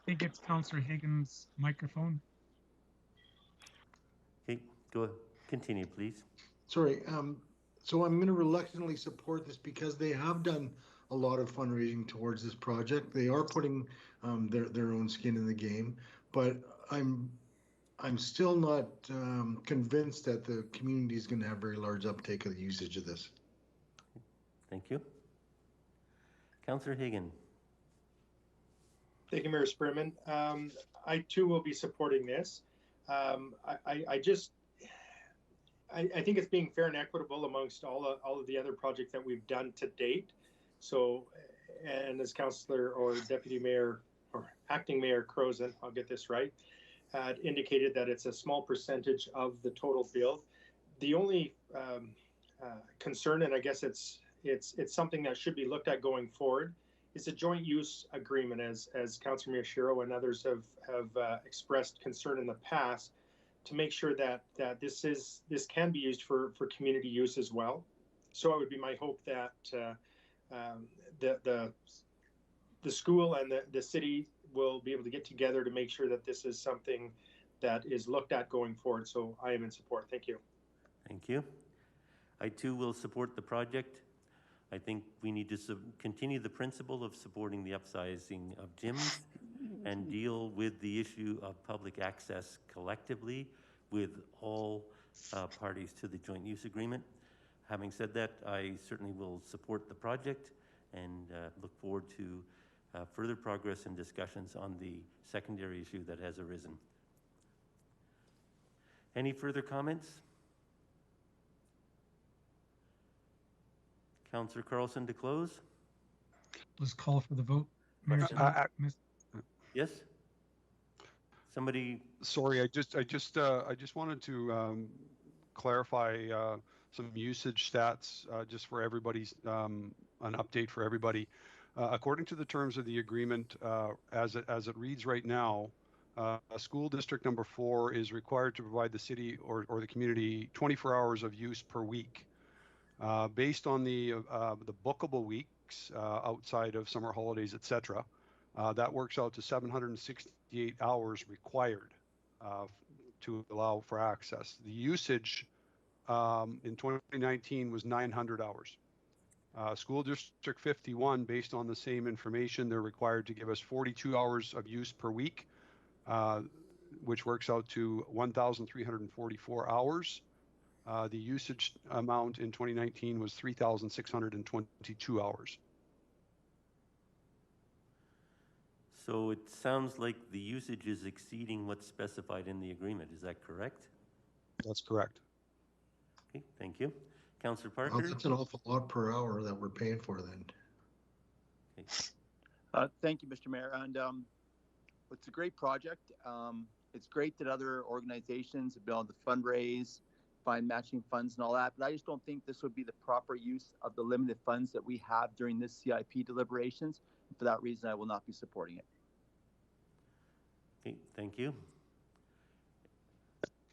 think it's Councillor Higgins' microphone. Okay, go ahead. Continue, please. Sorry. So I'm going to reluctantly support this because they have done a lot of fundraising towards this project. They are putting their own skin in the game, but I'm still not convinced that the community is going to have very large uptake of the usage of this. Thank you. Councillor Higgin. Thank you, Mayor Spearman. I too will be supporting this. I think it's being fair and equitable amongst all of the other projects that we've done to date. So, and as Councillor or Deputy Mayor or Acting Mayor Crozen, I'll get this right, had indicated that it's a small percentage of the total bill. The only concern, and I guess it's something that should be looked at going forward, is a joint use agreement, as Councillor Miyashiro and others have expressed concern in the past, to make sure that this can be used for community use as well. So it would be my hope that the school and the city will be able to get together to make sure that this is something that is looked at going forward. So I am in support. Thank you. Thank you. I too will support the project. I think we need to continue the principle of supporting the upsizing of gyms and deal with the issue of public access collectively with all parties to the joint use agreement. Having said that, I certainly will support the project and look forward to further progress and discussions on the secondary issue that has arisen. Any further comments? Councillor Carlson to close. Let's call for the vote. Yes. Somebody. Sorry, I just wanted to clarify some usage stats just for everybody's an update for everybody. According to the terms of the agreement, as it reads right now, school district number 4 is required to provide the city or the community 24 hours of use per week. Based on the bookable weeks outside of summer holidays, etc., that works out to 768 hours required to allow for access. The usage in 2019 was 900 hours. School District 51, based on the same information, they're required to give us 42 hours of use per week, which works out to 1,344 hours. The usage amount in 2019 was 3,622 hours. So it sounds like the usage is exceeding what's specified in the agreement. Is that correct? That's correct. Okay, thank you. Councillor Parker? Well, that's an awful lot per hour that we're paying for then. Okay. Thank you, Mr. Mayor. And it's a great project. It's great that other organizations have been able to fundraise, find matching funds and all that, but I just don't think this would be the proper use of the limited funds that we have during this CIP deliberations. And for that reason, I will not be supporting it. Okay, thank you.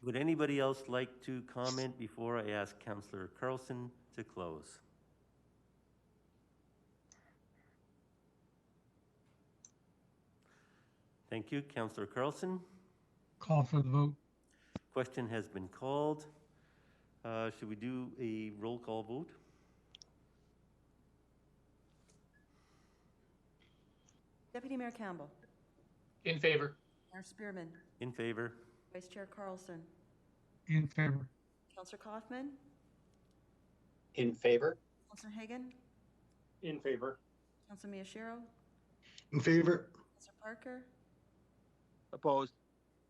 Would anybody else like to comment before I ask Councillor Carlson to close? Thank you. Councillor Carlson? Call for the vote. Question has been called. Should we do a roll call vote? Deputy Mayor Campbell. In favor. Mayor Spearman. In favor. Vice Chair Carlson. In favor. Councillor Kaufman. In favor. Councillor Hagan. In favor. Councillor Miyashiro. In favor. Councillor Parker. Opposed.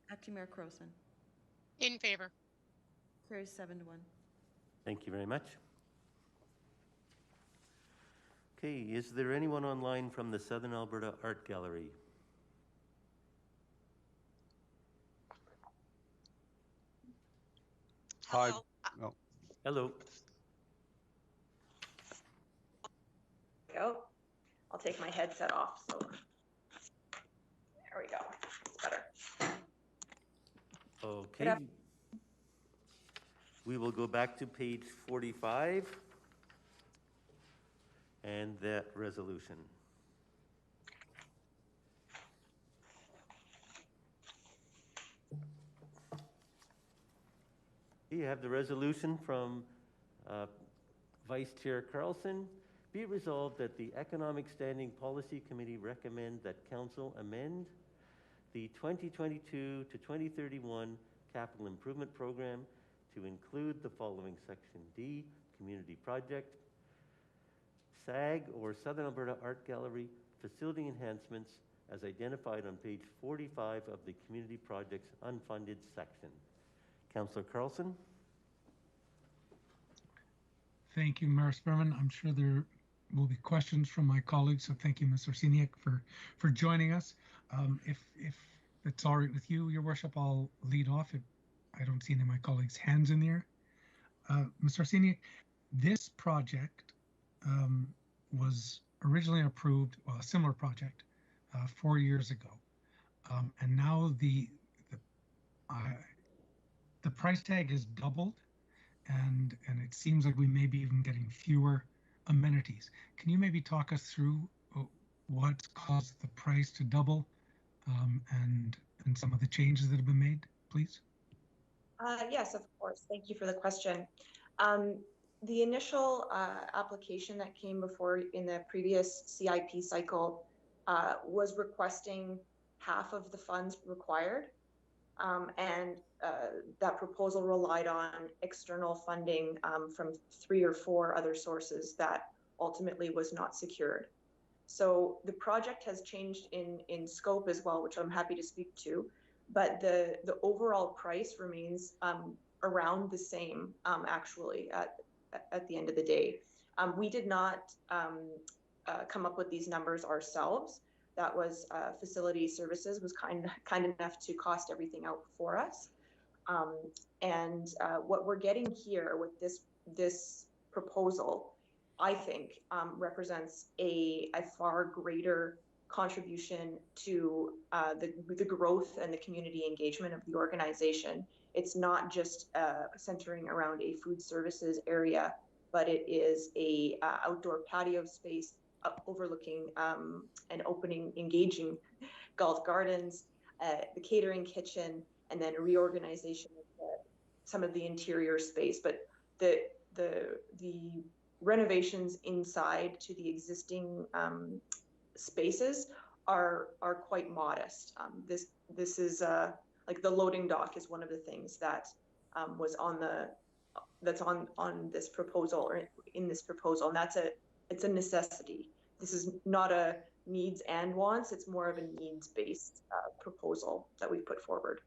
Acting Mayor Croson. In favor. Carries 7-1. Thank you very much. Okay, is there anyone online from the Southern Alberta Art Gallery? Hi. Oh. Hello. Go. I'll take my headset off. So there we go. It's better. Okay. We will go back to page 45 and that resolution. You have the resolution from Vice Chair Carlson. Be it resolved that the Economic Standing Policy Committee recommend that Council amend the 2022 to 2031 Capital Improvement Program to include the following: Section D, Community Project, SAG or Southern Alberta Art Gallery facility enhancements as identified on page 45 of the Community Projects unfunded section. Councillor Carlson. Thank you, Mayor Spearman. I'm sure there will be questions from my colleagues, so thank you, Ms. Orsiniak, for joining us. If it's all right with you, Your Worship, I'll lead off. I don't see any of my colleagues' hands in the air. Ms. Orsiniak, this project was originally approved, well, a similar project, 4 years ago, and now the price tag is doubled, and it seems like we may be even getting fewer amenities. Can you maybe talk us through what's caused the price to double, and some of the changes that have been made, please? Yes, of course. Thank you for the question. The initial application that came before in the previous CIP cycle was requesting half of the funds required, and that proposal relied on external funding from 3 or 4 other sources that ultimately was not secured. So the project has changed in scope as well, which I'm happy to speak to, but the overall price remains around the same, actually, at the end of the day. We did not come up with these numbers ourselves. That was Facility Services was kind enough to cost everything out for us. And what we're getting here with this proposal, I think, represents a far greater contribution to the growth and the community engagement of the organization. It's not just centering around a food services area, but it is a outdoor patio space overlooking and opening, engaging golf gardens, the catering kitchen, and then a reorganization of some of the interior space. But the renovations inside to the existing spaces are quite modest. This is like the loading dock is one of the things that was on this proposal, or in this proposal, and it's a necessity. This is not a needs and wants, it's more of a needs-based proposal that we put forward.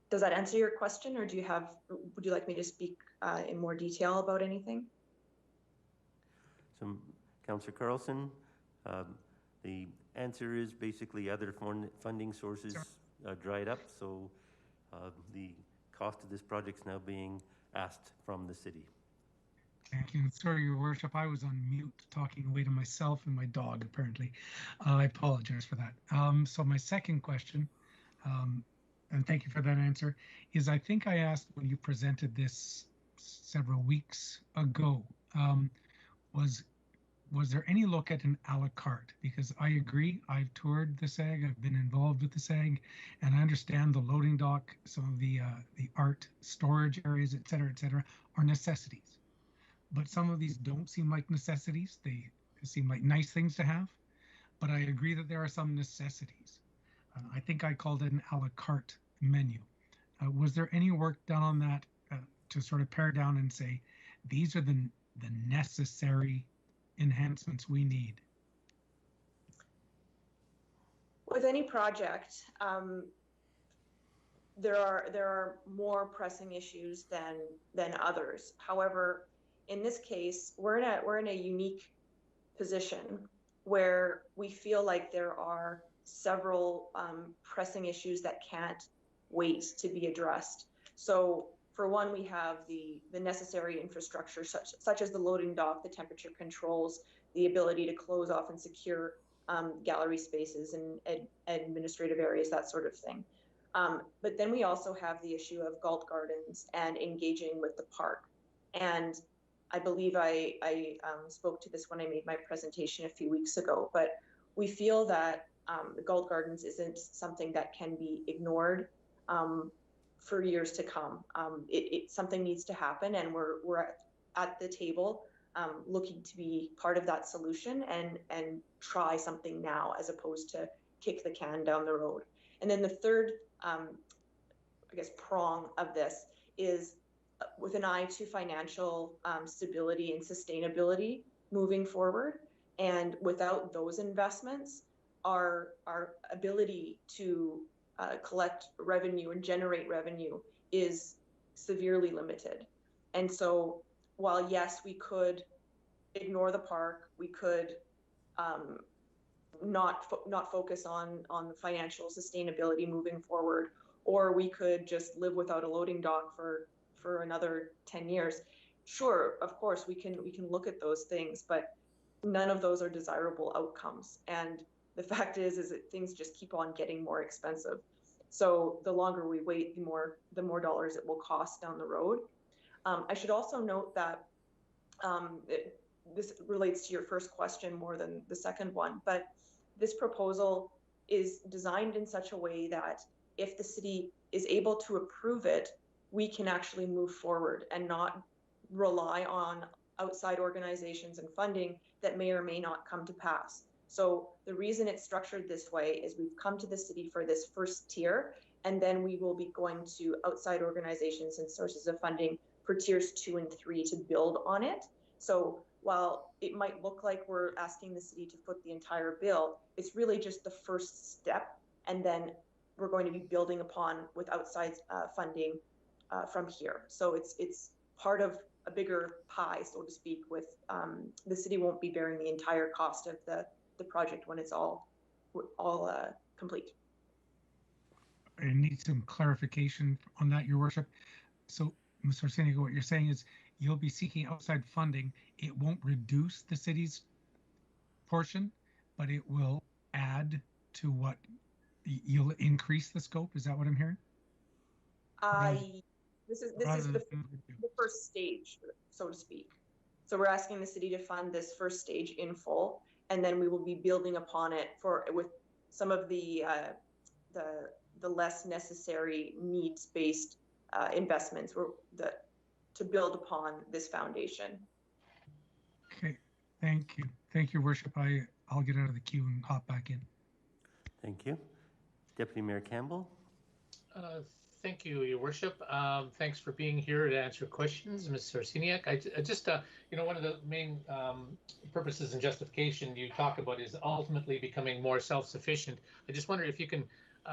Does that answer your question, or would you like me to speak in more detail about anything? So, Councillor Carlson, the answer is basically other funding sources dried up, so the cost of this project is now being asked from the city. Thank you. Sorry, Your Worship, I was on mute talking away to myself and my dog, apparently. I apologize for that. So my second question, and thank you for that answer, is I think I asked when you presented this several weeks ago, was there any look at an a la carte? Because I agree, I've toured the SAG, I've been involved with the SAG, and I understand the loading dock, some of the art storage areas, et cetera, are necessities. But some of these don't seem like necessities. They seem like nice things to have. But I agree that there are some necessities. I think I called it an a la carte menu. Was there any work done on that to sort of pare down and say, these are the necessary enhancements we need? With any project, there are more pressing issues than others. However, in this case, we're in a unique position where we feel like there are several pressing issues that can't wait to be addressed. So for one, we have the necessary infrastructure such as the loading dock, the temperature controls, the ability to close off and secure gallery spaces and administrative areas, that sort of thing. But then we also have the issue of Galt Gardens and engaging with the park. And I believe I spoke to this when I made my presentation a few weeks ago, but we feel that the Galt Gardens isn't something that can be ignored for years to come. Something needs to happen, and we're at the table looking to be part of that solution and try something now as opposed to kick the can down the road. And then the third, I guess, prong of this is with an eye to financial stability and sustainability moving forward. And without those investments, our ability to collect revenue and generate revenue is severely limited. And so while yes, we could ignore the park, we could not focus on the financial sustainability moving forward, or we could just live without a loading dock for another 10 years. Sure, of course, we can look at those things, but none of those are desirable outcomes. And the fact is that things just keep on getting more expensive. So the longer we wait, the more dollars it will cost down the road. I should also note that this relates to your first question more than the second one, but this proposal is designed in such a way that if the city is able to approve it, we can actually move forward and not rely on outside organizations and funding that may or may not come to pass. So the reason it's structured this way is we've come to the city for this first tier, and then we will be going to outside organizations and sources of funding for tiers 2 and 3 to build on it. So while it might look like we're asking the city to foot the entire bill, it's really just the first step, and then we're going to be building upon with outside funding from here. So it's part of a bigger pie, so to speak, with the city won't be bearing the entire cost of the project when it's all complete. I need some clarification on that, Your Worship. So, Mr. Arsenego, what you're saying is you'll be seeking outside funding. It won't reduce the city's portion, but it will add to what you'll increase the scope. Is that what I'm hearing? This is the first stage, so to speak. So we're asking the city to fund this first stage in full, and then we will be building upon it with some of the less necessary needs-based investments to build upon this foundation. Okay, thank you. Thank you, Your Worship. I'll get out of the queue and hop back in. Thank you. Deputy Mayor Campbell. Thank you, Your Worship. Thanks for being here to answer questions, Ms. Arsenego. I just, one of the main purposes and justification you talk about is ultimately becoming more self-sufficient. I just wonder if you can,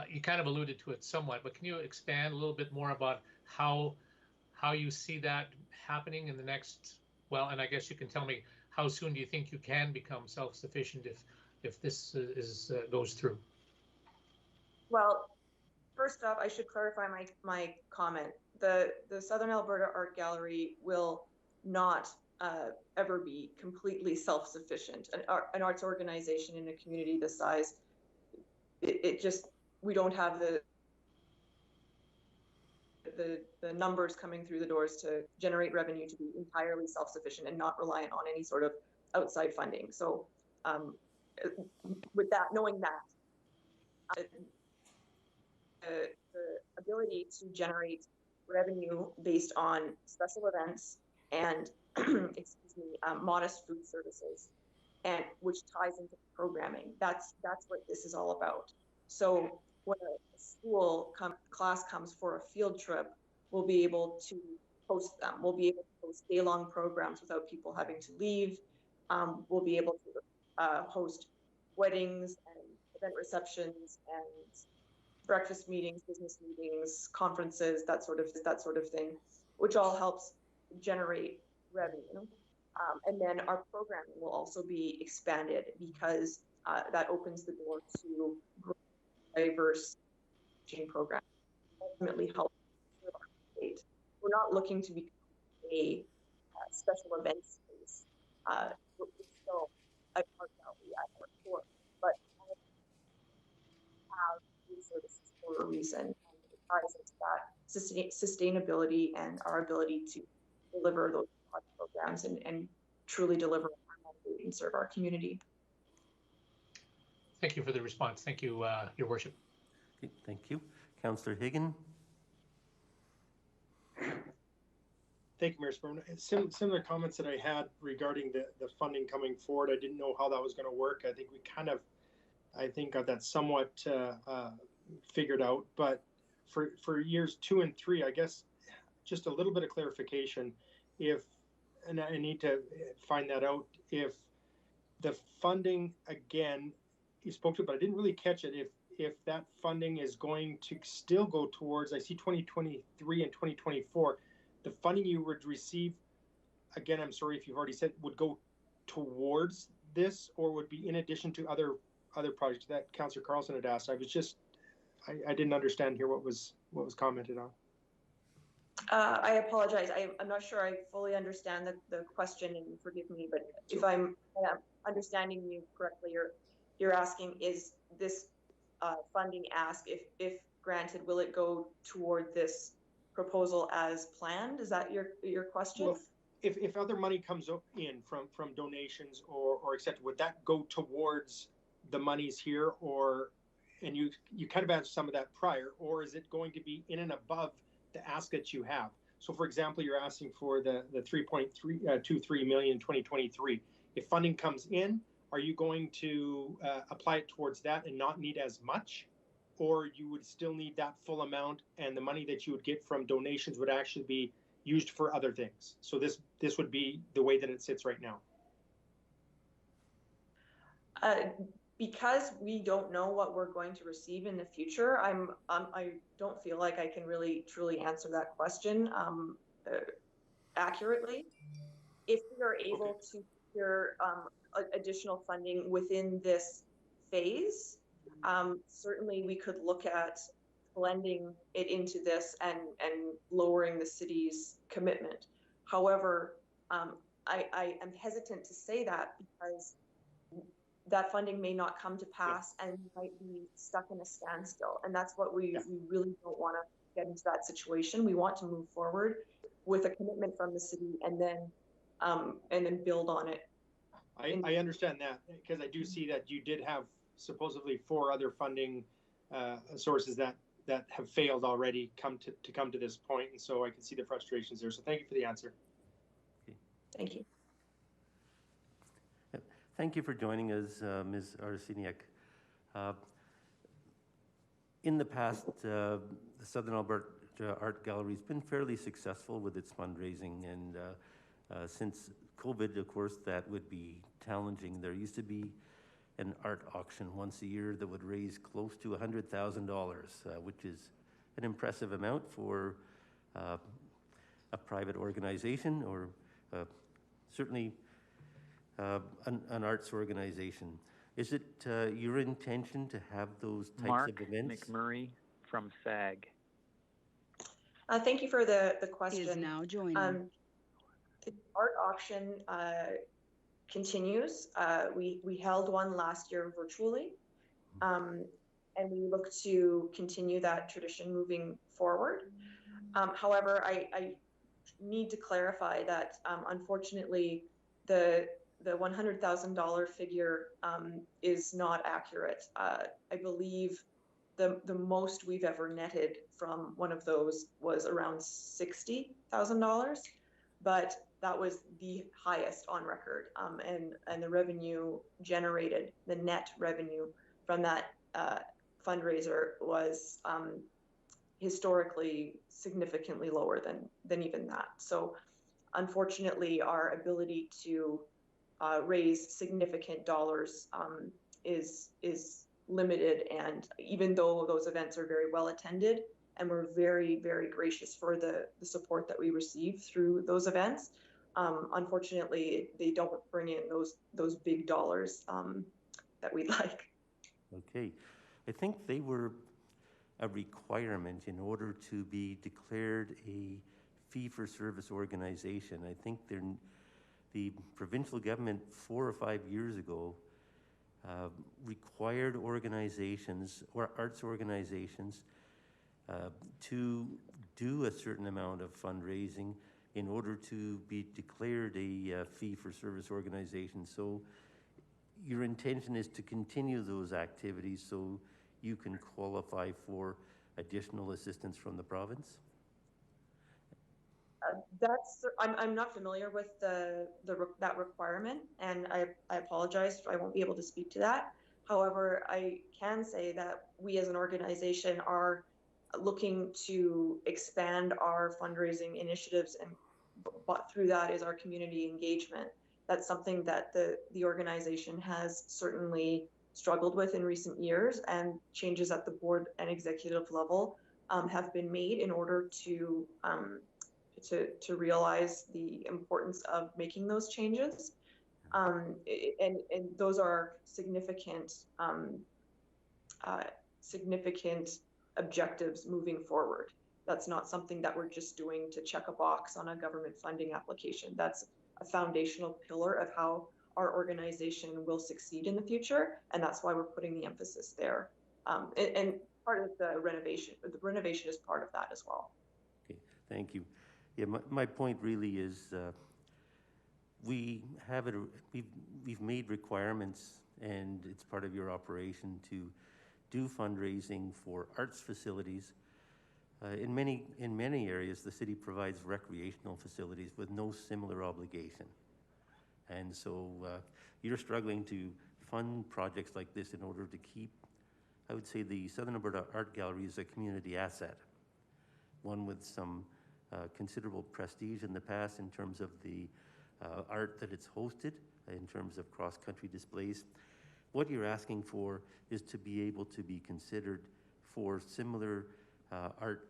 you kind of alluded to it somewhat, but can you expand a little bit more about how you see that happening in the next, well, and I guess you can tell me how soon do you think you can become self-sufficient if this goes through? Well, first off, I should clarify my comment. The Southern Alberta Art Gallery will not ever be completely self-sufficient. An arts organization in a community this size, it just, we don't have the numbers coming through the doors to generate revenue to be entirely self-sufficient and not reliant on any sort of outside funding. So with that, knowing that, the ability to generate revenue based on special events and modest food services, and which ties into programming. That's what this is all about. So when a school class comes for a field trip, we'll be able to host them. We'll be able to host day-long programs without people having to leave. We'll be able to host weddings and event receptions and breakfast meetings, business meetings, conferences, that sort of thing, which all helps generate revenue. And then our programming will also be expanded because that opens the door to diverse teaching programs. Ultimately help our state. We're not looking to become a special events space. We're still a art gallery at our core, but have these services for a reason, and it ties into that sustainability and our ability to deliver those programs and truly deliver our mandate and serve our community. Thank you for the response. Thank you, Your Worship. Okay, thank you. Councillor Higgin. Thank you, Mayor Sperman. Similar comments that I had regarding the funding coming forward. I didn't know how that was going to work. I think we kind of, got that somewhat figured out. But for years 2 and 3, I guess just a little bit of clarification. And I need to find that out, if the funding, again, you spoke to it, but I didn't really catch it. If that funding is going to still go towards, I see 2023 and 2024, the funding you would receive, again, I'm sorry if you've already said, would go towards this, or would be in addition to other projects that Councillor Carlson had asked. I didn't understand here what was commented on. I apologize. I'm not sure I fully understand the question, and forgive me, but if I'm understanding you correctly, you're asking, is this funding ask, if granted, will it go toward this proposal as planned? Is that your question? Well, if other money comes in from donations or accepted, would that go towards the monies here, and you kind of answered some of that prior, or is it going to be in and above the ask that you have? So for example, you're asking for the 3.23 million in 2023. If funding comes in, are you going to apply it towards that and not need as much? Or you would still need that full amount, and the money that you would get from donations would actually be used for other things? So this would be the way that it sits right now. Because we don't know what we're going to receive in the future, I don't feel like I can really truly answer that question accurately. If we are able to secure additional funding within this phase, certainly we could look at blending it into this and lowering the city's commitment. However, I am hesitant to say that because that funding may not come to pass and we might be stuck in a standstill. And that's what we really don't want to get into that situation. We want to move forward with a commitment from the city and then build on it. I understand that, because I do see that you did have supposedly 4 other funding sources that have failed already come to this point, and so I can see the frustrations there. So thank you for the answer. Okay. Thank you. Thank you for joining us, Ms. Arseniak. In the past, the Southern Alberta Art Gallery has been fairly successful with its fundraising, and since COVID, of course, that would be challenging. There used to be an art auction once a year that would raise close to $100,000, which is an impressive amount for a private organization, or certainly an arts organization. Is it your intention to have those types of events? Mark McMurray from SAG. Thank you for the question. He is now joining. The art auction continues. We held one last year virtually, and we look to continue that tradition moving forward. However, I need to clarify that unfortunately the $100,000 figure is not accurate. I believe the most we've ever netted from one of those was around $60,000, but that was the highest on record. And the revenue generated, the net revenue from that fundraiser was historically significantly lower than even that. So unfortunately, our ability to raise significant dollars is limited. And even though those events are very well attended, and we're very, very gracious for the support that we receive through those events, unfortunately, they don't bring in those big dollars that we'd like. Okay. I think they were a requirement in order to be declared a fee-for-service organization. I think the provincial government 4 or 5 years ago required organizations or arts organizations to do a certain amount of fundraising in order to be declared a fee-for-service organization. So your intention is to continue those activities so you can qualify for additional assistance from the province? I'm not familiar with that requirement, and I apologize. I won't be able to speak to that. However, I can say that we as an organization are looking to expand our fundraising initiatives, and through that is our community engagement. That's something that the organization has certainly struggled with in recent years, and changes at the board and executive level have been made in order to realize the importance of making those changes. And those are significant objectives moving forward. That's not something that we're just doing to check a box on a government funding application. That's a foundational pillar of how our organization will succeed in the future, and that's why we're putting the emphasis there. And part of the renovation is part of that as well. Okay, thank you. Yeah, my point really is we've made requirements, and it's part of your operation to do fundraising for arts facilities. In many areas, the city provides recreational facilities with no similar obligation. And so you're struggling to fund projects like this in order to keep, I would say, the Southern Alberta Art Gallery is a community asset, one with some considerable prestige in the past in terms of the art that it's hosted, in terms of cross-country displays. What you're asking for is to be able to be considered for similar art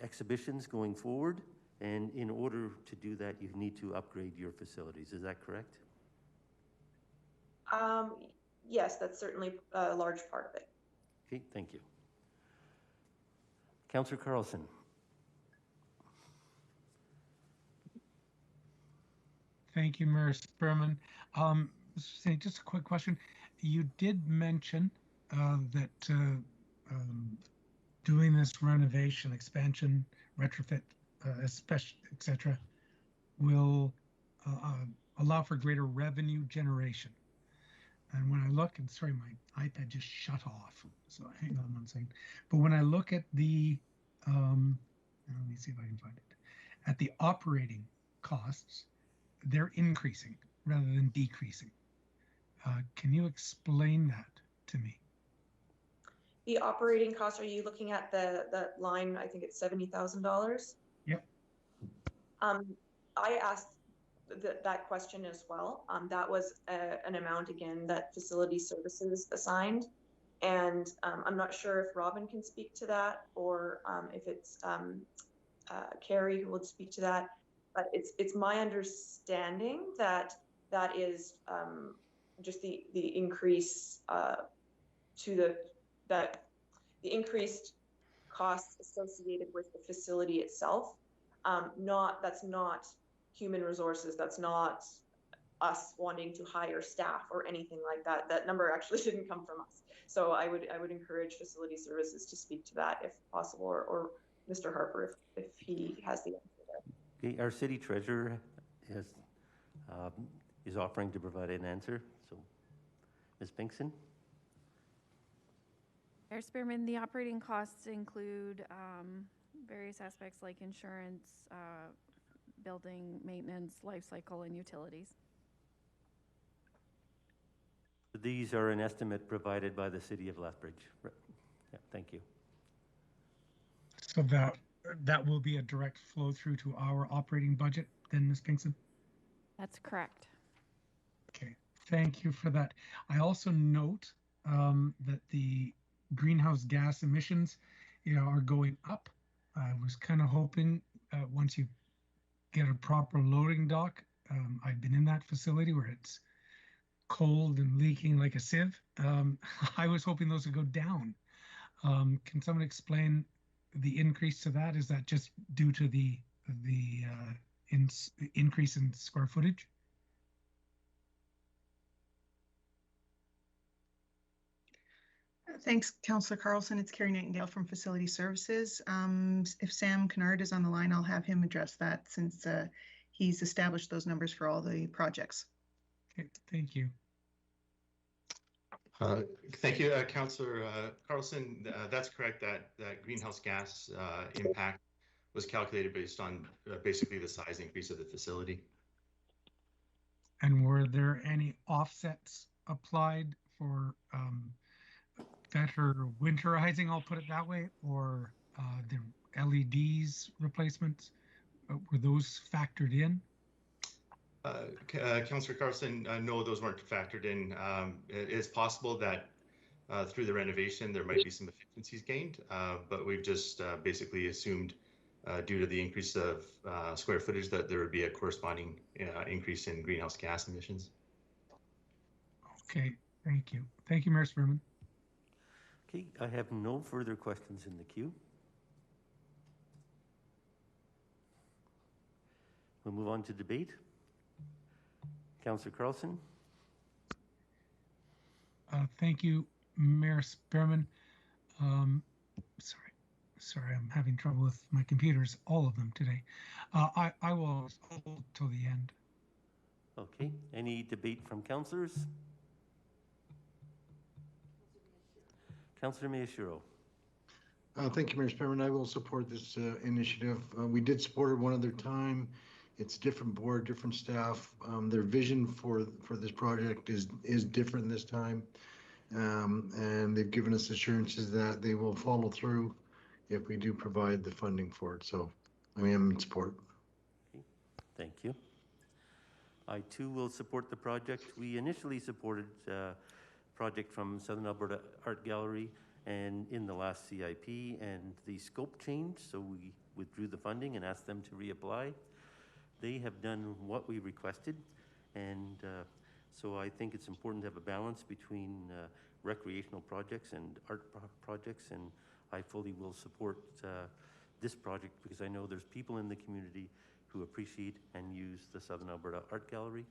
exhibitions going forward, and in order to do that, you need to upgrade your facilities. Is that correct? Yes, that's certainly a large part of it. Okay, thank you. Councillor Carlson. Thank you, Mayor Spearman. Just a quick question. You did mention that doing this renovation, expansion, retrofit, etc., will allow for greater revenue generation. And when I look, and sorry, my iPad just shut off, so hang on one second. But when I look at the, let me see if I can find it, at the operating costs, they're increasing rather than decreasing. Can you explain that to me? The operating costs, are you looking at the line, I think it's $70,000? Yep. I asked that question as well. That was an amount, again, that facility services assigned. And I'm not sure if Robin can speak to that, or if it's Carrie who would speak to that. But it's my understanding that that is just the increase the increased costs associated with the facility itself. That's not human resources. That's not us wanting to hire staff or anything like that. That number actually didn't come from us. So I would encourage facility services to speak to that if possible, or Mr. Harper if he has the answer there. Okay, our city treasurer is offering to provide an answer. So, Ms. Pinkson. Mayor Spearman, the operating costs include various aspects like insurance, building maintenance, life cycle, and utilities. These are an estimate provided by the city of Lethbridge. Yeah, thank you. So that will be a direct flow through to our operating budget then, Ms. Pinkson? That's correct. Okay, Thank you for that. I also note that the greenhouse gas emissions, are going up. I was kind of hoping once you get a proper loading dock, I've been in that facility where it's cold and leaking like a sieve. I was hoping those would go down. Can someone explain the increase to that? Is that just due to the increase in square footage? Thanks, Councillor Carlson. It's Carrie Nightingale from Facility Services. If Sam Kennard is on the line, I'll have him address that since he's established those numbers for all the projects. Okay, thank you. Thank you, Councillor Carlson. That's correct. That greenhouse gas impact was calculated based on basically the size increase of the facility. And were there any offsets applied for better winterizing, I'll put it that way, or the LEDs replacements? Were those factored in? Councillor Carlson, no, those weren't factored in. It is possible that through the renovation there might be some efficiencies gained, but we've just basically assumed due to the increase of square footage that there would be a corresponding increase in greenhouse gas emissions. Okay, thank you. Thank you, Mayor Spearman. Okay, I have no further questions in the queue. We'll move on to debate. Councillor Carlson. Thank you, Mayor Spearman. Sorry, I'm having trouble with my computers, all of them today. I will hold till the end. Okay, any debate from councillors? Councillor Miyashiro. Thank you, Mayor Spearman. I will support this initiative. We did support it one other time. It's different board, different staff. Their vision for this project is different this time. And they've given us assurances that they will follow through if we do provide the funding for it. So I am in support. Okay. Thank you. I too will support the project. We initially supported project from Southern Alberta Art Gallery and in the last CIP, and the scope changed, so we withdrew the funding and asked them to reapply. They have done what we requested, and so I think it's important to have a balance between recreational projects and art projects, and I fully will support this project because I know there's people in the community who appreciate and use the Southern Alberta Art Gallery,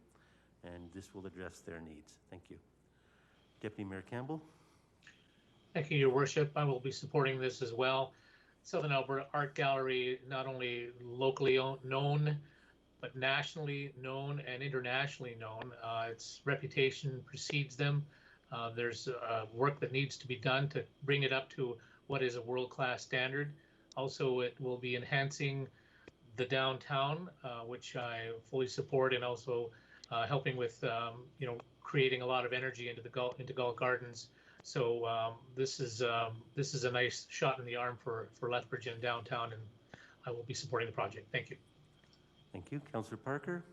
and this will address their needs. Thank you. Deputy Mayor Campbell. Thank you, Your Worship. I will be supporting this as well. Southern Alberta Art Gallery, not only locally known, but nationally known and internationally known. Its reputation precedes them. There's work that needs to be done to bring it up to what is a world-class standard. Also, it will be enhancing the downtown, which I fully support, and also helping with creating a lot of energy into Gull Gardens. So this is a nice shot in the arm for Lethbridge and downtown, and I will be supporting the project. Thank you. Thank you. Councillor Parker.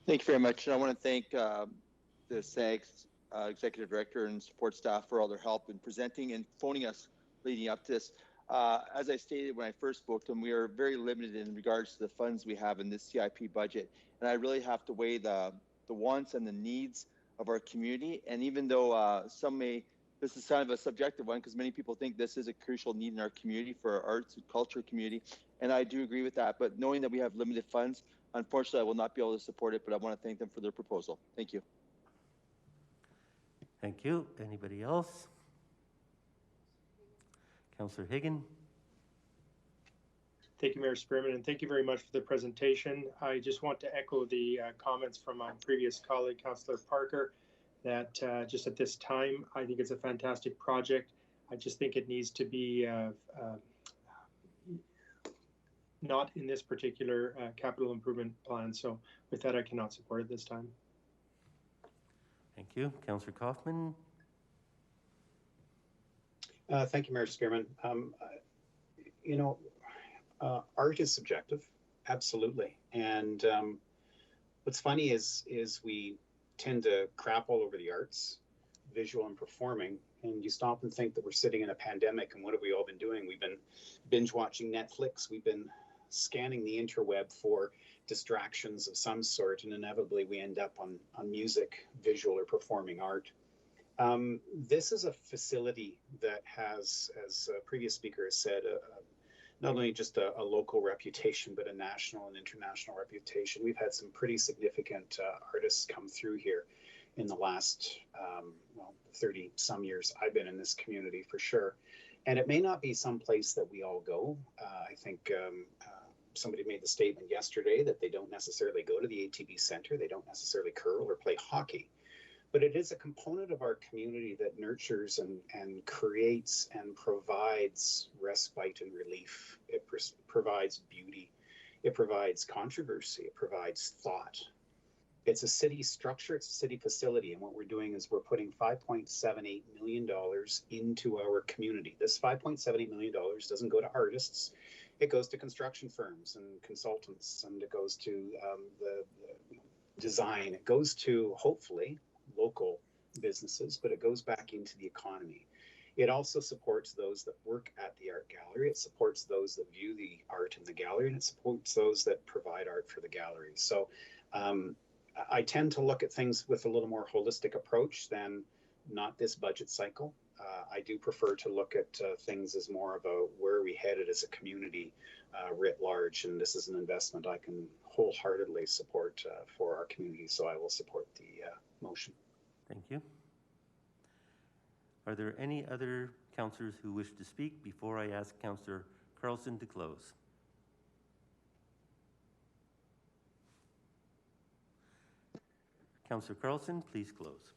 Thank you very much. I want to thank the SAG's executive director and support staff for all their help in presenting and phoning us leading up to this. As I stated when I first spoke to them, we are very limited in regards to the funds we have in this CIP budget, and I really have to weigh the wants and the needs of our community. And even though this is kind of a subjective one because many people think this is a crucial need in our community for our arts and culture community, and I do agree with that, but knowing that we have limited funds, unfortunately I will not be able to support it, but I want to thank them for their proposal. Thank you. Thank you. Anybody else? Councillor Higgin. Thank you, Mayor Spearman, and thank you very much for the presentation. I just want to echo the comments from my previous colleague, Councillor Parker, that just at this time, I think it's a fantastic project. I just think it needs to be not in this particular capital improvement plan. So with that, I cannot support it this time. Thank you. Councillor Kaufman. Thank you, Mayor Spearman. Art is subjective, absolutely. And what's funny is we tend to crap all over the arts, visual and performing, and you stop and think that we're sitting in a pandemic, and what have we all been doing? We've been binge watching Netflix, we've been scanning the interweb for distractions of some sort, and inevitably we end up on music, visual or performing art. This is a facility that has, as a previous speaker has said, not only just a local reputation, but a national and international reputation. We've had some pretty significant artists come through here in the last 30 some years I've been in this community, for sure. And it may not be some place that we all go. I think somebody made the statement yesterday that they don't necessarily go to the ATB Center, they don't necessarily curl or play hockey. But it is a component of our community that nurtures and creates and provides respite and relief. It provides beauty. It provides controversy. It provides thought. It's a city structure. It's a city facility. And what we're doing is we're putting $5.78 million into our community. This $5.78 million doesn't go to artists. It goes to construction firms and consultants, and it goes to the design. It goes to, hopefully, local businesses, but it goes back into the economy. It also supports those that work at the art gallery. It supports those that view the art in the gallery, and it supports those that provide art for the gallery. So I tend to look at things with a little more holistic approach than not this budget cycle. I do prefer to look at things as more of a where are we headed as a community writ large, and this is an investment I can wholeheartedly support for our community, so I will support the motion. Thank you. Are there any other councillors who wish to speak before I ask Councillor Carlson to close? Councillor Carlson, please close.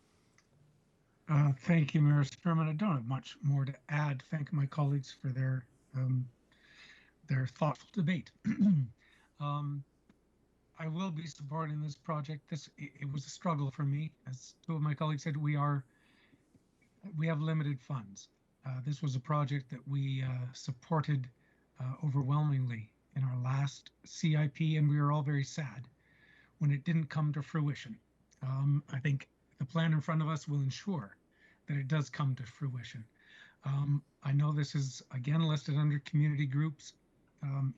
Thank you, Mayor Spearman. I don't have much more to add. Thank my colleagues for their thoughtful debate. I will be supporting this project. It was a struggle for me. As two of my colleagues said, we have limited funds. This was a project that we supported overwhelmingly in our last CIP, and we were all very sad when it didn't come to fruition. I think the plan in front of us will ensure that it does come to fruition. I know this is again listed under community groups.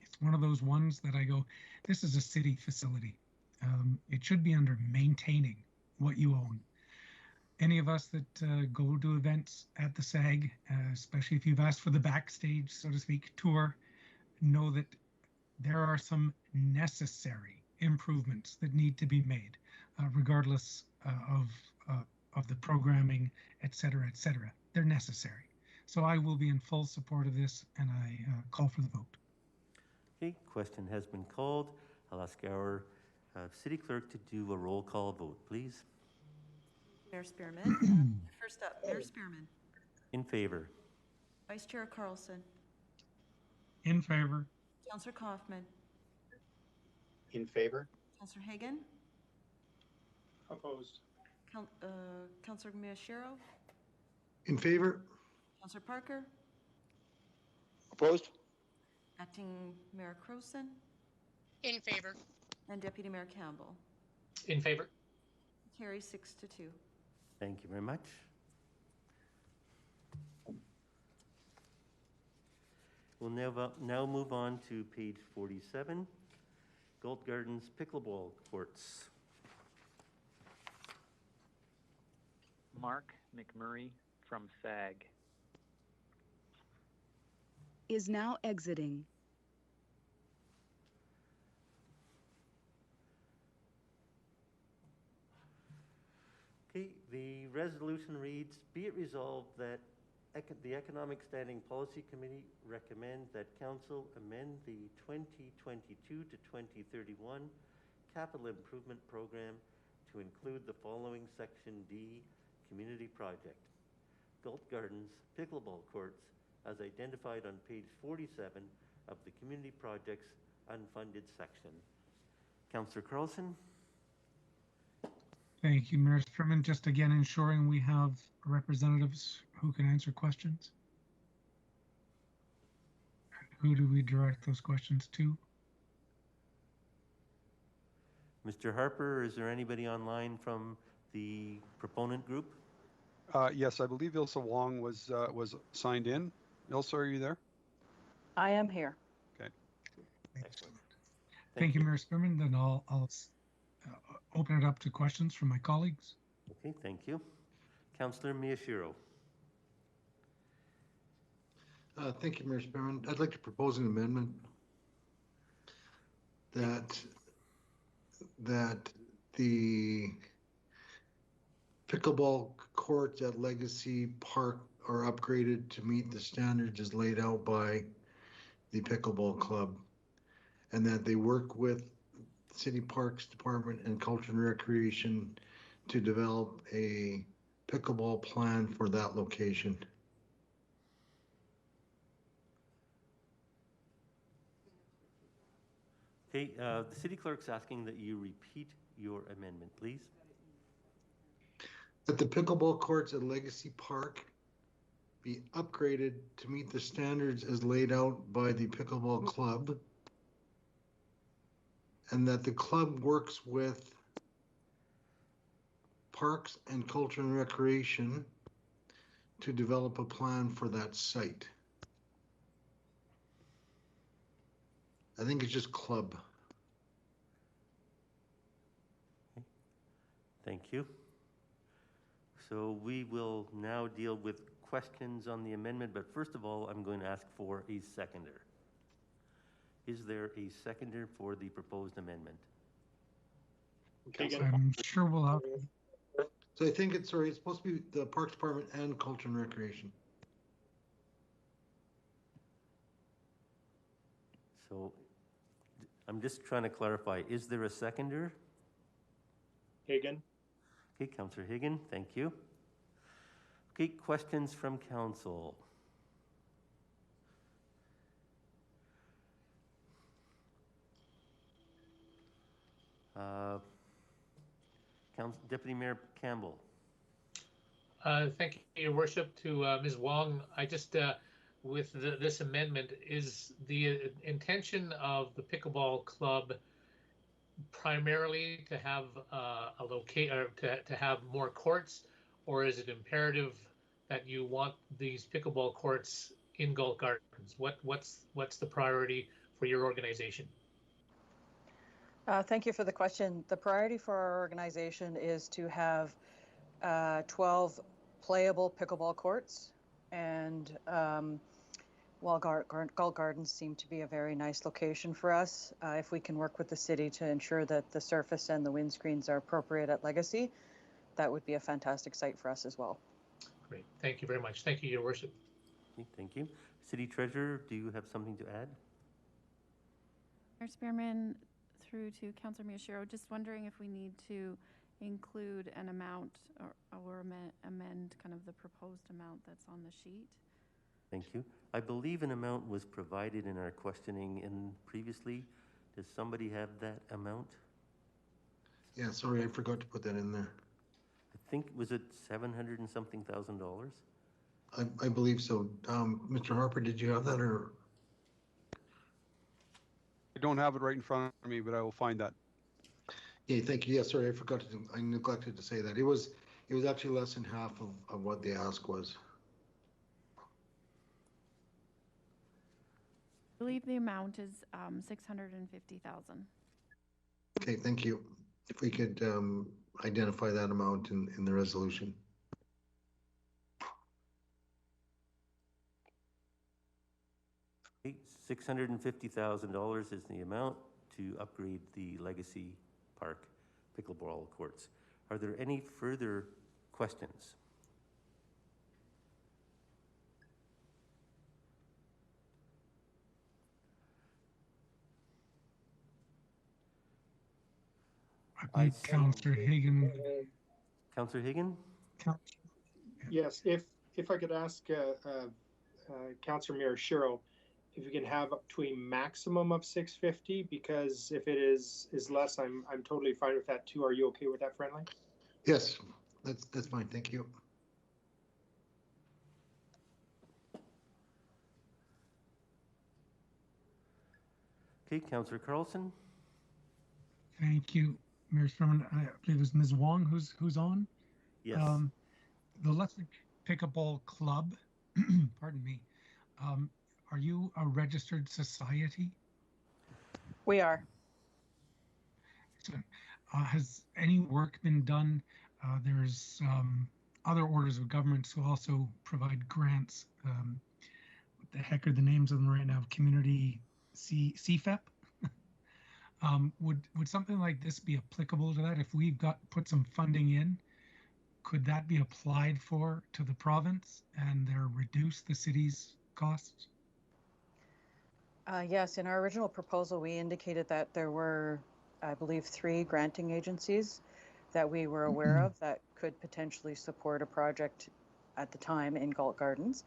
It's one of those ones that I go, this is a city facility. It should be under maintaining what you own. Any of us that go to events at the SAG, especially if you've asked for the backstage, so to speak, tour, know that there are some necessary improvements that need to be made, regardless of the programming, et cetera, et cetera. They're necessary. So I will be in full support of this, and I call for the vote. Okay, question has been called. I'll ask our city clerk to do a roll call vote, please. Mayor Spearman. First up, Mayor Spearman. In favor. Vice Chair Carlson. In favor. Councillor Kaufman. In favor. Councillor Hagan. Opposed. Councillor Miyashiro. In favor. Councillor Parker. Opposed. Acting Mayor Crowson. In favor. And Deputy Mayor Campbell. In favor. Carries 6-2. Thank you very much. We'll now move on to page 47, Gold Gardens Pickleball Courts. Mark McMurray from SAG. Is now exiting. Okay, the resolution reads, be it resolved that the Economic Standing Policy Committee recommends that Council amend the 2022 to 2031 Capital Improvement Program to include the following Section D community project. Gold Gardens Pickleball Courts as identified on page 47 of the Community Projects Unfunded section. Councillor Carlson. Thank you, Mayor Spearman. Just again ensuring we have representatives who can answer questions. Who do we direct those questions to? Mr. Harper, is there anybody online from the proponent group? Yes, I believe Ilsa Wong was signed in. Ilsa, are you there? I am here. Okay. Excellent. Thank you, Mayor Spearman. Then I'll open it up to questions from my colleagues. Okay, thank you. Councillor Miyashiro. Thank you, Mayor Spearman. I'd like to propose an amendment that the pickleball courts at Legacy Park are upgraded to meet the standards as laid out by the pickleball club, and that they work with City Parks Department and Culture and Recreation to develop a pickleball plan for that location. Okay, the city clerk's asking that you repeat your amendment, please. That the pickleball courts at Legacy Park be upgraded to meet the standards as laid out by the pickleball club, and that the club works with Parks and Culture and Recreation to develop a plan for that site. I think it's just club. Thank you. So we will now deal with questions on the amendment, but first of all, I'm going to ask for a seconder. Is there a seconder for the proposed amendment? I'm sure we'll have. So I think it's supposed to be the Parks Department and Culture and Recreation. So I'm just trying to clarify, is there a seconder? Hagan. Okay, Councillor Hagan, thank you. Okay, questions from council. Deputy Mayor Campbell. Thank you, Your Worship. To Ms. Wong, I just, with this amendment, is the intention of the pickleball club primarily to have to have more courts, or is it imperative that you want these pickleball courts in Galt Gardens? What's the priority for your organization? Thank you for the question. The priority for our organization is to have 12 playable pickleball courts, and while Galt Gardens seem to be a very nice location for us, if we can work with the city to ensure that the surface and the windscreens are appropriate at Legacy, that would be a fantastic site for us as well. Great. Thank you very much. Thank you, Your Worship. Okay, thank you. City Treasurer, do you have something to add? Mayor Spearman, through to Councillor Miyashiro, just wondering if we need to include an amount or amend kind of the proposed amount that's on the sheet. Thank you. I believe an amount was provided in our questioning previously. Does somebody have that amount? Yeah, sorry, I forgot to put that in there. I think, was it $700 and something thousand? I believe so. Mr. Harper, did you have that, or? I don't have it right in front of me, but I will find that. Yeah, thank you. Yeah, sorry, I neglected to say that. It was actually less than half of what the ask was. I believe the amount is $650,000. Okay, thank you. If we could identify that amount in the resolution. $650,000 is the amount to upgrade the Legacy Park pickleball courts. Are there any further questions? I believe Councillor Hagan. Councillor Hagan? Yes, if I could ask Councillor Miyashiro, if we can have up to a maximum of 650, because if it is less, I'm totally fine with that too. Are you okay with that, Friendly? Yes, that's fine. Thank you. Okay, Councillor Carlson. Thank you. Mayor Sherman, I believe it's Ms. Wong who's on. Yes. The Lethbridge Pickleball Club, pardon me, are you a registered society? We are. Excellent. Has any work been done? There's other orders of governments who also provide grants. What the heck are the names of them right now? Community CFEP? Would something like this be applicable to that? If we've put some funding in, could that be applied for to the province and reduce the city's costs? Yes, in our original proposal, we indicated that there were, I believe, 3 granting agencies that we were aware of that could potentially support a project at the time in Galt Gardens.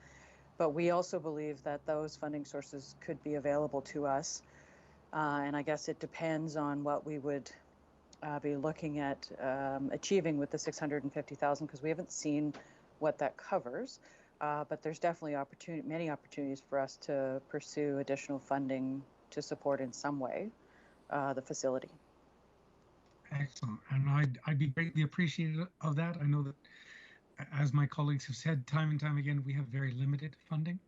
But we also believe that those funding sources could be available to us. And I guess it depends on what we would be looking at achieving with the $650,000, because we haven't seen what that covers. But there's definitely many opportunities for us to pursue additional funding to support in some way the facility. Excellent, and I'd be greatly appreciative of that. I know that, as my colleagues have said time and time again, we have very limited funding.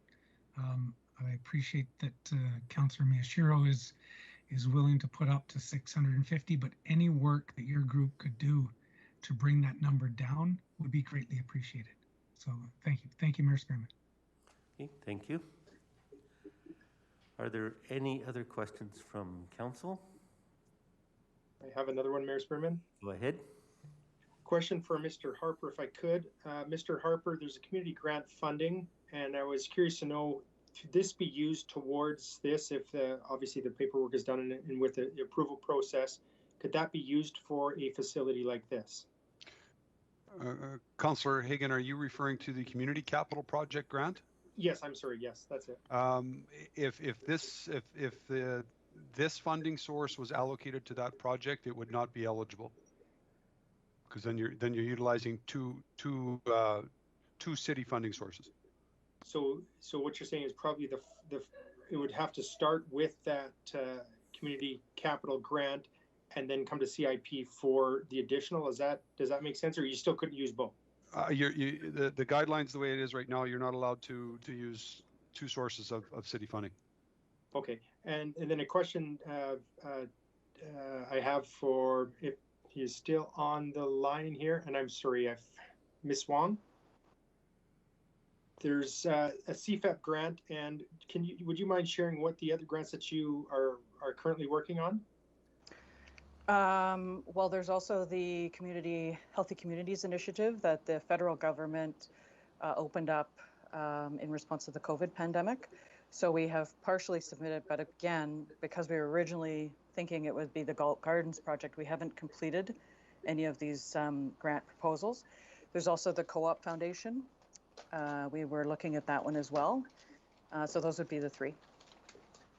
I appreciate that Councillor Miyashiro is willing to put up to 650, but any work that your group could do to bring that number down would be greatly appreciated. So thank you, Mayor Spearman. Okay, thank you. Are there any other questions from council? I have another one, Mayor Spearman. Go ahead. Question for Mr. Harper, if I could. Mr. Harper, there's a community grant funding, and I was curious to know, could this be used towards this if obviously the paperwork is done and with the approval process, could that be used for a facility like this? Councillor Hagan, are you referring to the Community Capital Project grant? Yes, I'm sorry. Yes, that's it. If this funding source was allocated to that project, it would not be eligible, because then you're utilizing two city funding sources. So what you're saying is probably it would have to start with that community capital grant and then come to CIP for the additional. Does that make sense, or you still couldn't use both? The guidelines the way it is right now, you're not allowed to use 2 sources of city funding. Okay, and then a question I have for, if he's still on the line here, and I'm sorry, Ms. Wong. There's a CFEP grant, and would you mind sharing what the other grants that you are currently working on? Well, there's also the Healthy Communities Initiative that the federal government opened up in response to the COVID pandemic. So we have partially submitted, but again, because we were originally thinking it would be the Galt Gardens project, we haven't completed any of these grant proposals. There's also the Co-op Foundation. We were looking at that one as well. So those would be the 3.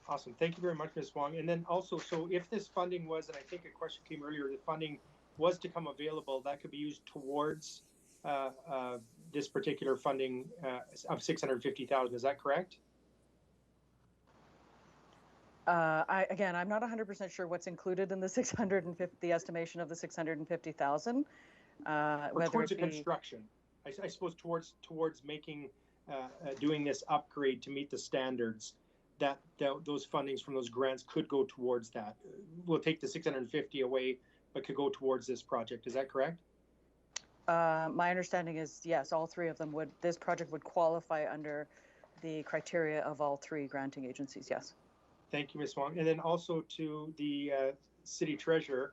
Awesome. Thank you very much, Ms. Wong. And then also, so if this funding was, and I think a question came earlier, the funding was to come available, that could be used towards this particular funding of $650,000. Is that correct? I'm not 100% sure what's included in the the estimation of the 650,000. Towards the construction, I suppose towards making doing this upgrade to meet the standards. That those fundings from those grants could go towards that. We'll take the 650 away, but could go towards this project. Is that correct? My understanding is yes, all 3 of them would. This project would qualify under the criteria of all 3 granting agencies. Yes. Thank you, Ms. Wong. And then also to the city treasurer,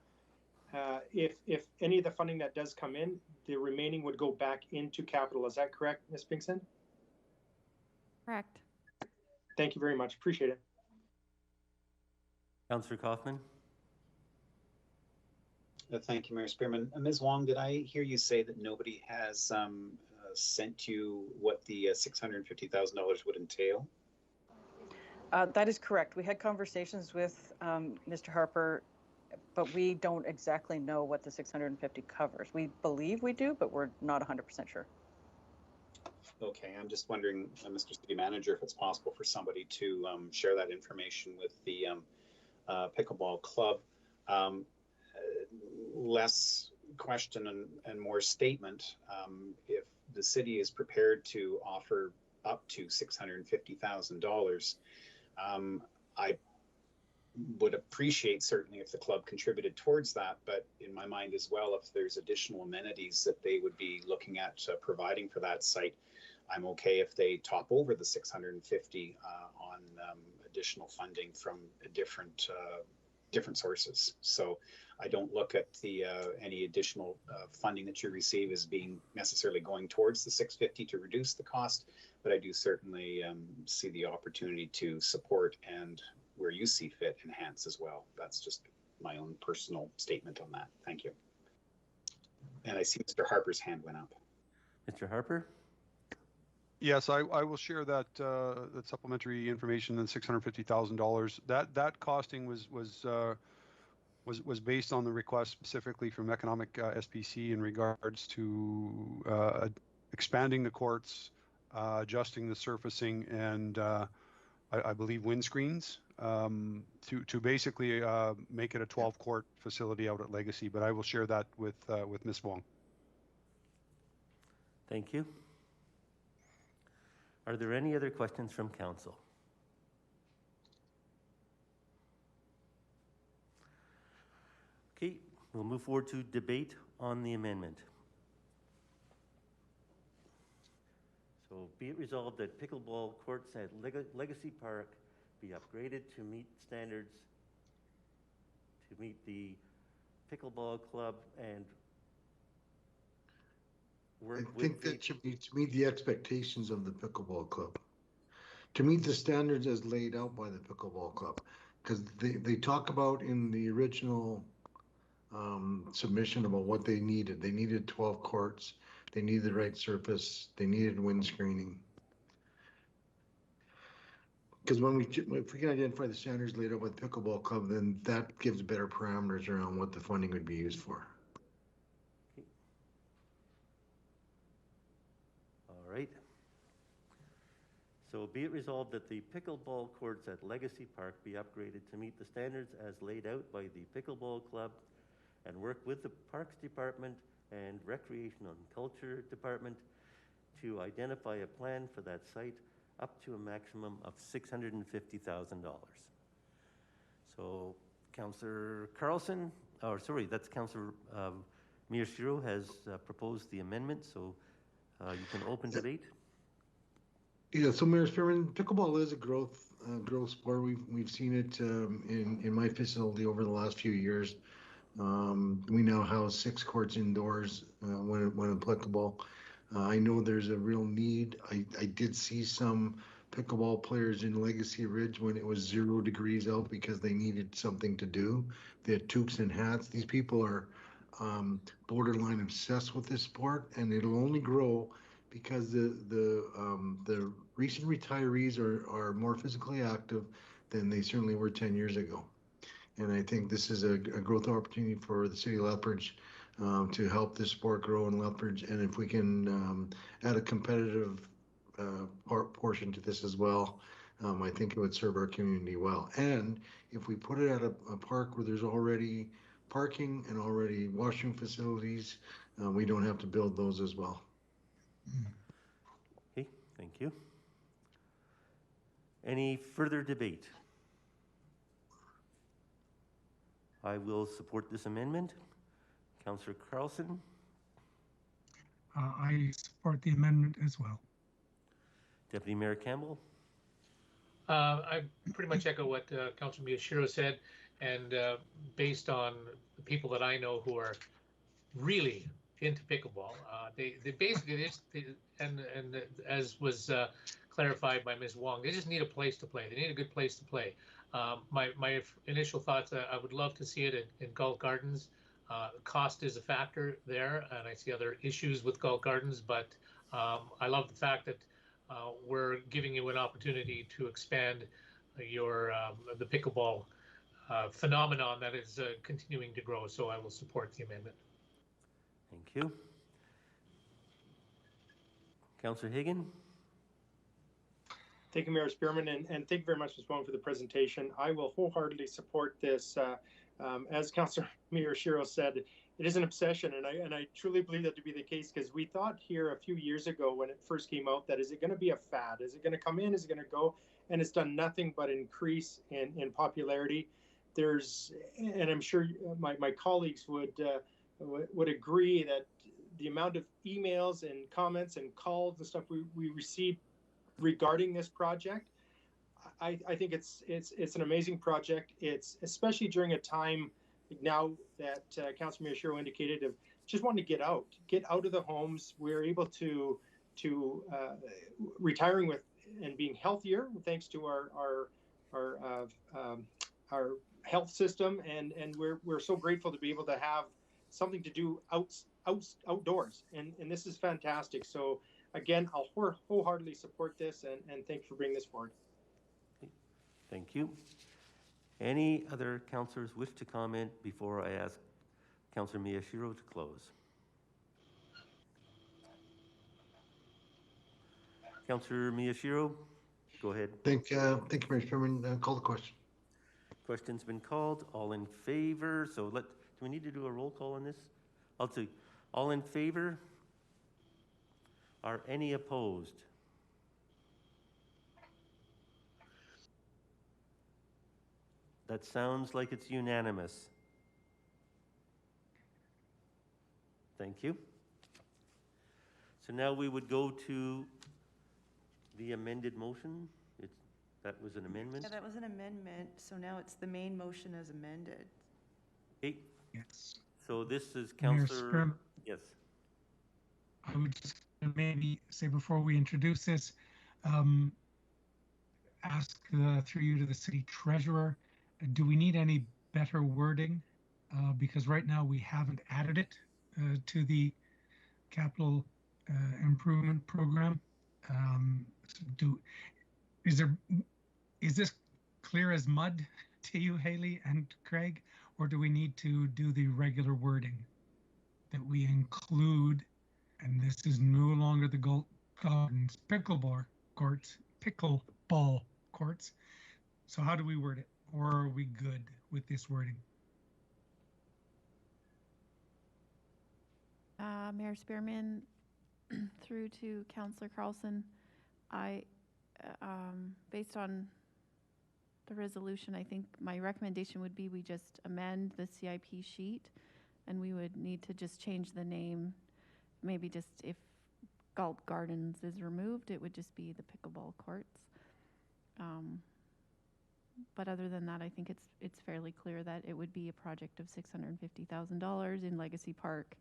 if any of the funding that does come in, the remaining would go back into capital. Is that correct, Ms. Pinkson? Correct. Thank you very much. Appreciate it. Councillor Kaufman. Thank you, Mayor Spearman. Ms. Wong, did I hear you say that nobody has sent you what the $650,000 would entail? That is correct. We had conversations with Mr. Harper, but we don't exactly know what the 650 covers. We believe we do, but we're not 100% sure. Okay, I'm just wondering, Mr. City Manager, if it's possible for somebody to share that information with the pickleball club. less question and more statement. If the city is prepared to offer up to $650,000, I would appreciate certainly if the club contributed towards that, but in my mind as well, if there's additional amenities that they would be looking at providing for that site, I'm okay if they top over the 650 on additional funding from different sources. So I don't look at the any additional funding that you receive as being necessarily going towards the 650 to reduce the cost, but I do certainly see the opportunity to support and where you see fit enhance as well. That's just my own personal statement on that. Thank you. And I see Mr. Harper's hand went up. Mr. Harper? Yes, I will share that that supplementary information and $650,000. That costing was based on the request specifically from Economic SPC in regards to expanding the courts, adjusting the surfacing, and I believe windscreens to basically make it a 12-court facility out at Legacy. But I will share that with Ms. Wong. Thank you. Are there any other questions from council? Okay, we'll move forward to debate on the amendment. So be it resolved that pickleball courts at Legacy Park be upgraded to meet standards, to meet the pickleball club and work I think that should be to meet the expectations of the pickleball club, to meet the standards as laid out by the pickleball club, because they talk about in the original submission about what they needed. They needed 12 courts, they needed the right surface, they needed wind screening. Because if we can identify the standards laid out by the pickleball club, then that gives better parameters around what the funding would be used for. All right. So be it resolved that the pickleball courts at Legacy Park be upgraded to meet the standards as laid out by the pickleball club and work with the Parks Department and Recreation and Culture Department to identify a plan for that site up to a maximum of $650,000. So Councillor Carlson, that's Councillor Miyashiro has proposed the amendment, so you can open debate. Yeah, so Mayor Spearman, pickleball is a growth sport. We've seen it in my facility over the last few years. We now house 6 courts indoors when applicable. I know there's a real need. I did see some pickleball players in Legacy Ridge when it was 0 degrees out because they needed something to do. They had toques and hats. These people are borderline obsessed with this sport, and it'll only grow because the recent retirees are more physically active than they certainly were 10 years ago. And I think this is a growth opportunity for the city of Lethbridge to help this sport grow in Lethbridge. And if we can add a competitive portion to this as well, I think it would serve our community well. And if we put it at a park where there's already parking and already washroom facilities, we don't have to build those as well. Okay, thank you. Any further debate? I will support this amendment. Councillor Carlson? I support the amendment as well. Deputy Mayor Campbell? I pretty much echo what Councillor Miyashiro said, and based on the people that I know who are really into pickleball, they basically and as was clarified by Ms. Wong, they just need a place to play. They need a good place to play. My initial thoughts, I would love to see it in Galt Gardens. Cost is a factor there, and I see other issues with Galt Gardens, but I love the fact that we're giving you an opportunity to expand your the pickleball phenomenon that is continuing to grow, so I will support the amendment. Thank you. Councillor Hagan? Thank you, Mayor Spearman, and thank you very much, Ms. Wong, for the presentation. I will wholeheartedly support this. As Councillor Miyashiro said, it is an obsession, and I truly believe that to be the case, because we thought here a few years ago when it first came out that is it going to be a fad? Is it going to come in? Is it going to go? And it's done nothing but increase in popularity. And I'm sure my colleagues would agree that the amount of emails and comments and calls and stuff we receive regarding this project, I think it's an amazing project. It's especially during a time now that Councilor Miyashiro indicated of just wanting to get out of the homes. We're able to retiring with and being healthier thanks to our health system, and we're so grateful to be able to have something to do outdoors, and this is fantastic. So again, I'll wholeheartedly support this, and thank you for bringing this forward. Thank you. Any other councillors wish to comment before I ask Councillor Miyashiro to close? Councillor Miyashiro, go ahead. Thank you, Mr. Chairman. Call the question. Question's been called. All in favor? Do we need to do a roll call on this? I'll do. All in favor? Are any opposed? That sounds like it's unanimous. Thank you. So now we would go to the amended motion. That was an amendment? Yeah, that was an amendment. So now it's the main motion as amended. Okay. Yes. So this is Mayor Councillor. Spearman. Yes. I would just maybe say before we introduce this, ask through you to the city treasurer, do we need any better wording? Because right now we haven't added it to the capital improvement program. Is this clear as mud to you, Haley and Craig, or do we need to do the regular wording that we include? And this is no longer the Gardens pickleball courts. So how do we word it? Or are we good with this wording? Mayor Spearman, through to Councillor Carlson, based on the resolution, I think my recommendation would be we just amend the CIP sheet, and we would need to just change the name. Maybe just if Galt Gardens is removed, it would just be the pickleball courts. But other than that, I think it's fairly clear that it would be a project of $650,000 in Legacy Park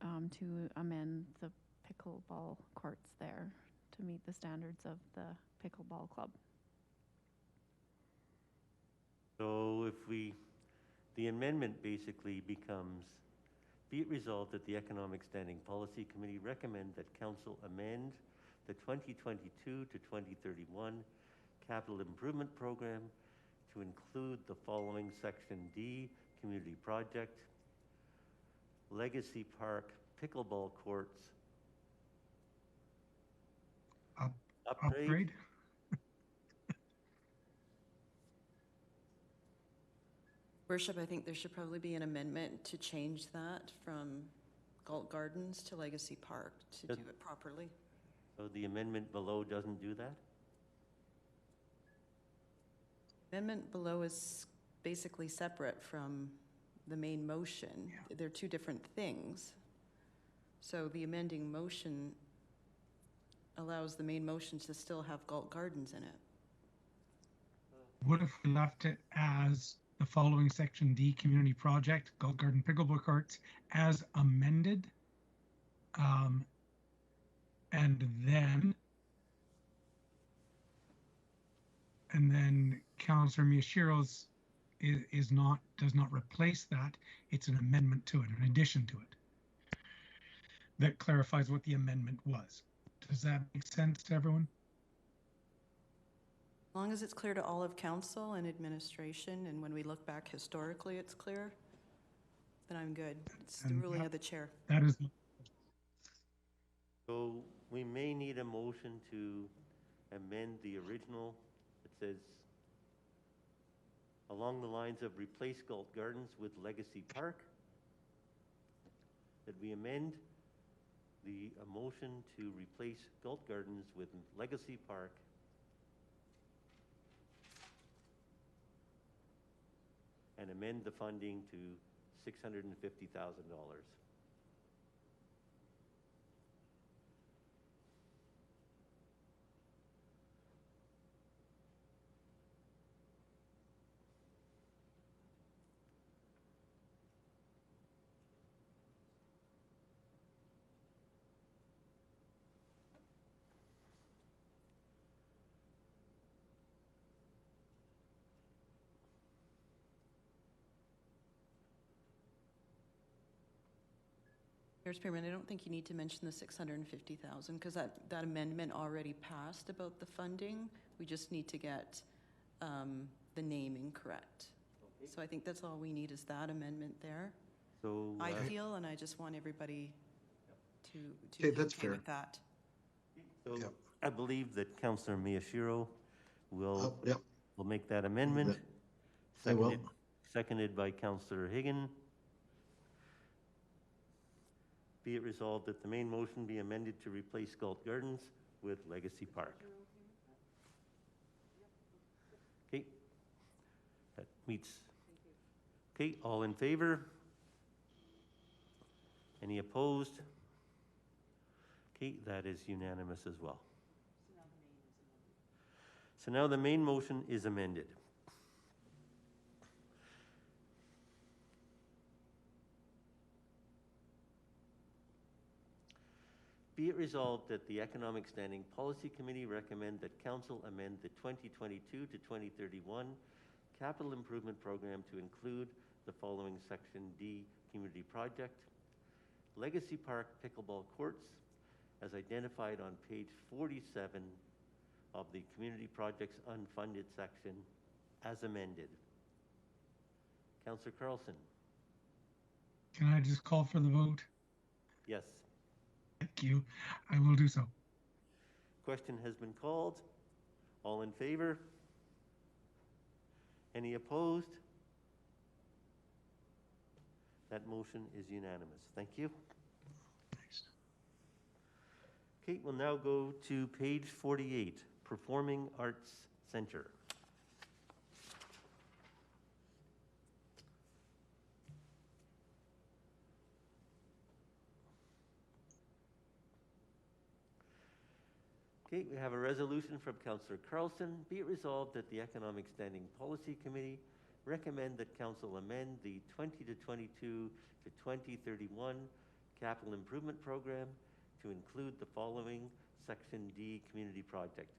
to amend the pickleball courts there to meet the standards of the pickleball club. So the amendment basically becomes, be it resolved that the Economic Standing Policy Committee recommend that Council amend the 2022 to 2031 Capital Improvement Program to include the following Section D, Community Project, Legacy Park Pickleball Courts, upgrade. Worship, I think there should probably be an amendment to change that from Galt Gardens to Legacy Park to do it properly. So the amendment below doesn't do that? Amendment below is basically separate from the main motion. Yeah. They're two different things. So the amending motion allows the main motion to still have Galt Gardens in it. What if we left it as the following Section D Community Project, Galt Garden Pickleball Courts, as amended? And then Councillor Miyashiro's does not replace that. It's an amendment to it, an addition to it. That clarifies what the amendment was. Does that make sense to everyone? As long as it's clear to all of council and administration, and when we look back historically, it's clear, then I'm good. It's the ruling of the chair. That is. So we may need a motion to amend the original. It says, along the lines of replace Galt Gardens with Legacy Park, that we amend the motion to replace Galt Gardens with Legacy Park and amend the funding to $650,000. Mayor Spearman, I don't think you need to mention the 650,000 because that amendment already passed about the funding. We just need to get the naming correct. Okay. So I think that's all we need is that amendment there. So I feel, and I just want everybody to Okay, be that's okay fair. with that. So I believe that Councillor Miyashiro will make that amendment. I will. Seconded by Councillor Higgin. Be it resolved that the main motion be amended to replace Galt Gardens with Legacy Park. Okay. That meets. Okay, all in favor? Any opposed? Okay, that is unanimous as well. So now the main motion is amended. Be it resolved that the Economic Standing Policy Committee recommend that Council amend the 2022 to 2031 Capital Improvement Program to include the following Section D community project: Legacy Park Pickleball Courts, as identified on page 47 of the Community Projects Unfunded section, as amended. Councillor Carlson. Can I just call for the vote? Yes. Thank you. I will do so. Question has been called. All in favor? Any opposed? That motion is unanimous. Thank you. Thanks. Okay, we'll now go to page 48, Performing Arts Center. Okay, we have a resolution from Councillor Carlson. Be it resolved that the Economic Standing Policy Committee recommend that Council amend the 2022 to 2031 Capital Improvement Program to include the following Section D community project: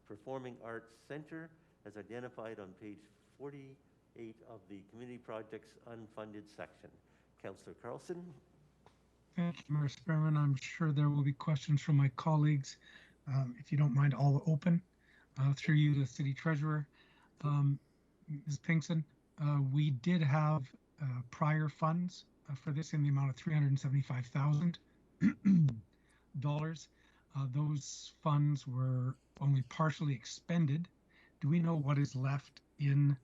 Performing Arts Center, as identified on page 48 of the Community Projects Unfunded section. Councillor Carlson. Thank you, Mayor Spearman. I'm sure there will be questions from my colleagues. If you don't mind, I'll open through you, the City Treasurer. Ms. Pinkson, we did have prior funds for this in the amount of $375,000. Those funds were only partially expended. Do we know what is left in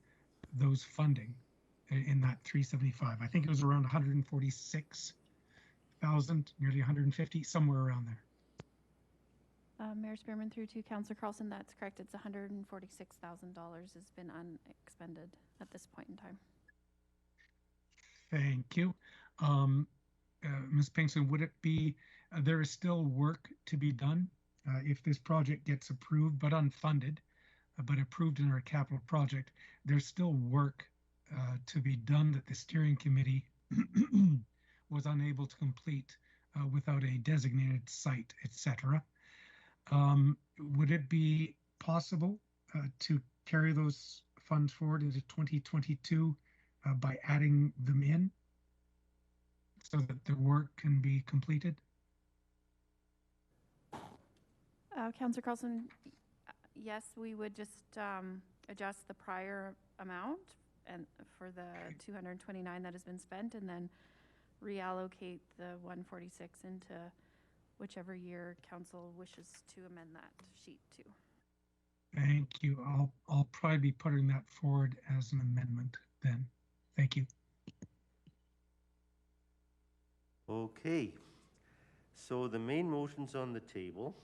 those funding in that 375? I think it was around 146,000, nearly 150, somewhere around there. Mayor Spearman, through to Councillor Carlson, that's correct. It's $146,000 has been unexpended at this point in time. Thank you. Ms. Pinkson, would it be, there is still work to be done if this project gets approved, but unfunded, but approved in our capital project. There's still work to be done that the steering committee was unable to complete without a designated site, etc. Would it be possible to carry those funds forward into 2022 by adding them in so that the work can be completed? Councillor Carlson, yes, we would just adjust the prior amount and for the 229 that has been spent, and then reallocate the 146 into whichever year council wishes to amend that sheet to. Thank you. I'll probably be putting that forward as an amendment then. Thank you. Okay, so the main motion's on the table.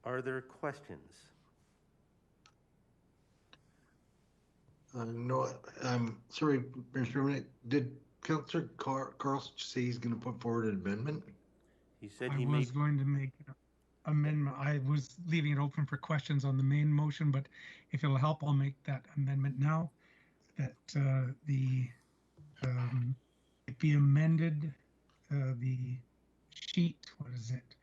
Are there questions? No, sorry, Mr. Chairman, did Councillor Carlson say he's going to put forward an amendment? He said I he was going to make an amendment. I was leaving it open for questions on the main motion, but if it'll help, I'll make that amendment now. That it be amended, the sheet, what is it,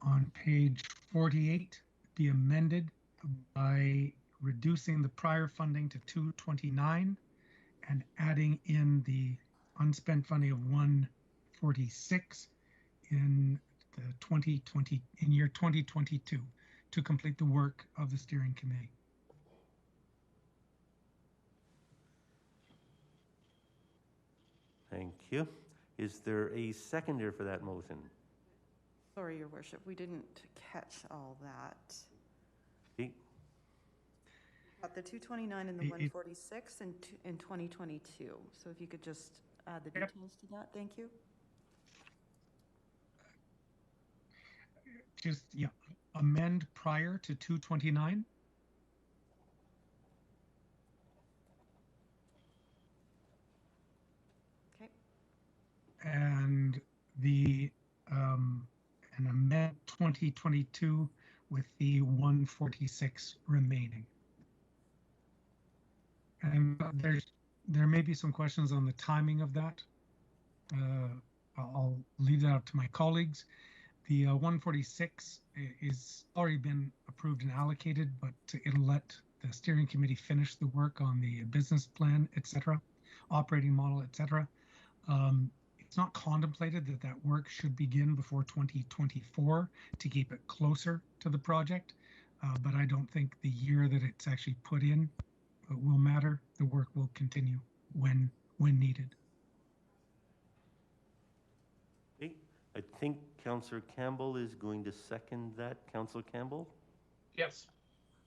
on page 48, be amended by reducing the prior funding to 229 and adding in the unspent funding of 146 in the 2020, in year 2022, to complete the work of the steering committee. Thank you. Is there a seconder for that motion? Sorry, Your Worship, we didn't catch all that. Okay. Got the 229 and the 146 in 2022. So if you could just add the details to that, thank you. Just, yeah, amend prior to 229. Okay. And the and amend 2022 with the 146 remaining. And there may be some questions on the timing of that. I'll leave that up to my colleagues. The 146 is already been approved and allocated, but it'll let the steering committee finish the work on the business plan, etc., operating model, etc. It's not contemplated that that work should begin before 2024 to keep it closer to the project, but I don't think the year that it's actually put in will matter. The work will continue when needed. Okay. I think Councillor Campbell is going to second that. Councillor Campbell? Yes.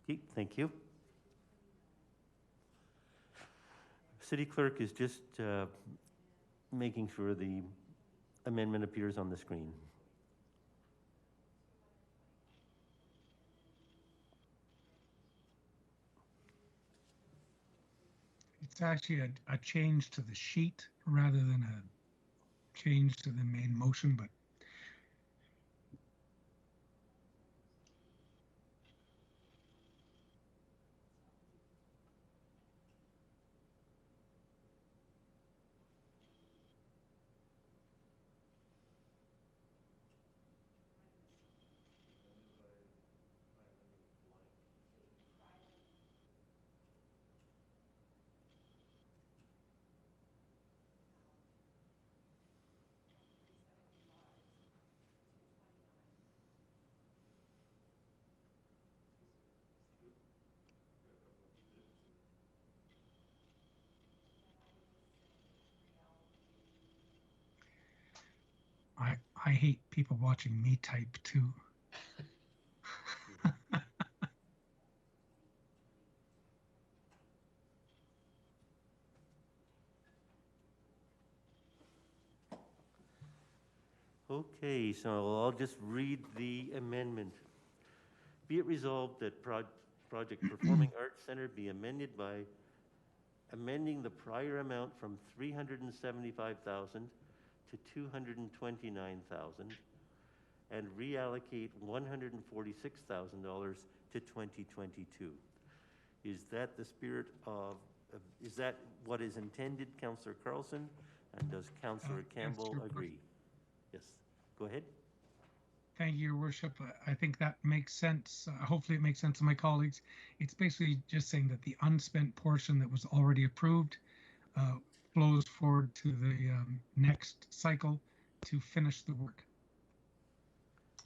Okay, thank you. City Clerk is just making sure the amendment appears on the screen. It's actually a change to the sheet rather than a change to the main motion, but I hate people watching me type too. Okay, so I'll just read the amendment. Be it resolved that Project Performing Arts Center be amended by amending the prior amount from $375,000 to $229,000 and reallocate $146,000 to 2022. Is that the spirit of, is that what is intended, Councillor Carlson? And does Councillor Campbell agree? Yes, go ahead. Thank you, Your Worship. I think that makes sense. Hopefully it makes sense to my colleagues. It's basically just saying that the unspent portion that was already approved flows forward to the next cycle to finish the work.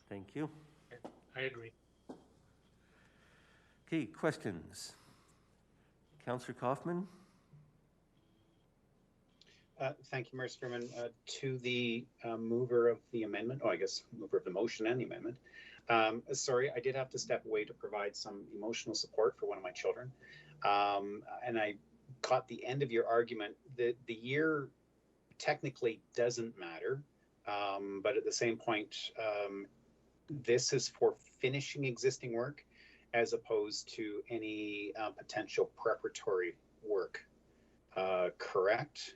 Thank you. I agree. Okay, questions? Councillor Kaufman? Thank you, Mr. Chairman. To the mover of the amendment, I guess mover of the motion and the amendment. Sorry, I did have to step away to provide some emotional support for one of my children. And I caught the end of your argument. The year technically doesn't matter, but at the same point, this is for finishing existing work as opposed to any potential preparatory work. Correct?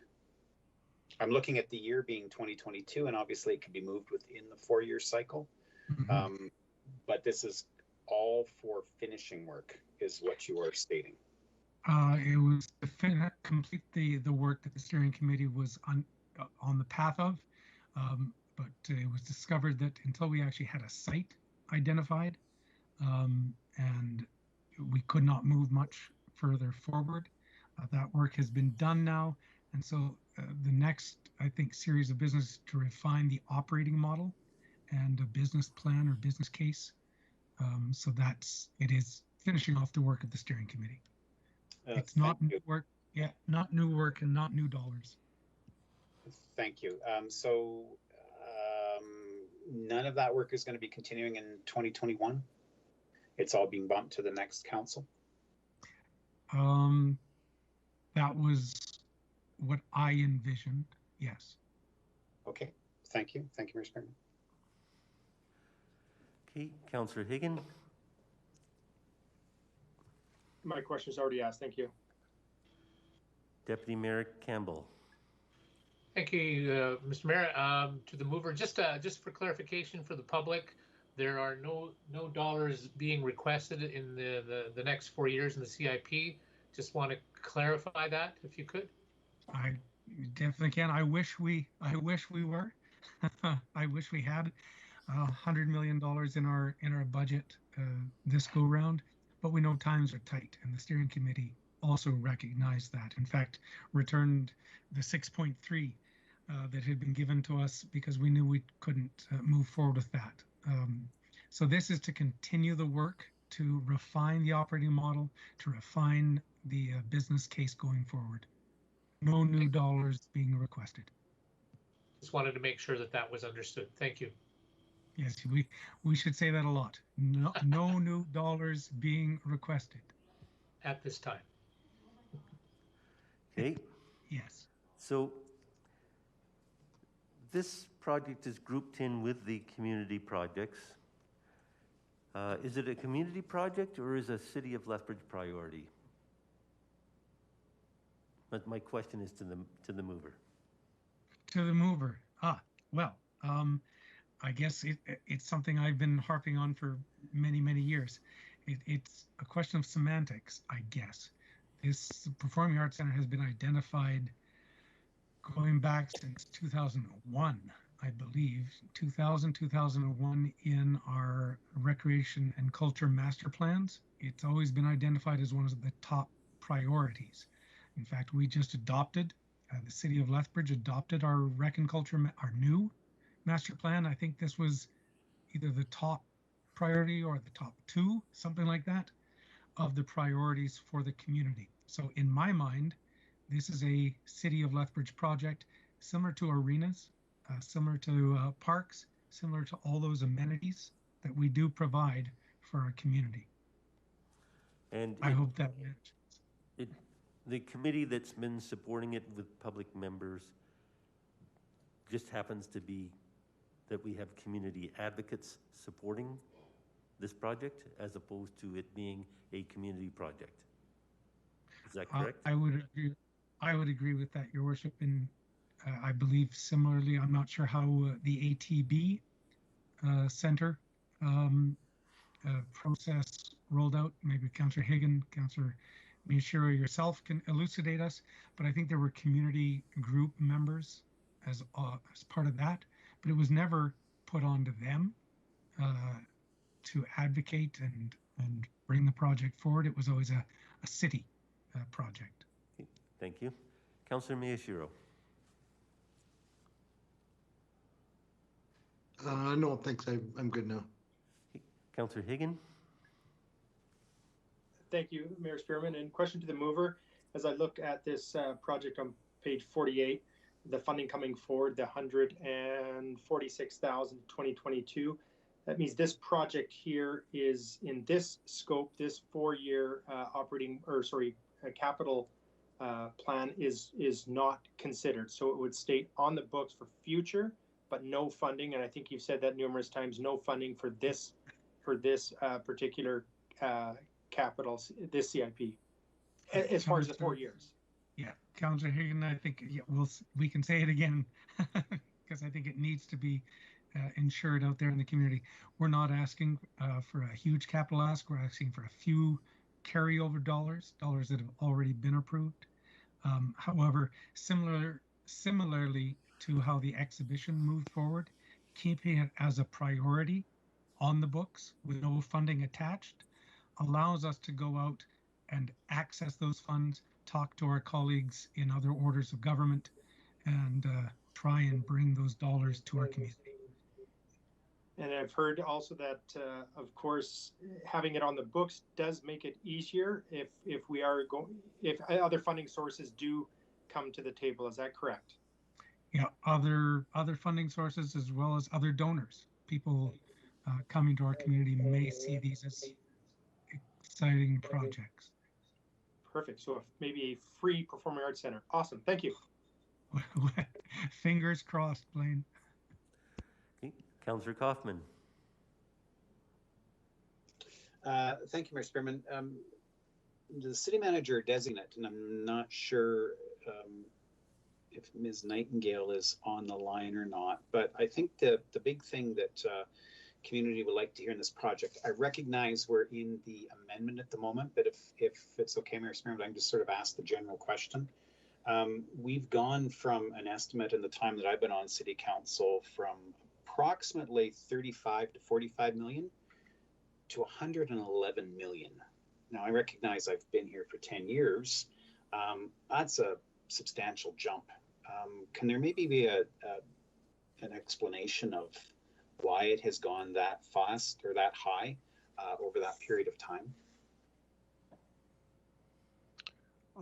I'm looking at the year being 2022, and obviously it can be moved within the 4-year cycle. But this is all for finishing work, is what you are stating. It was to complete the work that the steering committee was on the path of, but it was discovered that until we actually had a site identified, and we could not move much further forward. That work has been done now, and so the next, I think, series of business to refine the operating model and a business plan or business case. So it is finishing off the work of the steering committee. It's not new work, not new work and not new dollars. Thank you. So none of that work is going to be continuing in 2021? It's all being bumped to the next council? That was what I envisioned, yes. Okay, thank you. Thank you, Mr. Spearman. Okay, Councillor Higgin. My question is already asked. Thank you. Deputy Mayor Campbell. Thank you, Mr. Mayor. To the mover, just for clarification for the public, there are no dollars being requested in the next 4 years in the CIP. Just want to clarify that, if you could. I definitely can. I wish we were. I wish we had $100 million in our budget this go round, but we know times are tight, and the steering committee also recognized that. In fact, returned the 6.3 that had been given to us because we knew we couldn't move forward with that. So this is to continue the work to refine the operating model, to refine the business case going forward. No new dollars being requested. Just wanted to make sure that was understood. Thank you. Yes, we should say that a lot. No new dollars being requested. At this time. Okay. Yes. So this project is grouped in with the community projects. Is it a community project or is a City of Lethbridge priority? But my question is to the mover. To the mover. Well, I guess it's something I've been harping on for many, many years. It's a question of semantics, I guess. This Performing Arts Center has been identified going back since 2001, I believe, 2001 in our recreation and culture master plans. It's always been identified as one of the top priorities. In fact, we just adopted, the City of Lethbridge adopted our rec and culture, our new master plan. I think this was either the top priority or the top 2, something like that, of the priorities for the community. So in my mind, this is a City of Lethbridge project similar to arenas, similar to parks, similar to all those amenities that we do provide for our community. And I hope that matches. The committee that's been supporting it with public members just happens to be that we have community advocates supporting this project as opposed to it being a community project. Is that correct? I would agree with that, Your Worship. And I believe similarly, I'm not sure how the ATB Center process rolled out. Maybe Councillor Higgin, Councillor Miyashiro, yourself can elucidate us, but I think there were community group members as part of that, but it was never put onto them to advocate and bring the project forward. It was always a city project. Okay, thank you. Councillor Miyashiro. No, thanks. I'm good now. Okay. Councillor Higgin. Thank you, Mayor Spearman. And question to the mover, as I look at this project on page 48, the funding coming forward, the $146,000 2022. That means this project here is in this scope, this 4-year capital plan is not considered. So it would state on the books for future, but no funding. And I think you've said that numerous times, no funding for this particular capital, this CIP, as far as the 4 years. Yeah, Councillor Higgin, I think we can say it again because I think it needs to be ensured out there in the community. We're not asking for a huge capital ask. We're asking for a few carryover dollars that have already been approved. However, similarly to how the exhibition moved forward, keeping it as a priority on the books with no funding attached allows us to go out and access those funds, talk to our colleagues in other orders of government, and try and bring those dollars to our community. And I've heard also that, of course, having it on the books does make it easier if other funding sources do come to the table. Is that correct? Yeah, other funding sources as well as other donors. People coming to our community may see these as exciting projects. Perfect. So if maybe a free performing arts center. Awesome. Thank you. Fingers crossed, Blaine. Okay. Councillor Kaufman. Thank you, Mayor Spearman. The city manager designate, and I'm not sure if Ms. Nightingale is on the line or not, but I think the big thing that community would like to hear in this project, I recognize we're in the amendment at the moment, but if it's okay, Mayor Spearman, I can just sort of ask the general question. We've gone from an estimate in the time that I've been on city council from approximately 35 to 45 million to 111 million. Now, I recognize I've been here for 10 years. That's a substantial jump. Can there maybe be an explanation of why it has gone that fast or that high over that period of time?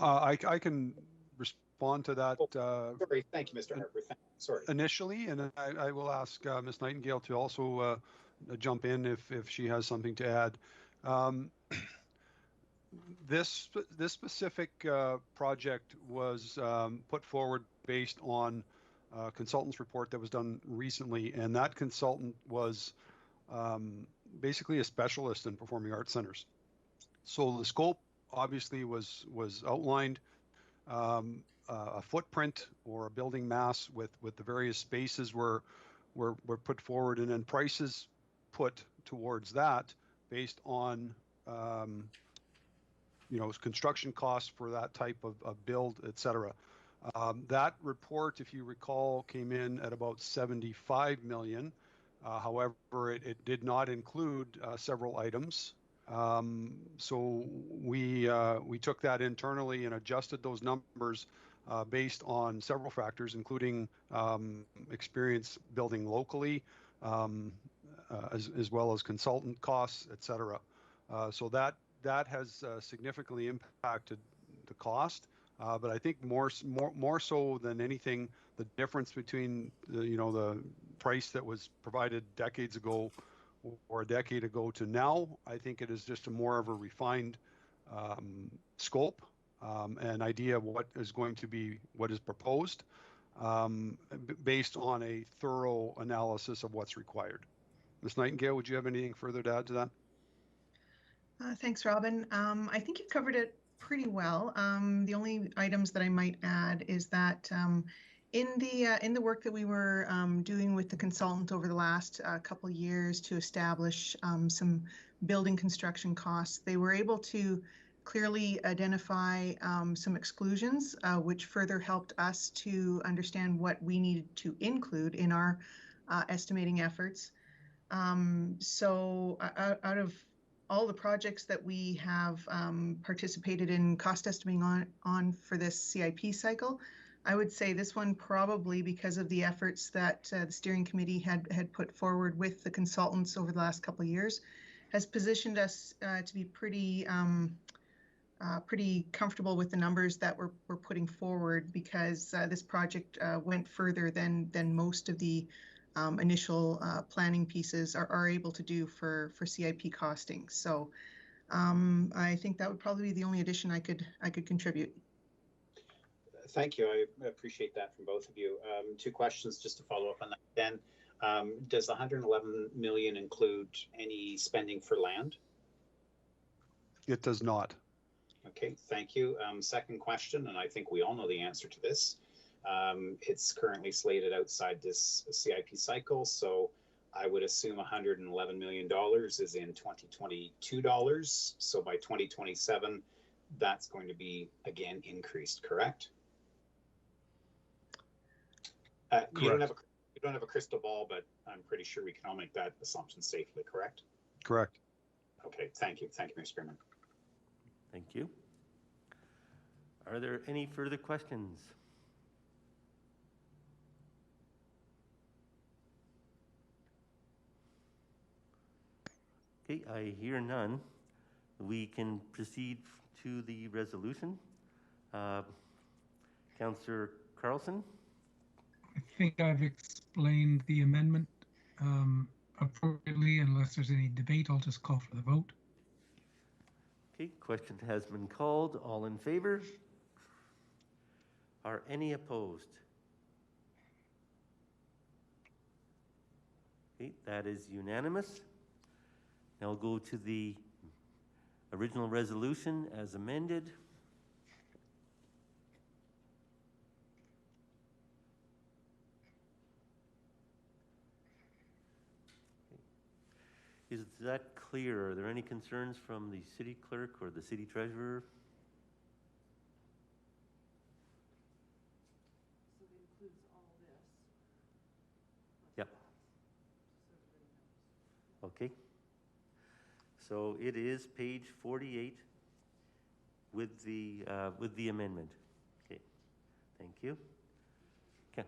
I can respond to that. Sorry, thank you, Mr. Harper. Sorry. Initially, and I will ask Ms. Nightingale to also jump in if she has something to add. This specific project was put forward based on a consultant's report that was done recently, and that consultant was basically a specialist in performing arts centers. So the scope obviously was outlined, a footprint or a building mass with the various spaces were put forward, and then prices put towards that based on construction costs for that type of build, etc. That report, if you recall, came in at about 75 million. However, it did not include several items. So we took that internally and adjusted those numbers based on several factors, including experience building locally, as well as consultant costs, etc. So that has significantly impacted the cost. But I think more so than anything, the difference between the price that was provided decades ago or a decade ago to now, I think it is just a more of a refined scope and idea of what is going to be what is proposed based on a thorough analysis of what's required. Ms. Nightingale, would you have anything further to add to that? Thanks, Robin. I think you've covered it pretty well. The only items that I might add is that in the work that we were doing with the consultant over the last couple of years to establish some building construction costs, they were able to clearly identify some exclusions, which further helped us to understand what we needed to include in our estimating efforts. So out of all the projects that we have participated in cost estimating on for this CIP cycle, I would say this one probably, because of the efforts that the steering committee had put forward with the consultants over the last couple of years, has positioned us to be pretty comfortable with the numbers that we're putting forward, because this project went further than most of the initial planning pieces are able to do for CIP costing. So I think that would probably be the only addition I could contribute. Thank you. I appreciate that from both of you. Two questions just to follow up on that. Ben, does the 111 million include any spending for land? It does not. Okay, thank you. Second question, and I think we all know the answer to this. It's currently slated outside this CIP cycle, so I would assume $111 million is in 2022 dollars. So by 2027, that's going to be again increased, correct? You don't have a crystal ball, but I'm pretty sure we can all make that assumption safely, correct? Correct. Okay, thank you. Thank you, Mr. Spearman. Thank you. Are there any further questions? Okay, I hear none. We can proceed to the resolution. Councillor Carlson? I think I've explained the amendment appropriately. Unless there's any debate, I'll just call for the vote. Okay, question has been called. All in favor? Are any opposed? Okay, that is unanimous. Now we'll go to the original resolution as amended. Is that clear? Are there any concerns from the city clerk or the city treasurer? So it includes all this. Yep. Okay. So it is page 48 with the amendment. Okay. Thank you. Okay.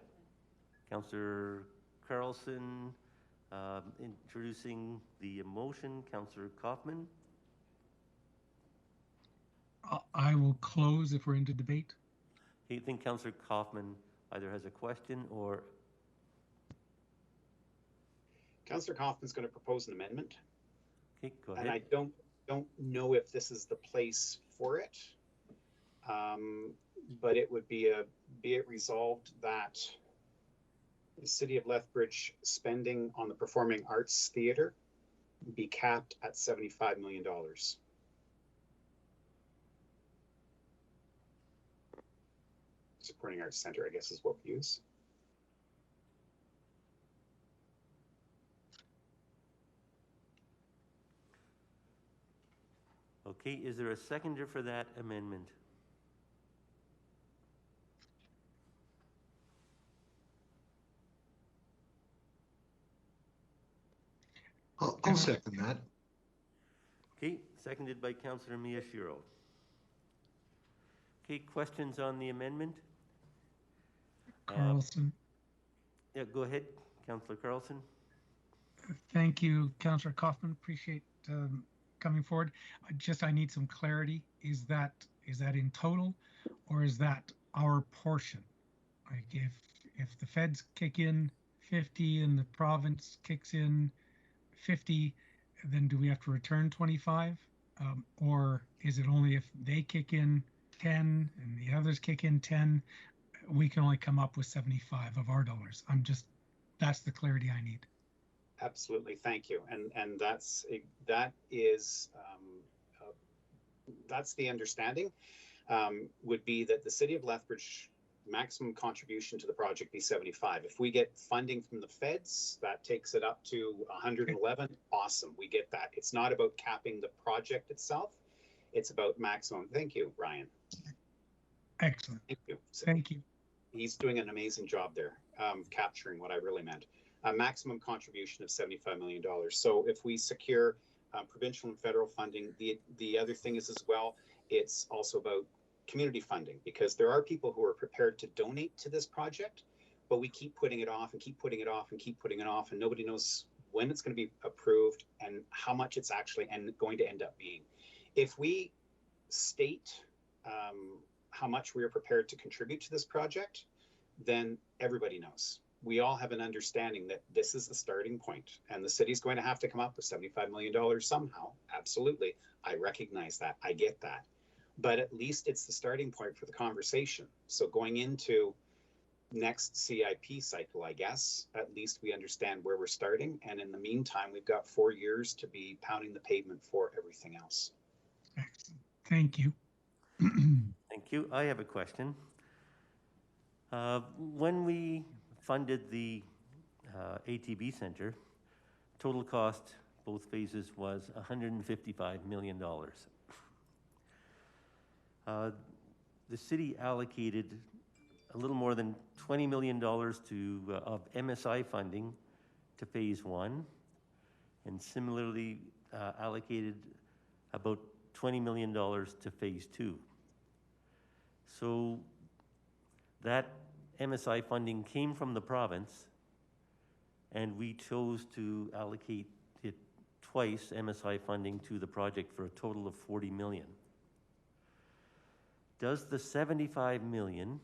Councillor Carlson. Introducing the motion, Councillor Kaufman. I will close if we're into debate. I think Councillor Kaufman either has a question or... Councillor Kaufman's going to propose an amendment. Okay, go ahead. And I don't know if this is the place for it, but it would be it resolved that the City of Lethbridge spending on the Performing Arts Theatre be capped at $75 million. Supporting Arts Centre, I guess, is what we use. Okay, is there a seconder for that amendment? I'll second that. Okay, seconded by Councillor Miyashiro. Okay, questions on the amendment? Carlson. Yeah, go ahead, Councillor Carlson. Thank you, Councillor Kaufman. Appreciate coming forward. I need some clarity. Is that in total, or is that our portion? Like if the feds kick in 50 and the province kicks in 50, then do we have to return 25? Or is it only if they kick in 10 and the others kick in 10, we can only come up with 75 of our dollars? That's the clarity I need. Absolutely, thank you. And that's the understanding, would be that the City of Lethbridge maximum contribution to the project be 75. If we get funding from the feds, that takes it up to 111. Awesome, we get that. It's not about capping the project itself. It's about maximum. Thank you, Ryan. Excellent. Thank you. Thank you. He's doing an amazing job there, capturing what I really meant. A maximum contribution of $75 million. So if we secure provincial and federal funding, the other thing is as well, it's also about community funding, because there are people who are prepared to donate to this project, but we keep putting it off and keep putting it off and keep putting it off, and nobody knows when it's going to be approved and how much it's actually going to end up being. If we state how much we are prepared to contribute to this project, then everybody knows. We all have an understanding that this is the starting point, and the city's going to have to come up with $75 million somehow. Absolutely. I recognize that. I get that. but at least it's the starting point for the conversation. So going into next CIP cycle, I guess, at least we understand where we're starting. And in the meantime, we've got 4 years to be pounding the pavement for everything else. Excellent. Thank you. Thank you. I have a question. When we funded the ATB Center, total cost, both phases, was $155 million. The city allocated a little more than $20 million of MSI funding to phase one, and similarly allocated about $20 million to phase two. So that MSI funding came from the province, and we chose to allocate it twice, MSI funding, to the project for a total of $40 million. Does the $75 million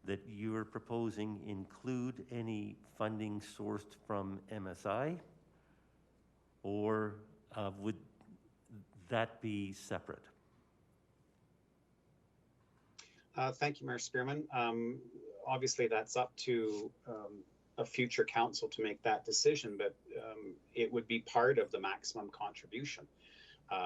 that you're proposing include any funding sourced from MSI, or would that be separate? Thank you, Mayor Spearman. Obviously, that's up to a future council to make that decision, but it would be part of the maximum contribution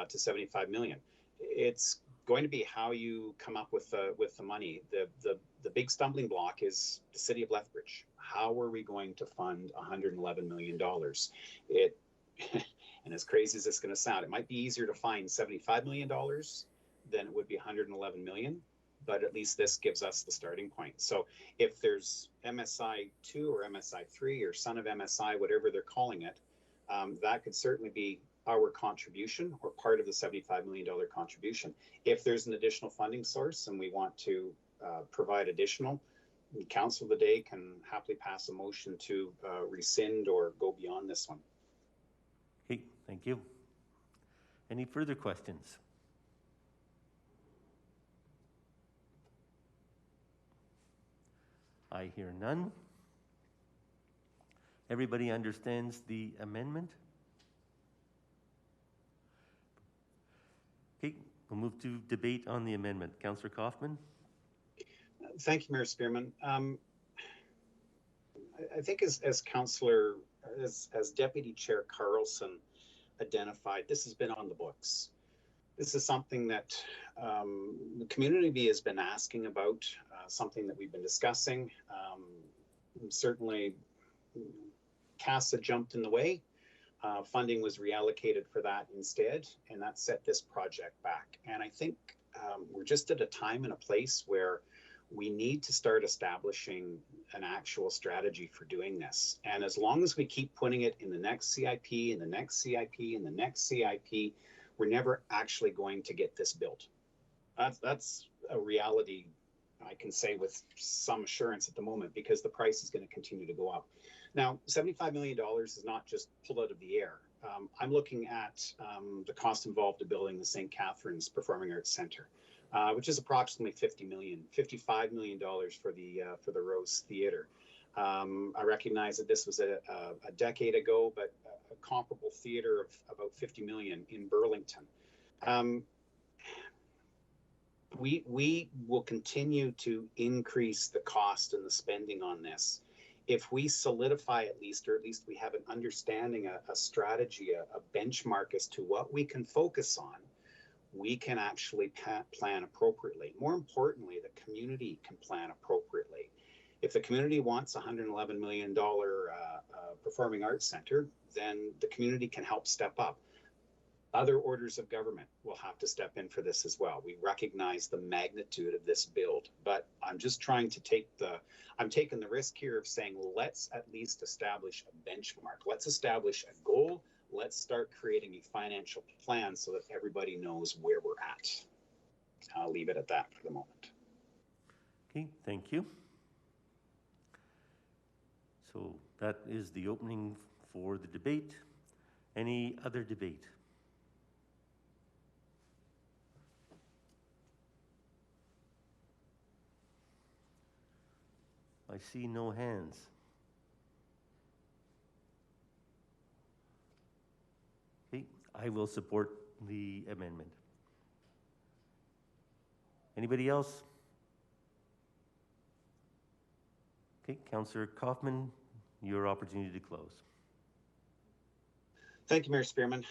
to 75 million. It's going to be how you come up with the money. The big stumbling block is the city of Lethbridge. How are we going to fund $111 million? And as crazy as it's going to sound, it might be easier to find $75 million than it would be $111 million. But at least this gives us the starting point. So if there's MSI 2 or MSI 3 or son of MSI, whatever they're calling it, that could certainly be our contribution or part of the $75 million contribution. If there's an additional funding source and we want to provide additional, the council of the day can happily pass a motion to rescind or go beyond this one. Okay, thank you. Any further questions? I hear none. Everybody understands the amendment? Okay, we'll move to debate on the amendment. Councillor Kaufman? Thank you, Mayor Spearman. I think as Deputy Chair Carlson identified, this has been on the books. This is something that the community has been asking about, something that we've been discussing. Certainly, CASA jumped in the way. Funding was reallocated for that instead, and that set this project back. And I think we're just at a time and a place where we need to start establishing an actual strategy for doing this. And as long as we keep putting it in the next CIP, in the next CIP, in the next CIP, we're never actually going to get this built. That's a reality I can say with some assurance at the moment, because the price is going to continue to go up. Now, $75 million is not just pulled out of the air. I'm looking at the cost involved in building the St. Catharines Performing Arts Centre, which is approximately $55 million for the Rose Theatre. I recognize that this was a decade ago, but a comparable theatre of about $50 million in Burlington. We will continue to increase the cost and the spending on this. If we solidify at least, or at least we have an understanding, a strategy, a benchmark as to what we can focus on, we can actually plan appropriately. More importantly, the community can plan appropriately. If the community wants a $111 million performing arts center, then the community can help step up. Other orders of government will have to step in for this as well. We recognize the magnitude of this build, but I'm just trying to I'm taking the risk here of saying, let's at least establish a benchmark. Let's establish a goal. Let's start creating a financial plan so that everybody knows where we're at. I'll leave it at that for the moment. Okay, thank you. So that is the opening for the debate. Any other debate? I see no hands. Okay, I will support the amendment. Anybody else? Okay, Councillor Kaufman, your opportunity to close. Thank you, Mayor Spearman.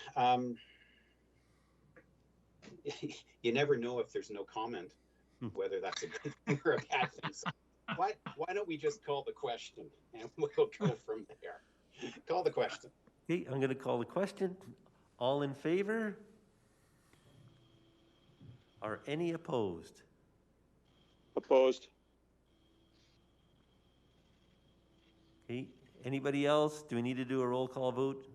You never know if there's no comment, whether that's a good thing or a bad thing. So why don't we just call the question and we'll go from there. Call the question. Okay, I'm going to call the question. All in favor? Are any opposed? Opposed. Okay, anybody else? Do we need to do a roll call vote?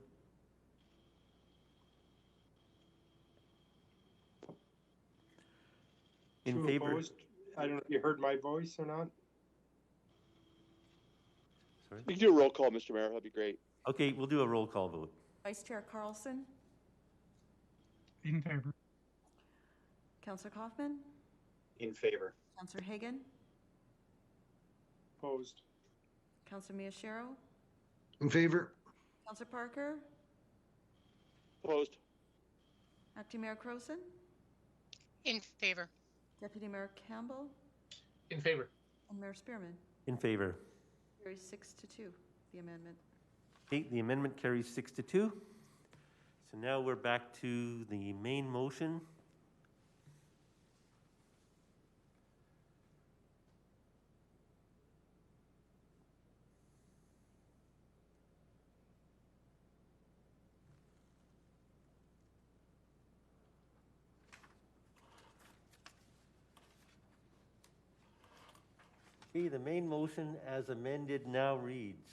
In Two favor? opposed. I don't know if you heard my voice or not. Sorry? You can do a roll call, Mr. Mayor. That'd be great. Okay, we'll do a roll call vote. Vice Chair Carlson, In favor. Councillor Kaufman, In favor. Councillor Hagan, Opposed. Councillor Miyashiro, In favor? Councillor Parker, Opposed. Acting Mayor Croson, In favor. Deputy Mayor Campbell, In favor. and Mayor Spearman. In favor. Carries 6-2, the amendment. Okay, the amendment carries 6-2. So now we're back to the main motion. Okay, the main motion as amended now reads,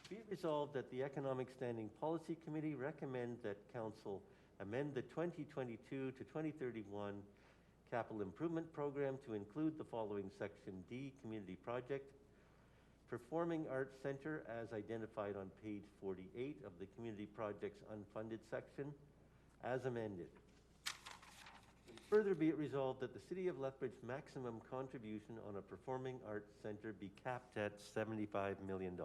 be it resolved that the Economic Standing Policy Committee recommend that Council amend the 2022 to 2031 Capital Improvement Program to include the following Section D community project, Performing Arts Center as identified on page 48 of the Community Projects Unfunded section, as amended. Further be it resolved that the City of Lethbridge maximum contribution on a performing arts center be capped at $75 million.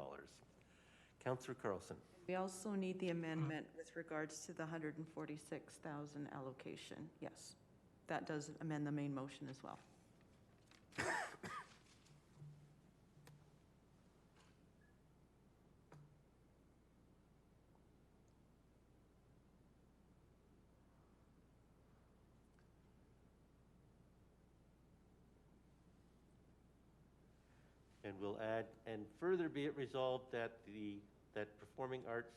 Councillor Carlson. We also need the amendment with regards to the 146,000 allocation. Yes, that does amend the main motion as well. And we'll add, and further be it resolved that that Performing Arts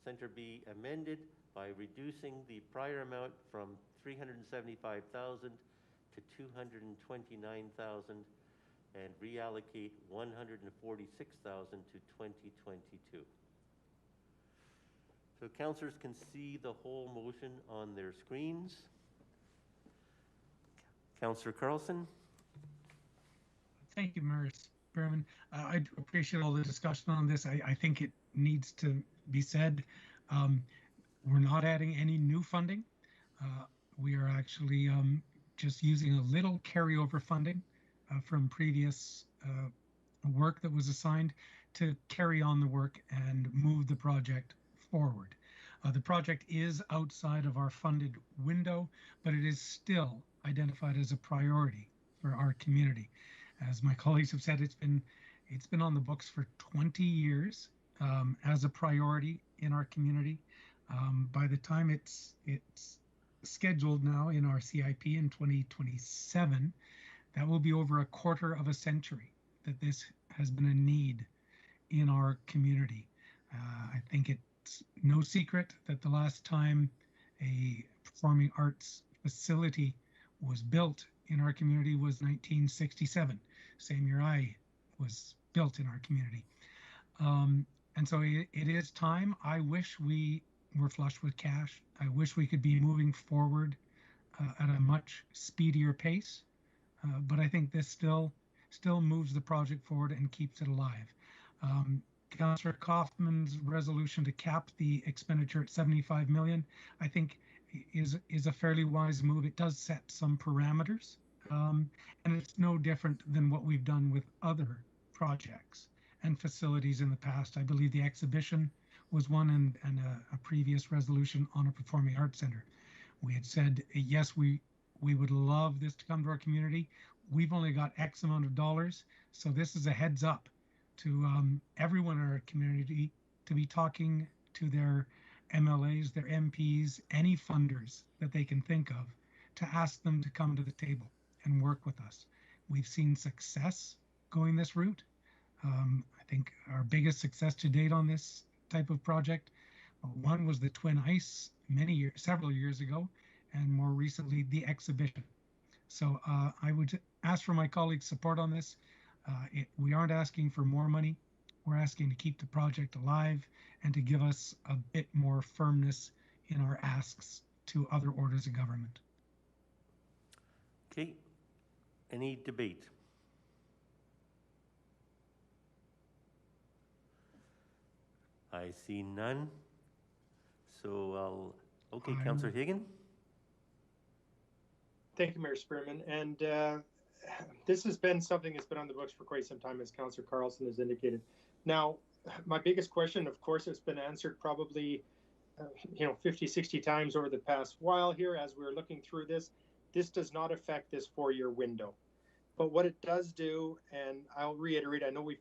Center be amended by reducing the prior amount from 375,000 to 229,000 and reallocate 146,000 to 2022. So councillors can see the whole motion on their screens. Councillor Carlson. Thank you, Mayor Spearman. I appreciate all the discussion on this. I think it needs to be said. We're not adding any new funding. We are actually just using a little carryover funding from previous work that was assigned to carry on the work and move the project forward. The project is outside of our funded window, but it is still identified as a priority for our community. As my colleagues have said, it's been on the books for 20 years as a priority in our community. By the time it's scheduled now in our CIP in 2027, that will be over a quarter of a century that this has been a need in our community. I think it's no secret that the last time a performing arts facility was built in our community was 1967, same year I was built in our community. And so it is time. I wish we were flush with cash. I wish we could be moving forward at a much speedier pace. But I think this still moves the project forward and keeps it alive. Councillor Kaufman's resolution to cap the expenditure at 75 million, I think is a fairly wise move. It does set some parameters, and it's no different than what we've done with other projects and facilities in the past. I believe the exhibition was one, and a previous resolution on a performing arts center. We had said, yes, we We would love this to come to our community. We've only got X amount of dollars. So this is a heads up to everyone in our community to be talking to their MLAs, their MPs, any funders that they can think of, to ask them to come to the table and work with us. We've seen success going this route. I think our biggest success to date on this type of project, one was the Twin Ice several years ago, and more recently the exhibition. So I would ask for my colleagues' support on this. We aren't asking for more money. We're asking to keep the project alive and to give us a bit more firmness in our asks to other orders of government. Okay. Any debate? I see none. So okay, Councillor Higgin. Thank you, Mayor Spearman. And this has been something that's been on the books for quite some time, as Councillor Carlson has indicated. Now, my biggest question, of course, it's been answered probably 50, 60 times over the past while here as we're looking through this. This does not affect this 4-year window. But what it does do, and I'll reiterate, I know we've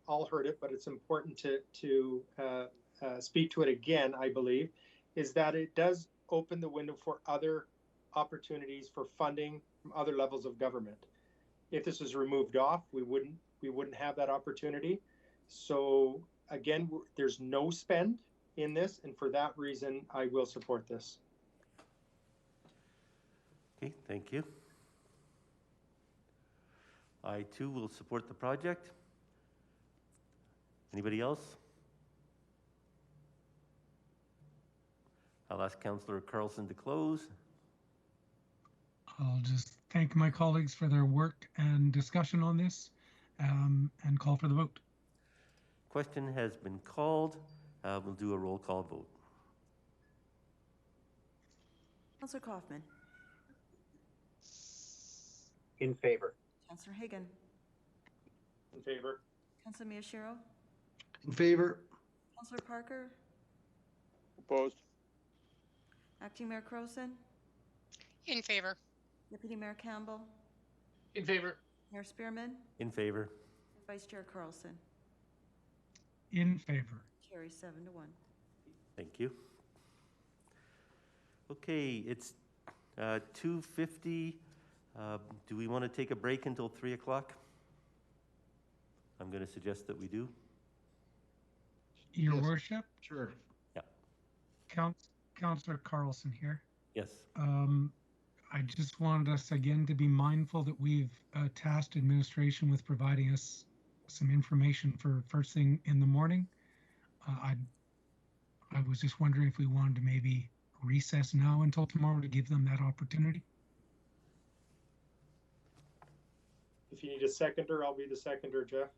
all heard it, but it's important to speak to it again, I believe, is that it does open the window for other opportunities for funding from other levels of government. If this is removed off, we wouldn't have that opportunity. So again, there's no spend in this, and for that reason, I will support this. Okay, thank you. I too will support the project. Anybody else? I'll ask Councillor Carlson to close. I'll just thank my colleagues for their work and discussion on this, and call for the vote. Question has been called. We'll do a roll call vote. Councillor Kaufman. In favor. Councillor Hagan. In favor. Councillor Miyashiro. In favor. Councillor Parker. Opposed. Acting Mayor Croson. In favor. Deputy Mayor Campbell. In favor. Mayor Spearman. In favor. Vice Chair Carlson. In favor. Carries 7-1. Thank you. Okay, it's 2:50. Do we want to take a break until 3 o'clock? I'm going to suggest that we do. Your Yes. Worship. Sure. Yeah. Councillor Carlson here. Yes. I just wanted us again to be mindful that we've tasked administration with providing us some information for first thing in the morning. I was just wondering if we wanted to maybe recess now until tomorrow to give them that opportunity. If you need a seconder, I'll be the seconder, Jeff.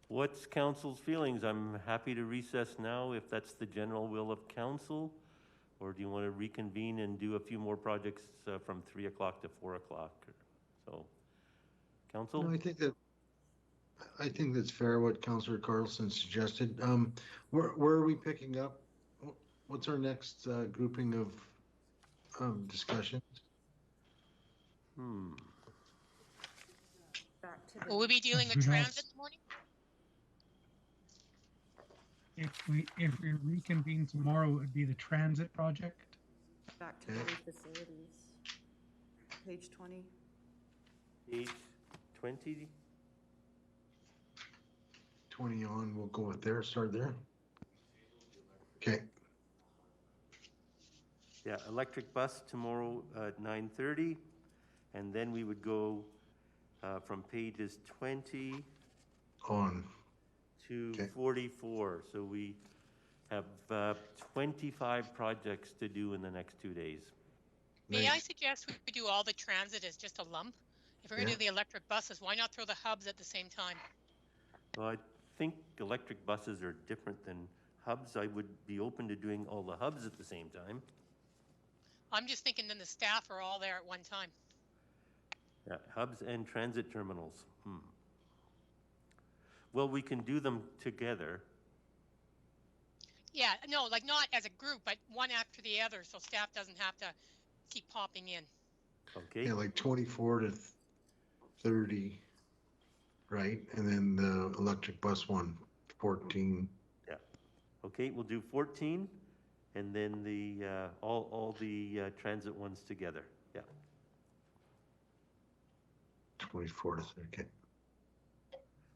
What's council's feelings? I'm happy to recess now if that's the general will of council. Or do you want to reconvene and do a few more projects from 3 o'clock to 4 o'clock? So, council? No, I think that's fair what Councillor Carlson suggested. Where are we picking up? What's our next grouping of discussions? Will we be dealing with transit in the morning? If we reconvene tomorrow, it would be the transit project. Back to the facilities. Page 20. Page 20. 20 on, we'll go with there, start there. Okay. Yeah, electric bus tomorrow at 9:30. And then we would go from pages 20 on to 44. So we have 25 projects to do in the next 2 days. May I suggest we do all the transit as just a lump? If we're going to do the electric buses, why not throw the hubs at the same time? Well, I think electric buses are different than hubs. I would be open to doing all the hubs at the same time. I'm just thinking then the staff are all there at one time. Yeah, hubs and transit terminals. Well, we can do them together. Yeah, no, like not as a group, but one after the other, so staff doesn't have to keep popping in. Okay, Yeah, like 24 to 30, right? And then the electric bus one, 14. yeah. Okay, we'll do 14, and then the, all the transit ones together. Yeah. 24 to 30. Okay.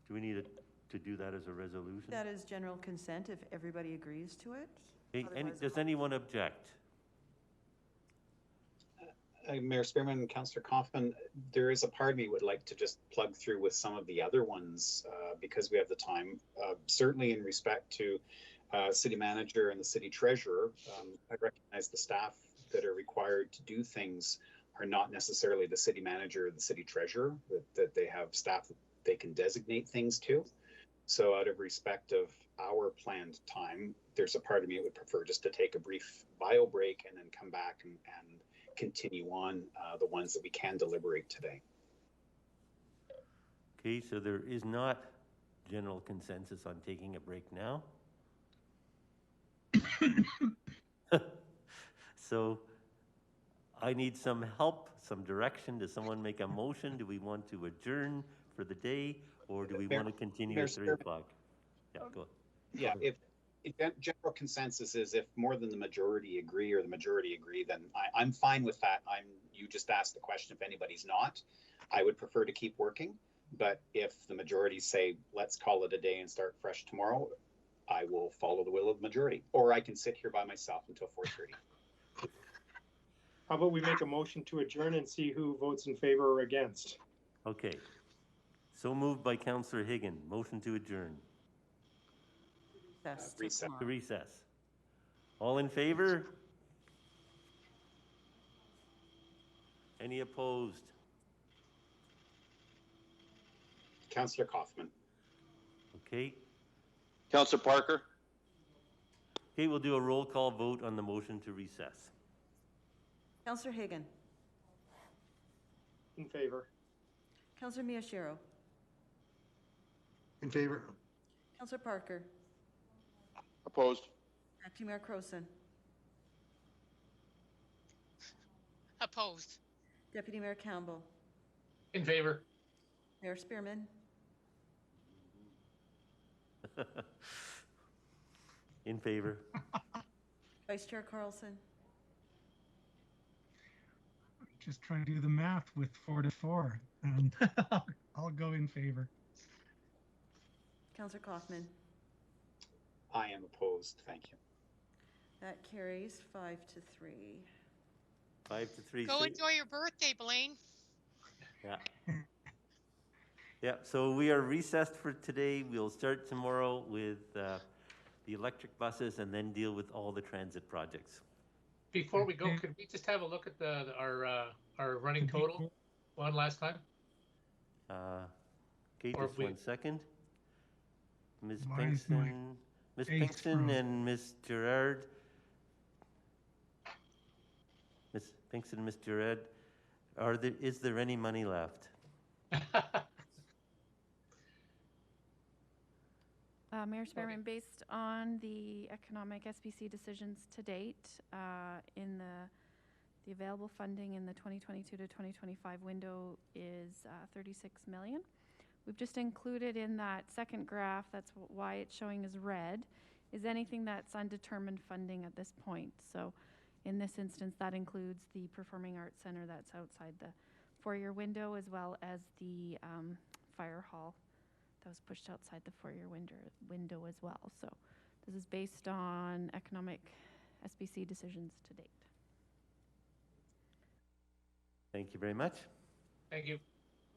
Do we need to do that as a resolution? That is general consent if everybody agrees to it. Okay, Otherwise, does anyone object? Mayor Spearman and Councillor Kaufman, there is a part of me would like to just plug through with some of the other ones because we have the time. Certainly in respect to city manager and the city treasurer, I recognize the staff that are required to do things are not necessarily the city manager or the city treasurer, that they have staff that they can designate things to. So out of respect of our planned time, there's a part of me that would prefer just to take a brief bio break and then come back and continue on the ones that we can deliberate today. Okay, so there is not general consensus on taking a break now. So I need some help, some direction. Does someone make a motion? Do we want to adjourn for the day, or do we want to continue at 3 o'clock? Yeah, go ahead. Yeah, if general consensus is if more than the majority agree or the majority agree, then I'm fine with that. You just asked the question if anybody's not. I would prefer to keep working, but if the majority say, let's call it a day and start fresh tomorrow, I will follow the will of the majority, or I can sit here by myself until 4:30. How about we make a motion to adjourn and see who votes in favor or against? Okay. So moved by Councillor Higgin. Motion to adjourn. Recess. To recess. All in favor? Any opposed? Councillor Kaufman. Okay. Councillor Parker? Okay, we'll do a roll call vote on the motion to recess. Councillor Hagan. In favor. Councillor Miyashiro. In favor? Councillor Parker. Opposed? Acting Mayor Croson. Opposed. Deputy Mayor Campbell. In favor. Mayor Spearman. In favor. Vice Chair Carlson. Just trying to do the math with 4 to 4. I'll go in favor. Councillor Kaufman. I am opposed. Thank you. That carries 5 to 3. 5 to 3. Go enjoy your birthday, Blaine. Yeah. Yeah, so we are recessed for today. We'll start tomorrow with the electric buses and then deal with all the transit projects. Before we go, could we just have a look at our running total one last time? Okay, Or just 1 second. Ms. Why is my Pinkston, Ms. face Pinkston frozen? and Ms. Gerard. Ms. Pinkston, Ms. Gerard, is there any money left? Mayor Spearman, based on the economic SPC decisions to date, in the available funding in the 2022 to 2025 window is 36 million. We've just included in that second graph, that's why it's showing as red, is anything that's undetermined funding at this point. So in this instance, that includes the Performing Arts Center that's outside the four-year window, as well as the fire hall that was pushed outside the four-year window as well. So this is based on economic SBC decisions to date. Thank you very much. Thank you.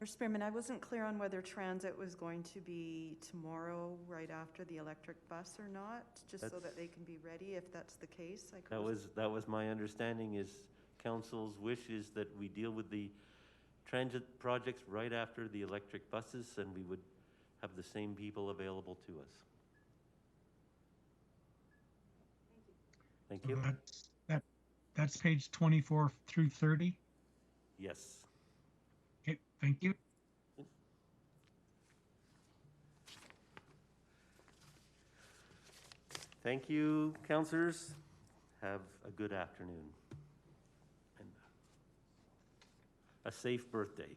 Mr. Spearman, I wasn't clear on whether transit was going to be tomorrow right after the electric bus or not, just so that they can be ready if that's the case. That was my understanding. Is council's wish is that we deal with the transit projects right after the electric buses, and we would have the same people available to us. Thank you. That's page 24 through 30. Yes. Okay, thank you. Thank you, councillors. Have a good afternoon. And a safe birthday.